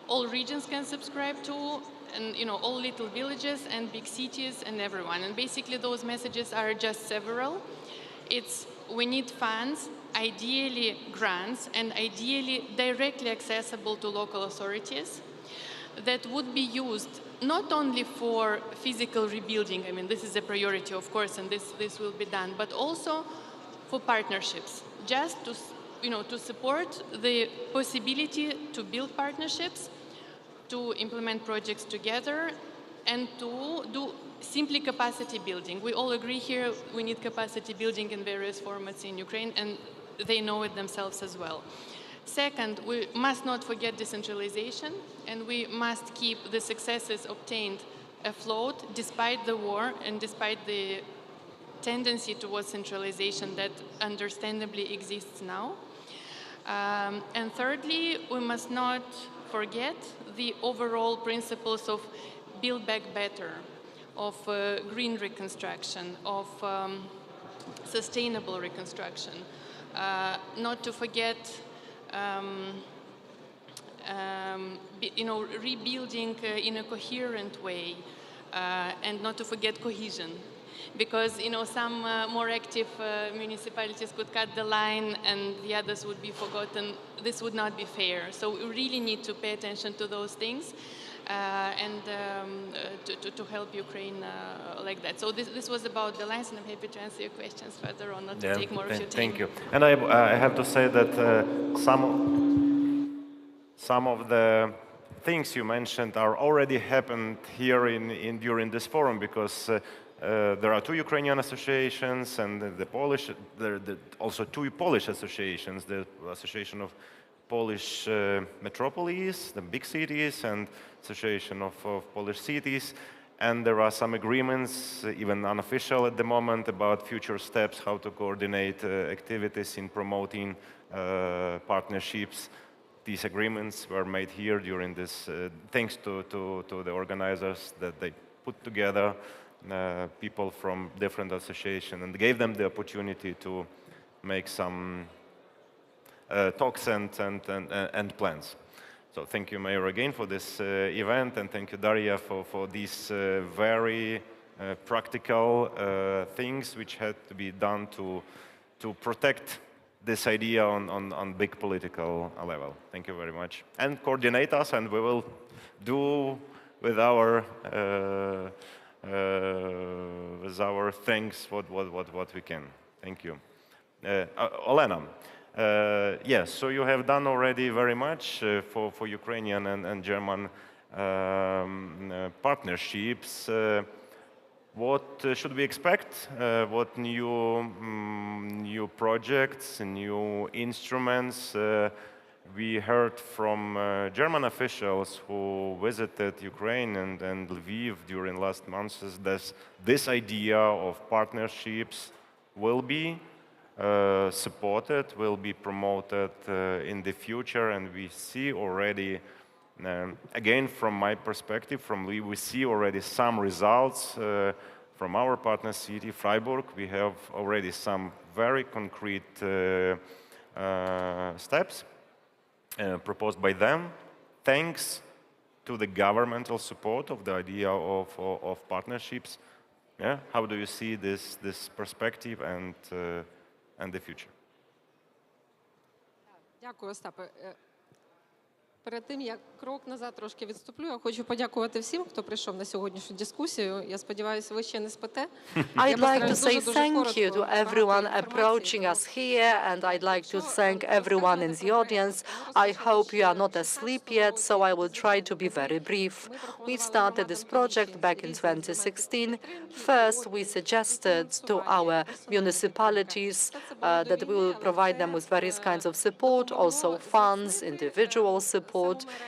all regions can subscribe to, and, all little villages and big cities and everyone. And basically those messages are just several. It's, we need funds. ideally grants and ideally directly accessible to local authorities that would be used not only for physical rebuilding, I mean, this is a priority, of course, and this will be done, but also for partnerships, just to, to support the possibility to build partnerships, to implement projects together, and to do simply capacity building. We all agree here we need capacity building in various formats in Ukraine, and they know it themselves as well. Second, we must not forget decentralization, and we must keep the successes obtained afloat despite the war and despite the tendency towards centralization that understandably exists now. And thirdly, we must not forget the overall principles of build back better, of green reconstruction, of sustainable reconstruction. Not to forget, rebuilding in a coherent way, and not to forget cohesion. Because some more active municipalities could cut the line and the others would be forgotten. This would not be fair. So we really need to pay attention to those things and to help Ukraine like that. So this was about the lines, and I'm happy to answer your questions further on, not to take more of your time. Thank you. And I have to say that some of the things you mentioned are already happened here during this forum, because there are two Ukrainian associations and the Polish, also two Polish associations, the Association of Polish Metropolis, the big cities, and Association of Polish Cities. And there are some agreements, even unofficial at the moment, about future steps, how to coordinate activities in promoting partnerships. These agreements were made here during this, thanks to the organizers that they put together people from different associations and gave them the opportunity to make some talks and plans. So thank you, Mayor, again for this event, and thank you, Daria, for these very practical things which had to be done to protect this idea on big political level. Thank you very much. And coordinate us, and we will do with our things what we can. Thank you. Olena, yes, so you have done already very much for Ukrainian and German partnerships. What should we expect? What new projects, new instruments? We heard from German officials who visited Ukraine and Lviv during last months that this idea of partnerships will be supported, will be promoted in the future, and we see already, again from my perspective, from Lviv, we see already some results from our partner city, Freiburg. We have already some very concrete steps proposed by them, thanks to the governmental support of the idea of partnerships. Yeah? How do you see this perspective and the future? Дякую, Остапе. Перед тим, як крок назад трошки відступлю, я хочу подякувати всім, хто прийшов на сьогоднішню дискусію. Я сподіваюся, ви ще не спите. I'd like to say thank you to everyone approaching us here, and I'd like to thank everyone in the audience. I hope you are not asleep yet, so I will try to be very brief. We started this project back in 2016. First, we suggested to our municipalities that we will provide them with various kinds of support, also funds, individual support.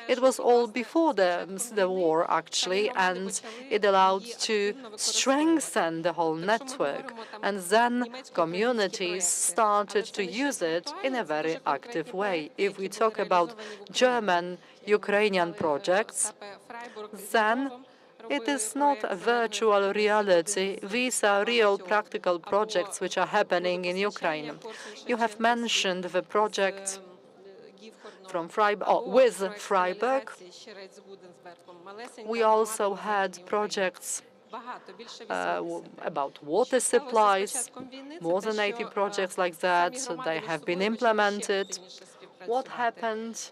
It was all before the war, actually, and it allowed to strengthen the whole network. And then communities started to use it in a very active way. If we talk about German-Ukrainian projects, then it is not a virtual reality. These are real practical projects which are happening in Ukraine. You have mentioned the project from Freiburg, with Freiburg. We also had projects about water supplies. more than 80 projects like that. So they have been implemented. What happened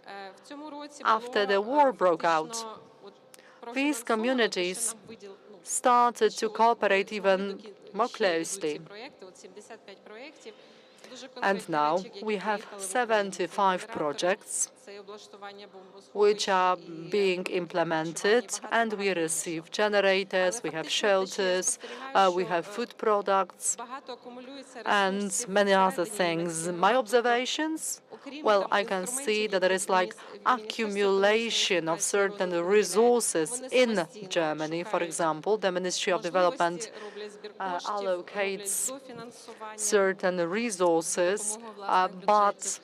after the war broke out? These communities started to cooperate even more closely. And now we have 75 projects which are being implemented, and we receive generators, we have shelters, we have food products, and many other things. My observations? Well, I can see that there is like accumulation of certain resources in Germany. For example, the Ministry of Development allocates certain resources, but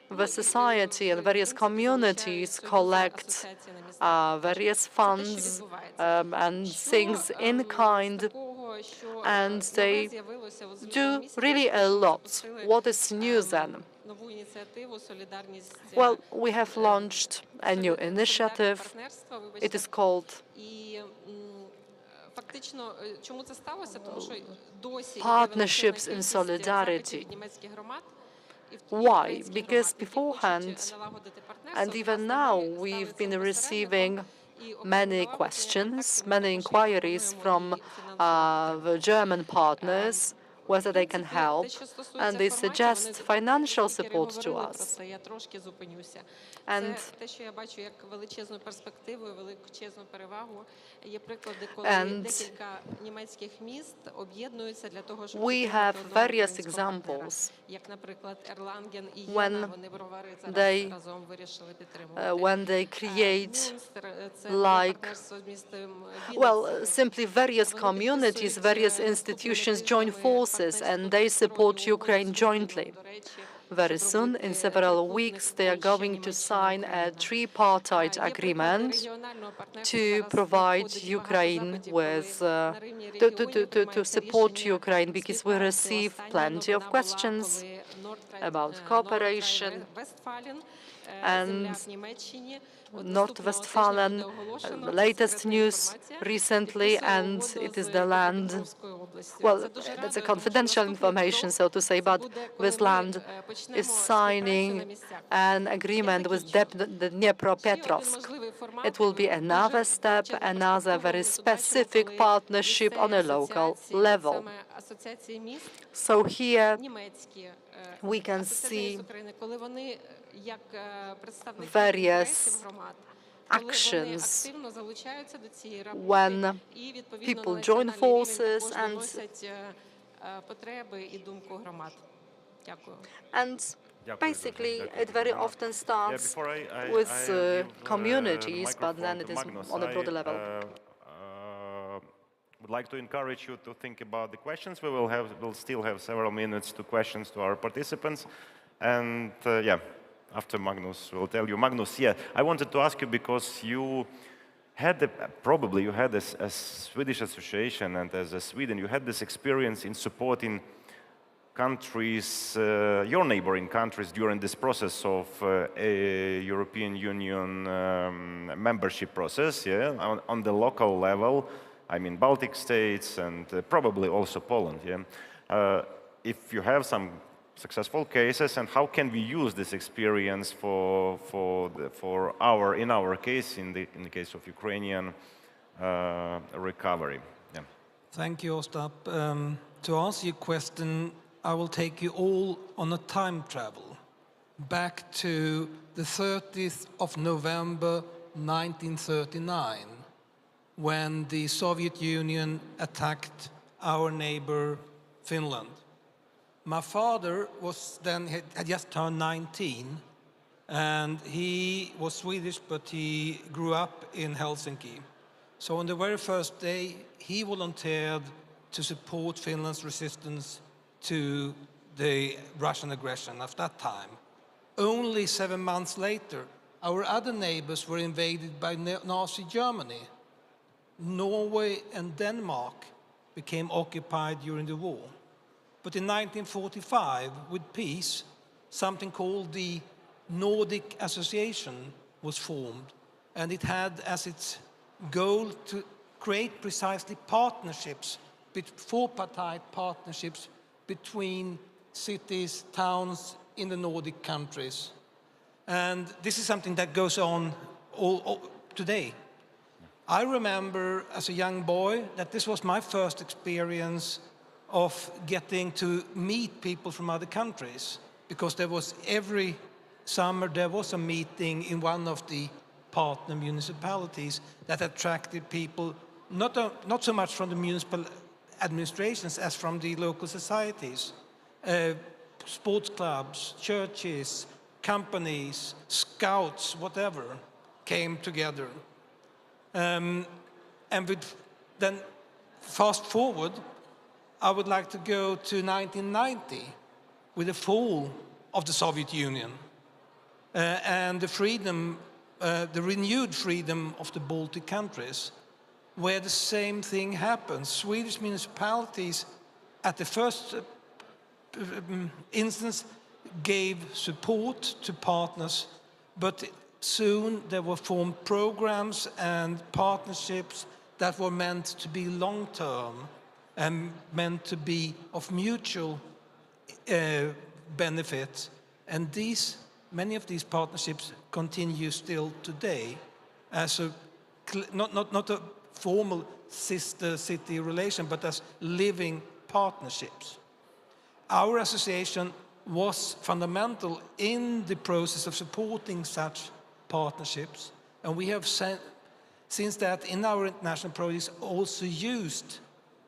the society and various communities collect various funds and things in kind, and they do really a lot. What is new then? Well, we have launched a new initiative. It is called Partnerships in Solidarity. Why? Because beforehand, and even now, we've been receiving many questions, many inquiries from the German partners whether they can help, and they suggest financial support to us. And we have various examples when they create, like, well, simply various communities, various institutions join forces, and they support Ukraine jointly. Very soon, in several weeks, they are going to sign a tripartite agreement to provide Ukraine with, to support Ukraine, because we receive plenty of questions about cooperation, and North Westphalen, latest news recently, and it is the land, well, that's a confidential information, so to say, but this land is signing an agreement with Dnipropetrovsk. It will be another step, another very specific partnership on a local level. So here we can see various actions when people join forces, and basically it very often starts with communities, but then it is on a broader level. Would like to encourage you to think about the questions. We'll still have several minutes to questions to our participants, and yeah. After Magnus will tell you. Magnus, yeah, I wanted to ask you, because you had probably you had a Swedish association, and as a Sweden, you had this experience in supporting countries, your neighboring countries, during this process of a European Union membership process, yeah, on the local level. I mean, Baltic states and probably also Poland, yeah. If you have some successful cases, and how can we use this experience in our case, in the case of Ukrainian recovery? Yeah. Thank you, Ostap. To answer your question, I will take you all on a time travel back to the 30th of November 1939, when the Soviet Union attacked our neighbor Finland. My father was then, had just turned 19, and he was Swedish, but he grew up in Helsinki. So on the very first day, he volunteered to support Finland's resistance to the Russian aggression of that time. Only 7 months later, our other neighbors were invaded by Nazi Germany. Norway and Denmark became occupied during the war. But in 1945, with peace, something called the Nordic Association was formed, and it had as its goal to create precisely partnerships, four-party partnerships between cities, towns in the Nordic countries. And this is something that goes on all today. I remember as a young boy that this was my first experience of getting to meet people from other countries, because there was every summer there was a meeting in one of the partner municipalities that attracted people, not so much from the municipal administrations as from the local societies, sports clubs, churches, companies, scouts, whatever, came together. And then fast forward, I would like to go to 1990 with the fall of the Soviet Union and the freedom, the renewed freedom of the Baltic countries, where the same thing happened. Swedish municipalities at the first instance gave support to partners, but soon there were formed programs and partnerships that were meant to be long-term and meant to be of mutual benefit. And many of these partnerships continue still today as not a formal sister city relation, but as living partnerships. Our association was fundamental in the process of supporting such partnerships, and we have since that in our international projects also used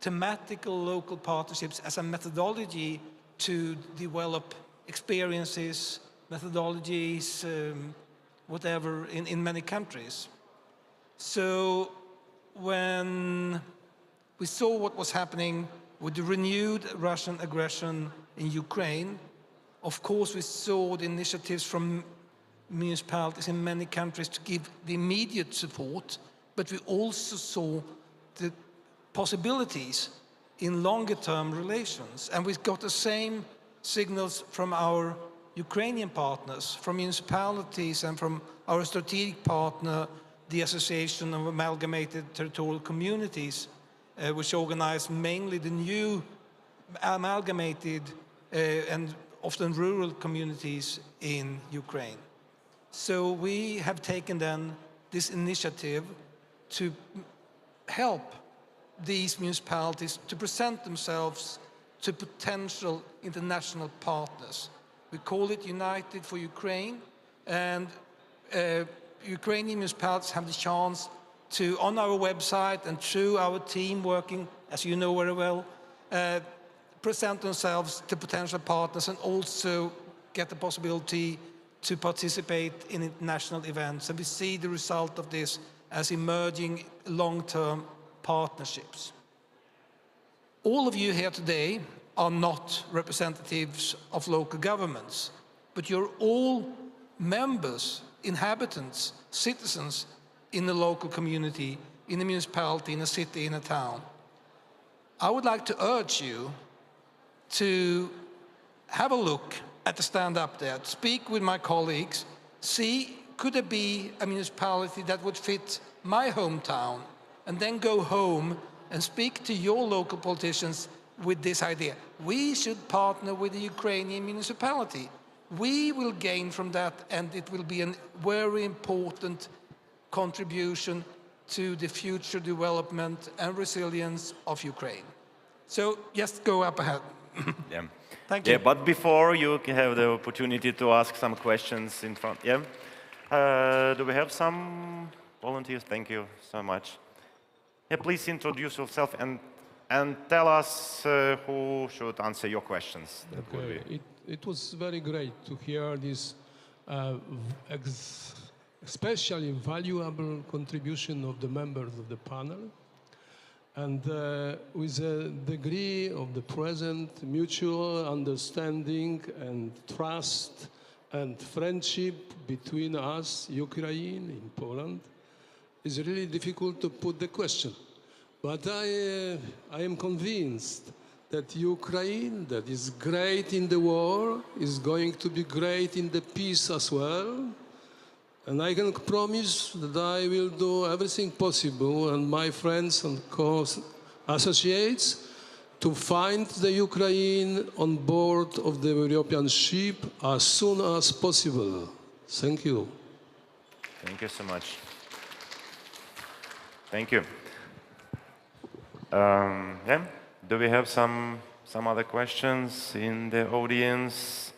thematical local partnerships as a methodology to develop experiences, methodologies, whatever, in many countries. So when we saw what was happening with the renewed Russian aggression in Ukraine, of course we saw the initiatives from municipalities in many countries to give the immediate support, but we also saw the possibilities in longer-term relations. And we got the same signals from our Ukrainian partners, from municipalities and from our strategic partner, the Association of Amalgamated Territorial Communities, which organized mainly the new amalgamated and often rural communities in Ukraine. So we have taken then this initiative to help these municipalities to present themselves to potential international partners. We call it United for Ukraine, and Ukrainian municipalities have the chance to, on our website and through our team working, as you know very well, present themselves to potential partners and also get the possibility to participate in international events. And we see the result of this as emerging long-term partnerships. All of you here today are not representatives of local governments, but you're all members, inhabitants, citizens in the local community, in a municipality, in a city, in a town. I would like to urge you to have a look at the stand up there, speak with my colleagues, see could there be a municipality that would fit my hometown, and then go home and speak to your local politicians with this idea. We should partner with the Ukrainian municipality. We will gain from that, and it will be a very important contribution to the future development and resilience of Ukraine. So just go up ahead. Yeah. Thank you. Yeah, but before you have the opportunity to ask some questions in front. Yeah. Do we have some volunteers? Thank you so much. Yeah, please introduce yourself and tell us who should answer your questions. Okay. It was very great to hear this especially valuable contribution of the members of the panel. And with a degree of the present mutual understanding and trust and friendship between us, Ukraine, in Poland, it's really difficult to put the question. But I am convinced that Ukraine, that is great in the war, is going to be great in the peace as well. And I can promise that I will do everything possible, and my friends and co-associates, to find the Ukraine on board of the European ship as soon as possible. Thank you. Thank you so much. Thank you. Yeah. Do we have some other questions in the audience?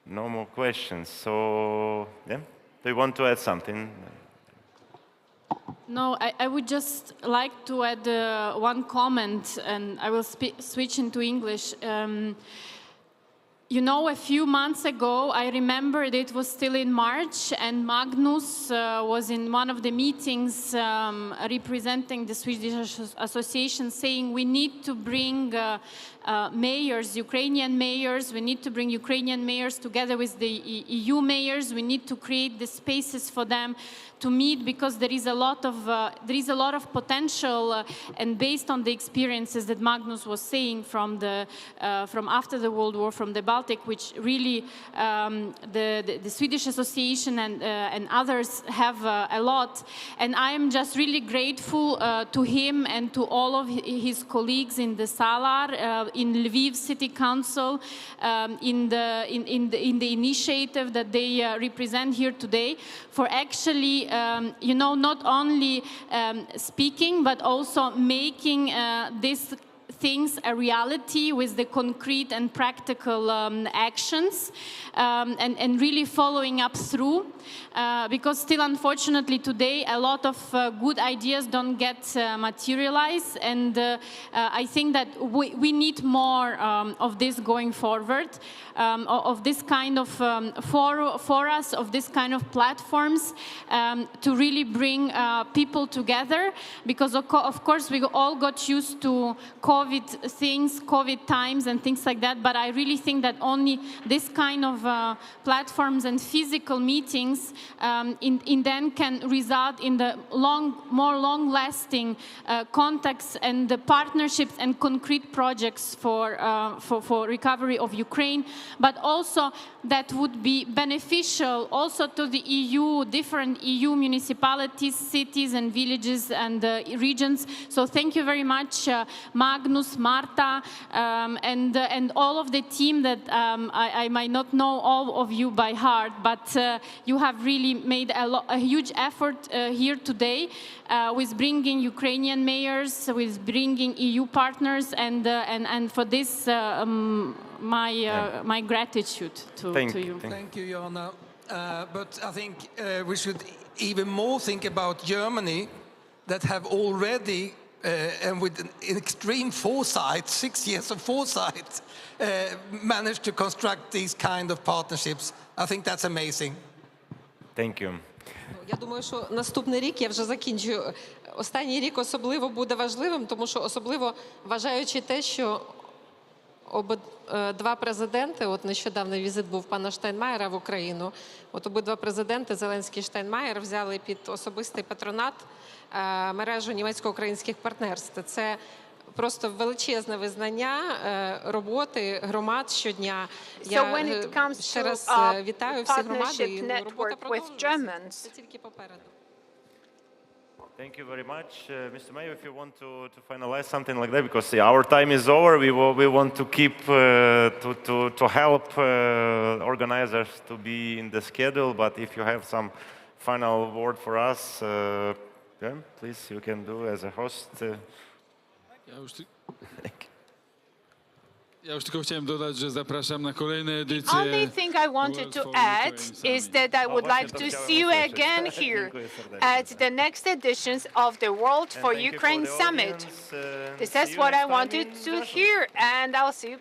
No more questions. So, yeah. Do you want to add something? No, I would just like to add one comment, and I will switch into English. You know, a few months ago, I remember it was still in March, and Magnus was in one of the meetings representing the Swedish Association, saying we need to bring mayors, Ukrainian mayors, we need to bring Ukrainian mayors together with the EU mayors, we need to create the spaces for them to meet, because there is a lot of potential, and based on the experiences that Magnus was saying from after the World War, from the Baltic, which really the Swedish Association and others have a lot. And I am just really grateful to him and to all of his colleagues in the Salar, in Lviv City Council, in the initiative that they represent here today, for actually you know, not only speaking, but also making these things a reality with the concrete and practical actions, and really following up through, because still, unfortunately, today a lot of good ideas don't get materialized, and I think that we need more of this going forward, of this kind of forums, of this kind of platforms, to really bring people together, because of course we all got used to COVID things, COVID times and things like that, but I really think that only this kind of platforms and physical meetings in then can result in the more long-lasting contacts and the partnerships and concrete projects for recovery of Ukraine, but also that would be beneficial also to the EU, different EU municipalities, cities and villages and regions. So thank you very much, Magnus, Marta, and all of the team that I might not know all of you by heart, but you have really made a huge effort here today with bringing Ukrainian mayors, with bringing EU partners, and for this my gratitude to you. Thank you, Jana. But I think we should even more think about Germany, that have already and with an extreme foresight, 6 years of foresight, managed to construct these kind of partnerships. I think that's amazing. Thank you. Я думаю, що наступний рік, я вже закінчую, останній рік особливо буде важливим, тому що особливо вважаючи те, що два президенти, от нещодавний візит був пана Штайнмаєра в Україну, от обидва президенти, Зеленський і Штайнмаєр, взяли під особистий патронат мережу німецько-українських партнерств. Це просто величезне визнання роботи громад щодня. Я ще раз вітаю всі громади, і робота продовжується. Це тільки попереду. Thank you very much. Mr. Mayor, if you want to finalize something like that, because our time is over, we want to keep, to help organizers to be in the schedule, but if you have some final word for us, yeah, please, you can do as a host. Ja już tylko chciałem dodać, że zapraszam na kolejne edycje. The only thing I wanted to add is that I would like to see you again here at the next editions of the World for Ukraine Summit. This is what I wanted to hear, and I'll see you.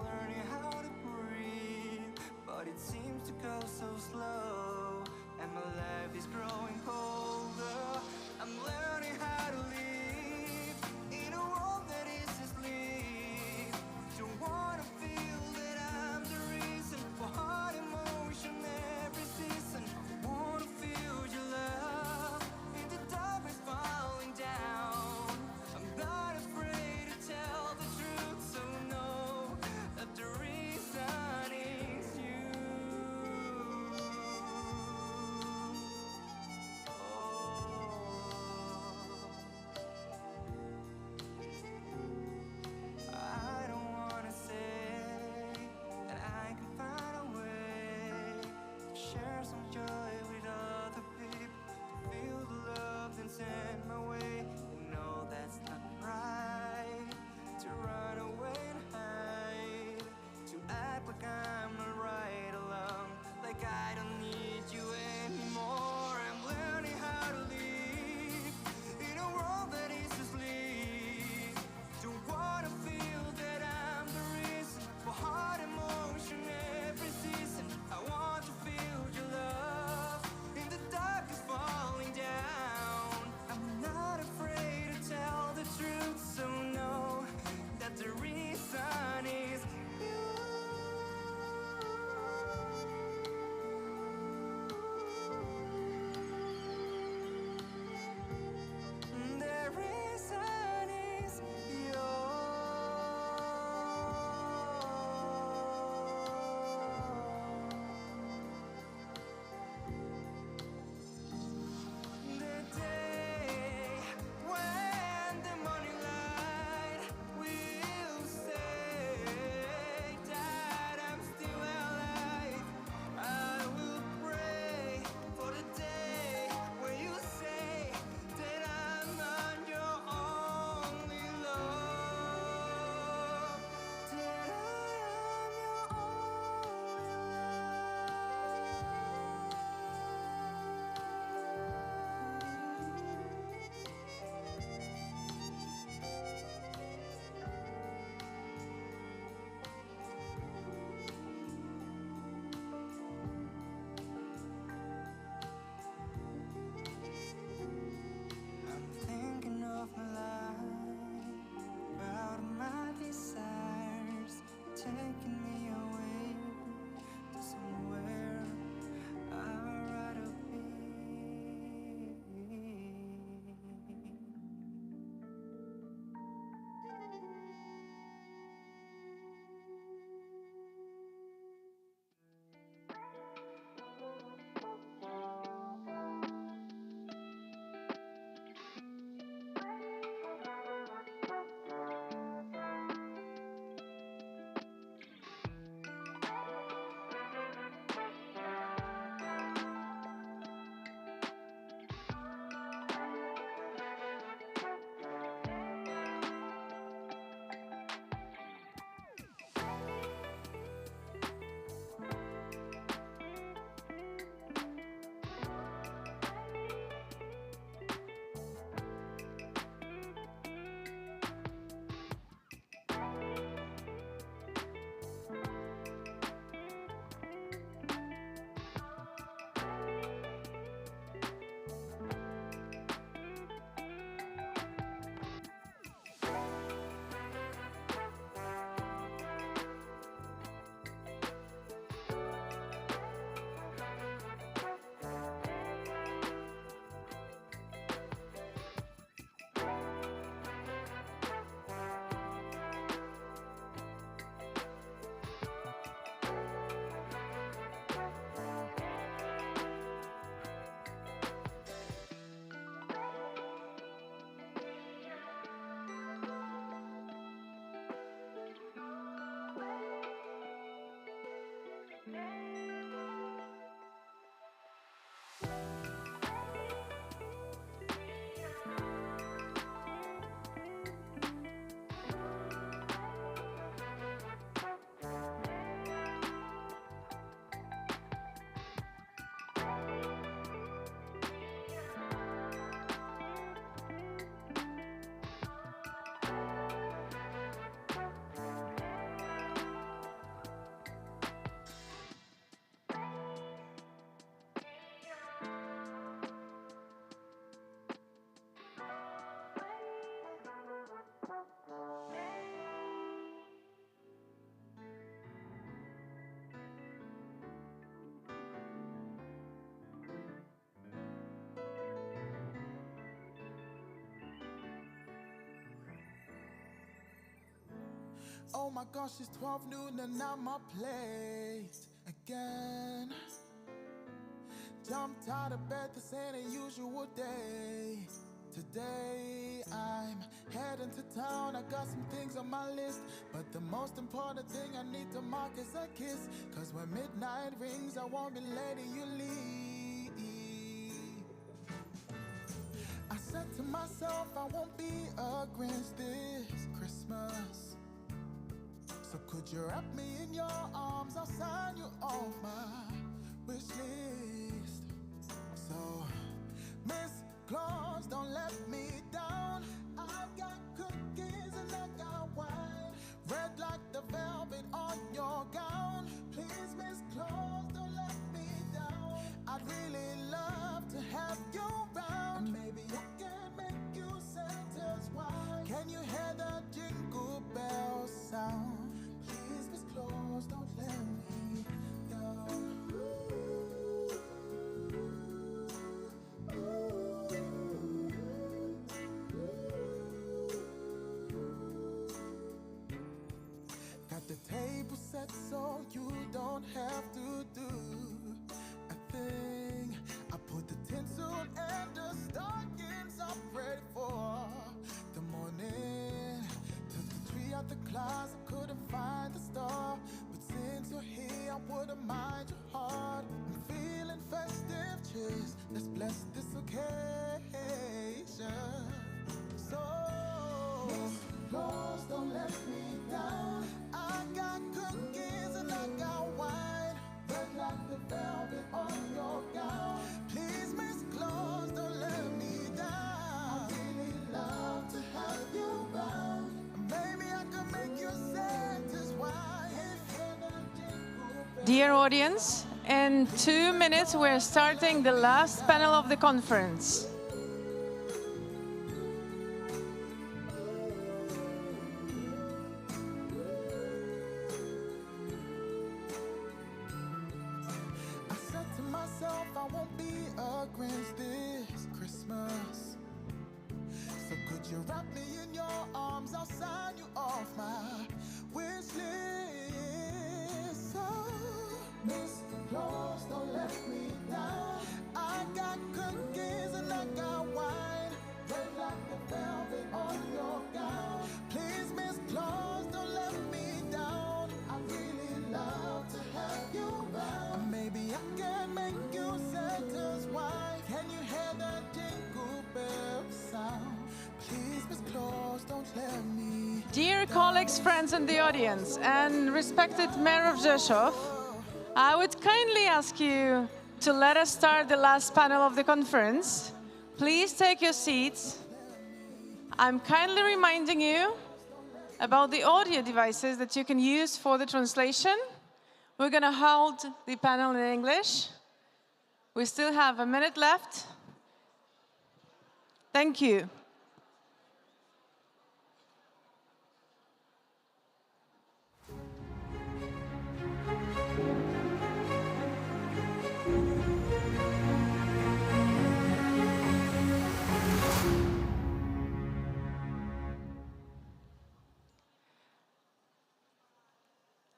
Learning feel that I'm the reason for heart emotion every season. I wanna feel your love in the dark is falling down. I'm not afraid to tell the truth, so know that the reason is you. I don't wanna say that I can find a way to share some joy with other people, to feel the love that's sent my way. No, that's not right. To run away and hide, to act like I'm right alone, like I don't need you anymore. I'm learning how to live in a world that is asleep. Don't wanna feel that I'm the reason for heart emotion every season. I want to feel your love in the dark is falling down. I'm not afraid to tell the truth, so know that the reason is you. The reason is the day when the morning light will say that I'm still alive. I will pray for the day when you say that I'm not your only love, that I am your only I'm thinking of my life, proud of my desires, taking me away to somewhere I'd rather be. Oh my gosh, it's 12 noon and I'm up late again. Jumped out of bed, this ain't a usual day. Today I'm heading to town, I got some things on my list, but the most important thing I need to mark is a kiss. Cause when midnight rings, I won't be letting you leave. I said to myself, I won't be a Grinch this Christmas. So could you wrap me in your arms, I'll sign you off my wish list. So, Miss Claus, don't let me down. I've got cookies and I got wine, red like the velvet on your gown. Please, Miss Claus, don't let me down. I'd really love to have you round. And maybe I can make you Santa's wife. Can you hear the jingle bells sound? Please, Miss Claus, don't let me down. Got the table set so you don't have to do a thing. I put the tinsel and the stockings up ready for the morning. Took the tree out the closet, couldn't find the star, but since you're here, I wouldn't mind your heart. I'm feeling festive, cheers. Let's bless this occasion. So, Miss Claus, don't let me down. I got cookies and I got wine, red like the velvet on your gown. Please, Miss Claus, don't let me down. I really love to have you round. Maybe I can make you Santa's wife. Dear audience, in 2 minutes we're starting the last panel of the conference. I said to myself, I won't be a Grinch this Christmas. So could you wrap me in your arms? I'll sign you off my wish list. So, Miss Claus, don't let me down. I got cookies and I got wine, red like the velvet on your gown. Please, Miss Claus, don't let me down. I really love to have you round. Maybe I can make you Santa's wife. Can you hear the jingle bells sound? Please, Miss Claus, don't let me. Dear colleagues, friends in the audience, and respected Mayor of Rzeszów, I would kindly ask you to let us start the last panel of the conference. Please take your seats. I'm kindly reminding you about the audio devices that you can use for the translation. We're going to hold the panel in English. We still have a minute left. Thank you.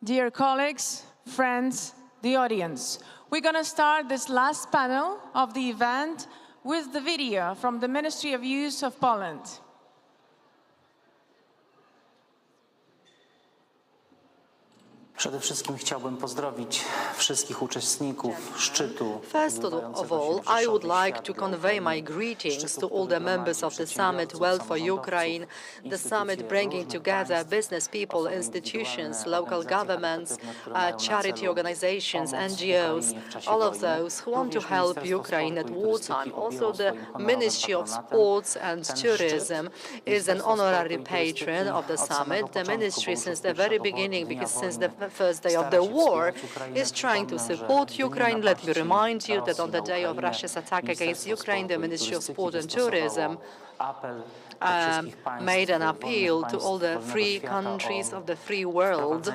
Dear colleagues, friends, the audience, we're going to start this last panel of the event with the video from the Ministry of Youth of Poland. Przede wszystkim chciałbym pozdrowić wszystkich uczestników szczytu. First of all, I would like to convey my greetings to all the members of the summit Worldforukraine, the summit bringing together business people, institutions, local governments, charity organizations, NGOs, all of those who want to help Ukraine at wartime. Also, the Ministry of Sports and Tourism is an honorary patron of the summit. The ministry, since the very beginning, because since the first day of the war, is trying to support Ukraine. Let me remind you that on the day of Russia's attack against Ukraine, the Ministry of Sport and Tourism made an appeal to all the free countries of the free world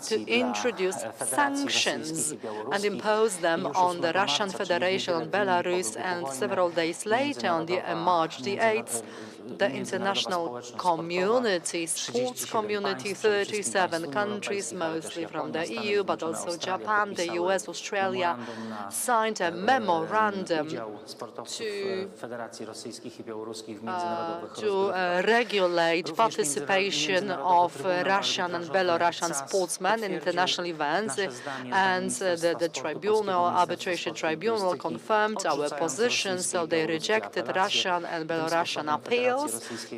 to introduce sanctions and impose them on the Russian Federation and Belarus, and several days later, on March the 8th, the international community, sports community, 37 countries, mostly from the EU, but also Japan, the US, Australia, signed a memorandum to regulate participation of Russian and Belarusian sportsmen in international events, and the tribunal, arbitration tribunal, confirmed our position, so they rejected Russian and Belarusian appeals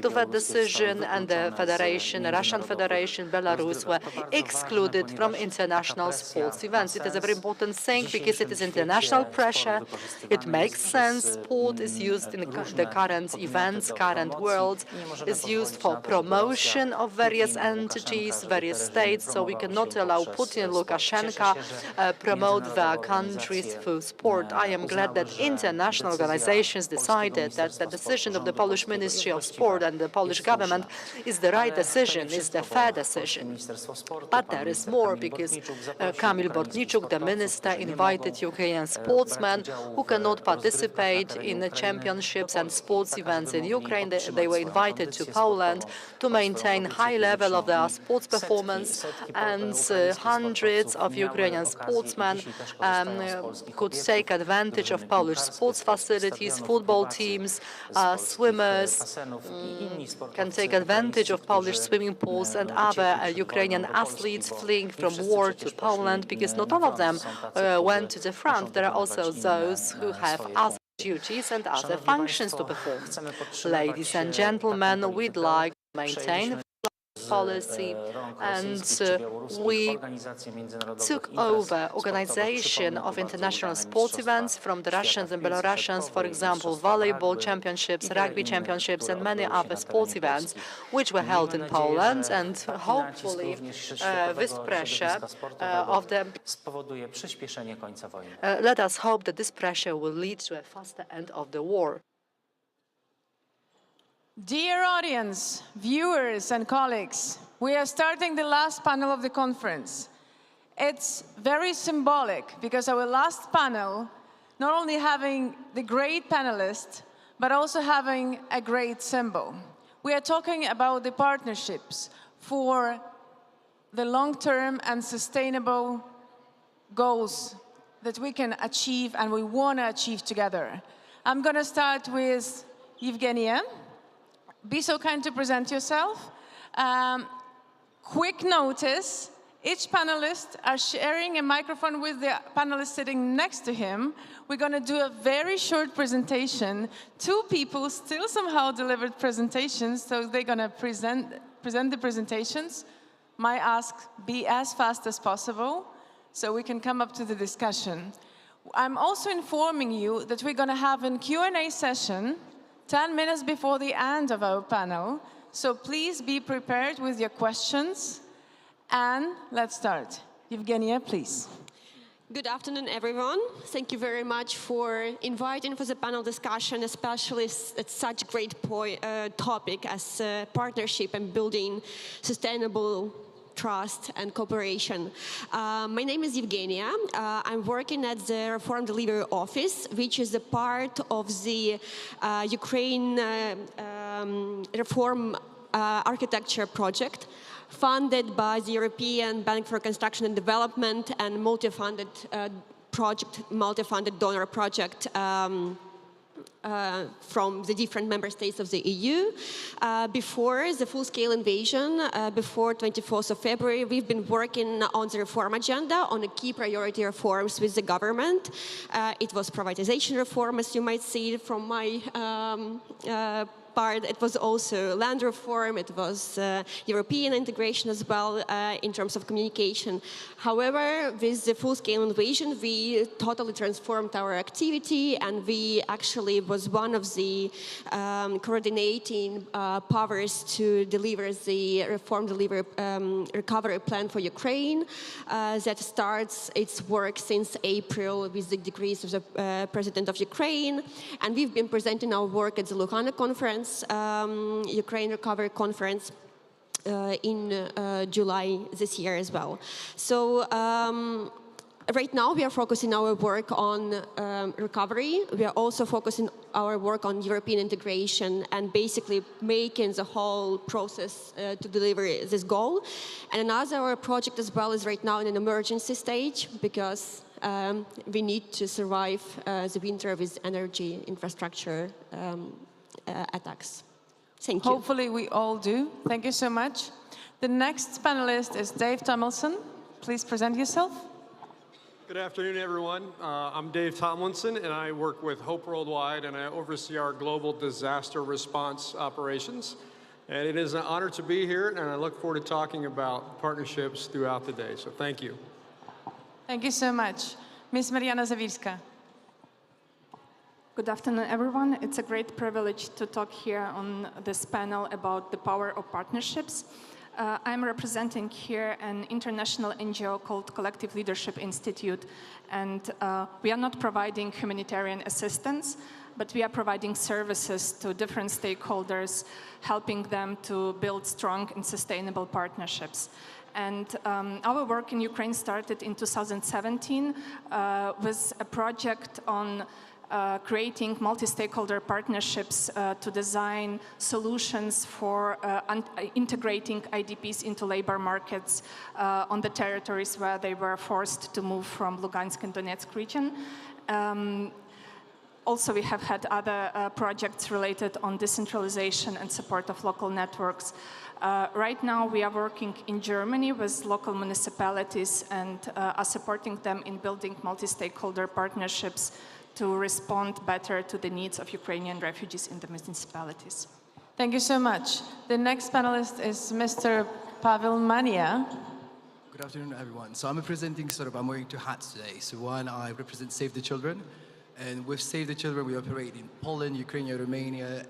to that decision, and the Federation, Russian Federation, Belarus were excluded from international sports events. It is a very important thing because it is international pressure. It makes sense. Sport is used in the current events, current world, is used for promotion of various entities, various states, so we cannot allow Putin and Lukashenko promote their countries through sport. I am glad that international organizations decided that the decision of the Polish Ministry of Sport and the Polish government is the right decision, is the fair decision. But there is more, because Kamil Bortniczuk, the minister, invited Ukrainian sportsmen who cannot participate in the championships and sports events in Ukraine. They were invited to Poland to maintain high level of their sports performance, and hundreds of Ukrainian sportsmen could take advantage of Polish sports facilities. Football teams, swimmers can take advantage of Polish swimming pools, and other Ukrainian athletes fleeing from war to Poland, because not all of them went to the front. There are also those who have other duties and other functions to perform. Ladies and gentlemen, we'd like to maintain policy, and we took over organization of international sports events from the Russians and Belarusians, for example, volleyball championships, rugby championships, and many other sports events, which were held in Poland, and hopefully this pressure of the let us hope that this pressure will lead to a faster end of the war. Dear audience, viewers and colleagues, we are starting the last panel of the conference. It's very symbolic because our last panel, not only having the great panelists, but also having a great symbol. We are talking about the partnerships for the long-term and sustainable goals that we can achieve and we want to achieve together. I'm going to start with Evgenia. Be so kind to present yourself. Quick notice, each panelist are sharing a microphone with the panelist sitting next to him. We're going to do a very short presentation. Two people still somehow delivered presentations, so they're going to present the presentations. My ask, be as fast as possible so we can come up to the discussion. I'm also informing you that we're going to have a Q&A session 10 minutes before the end of our panel, so please be prepared with your questions. And let's start. Evgenia, please. Good afternoon, everyone. Thank you very much for inviting for the panel discussion, especially at such great topic as partnership and building sustainable trust and cooperation. My name is Evgenia. I'm working at the Reform Delivery Office, which is a part of the Ukraine Reform Architecture Project, funded by the European Bank for Reconstruction and Development and multi-funded donor project from the different member states of the EU. Before the full-scale invasion, before 24th of February, we've been working on the reform agenda, on the key priority reforms with the government. It was privatization reform, as you might see from my part. It was also land reform, it was European integration as well in terms of communication. However, with the full-scale invasion, we totally transformed our activity, and we actually was one of the coordinating powers to deliver the recovery plan for Ukraine that starts its work since April with the decrees of the President of Ukraine. And we've been presenting our work at the Lugano conference conference, Ukraine Recovery Conference, in July this year as well. So right now we are focusing our work on recovery. We are also focusing our work on European integration and basically making the whole process to deliver this goal. And another project as well is right now in an emergency stage because we need to survive the winter with energy infrastructure attacks. Thank you. Hopefully we all do. Thank you so much. The next panelist is Dave Tomlinson. Please present yourself. Good afternoon, everyone. I'm Dave Tomlinson, and I work with Hope Worldwide, and I oversee our global disaster response operations. And it is an honor to be here, and I look forward to talking about partnerships throughout the day. So thank you. Thank you so much. Ms. Mariana Zawirska. Good afternoon, everyone. It's a great privilege to talk here on this panel about the power of partnerships. I'm representing here an international NGO called Collective Leadership Institute, and we are not providing humanitarian assistance, but we are providing services to different stakeholders, helping them to build strong and sustainable partnerships. And our work in Ukraine started in 2017 with a project on creating multi-stakeholder partnerships to design solutions for integrating IDPs into labor markets on the territories where they were forced to move from Lugansk and Donetsk region. Also, we have had other projects related on decentralization and support of local networks. Right now, we are working in Germany with local municipalities and are supporting them in building multi-stakeholder partnerships to respond better to the needs of Ukrainian refugees in the municipalities. Thank you so much. The next panelist is Mr. Pavel Mania. Good afternoon, everyone. So I'm representing I'm wearing two hats today. So one, I represent Save the Children. And with Save the Children, we operate in Poland, Ukraine, Romania,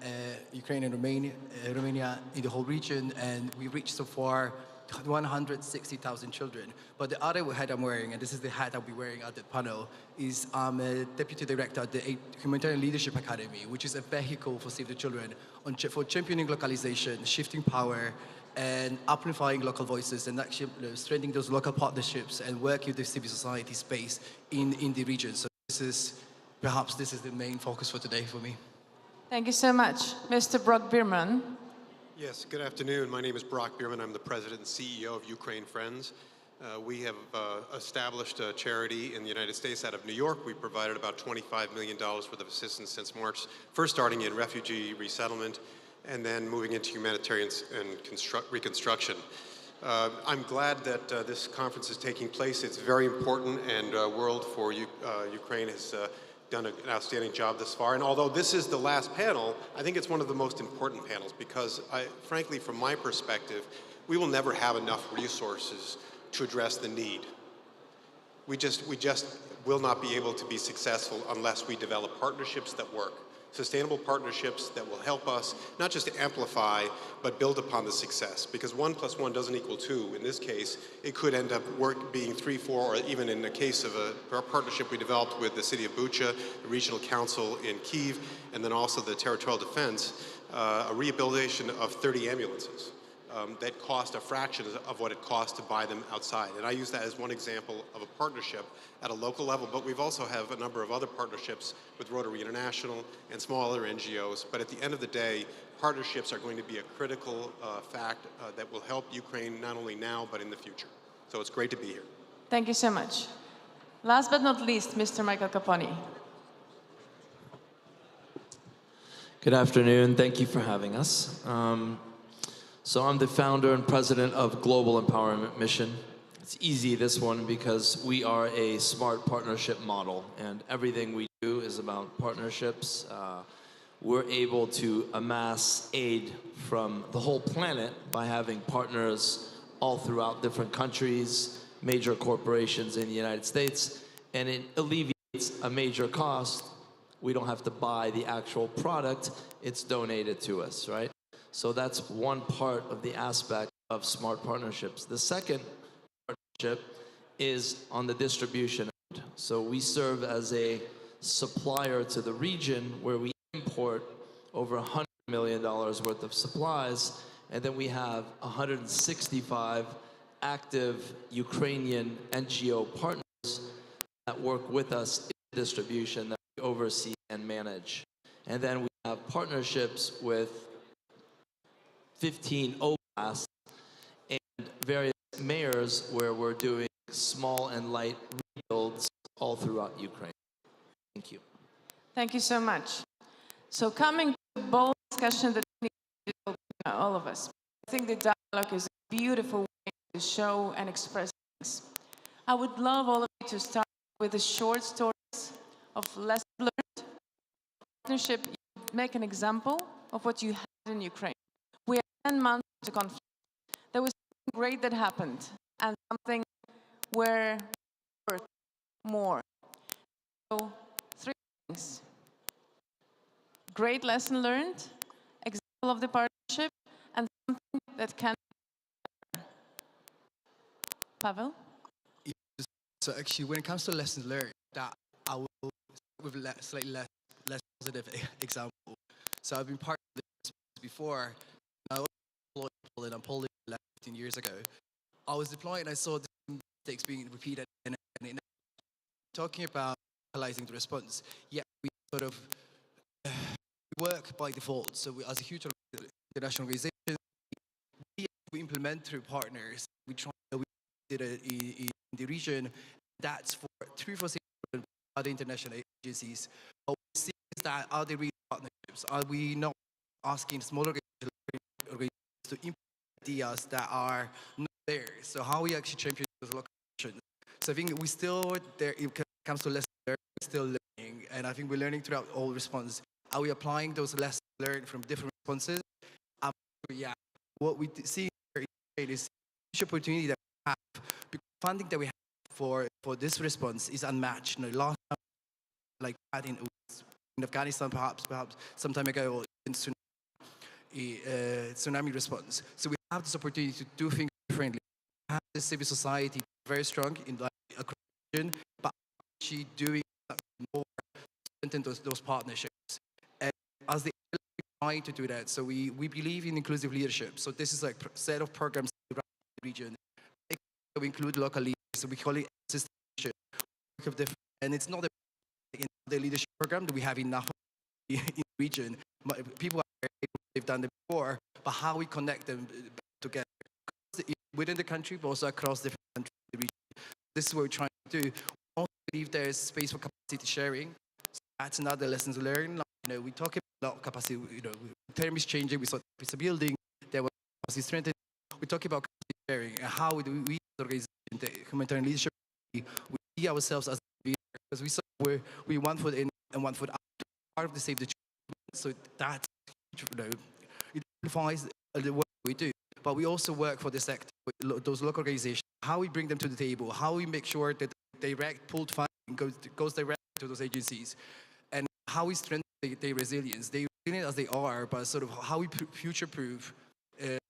Romania, in the whole region. And we reached so far 160,000 children. But the other hat I'm wearing, and this is the hat I'll be wearing at the panel, is I'm a deputy director at the Humanitarian Leadership Academy, which is a vehicle for Save the Children for championing localization, shifting power, and amplifying local voices, and actually strengthening those local partnerships and working with the civil society space in the region. So perhaps this is the main focus for today for me. Thank you so much. Mr. Brock Bierman. Yes, good afternoon. My name is Brock Bierman. I'm the president and CEO of Ukraine Friends. We have established a charity in the United States out of New York. We provided about $25 million worth of assistance since March, first starting in refugee resettlement and then moving into humanitarian and reconstruction. I'm glad that this conference is taking place. It's very important, and Worldforukraine has done an outstanding job thus far. And although this is the last panel, I think it's one of the most important panels because, frankly, from my perspective, we will never have enough resources to address the need. We just will not be able to be successful unless we develop partnerships that work. Sustainable partnerships that will help us not just to amplify, but build upon the success. Because 1 + 1 doesn't equal 2. In this case, it could end up being 3, 4, or even in the case of a partnership we developed with the city of Bucha, the regional council in Kyiv, and then also the territorial defense, a rehabilitation of 30 ambulances that cost a fraction of what it costs to buy them outside. And I use that as one example of a partnership at a local level, but we've also have a number of other partnerships with Rotary International and small other NGOs. But at the end of the day, partnerships are going to be a critical fact that will help Ukraine not only now, but in the future. So it's great to be here. Thank you so much. Last but not least, Mr. Michael Caponi. Good afternoon. Thank you for having us. So I'm the founder and president of Global Empowerment Mission. It's easy, this one, because we are a smart partnership model, and everything we do is about partnerships. We're able to amass aid from the whole planet by having partners all throughout different countries, major corporations in the United States, and it alleviates a major cost. We don't have to buy the actual product, it's donated to us, right? So that's one part of the aspect of smart partnerships. The second partnership is on the distribution end. So we serve as a supplier to the region where we import over 100 million worth of supplies. And then we have 165 active Ukrainian NGO partners that work with us in distribution that we oversee and manage. And then we have partnerships with 15 oblasts and various mayors where we're doing small and light rebuilds all throughout Ukraine. Thank you. Thank you so much. So coming to the bold discussion that we need to do, all of us, I think the dialogue is a beautiful way to show and express things. I would love all of you to start with the short stories of lessons learned. Partnership, make an example of what you had in Ukraine. We are 10 months into conflict. There was something great that happened and something where we work more. So 3 things. Great lesson learned, example of the partnership, and something that can be better. Pavel? So actually, when it comes to lessons learned, that I will start with slightly less positive example. So I've been part of this before. I was deployed in Poland. I'm Polish 15 years ago. I was deployed and I saw the mistakes being repeated and talking about localizing the response. Yet we sort of work by default. So we, as a huge international organization, we implement through partners. We did it in the region. That's for 3 for 6 other international agencies. But we see is that are they real partnerships? Are we not asking smaller organizations to implement ideas that are not there? So how we actually champion those locations? So I think we still there. It comes to lessons learned, we're still learning, and I think we're learning throughout all responses. Are we applying those lessons learned from different responses? Yeah, what we see here is a huge opportunity that we have. Because funding that we have for this response is unmatched. You know, last time, like that in Afghanistan, perhaps some time ago, or in tsunami response. So we have this opportunity to do things differently. We have the civil society very strong in the region, but actually doing more to strengthen those partnerships. And as the trying to do that, so we believe in inclusive leadership. So this is like a set of programs around the region. We include local leaders, so we call it assistant leadership. And it's not the leadership program that we have in Naho in the region. People are they've done it before, but how we connect them together within the country, but also across different countries in the region. This is what we're trying to do. We also believe there is space for capacity sharing. So that's another lessons learned. You know, we talk about capacity. You know, the term is changing. We saw it's a building. There was capacity strengthening. We talk about capacity sharing and how do we, the organization, the humanitarian leadership, we see ourselves as leaders because we saw we 1 foot in and 1 foot out. Part of the Save the Children. So that's, you know, it amplifies the work we do. But we also work for the sector, those local organizations. How we bring them to the table. How we make sure that direct pooled funding goes directly to those agencies, and how we strengthen their resilience. They resilient as they are, but sort of how we future-proof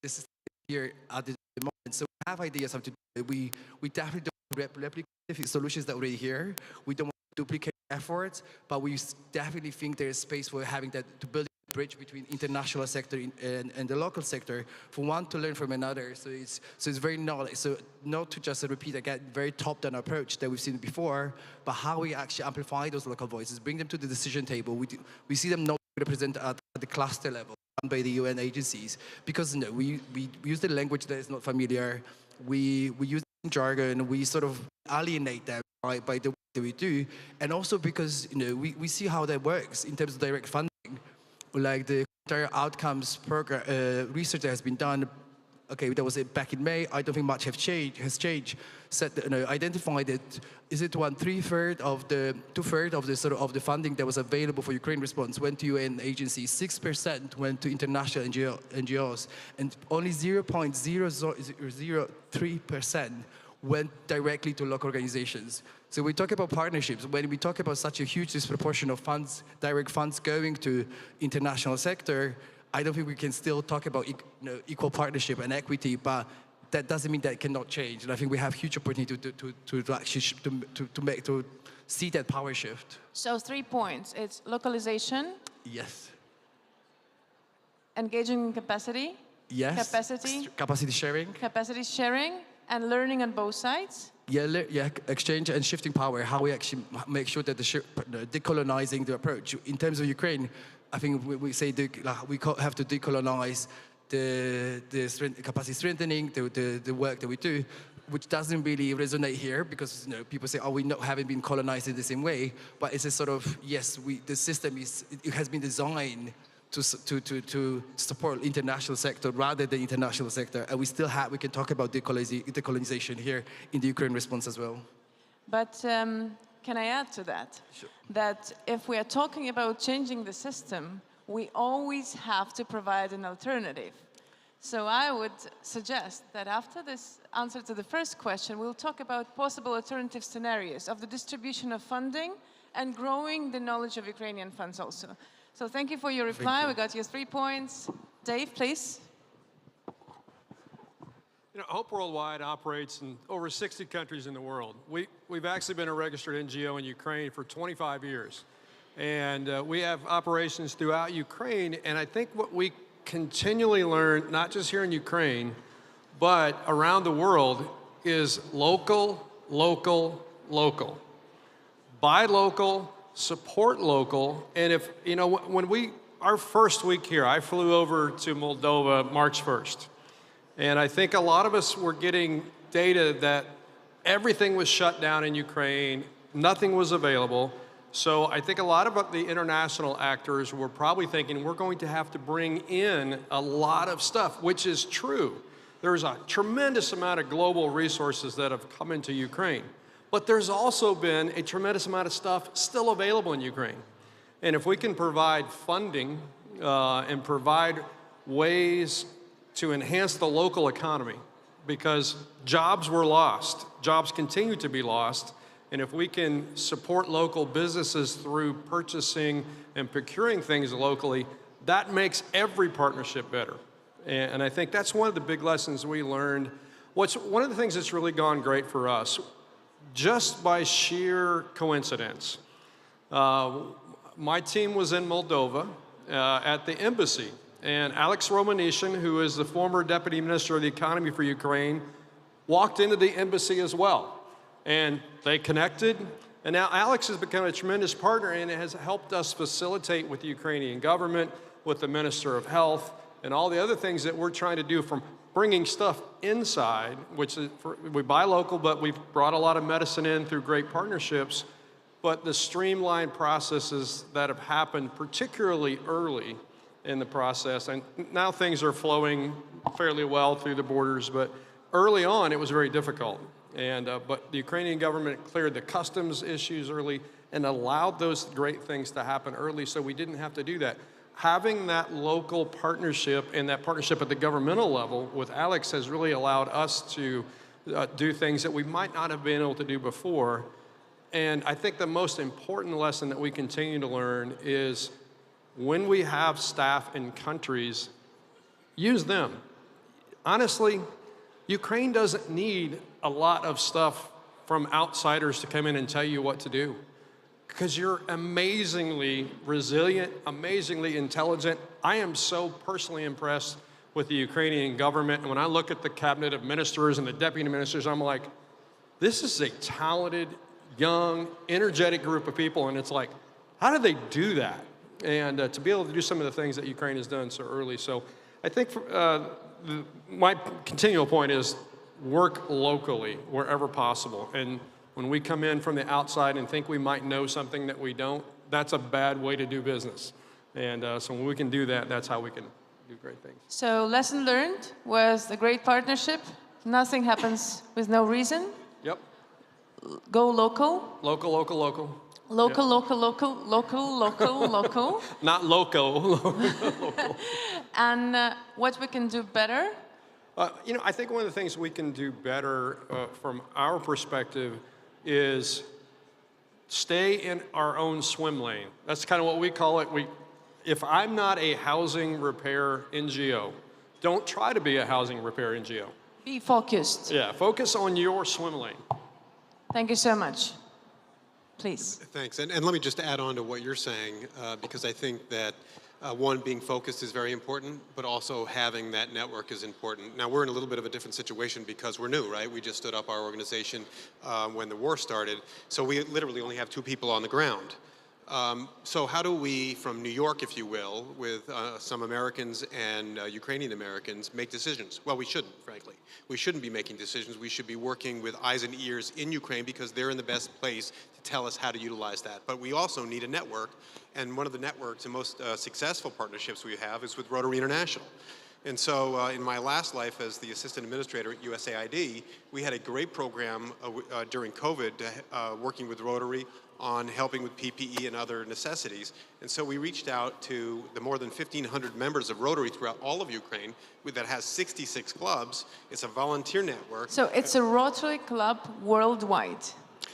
this is here at the moment. So we have ideas how to do it. We definitely don't replicate solutions that are already here. We don't want to duplicate efforts, but we definitely think there is space for having that to build a bridge between international sector and the local sector for one to learn from another. So it's very knowledge. So not to just repeat again very top-down approach that we've seen before, but how we actually amplify those local voices, bring them to the decision table. We see them not represented at the cluster level by the UN agencies because you know, we use the language that is not familiar. We use jargon. We sort of alienate them by the way that we do, and also because you know we see how that works in terms of direct funding, like the entire outcomes program research that has been done. Okay, that was it back in May. I don't think much has changed. Said that, you know, identified that is it 2/3 of the sort of the funding that was available for Ukraine response went to UN agencies. 6% went to international NGOs, and only 0.003% went directly to local organizations. So we talk about partnerships. When we talk about such a huge disproportion of funds, direct funds going to international sector, I don't think we can still talk about equal partnership and equity, but that doesn't mean that it cannot change. And I think we have huge opportunity to actually to see that power shift. So 3 points. It's localization. Yes. engaging in capacity. Yes. Capacity sharing. Capacity sharing and learning on both sides. Yeah, exchange and shifting power, how we actually make sure that decolonizing the approach. In terms of Ukraine, I think we say we have to decolonize the capacity strengthening, the work that we do, which doesn't really resonate here because people say, oh, we haven't been colonized in the same way. But it's a sort of, yes, the system has been designed to support international sector rather than international sector. And we can talk about decolonization here in the Ukraine response as well. But can I add to that? Sure. That if we are talking about changing the system, we always have to provide an alternative. So I would suggest that after this answer to the first question, we'll talk about possible alternative scenarios of the distribution of funding and growing the knowledge of Ukrainian funds also. So thank you for your reply. We got your 3 points. Dave, please. Hope Worldwide operates in over 60 countries in the world. We've actually been a registered NGO in Ukraine for 25 years. And we have operations throughout Ukraine. And I think what we continually learn, not just here in Ukraine, but around the world, is local, local, local. Buy local, support local. And if, when our first week here, I flew over to Moldova March 1st. And I think a lot of us were getting data that everything was shut down in Ukraine, nothing was available. So I think a lot of the international actors were probably thinking we're going to have to bring in a lot of stuff, which is true. There's a tremendous amount of global resources that have come into Ukraine. But there's also been a tremendous amount of stuff still available in Ukraine. And if we can provide funding and provide ways to enhance the local economy, because jobs were lost, jobs continue to be lost, and if we can support local businesses through purchasing and procuring things locally, that makes every partnership better. And I think that's one of the big lessons we learned. One of the things that's really gone great for us, just by sheer coincidence, my team was in Moldova at the embassy. And Alex Romanishin, who is the former Deputy Minister of the Economy for Ukraine, walked into the embassy as well. And they connected. And now Alex has become a tremendous partner and has helped us facilitate with the Ukrainian government, with the Minister of Health, and all the other things that we're trying to do, from bringing stuff inside, which is we buy local, but we've brought a lot of medicine in through great partnerships. But the streamlined processes that have happened, particularly early in the process, and now things are flowing fairly well through the borders, but early on it was very difficult. And but the Ukrainian government cleared the customs issues early and allowed those great things to happen early, so we didn't have to do that. Having that local partnership and that partnership at the governmental level with Alex has really allowed us to do things that we might not have been able to do before. And I think the most important lesson that we continue to learn is when we have staff in countries, use them. Honestly, Ukraine doesn't need a lot of stuff from outsiders to come in and tell you what to do, because you're amazingly resilient, amazingly intelligent. I am so personally impressed with the Ukrainian government. And when I look at the cabinet of ministers and the deputy ministers, I'm like, this is a talented, young, energetic group of people. And it's like, how do they do that? And to be able to do some of the things that Ukraine has done so early. So I think my continual point is work locally wherever possible. And when we come in from the outside and think we might know something that we don't, that's a bad way to do business. And so when we can do that, that's how we can do great things. So lesson learned was a great partnership. Nothing happens with no reason. Yep. Go local. Local, local, local. Local, Yeah. local, local, local, local, local. Not loco. Local. And what we can do better? I think one of the things we can do better from our perspective is stay in our own swim lane. That's kind of what we call it. If I'm not a housing repair NGO, don't try to be a housing repair NGO. Be focused. Yeah, focus on your swim lane. Thank you so much. Please. Thanks. And let me just add on to what you're saying, because I think that One, being focused is very important, but also having that network is important. Now, we're in a little bit of a different situation because we're new, right? We just stood up our organization when the war started, so we literally only have 2 people on the ground. So how do we, from New York, if you will, with some Americans and Ukrainian Americans, make decisions? Well, we shouldn't, frankly. We shouldn't be making decisions. We should be working with eyes and ears in Ukraine because they're in the best place to tell us how to utilize that. But we also need a network, and one of the networks and most successful partnerships we have is with Rotary International. And so in my last life as the assistant administrator at USAID, we had a great program during COVID working with Rotary on helping with PPE and other necessities. And so we reached out to the more than 1,500 members of Rotary throughout all of Ukraine that has 66 clubs. It's a volunteer network. So it's a Rotary club worldwide.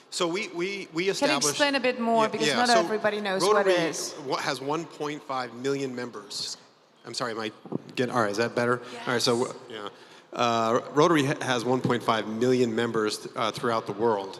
So we established... Can you explain a bit more, because not everybody knows Rotary what it is. Has 1.5 million members. I'm sorry, am I getting... All right, is that better? Yes. All right, so, yeah. Rotary has 1.5 million members throughout the world.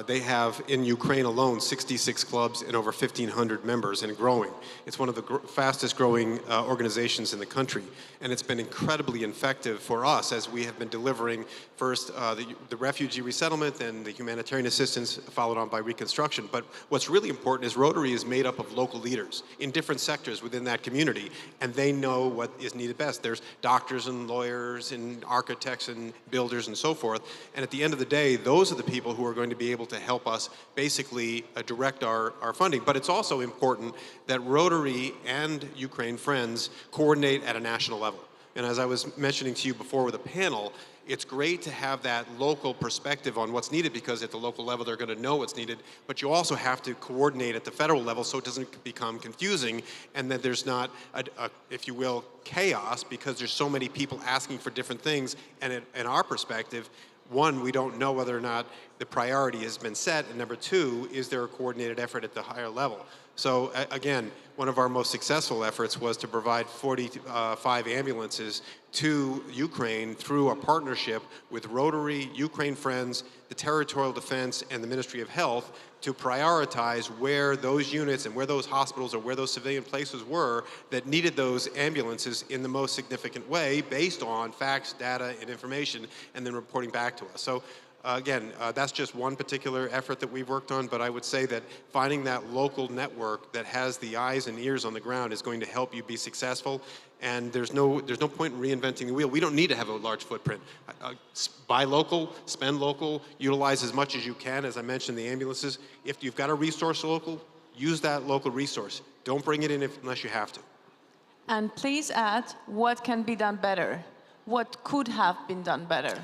They have, in Ukraine alone, 66 clubs and over 1,500 members and growing. It's one of the fastest growing organizations in the country. And it's been incredibly effective for us as we have been delivering first the refugee resettlement and the humanitarian assistance followed on by reconstruction. But what's really important is Rotary is made up of local leaders in different sectors within that community, and they know what is needed best. There's doctors and lawyers and architects and builders and so forth. And at the end of the day, those are the people who are going to be able to help us basically direct our funding. But it's also important that Rotary and Ukraine Friends coordinate at a national level. And as I was mentioning to you before with a panel, it's great to have that local perspective on what's needed because at the local level they're going to know what's needed, but you also have to coordinate at the federal level so it doesn't become confusing and that there's not, if you will, chaos because there's so many people asking for different things. And in our perspective, one, we don't know whether or not the priority has been set, and number two, is there a coordinated effort at the higher level? So again, one of our most successful efforts was to provide 45 ambulances to Ukraine through a partnership with Rotary, Ukraine Friends, the Territorial Defense, and the Ministry of Health to prioritize where those units and where those hospitals or where those civilian places were that needed those ambulances in the most significant way based on facts, data, and information, and then reporting back to us. So again, that's just one particular effort that we've worked on, but I would say that finding that local network that has the eyes and ears on the ground is going to help you be successful, and there's no point in reinventing the wheel. We don't need to have a large footprint. Buy local, spend local, utilize as much as you can. As I mentioned, the ambulances, if you've got a resource local, use that local resource. Don't bring it in unless you have to. And please add what can be done better. What could have been done better?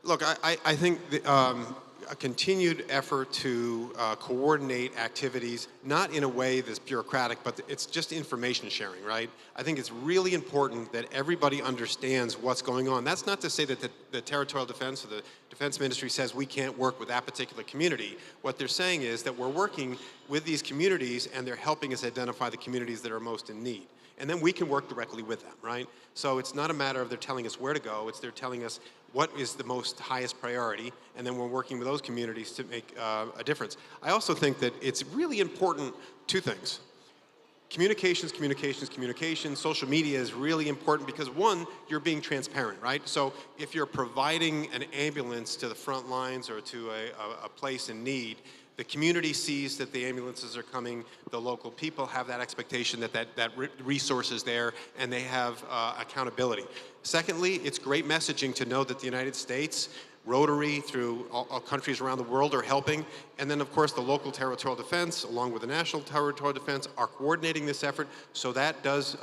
Look, I think a continued effort to coordinate activities, not in a way that's bureaucratic, but it's just information sharing, right? I think it's really important that everybody understands what's going on. That's not to say that the Territorial Defense or the Defense Ministry says we can't work with that particular community. What they're saying is that we're working with these communities and they're helping us identify the communities that are most in need. And then we can work directly with them, right? So it's not a matter of they're telling us where to go, it's they're telling us what is the most highest priority, and then we're working with those communities to make a difference. I also think that it's really important, two things. Communications, communications, communications. Social media is really important because one, you're being transparent, right? So if you're providing an ambulance to the front lines or to a place in need, the community sees that the ambulances are coming, the local people have that expectation that resource is there, and they have accountability. Secondly, it's great messaging to know that the United States, Rotary, through all countries around the world are helping, and then of course the local territorial defense, along with the national territorial defense, are coordinating this effort, so that does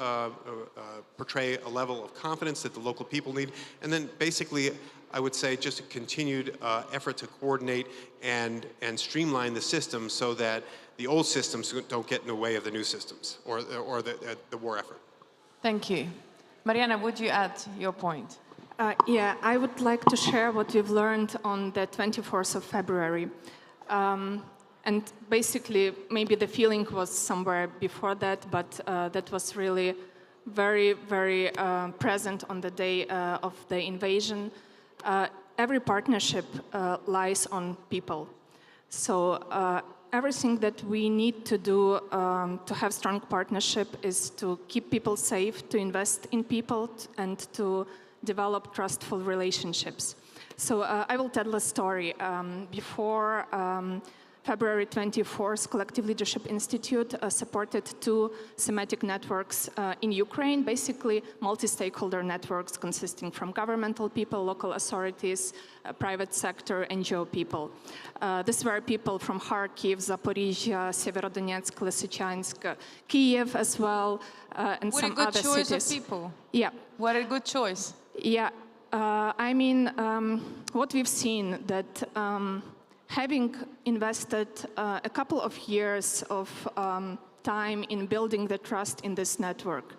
portray a level of confidence that the local people need, and then basically I would say just a continued effort to coordinate and streamline the system so that the old systems don't get in the way of the new systems or the war effort. Thank you. Mariana, would you add your point? Yeah, I would like to share what we've learned on the 24th of February. And basically, maybe the feeling was somewhere before that, but that was really very, very present on the day of the invasion. Every partnership lies on people. So everything that we need to do to have strong partnership is to keep people safe, to invest in people, and to develop trustful relationships. So I will tell a story. Before February 24th, Collective Leadership Institute supported 2 thematic networks in Ukraine, basically multi-stakeholder networks consisting from governmental people, local authorities, private sector, NGO people. These were people from Kharkiv, Zaporizhia, Severodonetsk, Lysychansk, Kiev as well, and some other cities. What a good choice of people. Yeah. What a good choice. Yeah. I mean, what we've seen that having invested a couple of years of time in building the trust in this network,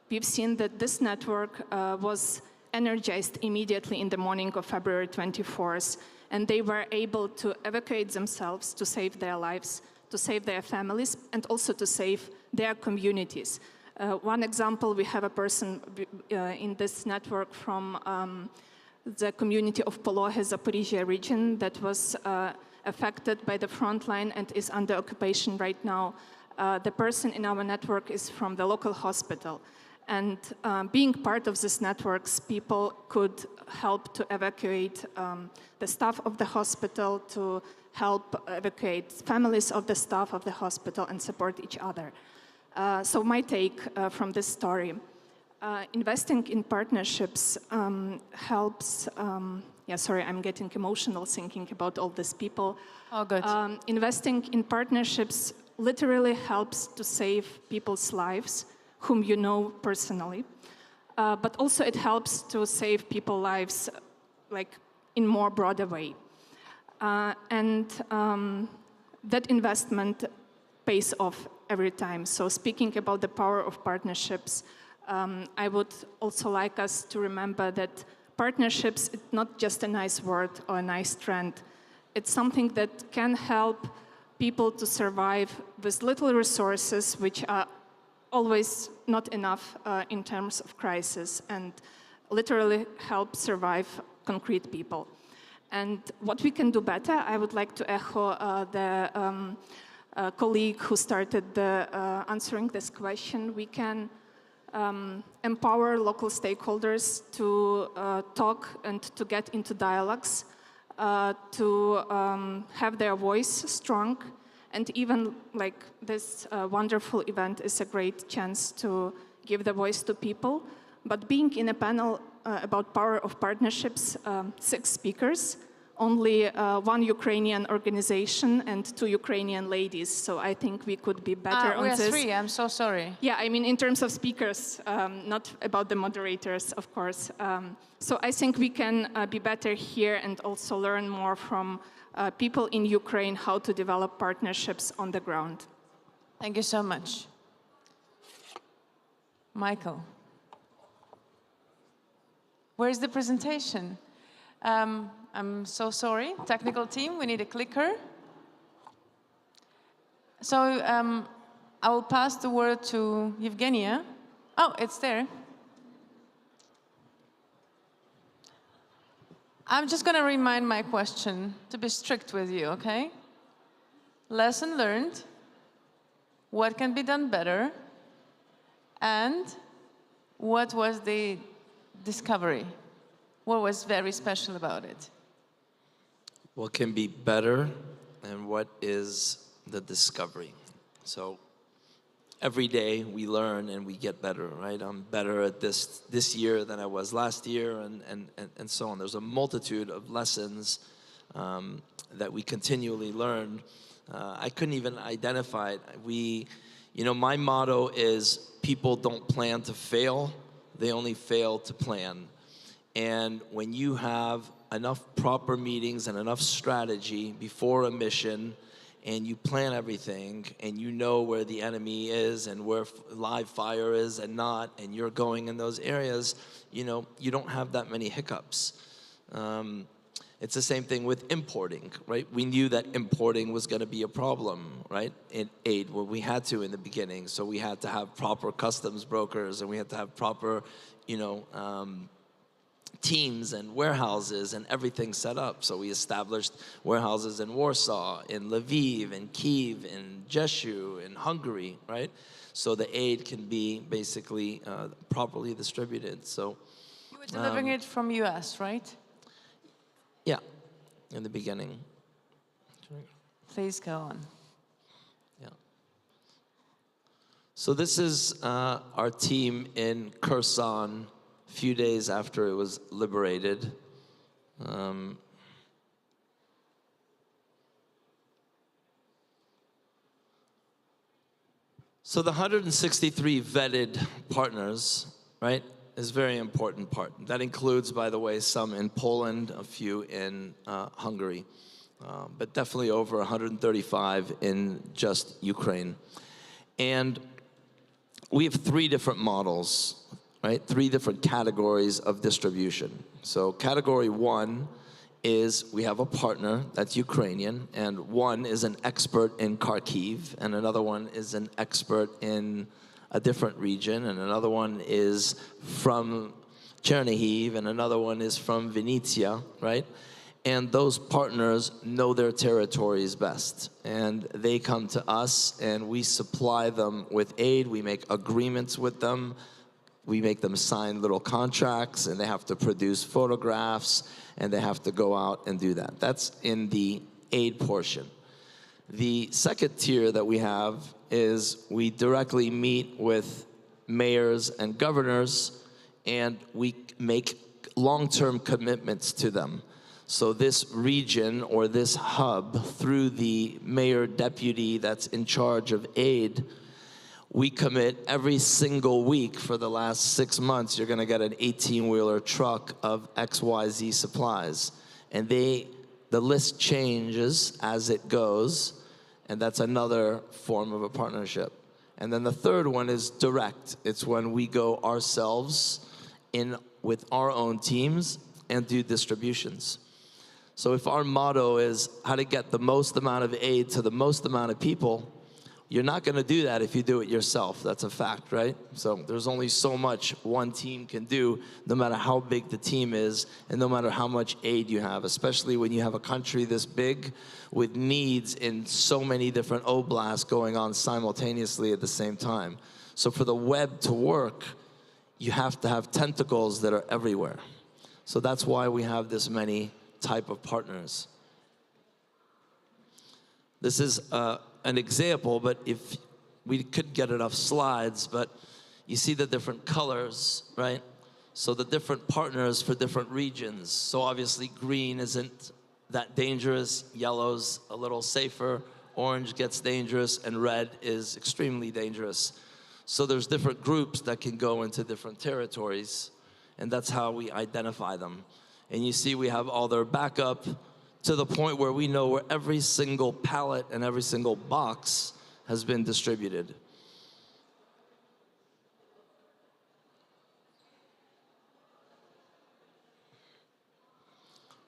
we've seen that this network was energized immediately in the morning of February 24th, and they were able to evacuate themselves to save their lives, to save their families, and also to save their communities. One example, we have a person in this network from the community of Polohe, Zaporizhia region that was affected by the front line and is under occupation right now. The person in our network is from the local hospital. And being part of this networks, people could help to evacuate the staff of the hospital, to help evacuate families of the staff of the hospital and support each other. So my take from this story, investing in partnerships helps, yeah, sorry, I'm getting emotional thinking about all these people. Oh, good. Investing in partnerships literally helps to save people's lives, whom you know personally, but also it helps to save people's lives like in more broader way. And that investment pays off every time. So speaking about the power of partnerships, I would also like us to remember that partnerships is not just a nice word or a nice trend. It's something that can help people to survive with little resources, which are always not enough in terms of crisis, and literally help survive concrete people. And what we can do better, I would like to echo the colleague who started answering this question. We can empower local stakeholders to talk and to get into dialogues, to have their voice strong, and even like this wonderful event is a great chance to give the voice to people. But being in a panel about power of partnerships, 6 speakers, only 1 Ukrainian organization and 2 Ukrainian ladies. So I think we could be better on we are this. 3, I'm so sorry. Yeah, I mean in terms of speakers, not about the moderators, of course. So I think we can be better here and also learn more from people in Ukraine how to develop partnerships on the ground. Thank you so much. Michael. Where's the presentation? I'm so sorry, technical team, we need a clicker. So I will pass the word to Evgenia. Oh, it's there. I'm just going to remind my question to be strict with you, okay? Lesson learned, what can be done better, and what was the discovery? What was very special about it? What can be better and what is the discovery? So every day we learn and we get better, right? I'm better at this year than I was last year, and so on. There's a multitude of lessons that we continually learn. I couldn't even identify it. My motto is people don't plan to fail, they only fail to plan. And when you have enough proper meetings and enough strategy before a mission, and you plan everything, and you know where the enemy is and where live fire is and not, and you're going in those areas, you don't have that many hiccups. It's the same thing with importing, right? We knew that importing was going to be a problem, right? In aid, well, we had to in the beginning, so we had to have proper customs brokers, and we had to have proper, teams and warehouses and everything set up. So we established warehouses in Warsaw, in Lviv, in Kyiv, in Jeshu, in Hungary, right? So the aid can be basically properly distributed. So you were delivering it from US, right? Yeah, in the beginning. Please go on. Yeah. So this is our team in Kherson, a few days after it was liberated. So the 163 vetted partners, right, is a very important part. That includes, by the way, some in Poland, a few in Hungary, but definitely over 135 in just Ukraine. And we have 3 different models, right? 3 different categories of distribution. So category 1 is we have a partner that's Ukrainian, and one is an expert in Kharkiv, and another one is an expert in a different region, and another one is from Chernihiv, and another one is from Vinnytsia, right? And those partners know their territories best, and they come to us, and we supply them with aid. We make agreements with them. We make them sign little contracts, and they have to produce photographs, and they have to go out and do that. That's in the aid portion. The second tier that we have is we directly meet with mayors and governors, and we make long-term commitments to them. So this region or this hub, through the mayor deputy that's in charge of aid, we commit every single week for the last 6 months, you're gonna get an 18-wheeler truck of XYZ supplies. And the list changes as it goes, and that's another form of a partnership. And then the third one is direct. It's when we go ourselves in with our own teams and do distributions. So if our motto is how to get the most amount of aid to the most amount of people, you're not gonna do that if you do it yourself. That's a fact, right? So there's only so much one team can do, no matter how big the team is, and no matter how much aid you have, especially when you have a country this big with needs in so many different oblasts going on simultaneously at the same time. So for the web to work, you have to have tentacles that are everywhere. So that's why we have this many type of partners. This is an example, but if we could get enough slides, but you see the different colors, right? So the different partners for different regions. So obviously green isn't that dangerous, yellow's a little safer, orange gets dangerous, and red is extremely dangerous. So there's different groups that can go into different territories, and that's how we identify them. And you see we have all their backup, to the point where we know where every single pallet and every single box has been distributed.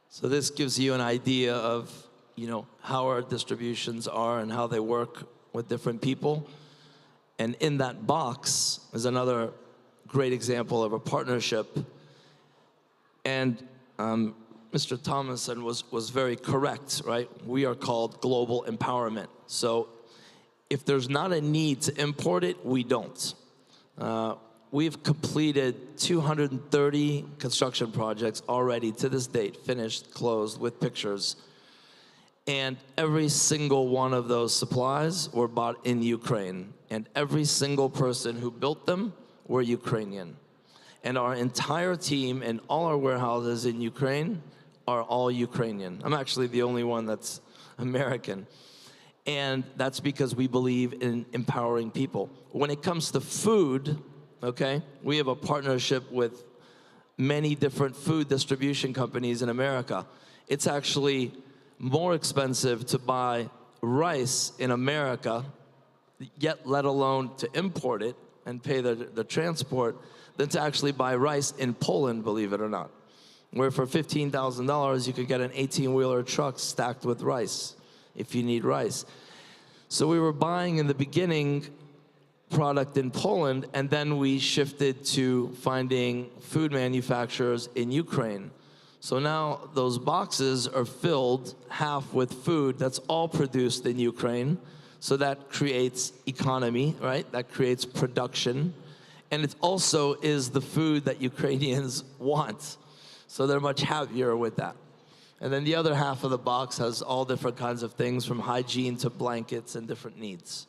So this gives you an idea of, you know, how our distributions are and how they work with different people. And in that box is another great example of a partnership. And Mr. Thomason was very correct, right? We are called global empowerment. So if there's not a need to import it, we don't. We've completed 230 construction projects already to this date, finished, closed, with pictures. And every single one of those supplies were bought in Ukraine. And every single person who built them were Ukrainian. And our entire team and all our warehouses in Ukraine are all Ukrainian. I'm actually the only one that's American. And that's because we believe in empowering people. When it comes to food, okay, we have a partnership with many different food distribution companies in America. It's actually more expensive to buy rice in America, yet let alone to import it and pay the transport, than to actually buy rice in Poland, believe it or not. Where for $15,000, you could get an 18-wheeler truck stacked with rice if you need rice. So we were buying in the beginning product in Poland, and then we shifted to finding food manufacturers in Ukraine. So now those boxes are filled half with food that's all produced in Ukraine. So that creates economy, right? That creates production. And it also is the food that Ukrainians want. So they're much happier with that. And then the other half of the box has all different kinds of things, from hygiene to blankets and different needs.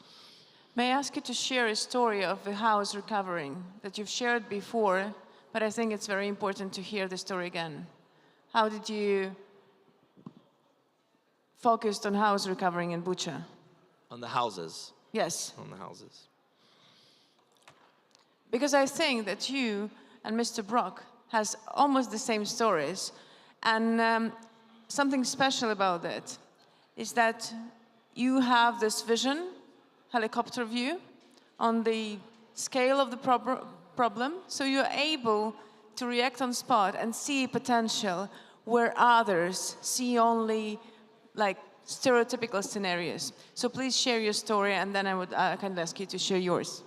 May I ask you to share a story of the house recovering that you've shared before, but I think it's very important to hear the story again. How did you focus on house recovering in Bucha? On the houses. Yes. On the houses. Because I think that you and Mr. Brock has almost the same stories. And something special about it is that you have this vision, helicopter view, on the scale of the problem. So you're able to react on spot and see potential where others see only like stereotypical scenarios. So please share your story, and then I would kind of ask you to share yours.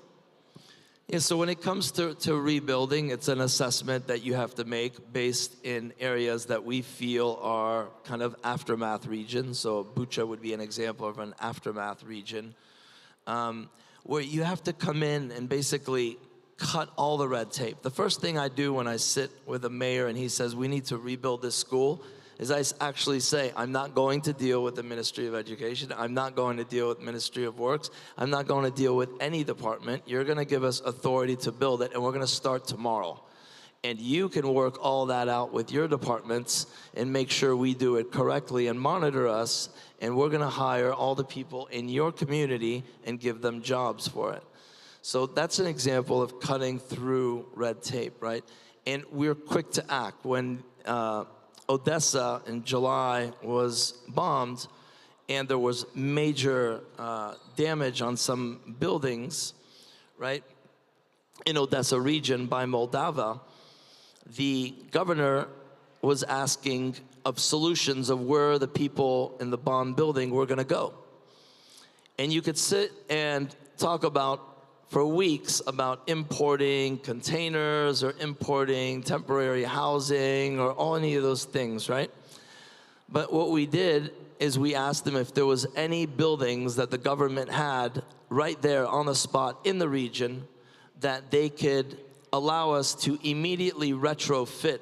Yeah, so when it comes to rebuilding, it's an assessment that you have to make based in areas that we feel are kind of aftermath regions. So Bucha would be an example of an aftermath region, where you have to come in and basically cut all the red tape. The first thing I do when I sit with a mayor and he says, we need to rebuild this school, is I actually say, I'm not going to deal with the Ministry of Education. I'm not going to deal with Ministry of Works. I'm not going to deal with any department. You're going to give us authority to build it, and we're going to start tomorrow. And you can work all that out with your departments and make sure we do it correctly and monitor us, and we're going to hire all the people in your community and give them jobs for it. So that's an example of cutting through red tape, right? And we're quick to act. When Odessa in July was bombed and there was major damage on some buildings, right, in Odessa region by Moldova, the governor was asking of solutions of where the people in the bombed building were going to go. And you could sit and talk about for weeks about importing containers or importing temporary housing or all any of those things, right? But what we did is we asked them if there was any buildings that the government had right there on the spot in the region that they could allow us to immediately retrofit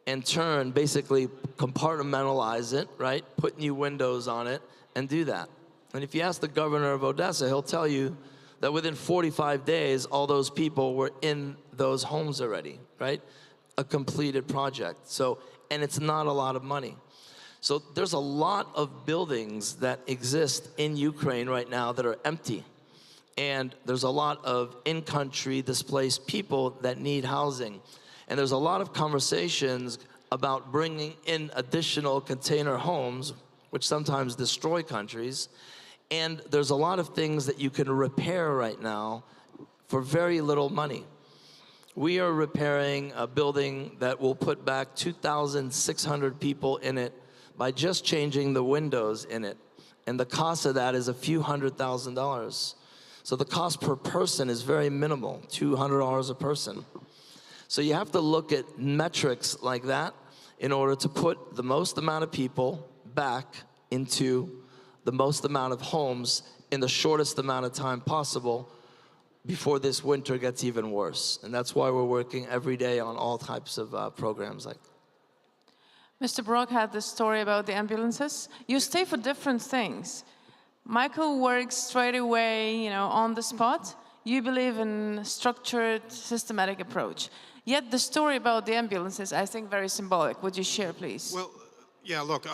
and turn, basically compartmentalize it, right? Put new windows on it and do that. And if you ask the governor of Odessa, he'll tell you that within 45 days, all those people were in those homes already, right? A completed project. So, and it's not a lot of money. So there's a lot of buildings that exist in Ukraine right now that are empty. And there's a lot of in-country displaced people that need housing. And there's a lot of conversations about bringing in additional container homes, which sometimes destroy countries. And there's a lot of things that you can repair right now for very little money. We are repairing a building that will put back 2,600 people in it by just changing the windows in it. And the cost of that is a few $100,000. So the cost per person is very minimal, $200 a person. So you have to look at metrics like that in order to put the most amount of people back into the most amount of homes in the shortest amount of time possible before this winter gets even worse. And that's why we're working every day on all types of programs like that. Mr. Brock had this story about the ambulances. You stay for different things. Michael works straight away, on the spot. You believe in structured, systematic approach. Yet the story about the ambulances, I think, very symbolic. Would you share, please? Well, yeah, look,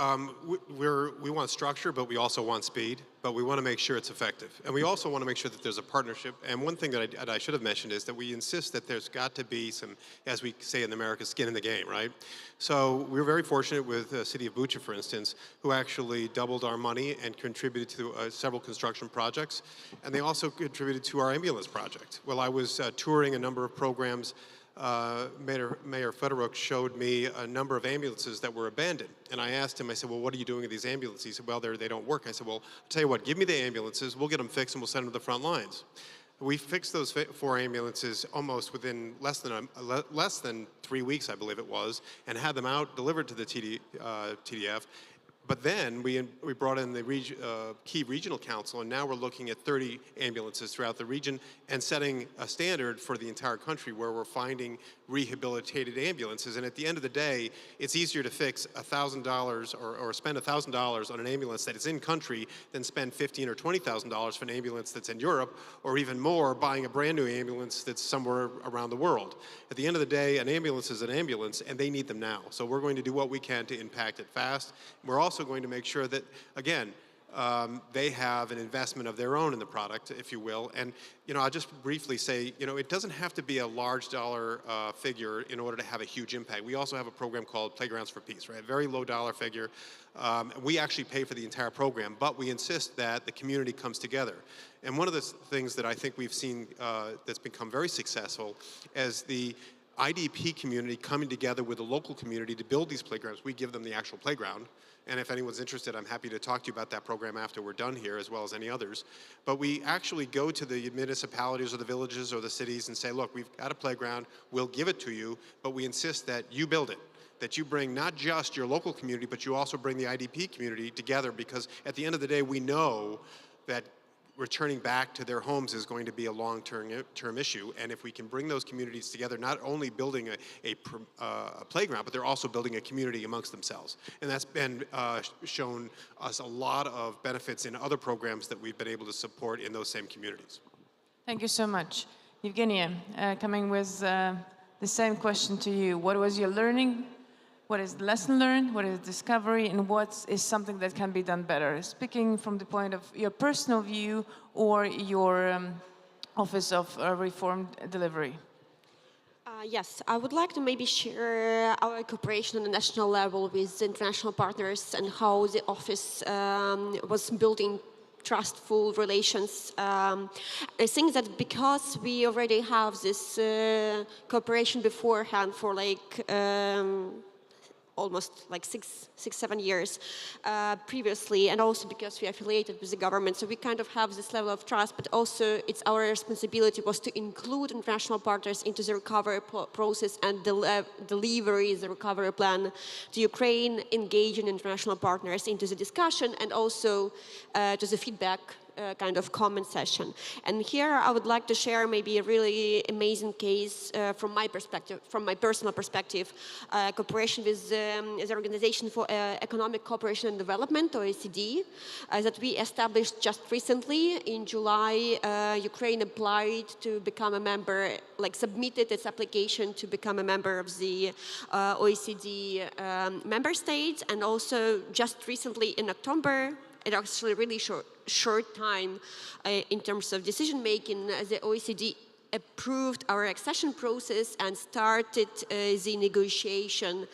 we want structure, but we also want speed, but we want to make sure it's effective. And we also want to make sure that there's a partnership. And one thing that I should have mentioned is that we insist that there's got to be some, as we say in America, skin in the game, right? So we're very fortunate with the city of Bucha, for instance, who actually doubled our money and contributed to several construction projects. And they also contributed to our ambulance project. Well, I was touring a number of programs. Mayor Fedoruk showed me a number of ambulances that were abandoned. And I asked him, I said, well, what are you doing with these ambulances? He said, well, they don't work. I said, well, I'll tell you what, give me the ambulances, we'll get them fixed and we'll send them to the front lines. We fixed those 4 ambulances almost within less than 3 weeks, I believe it was, and had them out delivered to the TDF. But then we brought in the key regional council, and now we're looking at 30 ambulances throughout the region and setting a standard for the entire country where we're finding rehabilitated ambulances. And at the end of the day, it's easier to fix $1,000 or spend $1,000 on an ambulance that is in country than spend $15,000 or $20,000 for an ambulance that's in Europe, or even more, buying a brand new ambulance that's somewhere around the world. At the end of the day, an ambulance is an ambulance, and they need them now. So we're going to do what we can to impact it fast. We're also going to make sure that, again, they have an investment of their own in the product, if you will. And, I'll just briefly say, it doesn't have to be a large dollar figure in order to have a huge impact. We also have a program called Playgrounds for Peace, right? A very low dollar figure. We actually pay for the entire program, but we insist that the community comes together. And one of the things that I think we've seen that's become very successful is the IDP community coming together with the local community to build these playgrounds. We give them the actual playground. And if anyone's interested, I'm happy to talk to you about that program after we're done here, as well as any others. But we actually go to the municipalities or the villages or the cities and say, look, we've got a playground, we'll give it to you, but we insist that you build it, that you bring not just your local community, but you also bring the IDP community together, because at the end of the day, we know that returning back to their homes is going to be a long-term issue. And if we can bring those communities together, not only building a playground, but they're also building a community amongst themselves. And that's been shown us a lot of benefits in other programs that we've been able to support in those same communities. Thank you so much. Evgenia, coming with the same question to you. What was your learning? What is the lesson learned? What is discovery? And what is something that can be done better? Speaking from the point of your personal view or your Office of Reform Delivery. Yes, I would like to maybe share our cooperation on the national level with international partners and how the office was building trustful relations. I think that because we already have this cooperation beforehand for almost 7 years previously, and also because we are affiliated with the government, so we kind of have this level of trust, but also it's our responsibility was to include international partners into the recovery process and deliver the recovery plan to Ukraine, engaging international partners into the discussion and also to the feedback kind of comment session. And here I would like to share maybe a really amazing case from my perspective, from my personal perspective, cooperation with the Organization for Economic Cooperation and Development, OECD, that we established just recently. In July, Ukraine applied to become a member, submitted its application to become a member of the OECD member states, and also just recently in October, it actually really short time in terms of decision making, the OECD approved our accession process and started the negotiation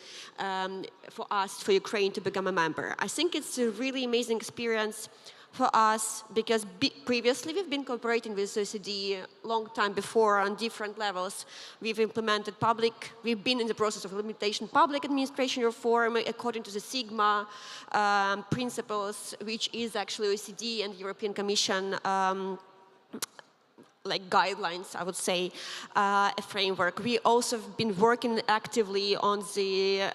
for us, for Ukraine to become a member. I think it's a really amazing experience for us because previously we've been cooperating with OECD a long time before on different levels. We've we've been in the process of implementation public administration reform according to the Sigma principles, which is actually OECD and European Commission guidelines, I would say, a framework. We also have been working actively on the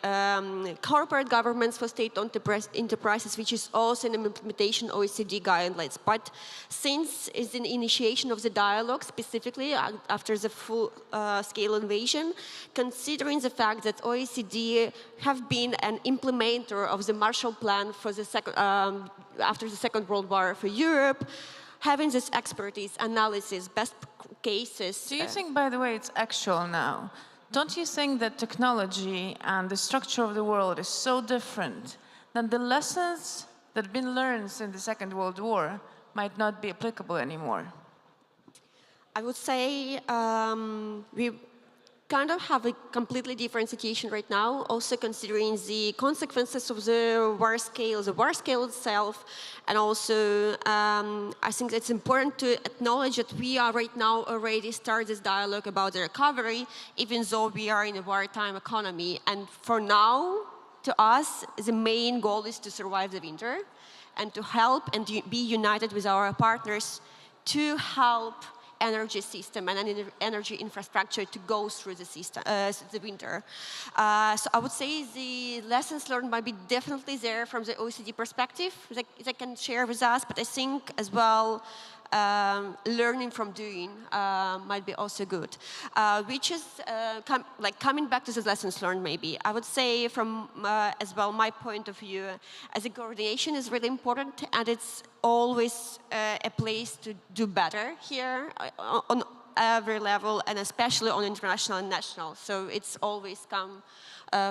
corporate governance for state-owned enterprises, which is also an implementation OECD guidelines. But since it's the initiation of the dialogue, specifically after the full-scale invasion, considering the fact that OECD have been an implementer of the Marshall Plan for the after the Second World War for Europe, having this expertise, analysis, best cases. Do you think, by the way, it's actual now? Don't you think that technology and the structure of the world is so different that the lessons that have been learned since the Second World War might not be applicable anymore? I would say we kind of have a completely different situation right now, also considering the consequences of the war scale itself, and also I think it's important to acknowledge that we are right now already started this dialogue about the recovery, even though we are in a wartime economy. And for now, to us, the main goal is to survive the winter and to help and be united with our partners to help energy system and an energy infrastructure to go through the system, the winter. So I would say the lessons learned might be definitely there from the OECD perspective. They can share with us, but I think as well, learning from doing might be also good. Which is coming back to the lessons learned maybe. I would say from as well my point of view, as a coordination is really important, and it's always a place to do better here on every level, and especially on international and national. So it's always come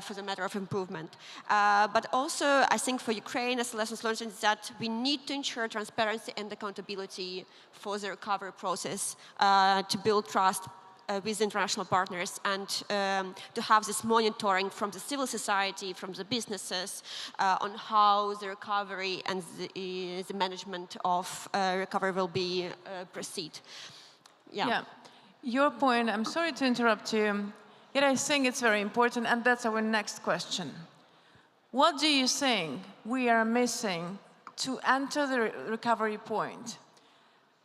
for the matter of improvement. But also, I think for Ukraine, as lessons learned is that we need to ensure transparency and accountability for the recovery process to build trust with international partners, and to have this monitoring from the civil society, from the businesses, on how the recovery and the management of recovery will be proceed. Yeah. Your point, I'm sorry to interrupt you, yet I think it's very important, and that's our next question. What do you think we are missing to enter the recovery point?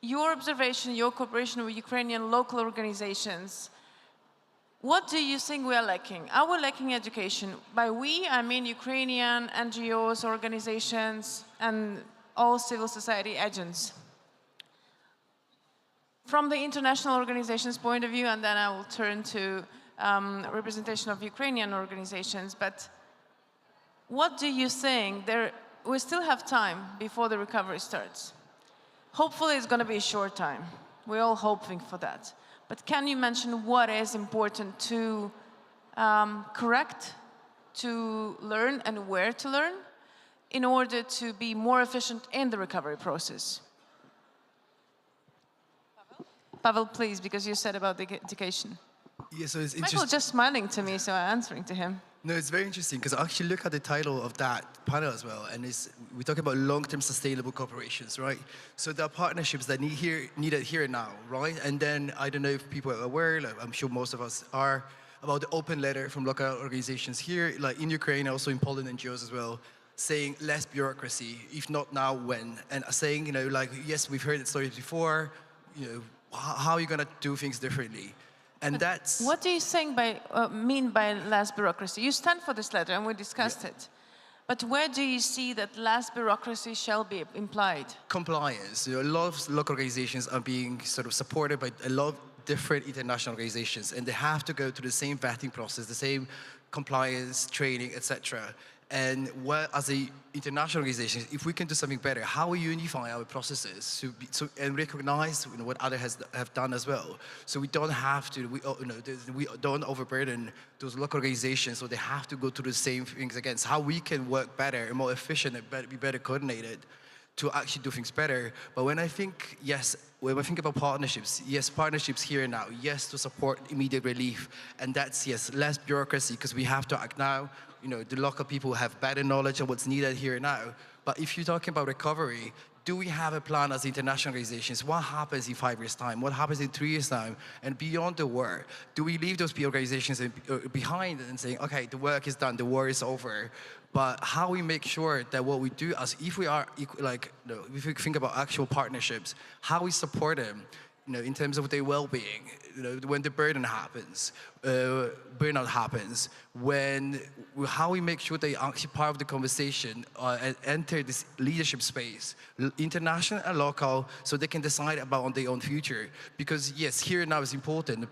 Your observation, your cooperation with Ukrainian local organizations, what do you think we are lacking? Are we lacking education? By we, I mean Ukrainian NGOs, organizations, and all civil society agents. From the international organizations' point of view, and then I will turn to representation of Ukrainian organizations, but what do you think? We still have time before the recovery starts. Hopefully it's going to be a short time. We're all hoping for that. But can you mention what is important to correct, to learn, and where to learn in order to be more efficient in the recovery process? Pavel, please, because you said about the education. Yeah, so it's interesting. Michael's just smiling to me, so I'm answering to him. No, it's very interesting because I actually look at the title of that panel as well, and we're talking about long-term sustainable corporations, right? So there are partnerships that needed here and now, right? And then I don't know if people are aware, like I'm sure most of us are, about the open letter from local organizations here, like in Ukraine, also in Poland, NGOs as well, saying less bureaucracy, if not now, when? And saying, you know, like, yes, we've heard the stories before, you know, how are you going to do things differently? And that's... What do you think mean by less bureaucracy? You stand for this letter, and we discussed it. But where do you see that less bureaucracy shall be implied? Compliance. You know, a lot of local organizations are being sort of supported by a lot of different international organizations, and they have to go through the same vetting process, the same compliance, training, etc. And as an international organization, if we can do something better, how we unify our processes and recognize what others have done as well, so we don't have to, we don't overburden those local organizations, so they have to go through the same things again. So how we can work better and more efficient and be better coordinated to actually do things better. But when I think, when I think about partnerships, yes, partnerships here and now, yes, to support immediate relief, and that's, yes, less bureaucracy, because we have to act now. You know, the local people have better knowledge of what's needed here and now. But if you're talking about recovery, do we have a plan as international organizations? What happens in 5 years' time? What happens in 3 years' time? And beyond the war, do we leave those organizations behind and saying, okay, the work is done, the war is over? But how we make sure that what we do, if we think about actual partnerships, how we support them, in terms of their well-being, when the burnout happens, how we make sure they are actually part of the conversation and enter this leadership space, international and local, so they can decide about on their own future. Because yes, here and now is important,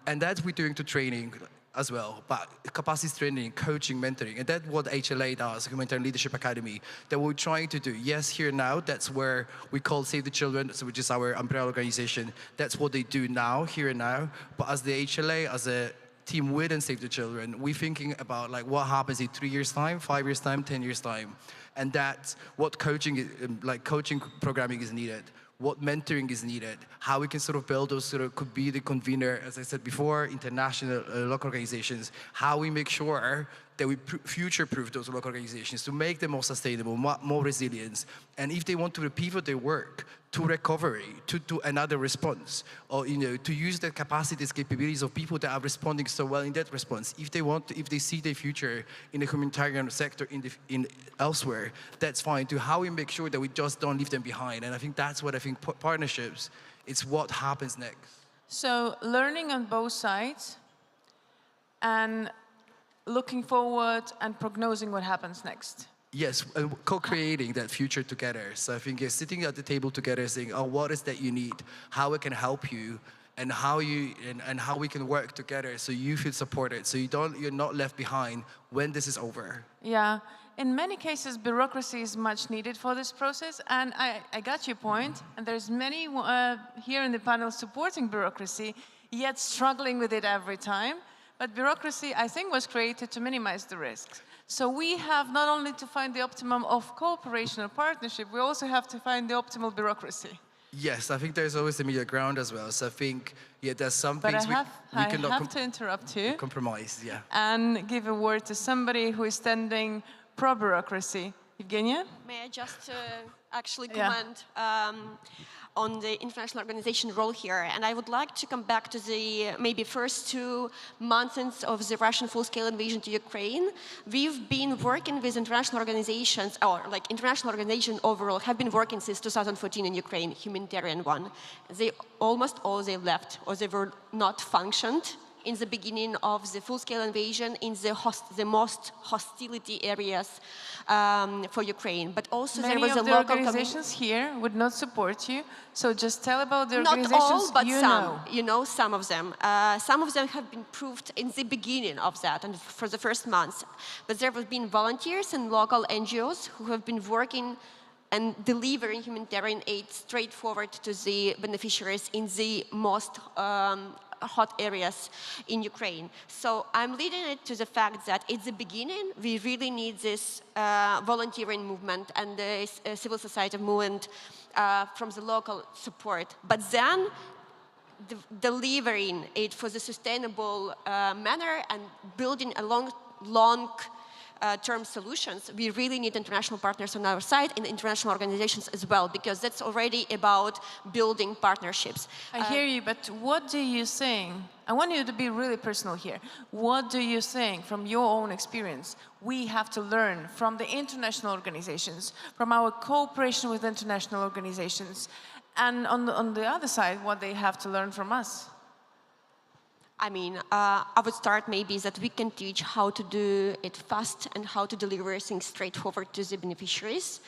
and that's we're doing to training as well, but capacity training, coaching, mentoring, and that's what HLA does, Humanitarian Leadership Academy, that we're trying to do. Yes, here now, that's where we call Save the Children, which is our umbrella organization. That's what they do now, here and now. But as the HLA, as a team within Save the Children, we're thinking about what happens in 3 years' time, 5 years' time, 10 years' time. And that's what coaching programming is needed, what mentoring is needed, how we can sort of build those could be the convener, as I said before, international local organizations, how we make sure that we future-proof those local organizations to make them more sustainable, more resilient. And if they want to pivot their work to recovery, to another response, or to use the capacities, capabilities of people that are responding so well in that response, if they see their future in the humanitarian sector elsewhere, answer, that's fine, to how we make sure that we just don't leave them behind. And I think that's what I think partnerships, it's what happens next. So learning on both sides and looking forward and prognosing what happens next. Yes, and co-creating that future together. So I think you're sitting at the table together saying, oh, what is that you need? How I can help you? And how we can work together so you feel supported, so you're not left behind when this is over. Yeah, in many cases, bureaucracy is much needed for this process, and I got your point, and there's many here in the panel supporting bureaucracy, yet struggling with it every time. But bureaucracy, I think, was created to minimize the risks. So we have not only to find the optimum of cooperation or partnership, we also have to find the optimal bureaucracy. Yes, I think there's always a middle ground as well. So I think, yeah, there's some things we cannot have to interrupt you. Compromise, yeah. And give a word to somebody who is standing pro-bureaucracy. Evgenia? May I just actually comment on the international organization role here? And I would like to come back to the maybe first 2 months of the Russian full-scale invasion to Ukraine. We've been working with international organizations, or like international organizations overall, have been working since 2014 in Ukraine, humanitarian one. They almost all they left, or they were not functioned in the beginning of the full-scale invasion in the most hostility areas for Ukraine. But also Many there was of the organizations here would not support you. So just tell about the organizations not all, but you some. know. You know, some of them. Some of them have been proved in the beginning of that and for the first months. But there have been volunteers and local NGOs who have been working and delivering humanitarian aid straightforward to the beneficiaries in the most hot areas in Ukraine. So I'm leading it to the fact that at the beginning, we really need this volunteering movement and the civil society movement from the local support. But then delivering it for the sustainable manner and building a long-term solutions, we really need international partners on our side and international organizations as well, because that's already about building partnerships. I hear you, but what do you think? I want you to be really personal here. What do you think, from your own experience, we have to learn from the international organizations, from our cooperation with international organizations, and on the other side, what they have to learn from us? I mean, I would start maybe that we can teach how to do it fast and how to deliver things straightforward to the beneficiaries.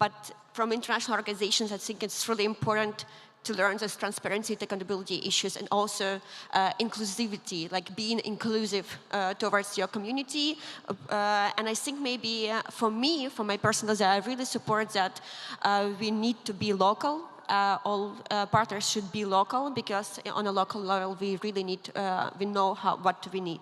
But from international organizations, I think it's really important to learn those transparency and accountability issues, and also inclusivity, like being inclusive towards your community. And I think maybe for me, for my personal, I really support that we need to be local. All partners should be local, because on a local level we really need we know what we need.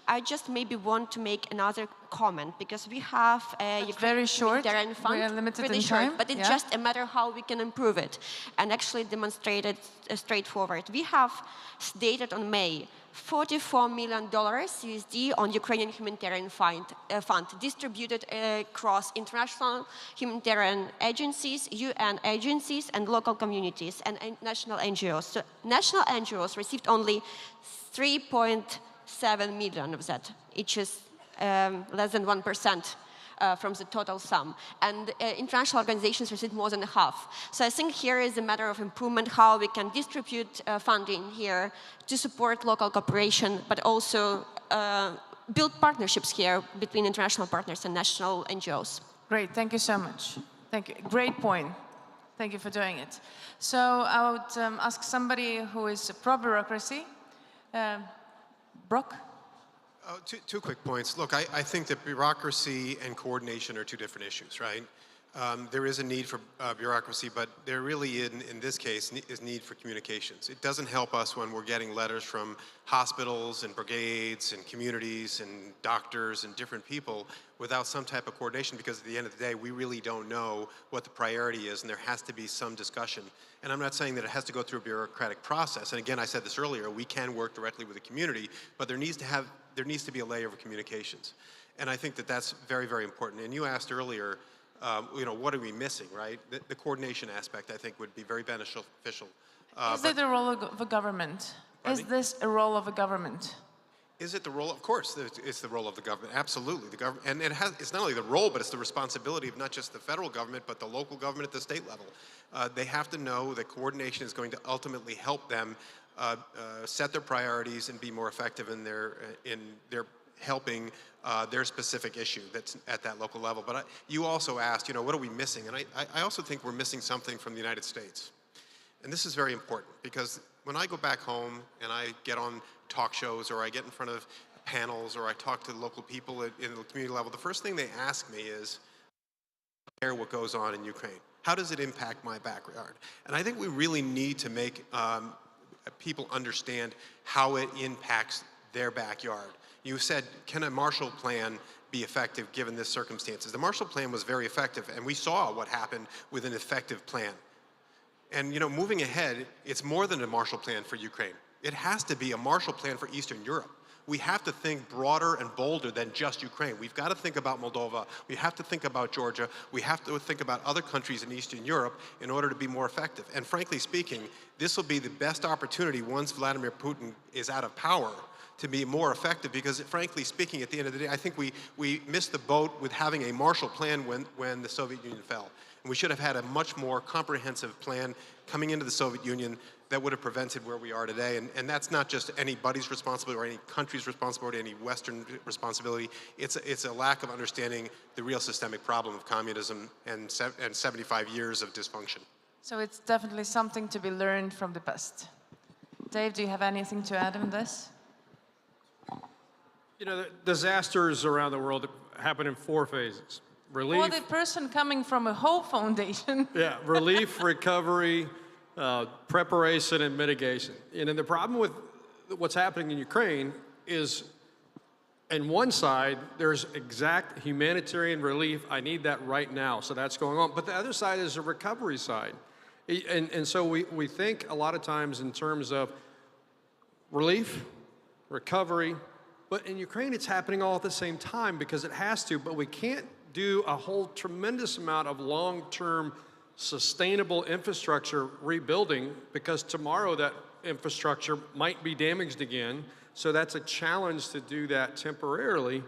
I just maybe want to make another comment, because we have a very short. Fund, we are limited really in short, time, but it's just a matter how we can improve it and actually demonstrate it straightforward. We have stated on May $44 million USD on Ukrainian humanitarian fund distributed across international humanitarian agencies, UN agencies, and local communities and national NGOs. So national NGOs received only 3.7 million of that, which is less than 1%. From the total sum. And international organizations received more than half. So I think here is a matter of improvement, how we can distribute funding here to support local cooperation, but also build partnerships here between international partners and national NGOs. Great, thank you so much. Thank you, great point. Thank you for doing it. So I would ask somebody who is pro-bureaucracy. Brock? Two quick points. Look, I think that bureaucracy and coordination are two different issues, right? There is a need for bureaucracy, but there really, in this case, is need for communications. It doesn't help us when we're getting letters from hospitals and brigades and communities and doctors and different people without some type of coordination, because at the end of the day, we really don't know what the priority is, and there has to be some discussion. And I'm not saying that it has to go through a bureaucratic process. And again, I said this earlier, we can work directly with the community, but there needs to be a layer of communications. And I think that that's very, very important. And you asked earlier, what are we missing, right? The coordination aspect, I think, would be very beneficial. Is it a role of a government? Is this a role of a government? Is it the role? Of course, it's the role of the government. Absolutely, the government, and it's not only the role, but it's the responsibility of not just the federal government, but the local government at the state level. They have to know that coordination is going to ultimately help them set their priorities and be more effective in their helping their specific issue that's at that local level. But you also asked, what are we missing? And I also think we're missing something from the United States. And this is very important because when I go back home and I get on talk shows or I get in front of panels or I talk to local people in the community level, the first thing they ask me is, what goes on in Ukraine? How does it impact my backyard? And I think we really need to make people understand how it impacts their backyard. You said, can a Marshall Plan be effective given this circumstances? The Marshall Plan was very effective, and we saw what happened with an effective plan. And moving ahead, it's more than a Marshall Plan for Ukraine. It has to be a Marshall Plan for Eastern Europe. We have to think broader and bolder than just Ukraine. We've got to think about Moldova. We have to think about Georgia. We have to think about other countries in Eastern Europe in order to be more effective. And frankly speaking, this will be the best opportunity once Vladimir Putin is out of power to be more effective because, frankly speaking, at the end of the day, I think we missed the boat with having a Marshall Plan when the Soviet Union fell. And we should have had a much more comprehensive plan coming into the Soviet Union that would have prevented where we are today. And that's not just anybody's responsibility or any country's responsibility, any Western responsibility. It's a lack of understanding the real systemic problem of communism and 75 years of dysfunction. So it's definitely something to be learned from the past. Dave, do you have anything to add on this? Disasters around the world happen in 4 phases. Relief. For the person coming from a Hope Foundation. Yeah, relief, recovery, preparation, and mitigation. And the problem with what's happening in Ukraine is, on one side, there's exact humanitarian relief. I need that right now. So that's going on. But the other side is a recovery side. And so we think a lot of times in terms of relief, recovery. But in Ukraine, it's happening all at the same time because it has to. But we can't do a whole tremendous amount of long-term sustainable infrastructure rebuilding because tomorrow that infrastructure might be damaged again. So that's a challenge to do that temporarily.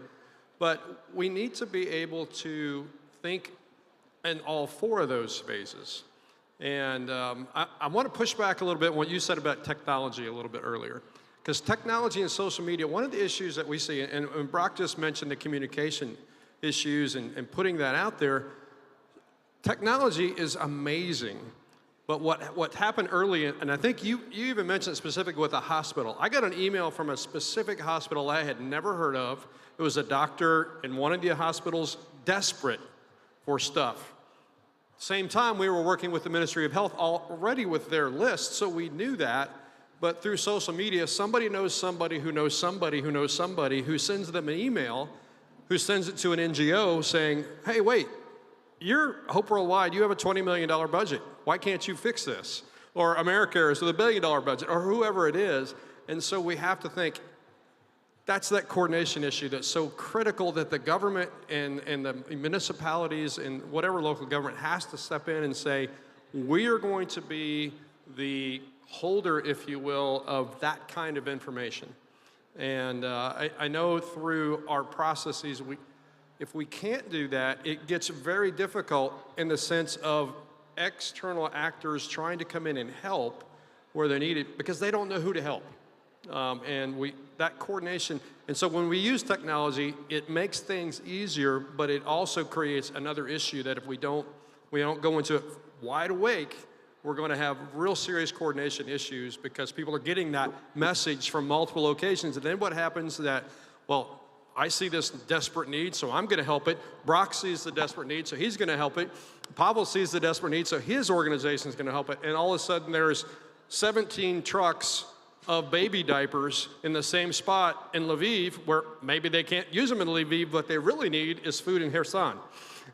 But we need to be able to think in all 4 of those phases. And I want to push back a little bit on what you said about technology a little bit earlier. Because technology and social media, one of the issues that we see, and Brock just mentioned the communication issues and putting that out there, technology is amazing. But what happened early, and I think you even mentioned specifically with a hospital. I got an email from a specific hospital I had never heard of. It was a doctor in one of the hospitals desperate for stuff. Same time, we were working with the Ministry of Health already with their list, so we knew that. But through social media, somebody knows somebody who knows somebody who knows somebody who sends them an email, who sends it to an NGO saying, hey, wait, you're Hope Worldwide, you have a $20 million budget. Why can't you fix this? Or AmeriCares with a $1 billion budget, or whoever it is. And so we have to think, that's that coordination issue that's so critical that the government and the municipalities and whatever local government has to step in and say, we are going to be the holder, if you will, of that kind of information. And I know through our processes, if we can't do that, it gets very difficult in the sense of external actors trying to come in and help where they need it because they don't know who to help. That coordination, and so when we use technology, it makes things easier, but it also creates another issue that if we don't go into it wide awake, we're going to have real serious coordination issues because people are getting that message from multiple locations. And then what happens that, well, I see this desperate need, so I'm going to help it. Brock sees the desperate need, so he's going to help it. Pavel sees the desperate need, so his organization is going to help it. And all of a sudden, there's 17 trucks of baby diapers in the same spot in Lviv, where maybe they can't use them in Lviv, but they really need is food in Kherson.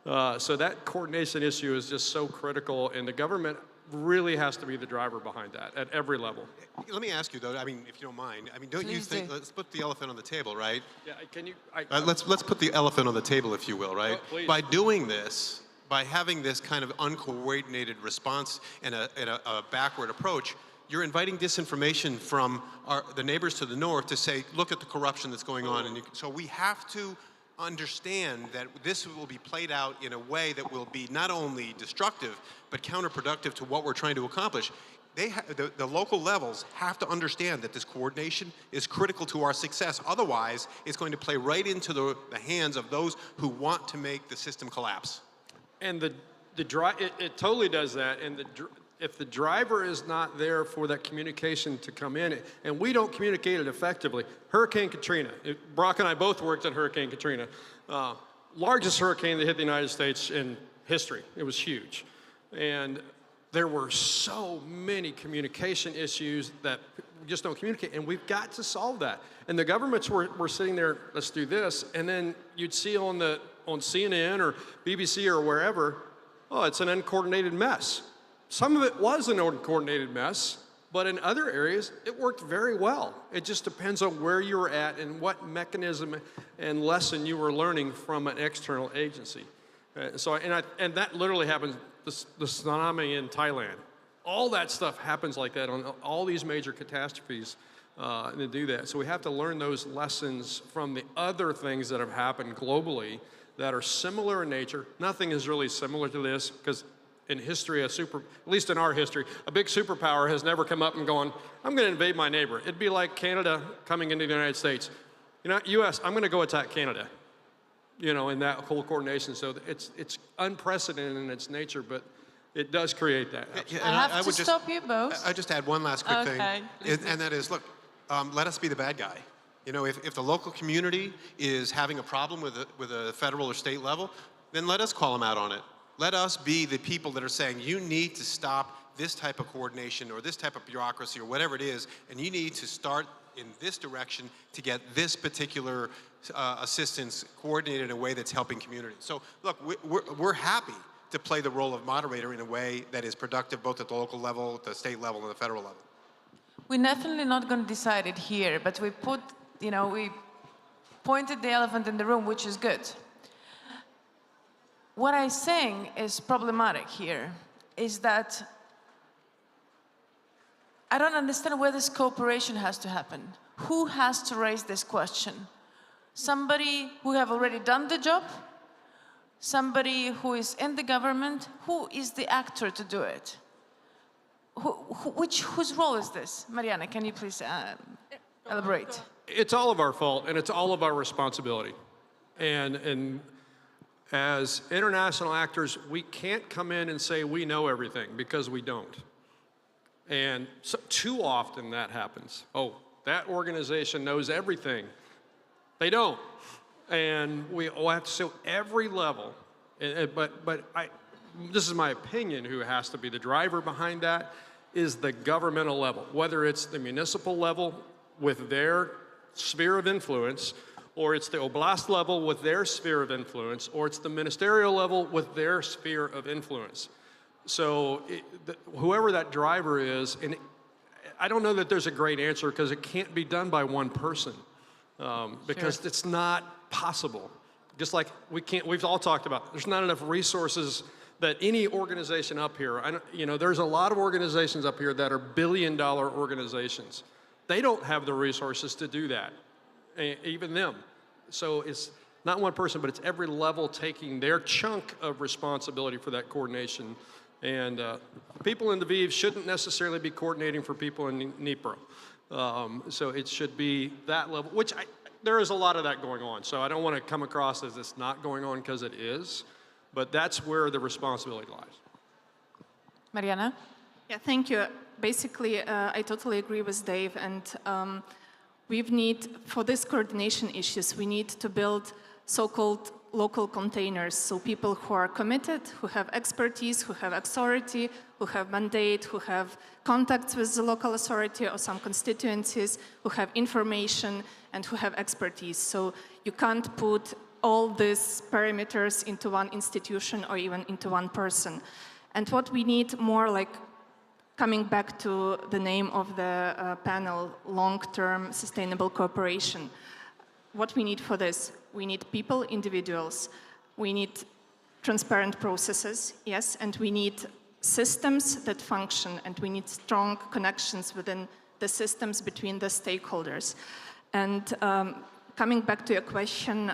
So that coordination issue is just so critical, and the government really has to be the driver behind that at every level. Let me ask you though, if you don't mind, don't you think, let's put the elephant on the table, right? Yeah, can you? Let's put the elephant on the table, if you will, right? Please. By doing this, by having this kind of uncoordinated response and a backward approach, you're inviting disinformation from the neighbors to the north to say, look at the corruption that's going on. And so we have to understand that this will be played out in a way that will be not only destructive, but counterproductive to what we're trying to accomplish. The local levels have to understand that this coordination is critical to our success. Otherwise, it's going to play right into the hands of those who want to make the system collapse. And it totally does that. And if the driver is not there for that communication to come in, and we don't communicate it effectively, Hurricane Katrina, Brock and I both worked on Hurricane Katrina, largest hurricane that hit the United States in history. It was huge. And there were so many communication issues that we just don't communicate, and we've got to solve that. And the governments were sitting there, let's do this, and then you'd see on CNN or BBC or wherever, oh, it's an uncoordinated mess. Some of it was an uncoordinated mess, but in other areas, it worked very well. It just depends on where you were at and what mechanism and lesson you were learning from an external agency. And that literally happened. The tsunami in Thailand, all that stuff happens like that on all these major catastrophes to do that. So we have to learn those lessons from the other things that have happened globally that are similar in nature. Nothing is really similar to this because in history, at least in our history, a big superpower has never come up and gone, I'm going to invade my neighbor. It'd be like Canada coming into the United States. You know, US, I'm going to go attack Canada. You know, in that whole coordination. So it's unprecedented in its nature, but it does create that. Yeah, I have to stop you both. I just add one last quick thing, and that is, look, let us be the bad guy. You know, if the local community is having a problem with a federal or state level, then let us call them out on it. Let us be the people that are saying, you need to stop this type of coordination or this type of bureaucracy or whatever it is, and you need to start in this direction to get this particular assistance coordinated in a way that's helping communities. So look, we're happy to play the role of moderator in a way that is productive both at the local level, the state level, and the federal level. We're definitely not going to decide it here, but we pointed the elephant in the room, which is good. What I'm saying is problematic here is that I don't understand where this cooperation has to happen. Who has to raise this question? Somebody who have already done the job? Somebody who is in the government? Who is the actor to do it? Whose role is this? Mariana, can you please elaborate? It's all of our fault, and it's all of our responsibility. And as international actors, we can't come in and say we know everything, because we don't. And so, too often that happens. Oh, that organization knows everything. They don't. And we have to show every level. But this is my opinion, who has to be the driver behind that is the governmental level, whether it's the municipal level with their sphere of influence, or it's the oblast level with their sphere of influence, or it's the ministerial level with their sphere of influence. So whoever that driver is, and I don't know that there's a great answer because it can't be done by one person because it's not possible. Just like we've all talked about, there's not enough resources that any organization up here, there's a lot of organizations up here that are billion-dollar organizations. They don't have the resources to do that, even them. So it's not one person, but it's every level taking their chunk of responsibility for that coordination. And people in Lviv shouldn't necessarily be coordinating for people in Dnipro. So it should be that level, which there is a lot of that going on. So I don't want to come across as it's not going on, because it is. But that's where the responsibility lies. Mariana? Yeah, thank you. Basically, I totally agree with Dave. And for these coordination issues, we need to build so-called local containers, so people who are committed, who have expertise, who have authority, who have mandate, who have contacts with the local authority or some constituencies, who have information and who have expertise. So you can't put all these parameters into one institution or even into one person. And what we need more, like coming back to the name of the panel, long-term sustainable cooperation. What we need for this? We need people, individuals. We need transparent processes, yes, and we need systems that function, and we need strong connections within the systems between the stakeholders. And coming back to your question,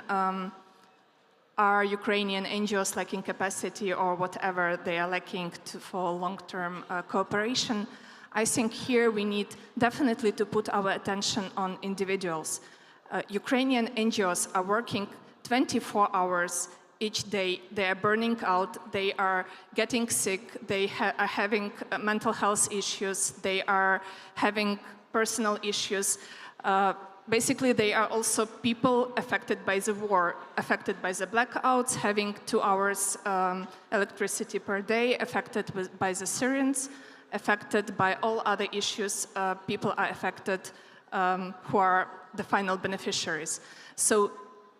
are Ukrainian NGOs lacking capacity or whatever they are lacking for long-term cooperation? I think here we need definitely to put our attention on individuals. Ukrainian NGOs are working 24 hours each day. They are burning out, they are getting sick, they are having mental health issues, they are having personal issues. Basically, they are also people affected by the war, affected by the blackouts, having 2 hours electricity per day, affected by the Syrians, affected by all other issues. People are affected who are the final beneficiaries. So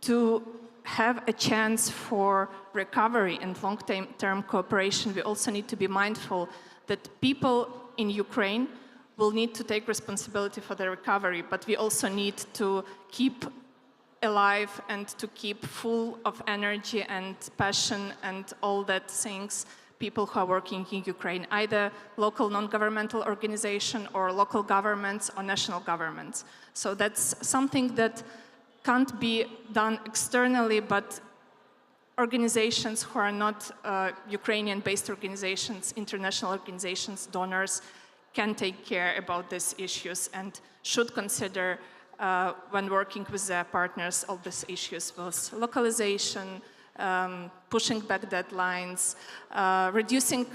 to have a chance for recovery and long-term cooperation, we also need to be mindful that people in Ukraine will need to take responsibility for the recovery, but we also need to keep alive and to keep full of energy and passion and all that things people who are working in Ukraine, either local non-governmental organization or local governments or national governments. So that's something that can't be done externally, but organizations who are not Ukrainian-based organizations, international organizations, donors, can take care about these issues and should consider when working with their partners all these issues with localization, pushing back deadlines, reducing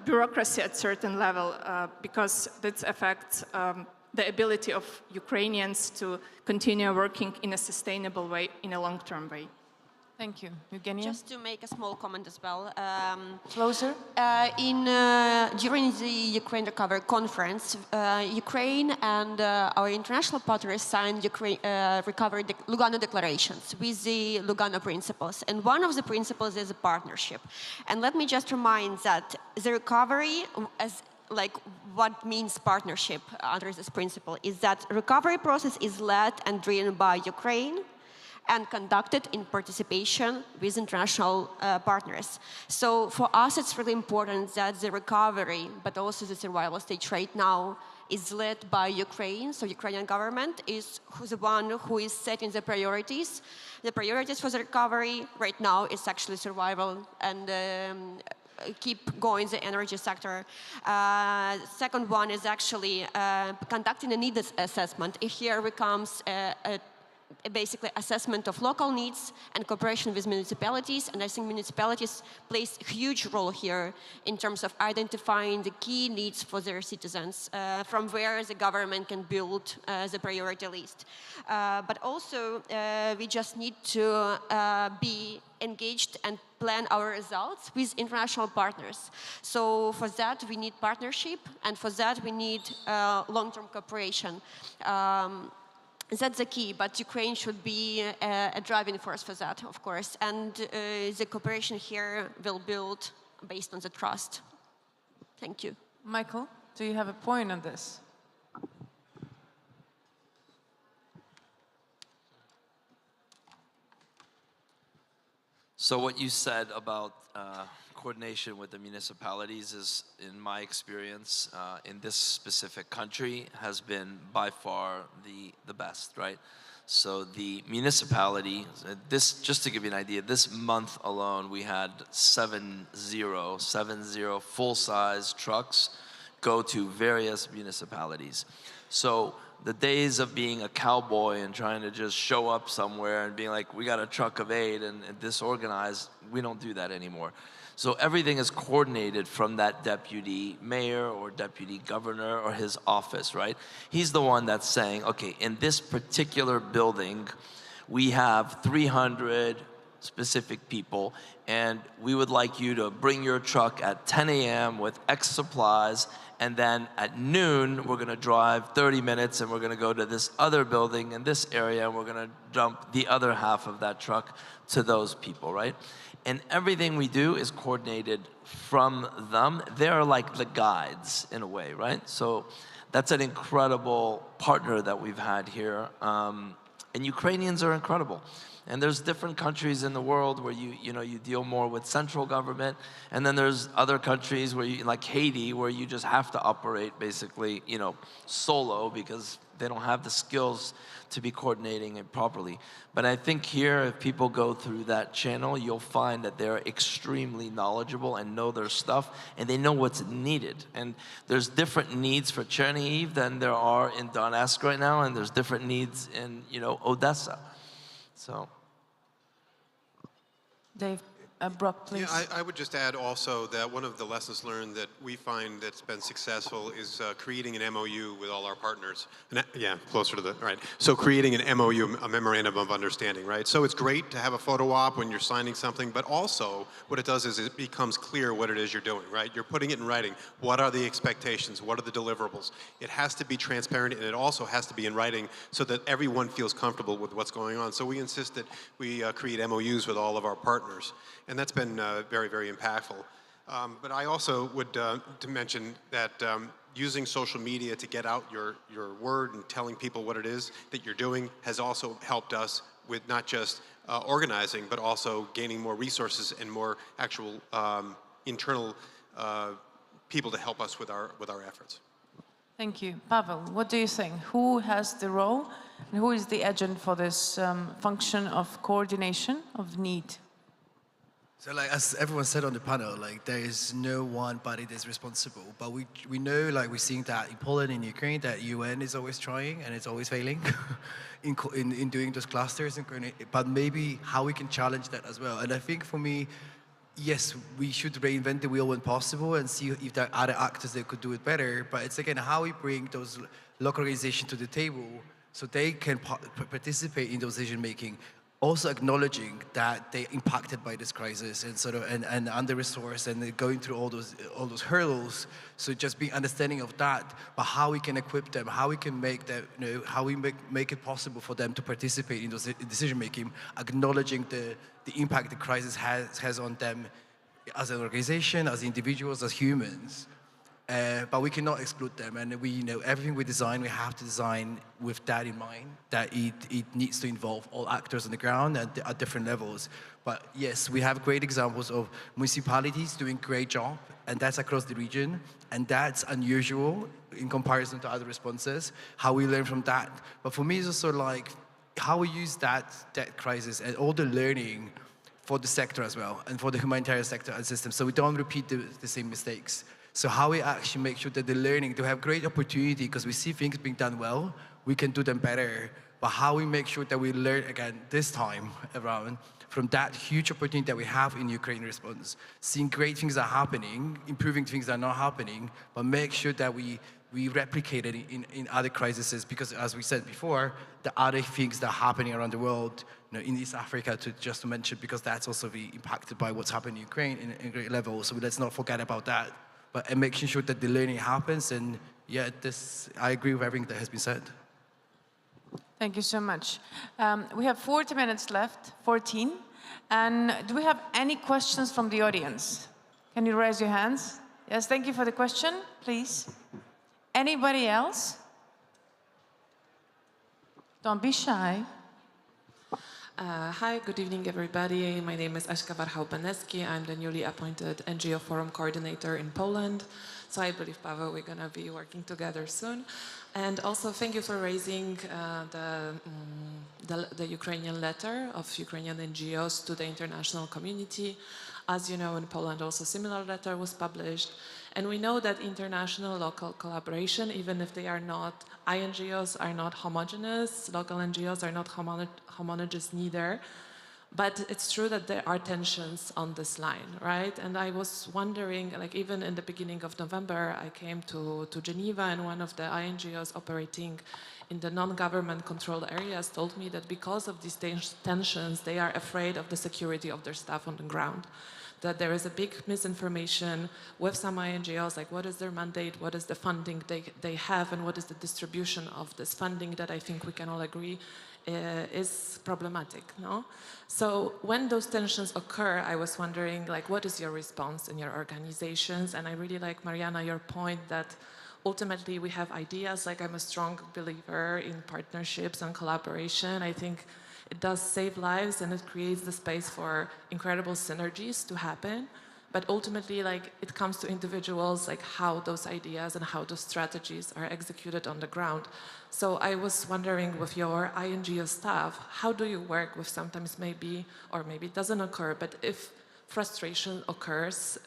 bureaucracy at certain level because that affects the ability of Ukrainians to continue working in a sustainable way, in a long-term way. Thank you. Eugenia? Just to make a small comment as well. Closer? During the Ukraine Recovery Conference, Ukraine and our international partners signed Lugano declarations with the Lugano principles. And one of the principles is a partnership. And let me just remind that the recovery, as like what means partnership under this principle, is that recovery process is led and driven by Ukraine and conducted in participation with international partners. So for us, it's really important that the recovery, but also the survival stage right now, is led by Ukraine. So Ukrainian government is the one who is setting the priorities. The priorities for the recovery right now is actually survival and keep going the energy sector. Second one is actually conducting a needs assessment. Here becomes basically assessment of local needs and cooperation with municipalities, and I think municipalities plays a huge role here in terms of identifying the key needs for their citizens, from where the government can build the priority list. But also, we just need to be engaged and plan our results with international partners. So for that, we need partnership, and for that, we need long-term cooperation. That's the key, but Ukraine should be a driving force for that, of course. And the cooperation here will build based on the trust. Thank you. Michael, do you have a point on this? So what you said about coordination with the municipalities is, in my experience, in this specific country, has been by far the best, right? So the municipality, just to give you an idea, this month alone, we had 70 full-size trucks go to various municipalities. So the days of being a cowboy and trying to just show up somewhere and being like, we got a truck of aid and disorganized, we don't do that anymore. So everything is coordinated from that deputy mayor or deputy governor or his office, right? He's the one that's saying, okay, in this particular building, we have 300 specific people, and we would like you to bring your truck at 10 a.m. with X supplies, and then at noon, we're gonna drive 30 minutes and we're gonna go to this other building in this area, and we're gonna dump the other half of that truck to those people, right? And everything we do is coordinated from them. They're like the guides in a way, right? So that's an incredible partner that we've had here. And Ukrainians are incredible. And there's different countries in the world where you deal more with central government, and then there's other countries where like Haiti, where you just have to operate basically, solo because they don't have the skills to be coordinating it properly. But I think here, if people go through that channel, you'll find that they're extremely knowledgeable and know their stuff, and they know what's needed. And there's different needs for Chernihiv than there are in Donetsk right now, and there's different needs in, Odessa. So. Dave, Brock, please. Yeah, I would just add also that one of the lessons learned that we find that's been successful is creating an MOU with all our partners. Yeah, closer to the, right. So creating an MOU, a memorandum of understanding, right? So it's great to have a photo op when you're signing something, but also what it does is it becomes clear what it is you're doing, right? You're putting it in writing. What are the expectations? What are the deliverables? It has to be transparent, and it also has to be in writing so that everyone feels comfortable with what's going on. So we insist that we create MOUs with all of our partners. And that's been very, very impactful. But I also would to mention that using social media to get out your word and telling people what it is that you're doing has also helped us with not just organizing, but also gaining more resources and more actual internal people to help us with our efforts. Thank you. Pavel, what do you think? Who has the role and who is the agent for this function of coordination of need? So like as everyone said on the panel, like there is no one body that's responsible, but we know, like we're seeing that in Poland, in Ukraine, that UN is always trying and it's always failing in doing those clusters, but maybe how we can challenge that as well. And I think for me, yes, we should reinvent the wheel when possible and see if there are other actors that could do it better, but it's again how we bring those local organizations to the table so they can participate in those decision making. Also acknowledging that they're impacted by this crisis and sort of and under-resourced and going through all those hurdles. So just being understanding of that, but how we can equip them, how we can make that, how we make it possible for them to participate in those decision-making, acknowledging the impact the crisis has on them as an organization, as individuals, as humans. But we cannot exclude them, and everything we design, we have to design with that in mind, that it needs to involve all actors on the ground at different levels. But yes, we have great examples of municipalities doing a great job, and that's across the region, and that's unusual in comparison to other responses, how we learn from that. But for me, it's also like how we use that crisis and all the learning for the sector as well, and for the humanitarian sector and system, so we don't repeat the same mistakes. So how we actually make sure that the learning, to have great opportunity, because we see things being done well, we can do them better. But how we make sure that we learn again this time around from that huge opportunity that we have in Ukraine response, seeing great things are happening, improving things that are not happening, but make sure that we replicate it in other crises, because as we said before, the other things that are happening around the world, in East Africa, just to mention, because that's also impacted by what's happening in Ukraine in great level. So let's not forget about that. And making sure that the learning happens, and yeah, I agree with everything that has been said. Thank you so much. We have 40 minutes left, 14. And do we have any questions from the audience? Can you raise your hands? Yes, thank you for the question, please. Anybody else? Don't be shy. Hi, good evening, everybody. My name is Aśka Warchał-Beneski. I'm the newly appointed NGO Forum Coordinator in Poland. So I believe, Paweł, we're going to be working together soon. And also, thank you for raising the Ukrainian letter of Ukrainian NGOs to the international community. As you know, in Poland, also similar letter was published. And we know that international local collaboration, even if they are not, INGOs are not homogeneous, local NGOs are not homogeneous neither. But it's true that there are tensions on this line, right? And I was wondering, like even in the beginning of November, I came to Geneva, and one of the INGOs operating in the non-government controlled areas told me that because of these tensions, they are afraid of the security of their staff on the ground. That there is a big misinformation with some INGOs, like what is their mandate, what is the funding they have, and what is the distribution of this funding that I think we can all agree is problematic, no? So when those tensions occur, I was wondering, like, what is your response in your organizations? And I really like, Mariana, your point that ultimately we have ideas. Like, I'm a strong believer in partnerships and collaboration. I think it does save lives and it creates the space for incredible synergies to happen. But ultimately, like, it comes to individuals, like how those ideas and how those strategies are executed on the ground. So I was wondering, with your INGO staff, how do you work with sometimes maybe, or maybe it doesn't occur, but if frustration occurs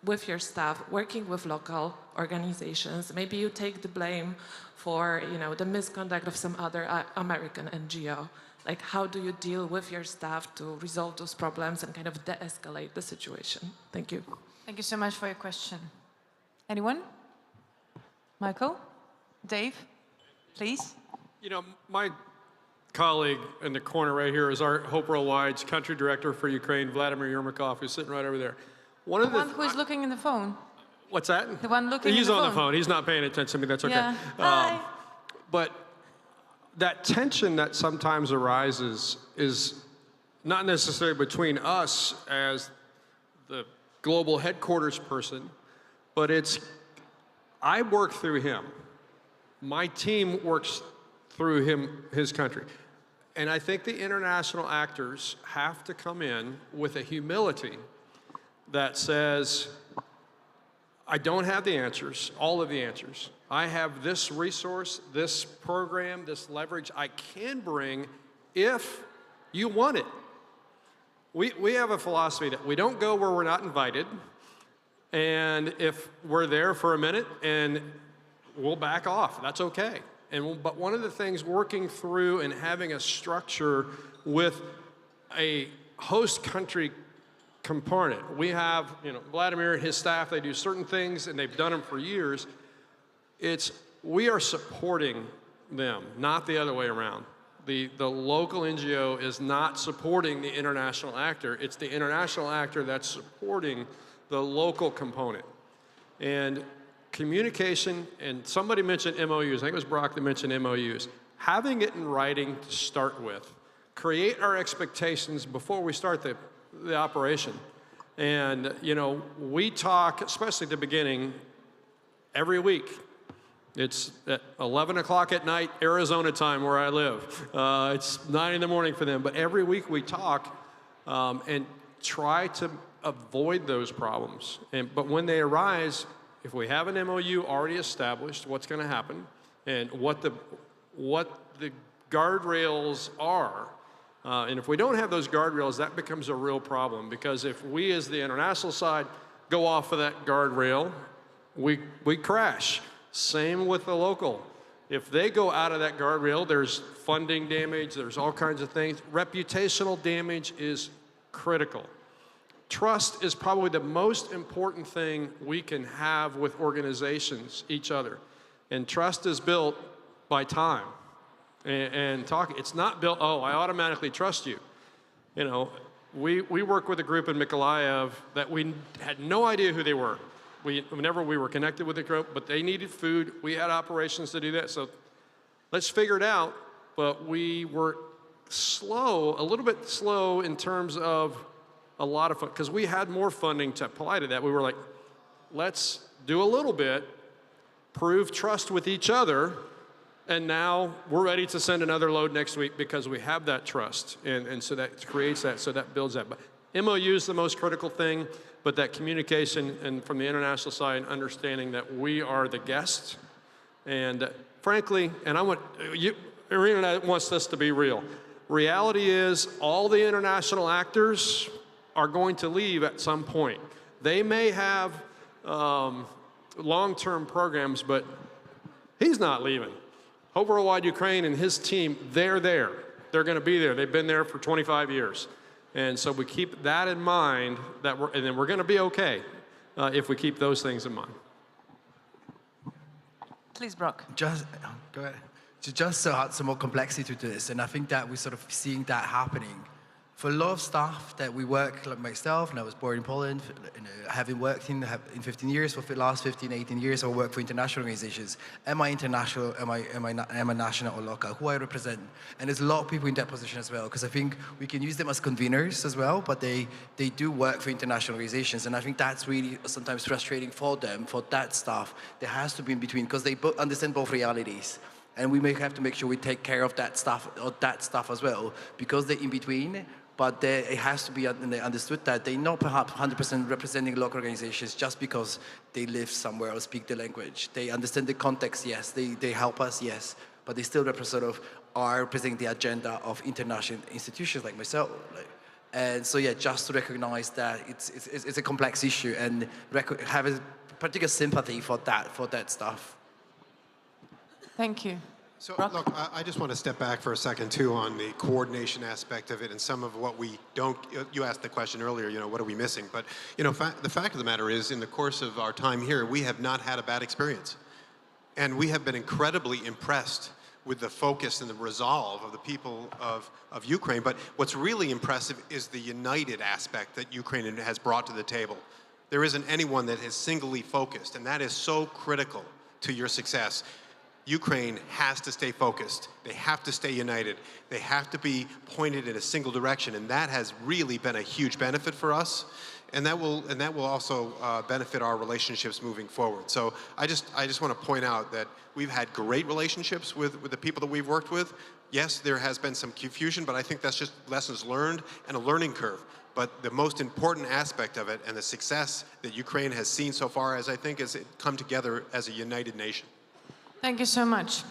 with your staff, working with local organizations, maybe you take the blame for, you know, the misconduct of some other American NGO. Like, how do you deal with your staff to resolve those problems and kind of de-escalate the situation? Thank you. Thank you so much for your question. Anyone? Michael? Dave? Please? You know, my colleague in the corner right here is our Hope Worldwide's country director for Ukraine, Vladimir Yermakov, who's sitting right over there. The one who is looking in the phone. What's that? The one looking in the phone. He's on the phone. He's not paying attention to me. That's okay. Yeah. Hi. But that tension that sometimes arises is not necessarily between us as the global headquarters person, but it's, I work through him. My team works through him, his country. And I think the international actors have to come in with a humility that says, I don't have the answers, all of the answers. I have this resource, this program, this leverage I can bring if you want it. We have a philosophy that we don't go where we're not invited, and if we're there for a minute and we'll back off, that's okay. But one of the things working through and having a structure with a host country component. We have, you know, Vladimir and his staff, they do certain things and they've done them for years. We are supporting them, not the other way around. The local NGO is not supporting the international actor. It's the international actor that's supporting the local component. And communication, and somebody mentioned MOUs, I think it was Brock that mentioned MOUs. Having it in writing to start with, create our expectations before we start the operation. And, you know, we talk, especially at the beginning, every week. It's at 11 o'clock at night, Arizona time where I live. It's 9 in the morning for them. But every week we talk and try to avoid those problems. But when they arise, if we have an MOU already established, what's going to happen, and what the guardrails are. And if we don't have those guardrails, that becomes a real problem, because if we as the international side go off of that guardrail, we crash. Same with the local. If they go out of that guardrail, there's funding damage, there's all kinds of things. Reputational damage is critical. Trust is probably the most important thing we can have with organizations, each other. And trust is built by time and talking. It's not built, oh, I automatically trust you. You know, we work with a group in Mykolaiv that we had no idea who they were. Whenever we were connected with the group, but they needed food. We had operations to do that, so let's figure it out. But we were slow, a little bit slow in terms of a lot of, because we had more funding to apply to that. We were like, let's do a little bit, prove trust with each other, and now we're ready to send another load next week because we have that trust. And so that creates that, so that builds that. But MOU is the most critical thing, but that communication and from the international side, understanding that we are the guests. And frankly, and I want, Irina wants this to be real. Reality is all the international actors are going to leave at some point. They may have long-term programs, but he's not leaving. Hope Worldwide Ukraine and his team, they're there. They're going to be there. They've been there for 25 years. And so we keep that in mind, and then we're going to be okay if we keep those things in mind. Please, Brock. Go ahead. Just to add some more complexity to this, and I think that we're sort of seeing that happening. For a lot of staff that we work, like myself, and I was born in Poland, having worked in 15 years, for the last 15, 18 years, I work for international organizations. Am I international, am I national or local? Who I represent? And there's a lot of people in that position as well, because I think we can use them as conveners as well, but they do work for international organizations, and I think that's really sometimes frustrating for them, for that staff. There has to be in between, because they understand both realities. And we may have to make sure we take care of that stuff as well, because they're in between. But it has to be understood that they're not perhaps 100% representing local organizations just because they live somewhere or speak the language. They understand the context, yes. They help us, yes. But they still are representing the agenda of international institutions like myself. And so, yeah, just to recognize that it's a complex issue and have a particular sympathy for that stuff. Thank you. So, look, I just want to step back for a second, too, on the coordination aspect of it and some of what we don't. You asked the question earlier, what are we missing? But, the fact of the matter is, in the course of our time here, we have not had a bad experience. And we have been incredibly impressed with the focus and the resolve of the people of Ukraine. But what's really impressive is the united aspect that Ukraine has brought to the table. There isn't anyone that is singly focused, and that is so critical to your success. Ukraine has to stay focused. They have to stay united. They have to be pointed in a single direction, and that has really been a huge benefit for us. And that will also benefit our relationships moving forward. So I just want to point out that we've had great relationships with the people that we've worked with. Yes, there has been some confusion, but I think that's just lessons learned and a learning curve. But the most important aspect of it and the success that Ukraine has seen so far, as I think, is it come together as a united nation. Thank you so much.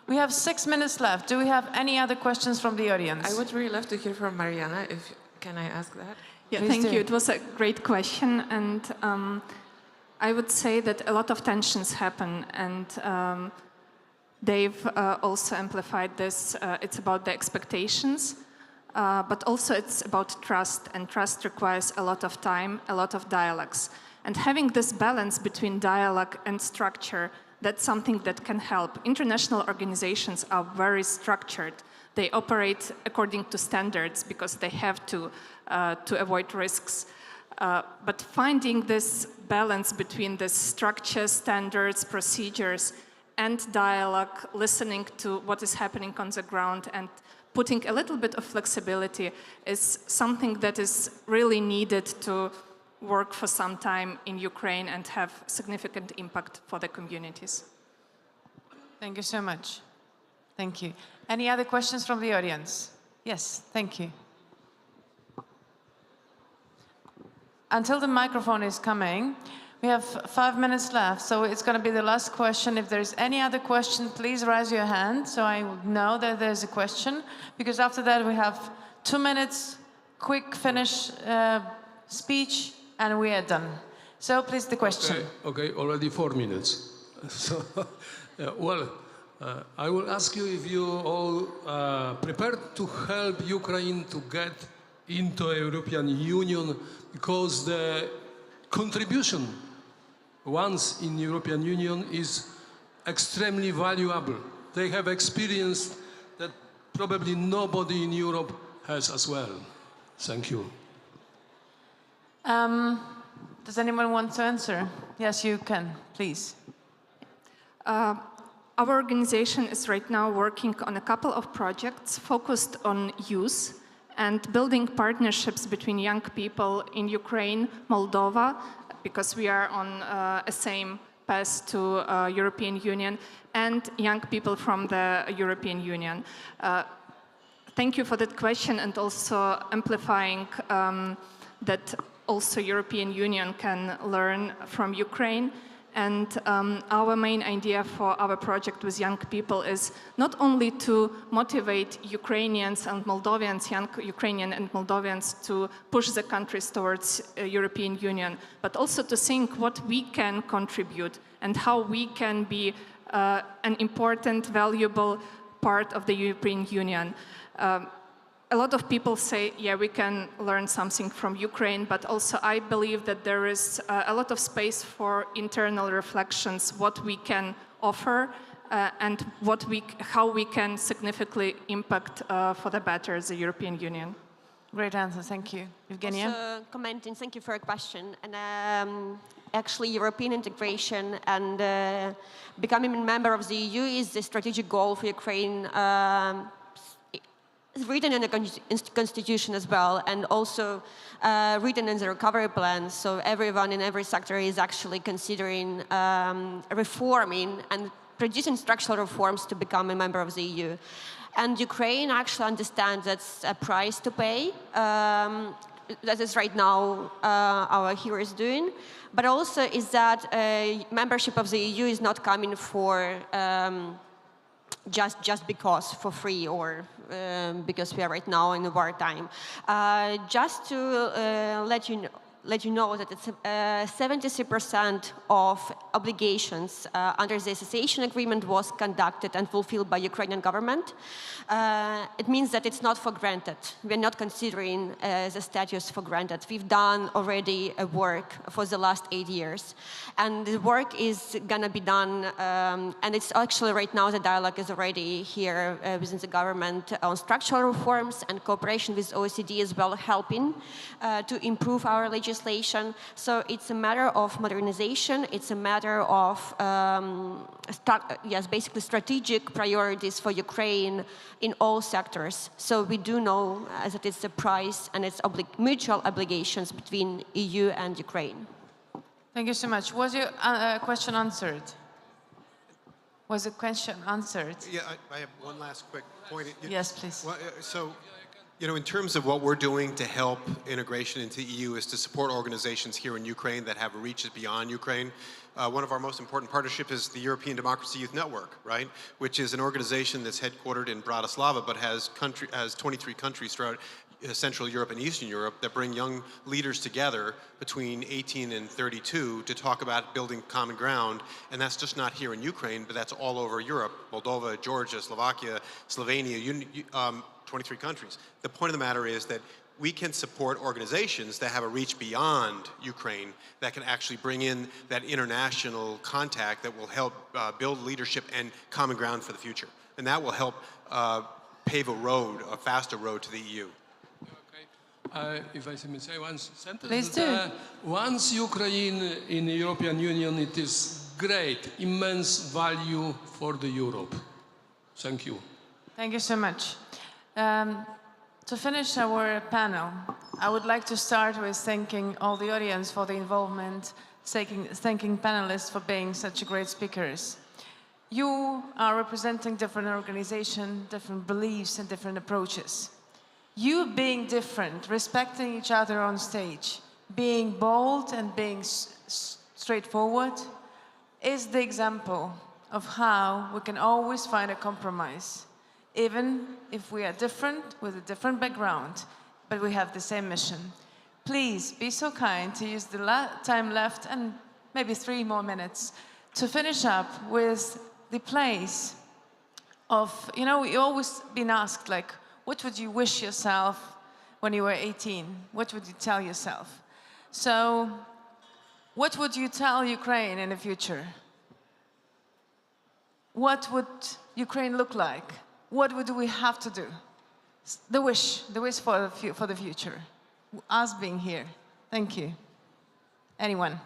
We have 6 minutes left. Do we have any other questions from the audience? I would really love to hear from Mariana. Can I ask that? Yeah, thank you. It was a great question. And I would say that a lot of tensions happen. And Dave also amplified this. It's about the expectations. But also it's about trust. And trust requires a lot of time, a lot of dialogues. And having this balance between dialogue and structure, that's something that can help. International organizations are very structured. They operate according to standards because they have to avoid risks. But finding this balance between the structure, standards, procedures, and dialogue, listening to what is happening on the ground, and putting a little bit of flexibility is something that is really needed to work for some time in Ukraine and have significant impact for the communities. Thank you so much. Thank you. Any other questions from the audience? Yes, thank you. Until the microphone is coming, we have 5 minutes left, so it's going to be the last question. If there's any other question, please raise your hand so I know that there's a question, because after that we have 2 minutes, quick finish speech, and we are done. So please, the question. Okay, already 4 minutes. So, I will ask you if you all prepared to help Ukraine to get into European Union, because the contribution once in European Union is extremely valuable. They have experience that probably nobody in Europe has as well. Thank you. Does anyone want to answer? Yes, you can, please. Our organization is right now working on a couple of projects focused on youth and building partnerships between young people in Ukraine, Moldova, because we are on a same path to European Union, and young people from the European Union. Thank you for that question, and also amplifying that also European Union can learn from Ukraine. And our main idea for our project with young people is not only to motivate Ukrainians and Moldovians, young Ukrainian and Moldovians, to push the countries towards European Union, but also to think what we can contribute and how we can be an important, valuable part of the European Union. A lot of people say, yeah, we can learn something from Ukraine, but also I believe that there is a lot of space for internal reflections, what we can offer and how we can significantly impact for the better the European Union. Great answer, thank you. Evgenia? Also commenting, thank you for your question. And actually, European integration and becoming a member of the EU is the strategic goal for Ukraine. It's written in the constitution as well, and also written in the recovery plan. So everyone in every sector is actually considering reforming and producing structural reforms to become a member of the EU. And Ukraine actually understands that's a price to pay. That is right now our hero is doing. But also is that membership of the EU is not coming for just because for free or because we are right now in a wartime. Just to let you know that it's 73% of obligations under the association agreement was conducted and fulfilled by Ukrainian government. It means that it's not for granted. We're not considering the status for granted. We've done already a work for the last 8 years. And the work is gonna be done, and it's actually right now the dialogue is already here within the government on structural reforms and cooperation with OECD as well, helping to improve our legislation. So it's a matter of modernization. It's a matter of, basically strategic priorities for Ukraine in all sectors. So we do know that it's a price and it's mutual obligations between EU and Ukraine. Thank you so much. Was your question answered? Was the question answered? Yeah, I have one last quick point. Yes, please. Well, so, in terms of what we're doing to help integration into EU is to support organizations here in Ukraine that have reaches beyond Ukraine. One of our most important partnerships is the European Democracy Youth Network, right? Which is an organization that's headquartered in Bratislava, but has 23 countries throughout Central Europe and Eastern Europe that bring young leaders together between 18 and 32 to talk about building common ground. And that's just not here in Ukraine, but that's all over Europe: Moldova, Georgia, Slovakia, Slovenia, 23 countries. The point of the matter is that we can support organizations that have a reach beyond Ukraine that can actually bring in that international contact that will help build leadership and common ground for the future. And that will help pave a faster road to the EU. If I may say one sentence. Please do. Once Ukraine in the European Union, it is great, immense value for the Europe. Thank you. Thank you so much. To finish our panel, I would like to start with thanking all the audience for the involvement, thanking panelists for being such great speakers. You are representing different organizations, different beliefs, and different approaches. You being different, respecting each other on stage, being bold and being straightforward is the example of how we can always find a compromise, even if we are different with a different background, but we have the same mission. Please be so kind to use the time left and maybe 3 more minutes to finish up with the place of, you always been asked, like, what would you wish yourself when you were 18? What would you tell yourself? So, what would you tell Ukraine in the future? What would Ukraine look like? What would we have to do? The wish for the future. Us being here. Thank you. Anyone?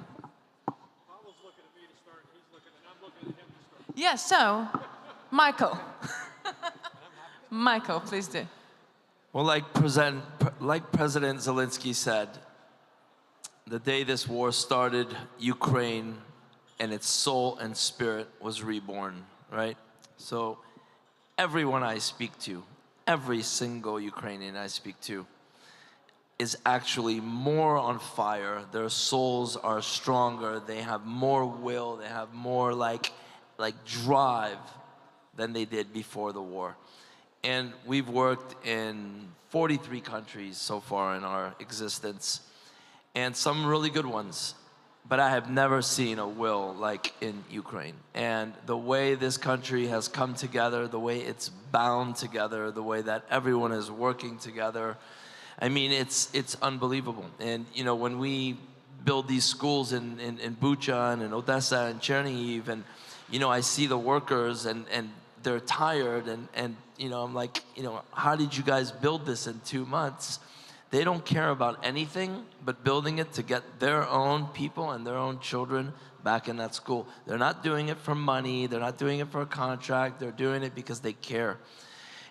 Paolo's looking at me to start, he's looking, and I'm looking at him to start. Yes, so, Michael. Michael, please do. Well, like President Zelensky said, the day this war started, Ukraine and its soul and spirit was reborn, right? So everyone I speak to, every single Ukrainian I speak to, is actually more on fire. Their souls are stronger. They have more will. They have more like drive than they did before the war. And we've worked in 43 countries so far in our existence, and some really good ones. But I have never seen a will like in Ukraine. And the way this country has come together, the way it's bound together, the way that everyone is working together, I mean, it's unbelievable. And when we build these schools in Bucha and in Odessa and Chernihiv, and I see the workers and they're tired, and I'm like, how did you guys build this in 2 months? They don't care about anything but building it to get their own people and their own children back in that school. They're not doing it for money. They're not doing it for a contract. They're doing it because they care.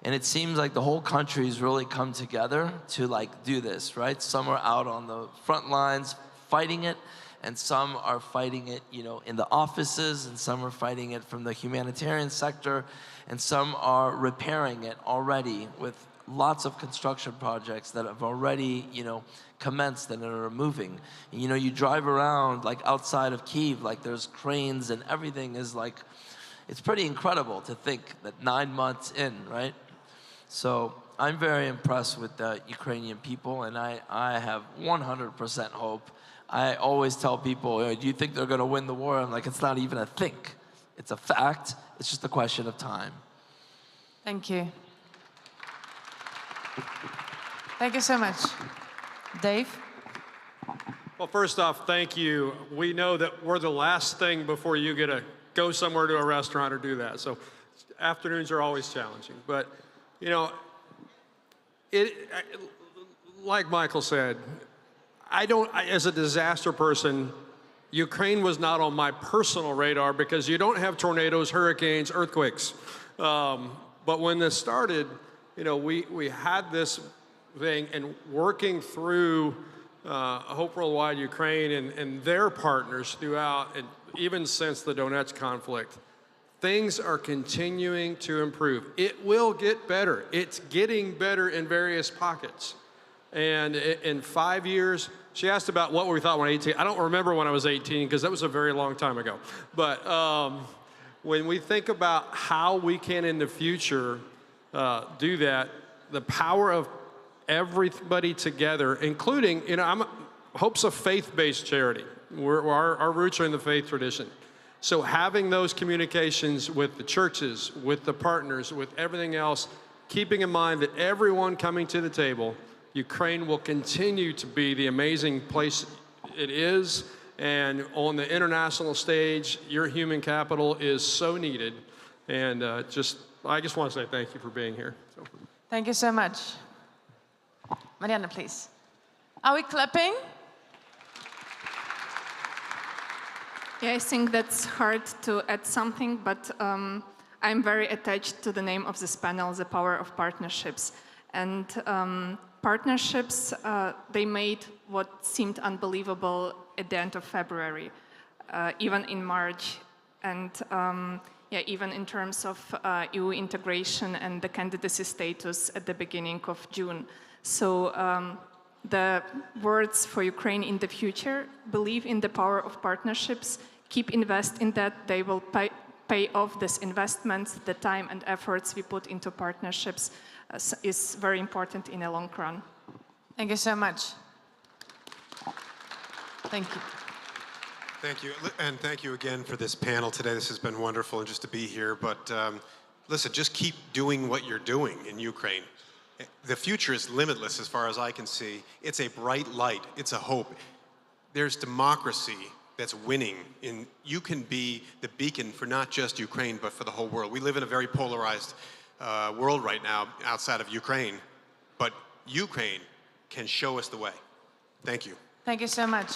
And it seems like the whole country's really come together to do this, right? Some are out on the front lines fighting it, and some are fighting it, in the offices, and some are fighting it from the humanitarian sector, and some are repairing it already with lots of construction projects that have already, commenced and are moving. And, you drive around like outside of Kyiv, like there's cranes and everything is like, it's pretty incredible to think that 9 months in, right? So I'm very impressed with the Ukrainian people, and I have 100% hope. I always tell people, do you think they're going to win the war? I'm like, it's not even a think. It's a fact. It's just a question of time. Thank you. Thank you so much. Dave? Well, first off, thank you. We know that we're the last thing before you get to go somewhere to a restaurant or do that. So afternoons are always challenging. But, like Michael said, as a disaster person, Ukraine was not on my personal radar because you don't have tornadoes, hurricanes, earthquakes. But when this started, we had this thing, and working through Hope Worldwide Ukraine and their partners throughout, and even since the Donetsk conflict, things are continuing to improve. It will get better. It's getting better in various pockets. And in 5 years, she asked about what we thought when 18. I don't remember when I was 18 because that was a very long time ago. But when we think about how we can in the future do that, the power of everybody together, including, Hope's a faith-based charity. Our roots are in the faith tradition. So having those communications with the churches, with the partners, with everything else, keeping in mind that everyone coming to the table, Ukraine will continue to be the amazing place it is. And on the international stage, your human capital is so needed. And I just want to say thank you for being here. So. Thank you so much. Mariana, please. Are we clapping? Yeah, I think that's hard to add something, but I'm very attached to the name of this panel, the power of partnerships. And partnerships, they made what seemed unbelievable at the end of February, even in March, and even in terms of EU integration and the candidacy status at the beginning of June. So the words for Ukraine in the future: believe in the power of partnerships, keep invest in that, they will pay off this investment, the time and efforts we put into partnerships is very important in the long run. Thank you so much. Thank you. Thank you, and thank you again for this panel today. This has been wonderful, and just to be here. But listen, just keep doing what you're doing in Ukraine. The future is limitless as far as I can see. It's a bright light. It's a hope. There's democracy that's winning. You can be the beacon for not just Ukraine, but for the whole world. We live in a very polarized world right now outside of Ukraine, but Ukraine can show us the way. Thank you. Thank you so much.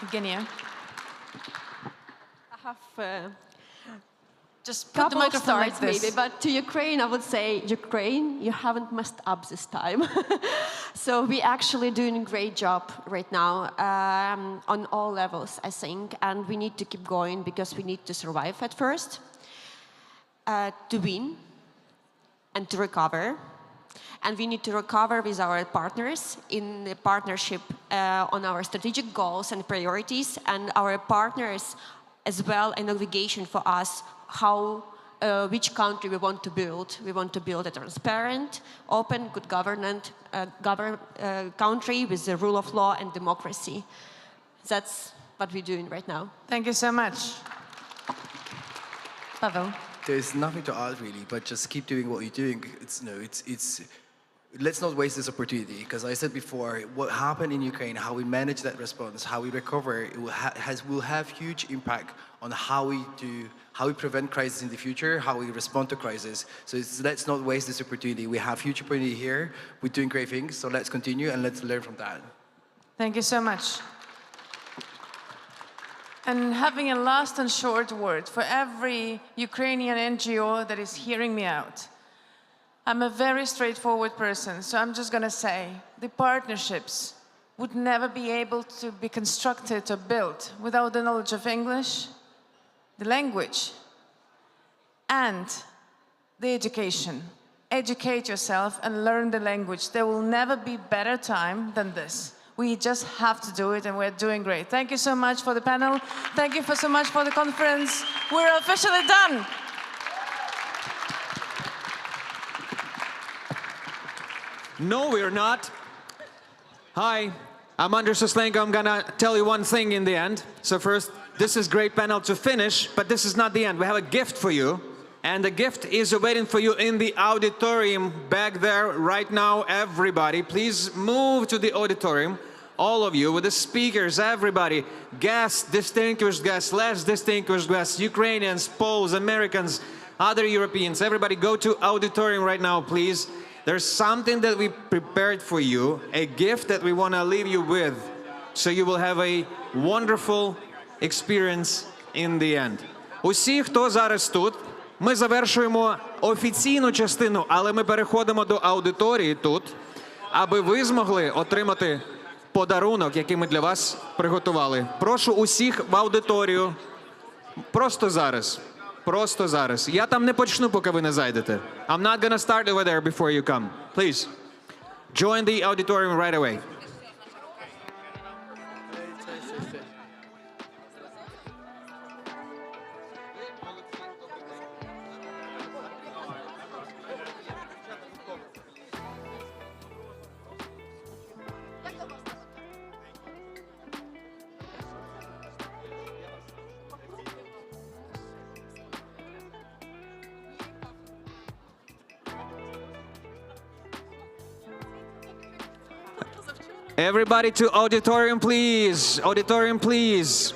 Evgenia. I have just put the microphone like this. Maybe, but to Ukraine, I would say, Ukraine, you haven't messed up this time. So we're actually doing a great job right now on all levels, I think, and we need to keep going because we need to survive at first, to win, and to recover. And we need to recover with our partners in the partnership on our strategic goals and priorities, and our partners as well an obligation for us how, which country we want to build. We want to build a transparent, open, good government country with the rule of law and democracy. That's what we're doing right now. Thank you so much. Pavel. There's nothing to add really, but just keep doing what you're doing. Let's not waste this opportunity, because I said before, what happened in Ukraine, how we manage that response, how we recover, it will have huge impact on how we prevent crisis in the future, how we respond to crisis. So let's not waste this opportunity. We have huge opportunity here. We're doing great things, so let's continue and let's learn from that. Thank you so much. And having a last and short word for every Ukrainian NGO that is hearing me out. I'm a very straightforward person, so I'm just going to say the partnerships would never be able to be constructed or built without the knowledge of English, the language, and the education. Educate yourself and learn the language. There will never be better time than this. We just have to do it, and we're doing great. Thank you so much for the panel. Thank you so much for the conference. We're officially done. No, we're not. Hi, I'm Andres Suslenko. I'm gonna tell you one thing in the end. So first, this is great panel to finish, but this is not the end. We have a gift for you, and the gift is waiting for you in the auditorium back there right now. Everybody, please move to the auditorium. All of you, with the speakers, everybody, guests, distinguished guests, less distinguished guests, Ukrainians, Poles, Americans, other Europeans, everybody go to auditorium right now, please. There's something that we prepared for you, a gift that we want to leave you with, so you will have a wonderful experience in the end. Усі, хто зараз тут, ми завершуємо офіційну частину, але ми переходимо до аудиторії тут, аби ви змогли отримати подарунок, який ми для вас приготували. Прошу усіх в аудиторію. Просто зараз. Просто зараз. Я там не почну, поки ви не зайдете. I'm not gonna start over there before you come. Please, join the auditorium right away. Everybody to auditorium, please. Auditorium, please.